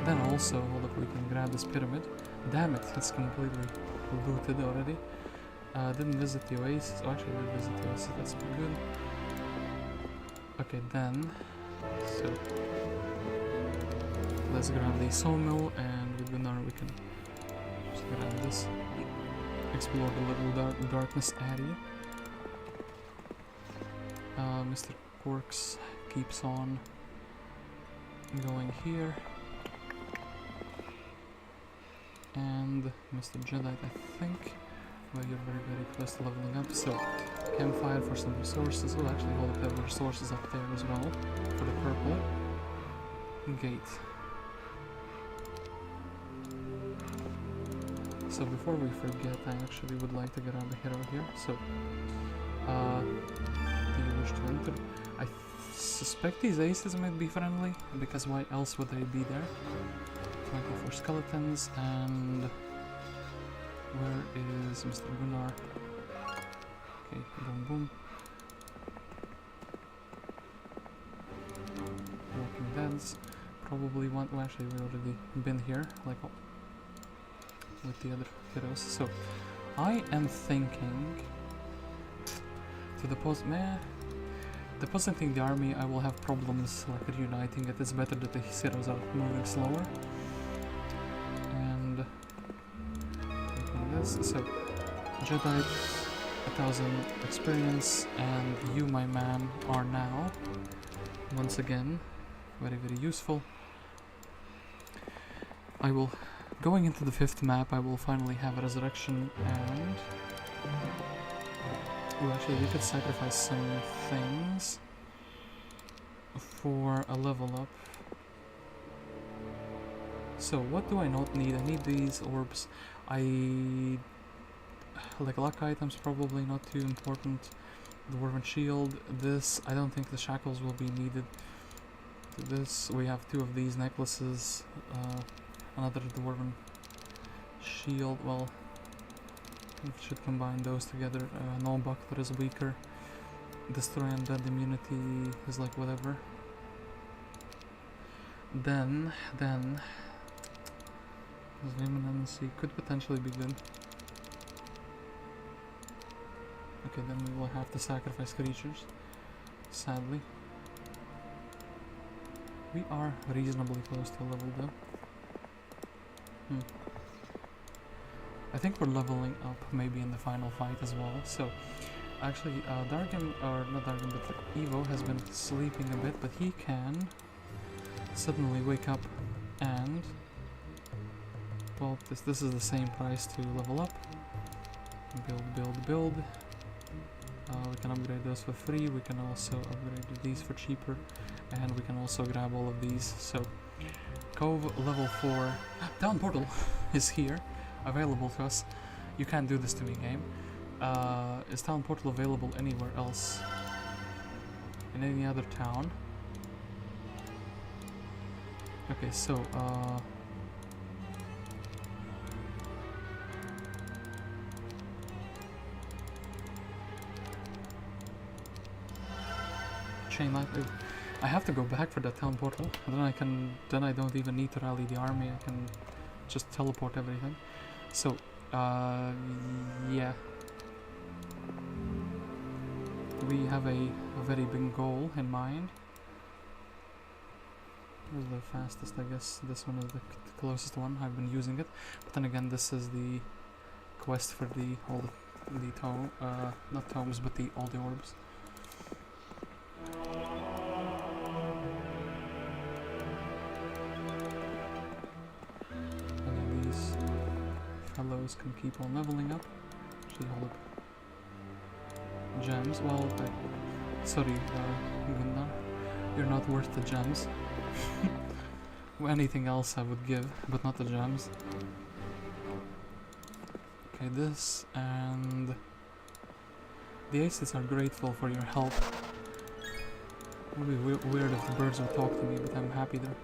Speaker 1: then also, hold up, we can grab this pyramid. Damn it, it's completely looted already. Didn't visit the oasis. Oh, actually, did visit the oasis. That's pretty good. Okay, then. So let's grab the sawmill, and with Gunnar we can just grab this. Explore the little darkness area. Mr. Quarks keeps on going here. And Mr. Jedi, I think. Well, you're very close to leveling up. So, campfire for some resources. Oh, actually, hold up, there were resources up there as well for the purple gate. So, before we forget, I actually would like to grab a hero here. So, do you wish to enter? I suspect these aces might be friendly, because why else would they be there? 24 skeletons, and where is Mr. Gunnar? Okay, boom boom. Walking Deads. Probably one. Well, actually, we already been here, like with the other heroes. So, I am thinking to depositing the army, I will have problems like reuniting it. It's better that the heroes are moving slower. And this, so Jedi 1000 experience, and you, my man, are now once again very useful. I will, going into the 5th map, I will finally have a resurrection, and actually we could sacrifice some things for a level up. So what do I not need? I need these orbs. Like luck items, probably not too important. Dwarven shield. This, I don't think the shackles will be needed. This, we have 2 of these necklaces. Another dwarven shield. Well, we should combine those together. No buckler is weaker. Destroy undead immunity is like whatever. Then Remanency could potentially be good. Okay, then we will have to sacrifice creatures, sadly. We are reasonably close to level though. I think we're leveling up maybe in the final fight as well. So, actually, Dargem, or not Dargem, but Evo has been sleeping a bit, but he can suddenly wake up and, well, this is the same price to level up. Build. We can upgrade those for free. We can also upgrade these for cheaper, and we can also grab all of these. So, Cove level 4 Town Portal is here, available to us. You can't do this to me, game. Is Town Portal available anywhere else? In any other town? Okay, so chain light. I have to go back for that town portal, and then I don't even need to rally the army. I can just teleport everything. So, yeah. We have a very big goal in mind. This is the fastest, I guess. This one is the closest one. I've been using it, but then again, this is the quest for all the not tomes, but all the orbs. And then these fellows can keep on leveling up. Actually, hold up. Gems. Well, sorry, Gunnar, you're not worth the gems. Anything else I would give, but not the gems. Okay, this and the aces are grateful for your help. It would be weird if the birds would talk to me, but I'm happy they're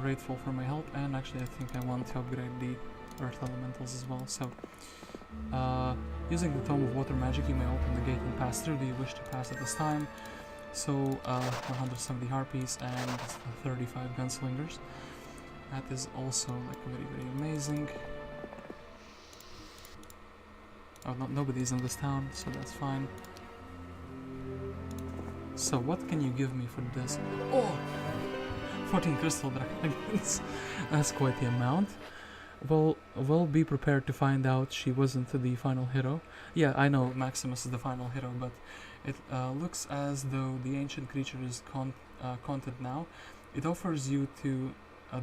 Speaker 1: grateful for my help. And actually, I think I want to upgrade the earth elementals as well. So, using the Tome of Water Magic, you may open the gate and pass through. Do you wish to pass at this time? So, 170 harpies and 35 gunslingers. That is also like very, very amazing. Oh, nobody's in this town, so that's fine. So, what can you give me for this? Oh! 14 crystal dragons. That's quite the amount. Well, be prepared to find out she wasn't the final hero. Yeah, I know Maximus is the final hero, but it looks as though the ancient creature is content now. It offers you to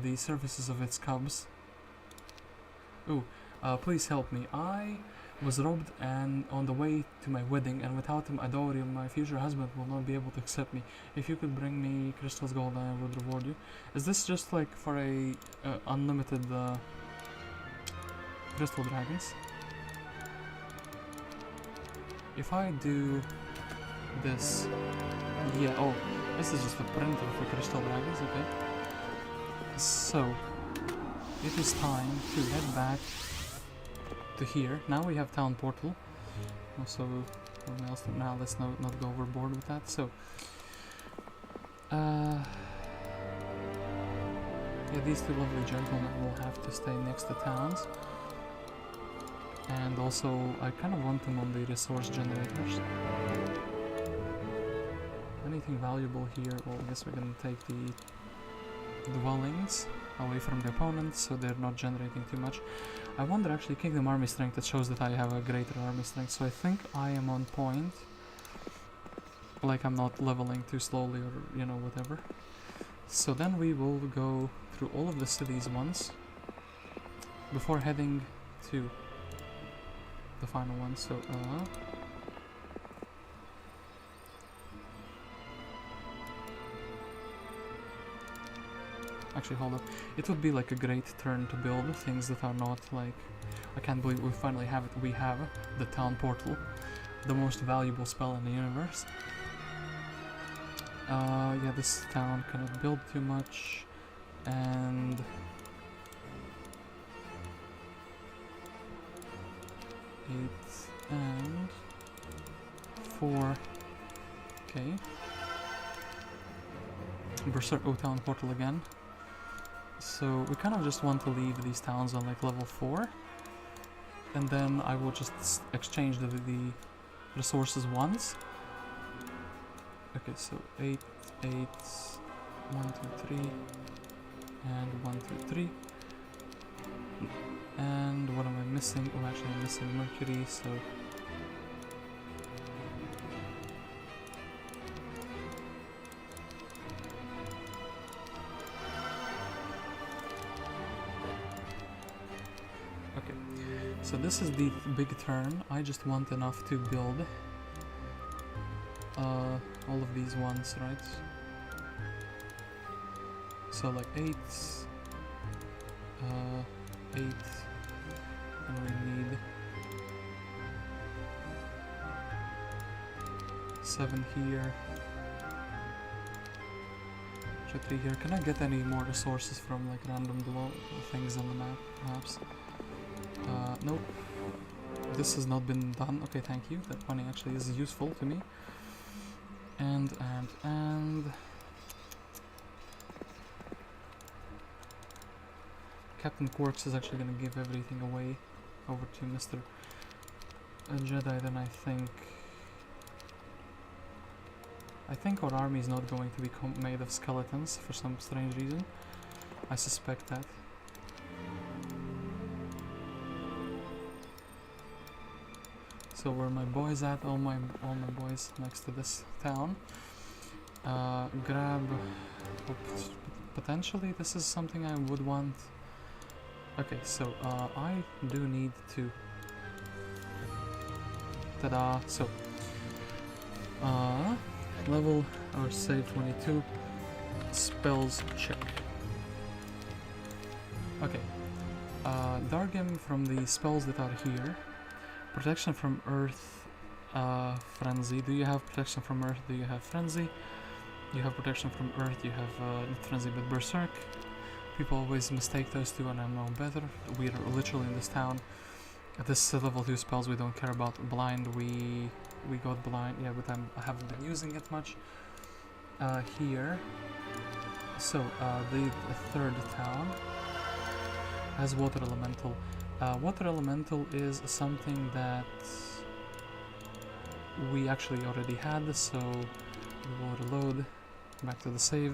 Speaker 1: the services of its cubs. Ooh, please help me. I was robbed and on the way to my wedding, and without him, a dowry, my future husband will not be able to accept me. If you could bring me crystals gold, I would reward you. Is this just like for a unlimited crystal dragons? If I do this, yeah, oh, this is just a printer for crystal dragons, okay. So, it is time to head back to here. Now we have town portal. Also, now let's not go overboard with that. So, yeah, these two lovely gentlemen will have to stay next to towns. And also, I kind of want them on the resource generators. Anything valuable here? Well, I guess we're gonna take the dwellings away from the opponents, so they're not generating too much. I wonder, actually, Kingdom Army Strength, that shows that I have a greater army strength, so I think I am on point. Like, I'm not leveling too slowly or, you know, whatever. So then we will go through all of the cities once, before heading to the final one. So, actually, hold up. It would be like a great turn to build things that are not like... I can't believe we finally have it. We have the town portal, the most valuable spell in the universe. Yeah, this town cannot build too much, and... 8 and 4. Okay. Berserk town portal again. So we kind of just want to leave these towns on like level 4, and then I will just exchange the resources once. Okay, so 8, 8, 1, 2, 3, and 1, 2, 3. And what am I missing? Oh, actually I'm missing Mercury, so... Okay, so this is the big turn. I just want enough to build all of these ones, right? So like 8, 8, and we need 7 here, 3 here. Can I get any more resources from like random things on the map, perhaps? Nope. This has not been done. Okay, thank you. That money actually is useful to me. And Captain Quarks is actually going to give everything away over to Mr. Jedi. Then I think our army is not going to be made of skeletons for some strange reason. I suspect that. So where are my boys at? All my boys next to this town. Grab. Oops, potentially this is something I would want. Okay, so I do need to. Ta-da! So level or save 22. Spells check. Okay. Dargem from the spells that are here. Protection from Earth, Frenzy. Do you have protection from Earth? Do you have Frenzy? You have protection from Earth, you have not Frenzy but Berserk. People always mistake those two and I know better. We are literally in this town. At this level 2 spells we don't care about. Blind, we got blind, yeah, but I haven't been using it much. Here. So, the third town has Water Elemental. Water Elemental is something that we actually already had, so we will reload back to the save.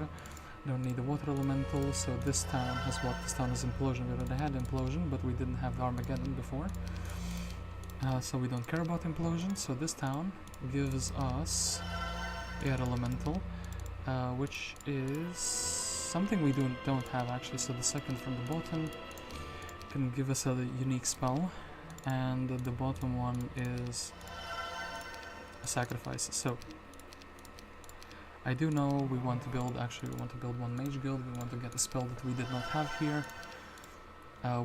Speaker 1: Don't need the Water Elemental, so this town has what? This town has Implosion. We already had Implosion, but we didn't have Armageddon before. So we don't care about Implosion, so this town gives us Air Elemental, which is something we don't have actually, so the second from the bottom can give us a unique spell, and the bottom one is a sacrifice. So I do know we want to build one mage guild. We want to get a spell that we did not have here.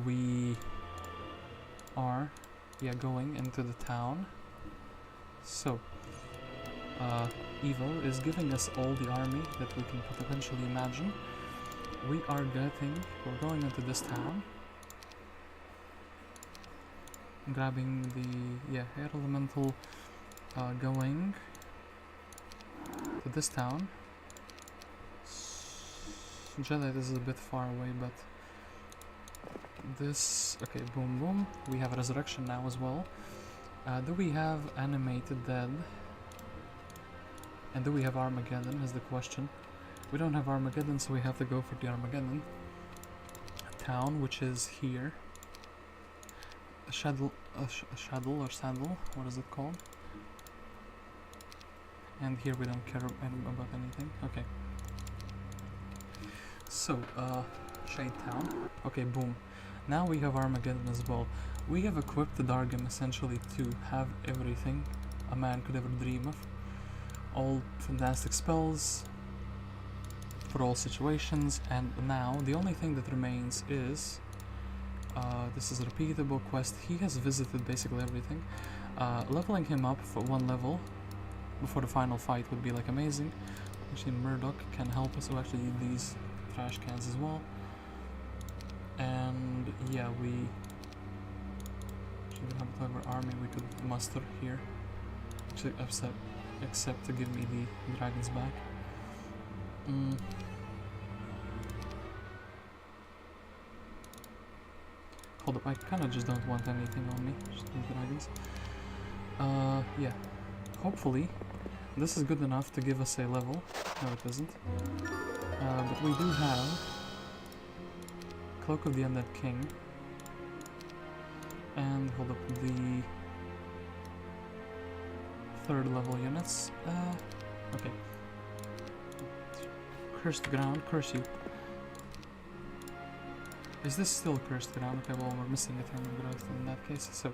Speaker 1: We are going into the town. So Evil is giving us all the army that we can potentially imagine. We're going into this town. Grabbing the Air Elemental, going to this town. Jedi, this is a bit far away, but this, okay, boom boom. We have Resurrection now as well. Do we have Animated Dead? And do we have Armageddon is the question. We don't have Armageddon, so we have to go for the Armageddon town, which is here. Shadow or Saddle, what is it called? And here we don't care about anything. Okay. So, Shade Town. Okay, boom. Now we have Armageddon as well. We have equipped the Dargem essentially to have everything a man could ever dream of. All fantastic spells for all situations, and now the only thing that remains is this is a repeatable quest. He has visited basically everything. Leveling him up for 1 level before the final fight would be like amazing. Actually, Murdoc can help us. So actually need these trash cans as well. And yeah, we should have whatever army we could muster here, except to give me the dragons back. Hold up, I kinda just don't want anything on me, just the dragons. Yeah, hopefully this is good enough to give us a level. No, it isn't. But we do have Cloak of the Undead King. And hold up, the 3rd level units. Okay. Cursed ground, curse you. Is this still cursed ground? Okay, well, we're missing eternal growth in that case. So,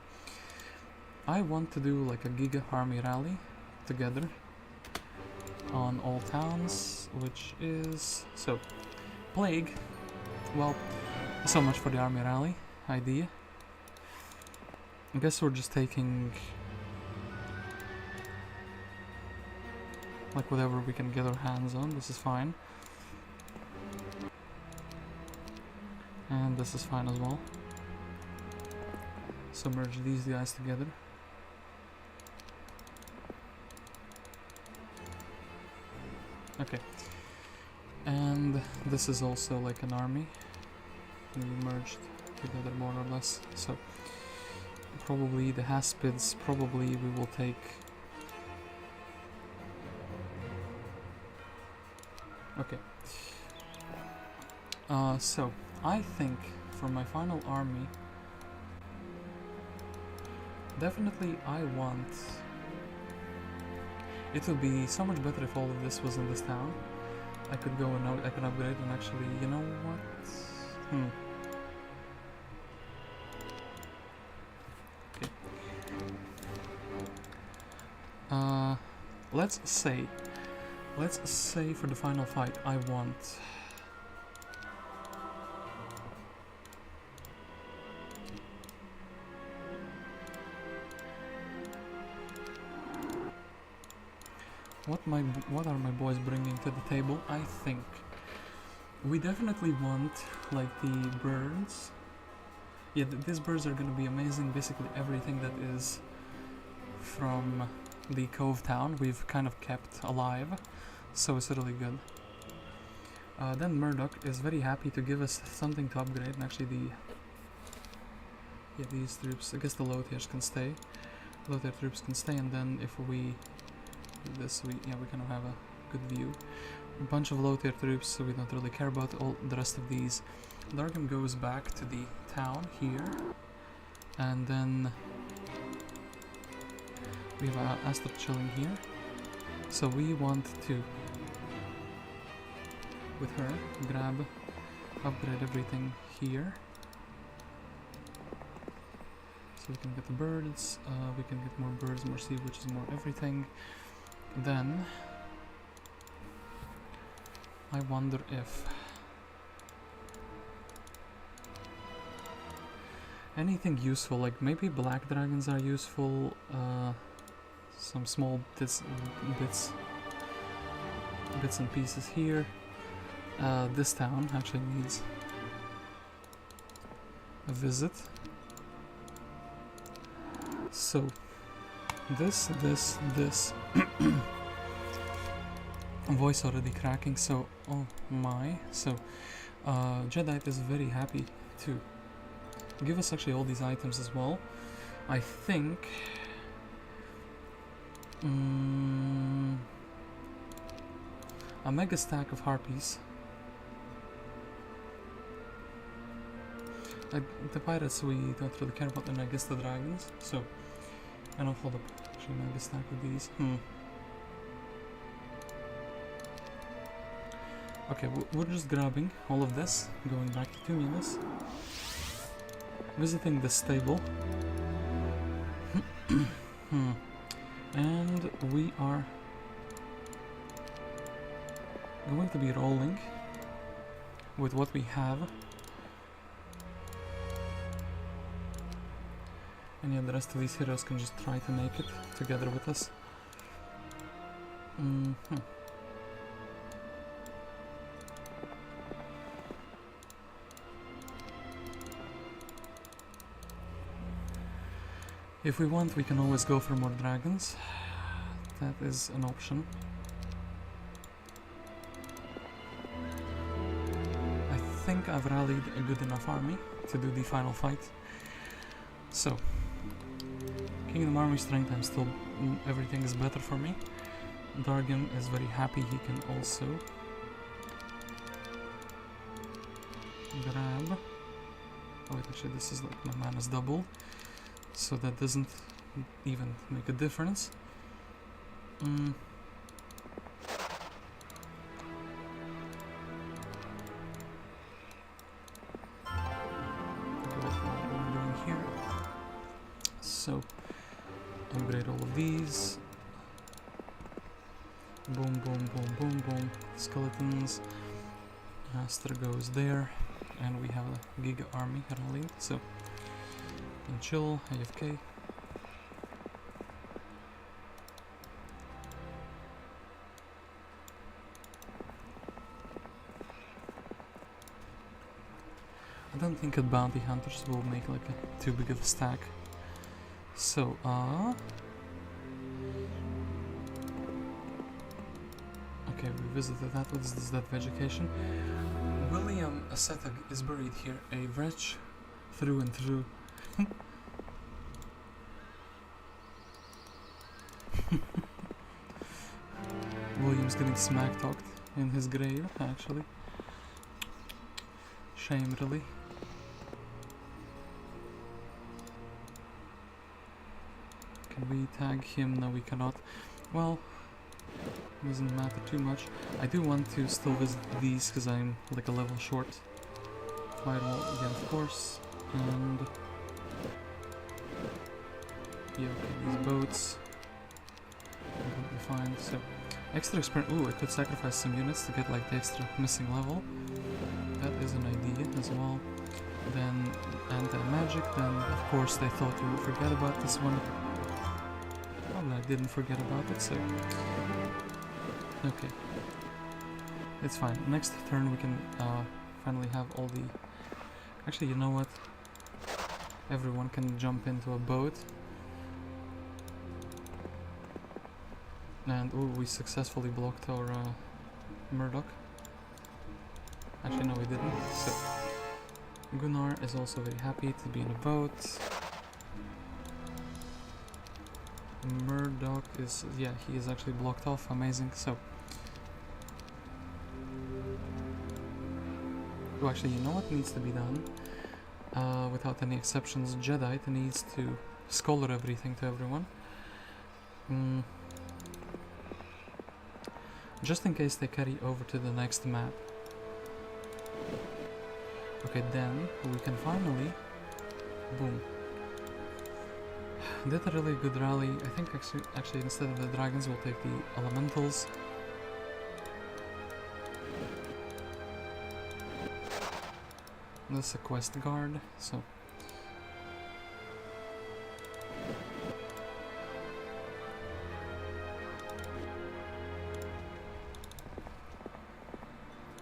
Speaker 1: I want to do like a Giga army rally together on all towns, which is... So, Plague. Well, so much for the army rally idea. I guess we're just taking like whatever we can get our hands on. This is fine. And this is fine as well. So merge these guys together. Okay. And this is also like an army. We merged together more or less. So probably the Haspids, probably we will take okay. So I think for my final army, definitely I want... It would be so much better if all of this was in this town. I could go and I could upgrade and actually, you know what? Okay. Let's say for the final fight I want... What are my boys bringing to the table? I think we definitely want like the birds. Yeah, these birds are gonna be amazing. Basically everything that is from the Cove Town we've kind of kept alive, so it's really good. Then Murdoc is very happy to give us something to upgrade, and actually these troops, I guess the Lothiers can stay. Lothier troops can stay, and then if we do this, we kind of have a good view. A bunch of Lothier troops, so we don't really care about all the rest of these. Dargem goes back to the town here, and then we have Astra chilling here. So we want to, with her, upgrade everything here. So we can get the birds, we can get more birds, more sea, which is more everything. Then I wonder if anything useful, like maybe black dragons are useful, some small bits and pieces here. This town actually needs a visit. So this voice already cracking, so oh my. So Jedi is very happy to give us actually all these items as well. I think a mega stack of harpies. The pirates we don't really care about, and I guess the dragons. So I don't hold up actually mega stack of these. Okay, we're just grabbing all of this, going back to Nimbus, visiting the stable, and we are going to be rolling with what we have. And yeah, the rest of these heroes can just try to make it together with us. If we want, we can always go for more dragons. That is an option. I think I've rallied a good enough army to do the final fight. So Kingdom Army strength, I'm still... everything is better for me. Dargem is very happy he can also grab... Oh wait, actually this is like my mana's doubled, so that doesn't even make a difference. So, upgrade all of these. Boom, boom, boom, boom, boom. Skeletons. Astra goes there. And we have a Giga army Ranloo. So, you can chill, AFK. I don't think that bounty hunters will make like a too big of a stack. So, okay, we visited that. What is this, that vegetation? William Asetag is buried here, a wretch through and through. William's getting smack talked in his grave, actually. Shame, really. Can we tag him? No, we cannot. Well, doesn't matter too much. I do want to still visit these because I'm like a level short. Firewall again, of course. And yeah, okay, these boats. Completely fine. So, extra experience. Ooh, I could sacrifice some units to get like the extra missing level. That is an idea as well. Then anti-magic. Then, of course, they thought we would forget about this one. I didn't forget about it, so okay, it's fine. Next turn we can finally have all the... Actually, you know what? Everyone can jump into a boat. And ooh, we successfully blocked our murdoc. Actually, no, we didn't. So Gunnar is also very happy to be in a boat. Murdoc is, yeah, he is actually blocked off, amazing. So, oh, actually, you know what needs to be done? Without any exceptions, Jedi needs to scholar everything to everyone. Just in case they carry over to the next map. Okay, then we can finally, boom. Did a really good rally. I think actually instead of the dragons we'll take the elementals. This is a quest guard, so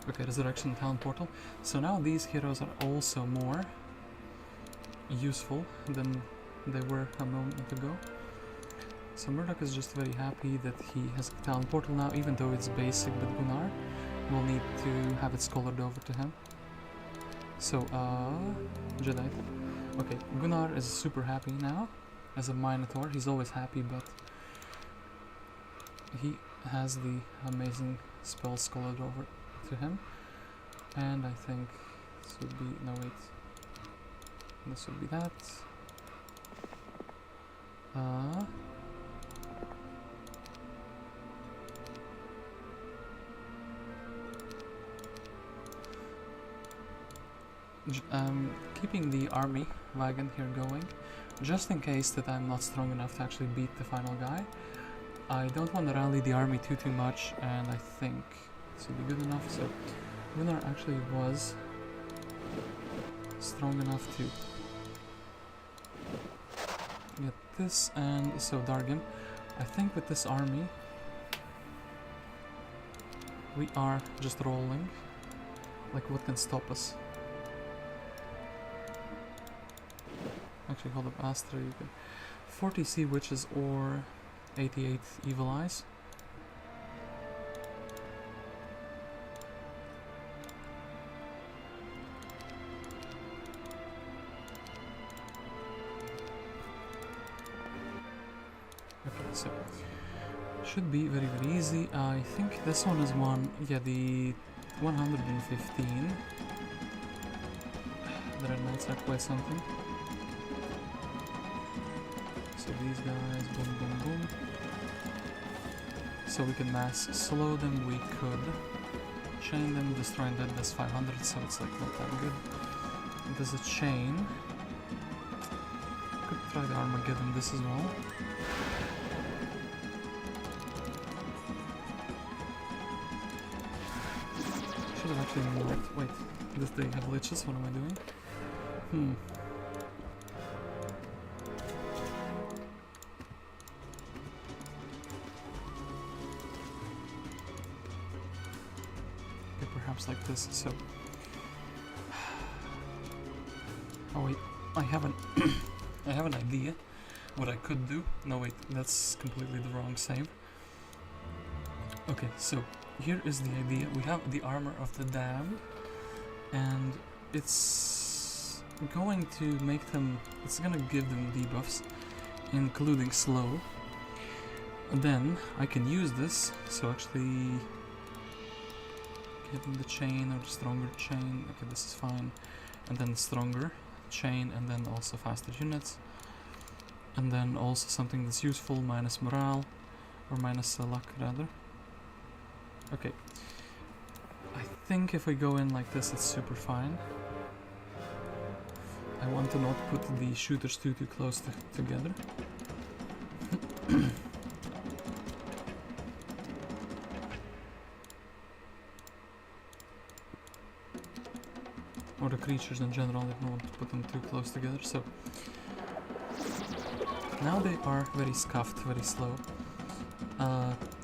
Speaker 1: okay, Resurrection Town Portal. So now these heroes are also more useful than they were a moment ago. So Murdoc is just very happy that he has a town portal now, even though it's basic, but Gunnar will need to have it scholared over to him. So, Jedi. Okay, Gunnar is super happy now as a Minotaur. He's always happy, but he has the amazing spell scholared over to him. And I think this would be, no wait, this would be that. Keeping the army wagon here going, just in case that I'm not strong enough to actually beat the final guy. I don't want to rally the army too much, and I think this will be good enough. So Gunnar actually was strong enough to get this, and so Dargem. I think with this army we are just rolling. Like, what can stop us? Actually, hold up, Astra, you can 40 Sea Witches or 88 Evil Eyes. so should be very easy. I think this one is one, yeah, the 115. The red knights are quite something. So these guys, boom, boom, boom. So we can mass slow them, we could chain them, destroying that does 500, so it's like not that good. There's a chain. Could try the Armageddon this as well. Should have actually moved. Wait, does they have liches? What am I doing? Okay, perhaps like this, so... Oh wait, I have an I have an idea what I could do. No wait, that's completely the wrong save. Okay, so here is the idea. We have the armor of the damned, and it's going to make them, it's gonna give them debuffs, including slow. And then I can use this, so actually getting the chain or the stronger chain. Okay, this is fine. And then stronger chain, and then also faster units, and then also something that's useful, minus morale, or minus luck rather. Okay, I think if we go in like this, it's super fine. I want to not put the shooters too close together. Or the creatures in general, I don't want to put them too close together, so... Now they are very scuffed, very slow.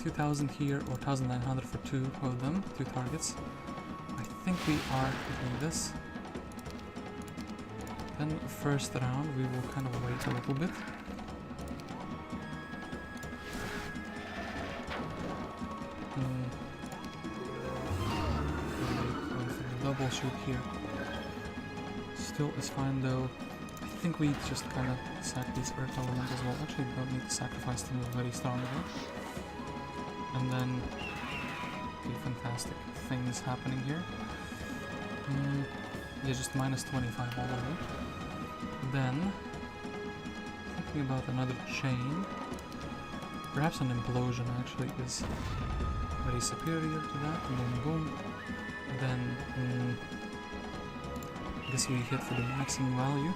Speaker 1: 2000 here, or 1900 for two of them, two targets. I think we are doing this. Then first round, we will kind of wait a little bit. Going for the double shoot here. Still is fine though. I think we just kind of sack these earth element as well. Actually, don't need to sacrifice to move very strongly. And then, okay, fantastic things happening here. Yeah, just minus 25 all over. Then, thinking about another chain. Perhaps an implosion actually is very superior to that. Boom, boom. Then, I guess we hit for the maximum value.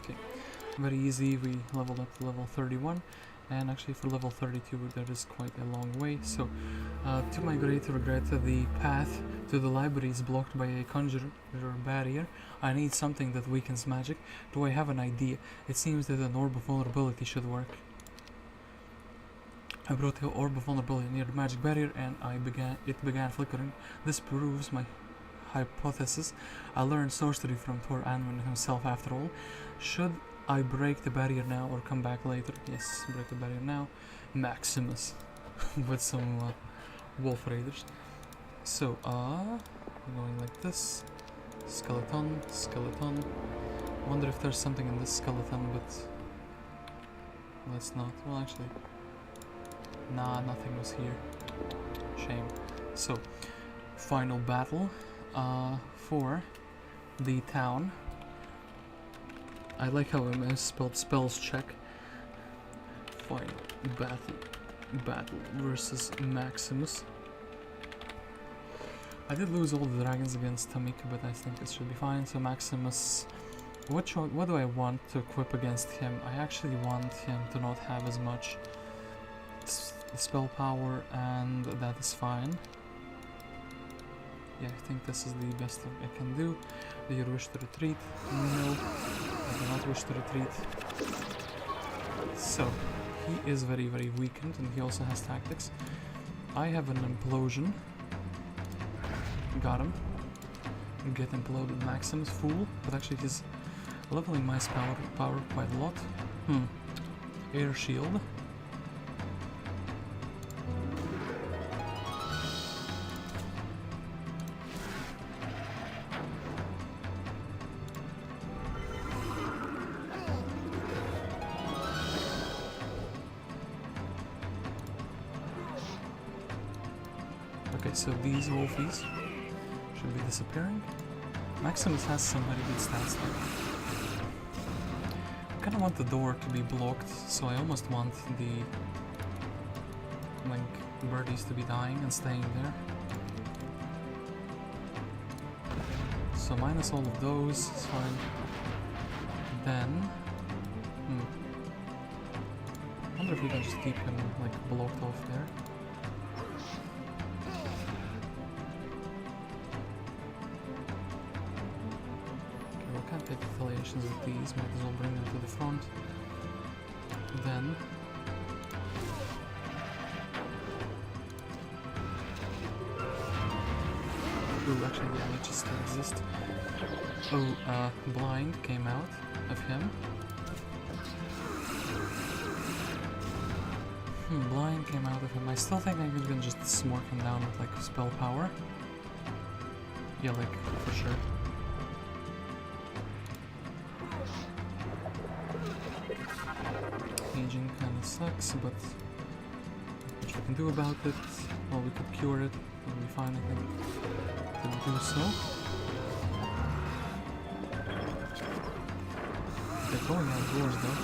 Speaker 1: Okay, very easy. We leveled up to level 31, and actually for level 32 that is quite a long way. So, to my great regret, the path to the library is blocked by a conjurer barrier. I need something that weakens magic. Do I have an idea? It seems that an orb of vulnerability should work. I brought the orb of vulnerability near the magic barrier, and it began flickering. This proves my hypothesis. I learned sorcery from Thor Anwin himself after all. Should I break the barrier now or come back later? Yes, break the barrier now. Maximus with some wolf raiders. So, going like this. Skeleton, skeleton. Wonder if there's something in this skeleton, but let's not. Well, actually, nah, nothing was here. Shame. So, final battle for the town. I like how I misspelled spells check. Final battle versus Maximus. I did lose all the dragons against Tamika, but I think it should be fine. So Maximus, what do I want to equip against him? I actually want him to not have as much spell power, and that is fine. Yeah, I think this is the best I can do. Do you wish to retreat? No, I do not wish to retreat. So, he is very weakened, and he also has tactics. I have an implosion. Got him. Get imploded Maximus, fool. But actually he's leveling my power quite a lot. Air shield. Okay, so these wolfies should be disappearing. Maximus has some very good stats there. I kinda want the door to be blocked, so I almost want the like birdies to be dying and staying there. So minus all of those is fine. Then I wonder if we can just keep him like blocked off there. Okay, we can't take affiliations with these, might as well bring them to the front. Then ooh, actually yeah, leeches still exist. Oh, blind came out of him. Blind came out of him. I still think I can just smork him down with like spell power. Yeah, like for sure. Aging kinda sucks, but what we can do about it? Well, we could cure it. It'll be fine, I think. To do so. They're going outdoors though.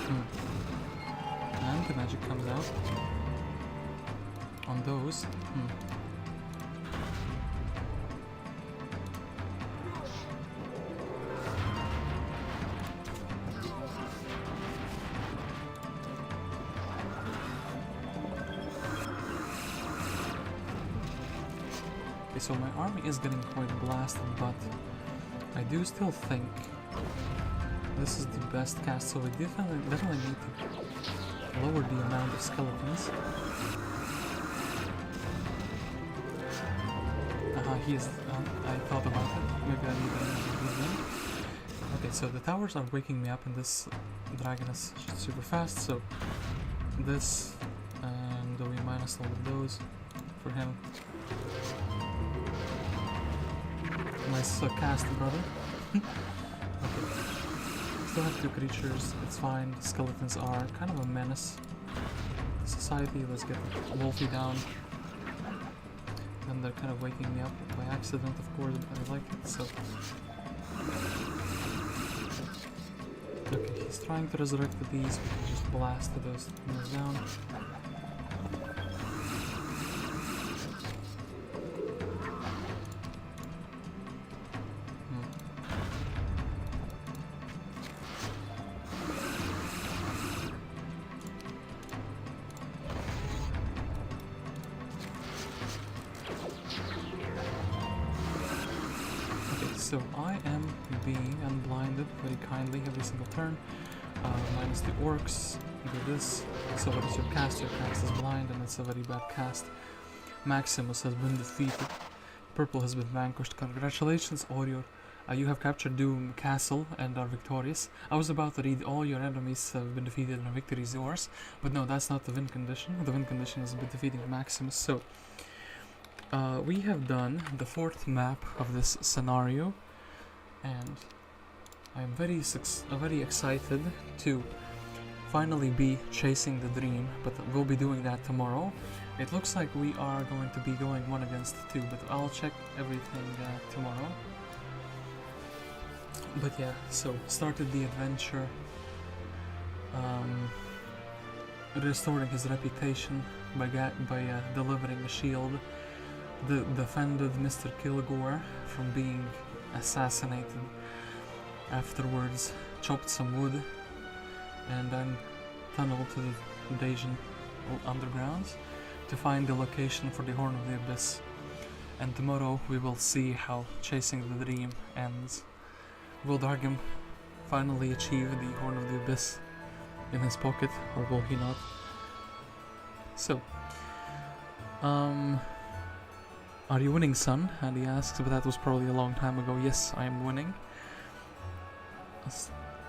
Speaker 1: And the magic comes out. On those. Okay, so my army is getting quite blasted, but I do still think this is the best cast, so we definitely need to lower the amount of skeletons. He is. I thought about it. Maybe I need another one. Okay, so the towers are waking me up, and this dragon is super fast. So this, and we minus all of those for him. Nice cast, brother. Okay. Still have two creatures. It's fine. Skeletons are kind of a menace to society. Let's get the wolfie down. And they're kind of waking me up by accident, of course, but I like it, so... Okay, he's trying to resurrect the bees, we can just blast those things down. So I am being unblinded very kindly every single turn. Minus the orcs, do this. So what is your cast? Your cast is blind and it's a very bad cast. Maximus has been defeated. Purple has been vanquished. Congratulations, Orior. You have captured Doom Castle and are victorious. I was about to read all your enemies have been defeated and victory is yours. But no, that's not the win condition. The win condition is defeating Maximus. So we have done the 4th map of this scenario, and I am very excited to finally be chasing the dream, but we'll be doing that tomorrow. It looks like we are going to be going 1 against 2, but I'll check everything tomorrow. But yeah, so started the adventure, restoring his reputation by delivering a shield. Defended Mr. Kilgore from being assassinated. Afterwards, chopped some wood, and then tunneled to the Dargem undergrounds to find the location for the Horn of the Abyss. And tomorrow we will see how chasing the dream ends. Will Dargem finally achieve the Horn of the Abyss in his pocket, or will he not? So, are you winning, son? And he asks, but that was probably a long time ago. Yes, I am winning.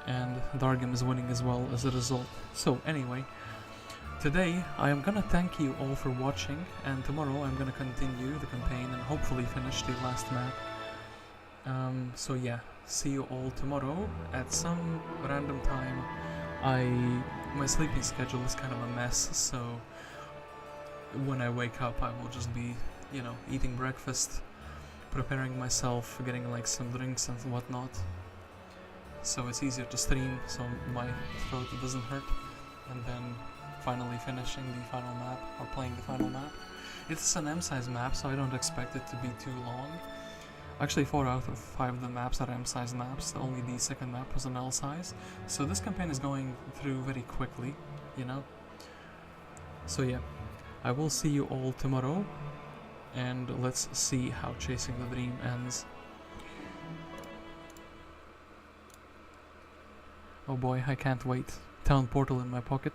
Speaker 1: And Dargem is winning as well as a result. So anyway, today I am gonna thank you all for watching, and tomorrow I'm gonna continue the campaign and hopefully finish the last map. So yeah, see you all tomorrow at some random time. My sleeping schedule is kind of a mess, so when I wake up I will just be you know, eating breakfast, preparing myself, getting like some drinks and whatnot. So it's easier to stream, so my throat doesn't hurt. And then finally finishing the final map, or playing the final map. It's an M-size map, so I don't expect it to be too long. Actually, 4 out of 5 of the maps are M-size maps, only the second map was an L-size. So this campaign is going through very quickly, you know? So yeah, I will see you all tomorrow, and let's see how Chasing the Dream ends. Oh boy, I can't wait. Town portal in my pocket.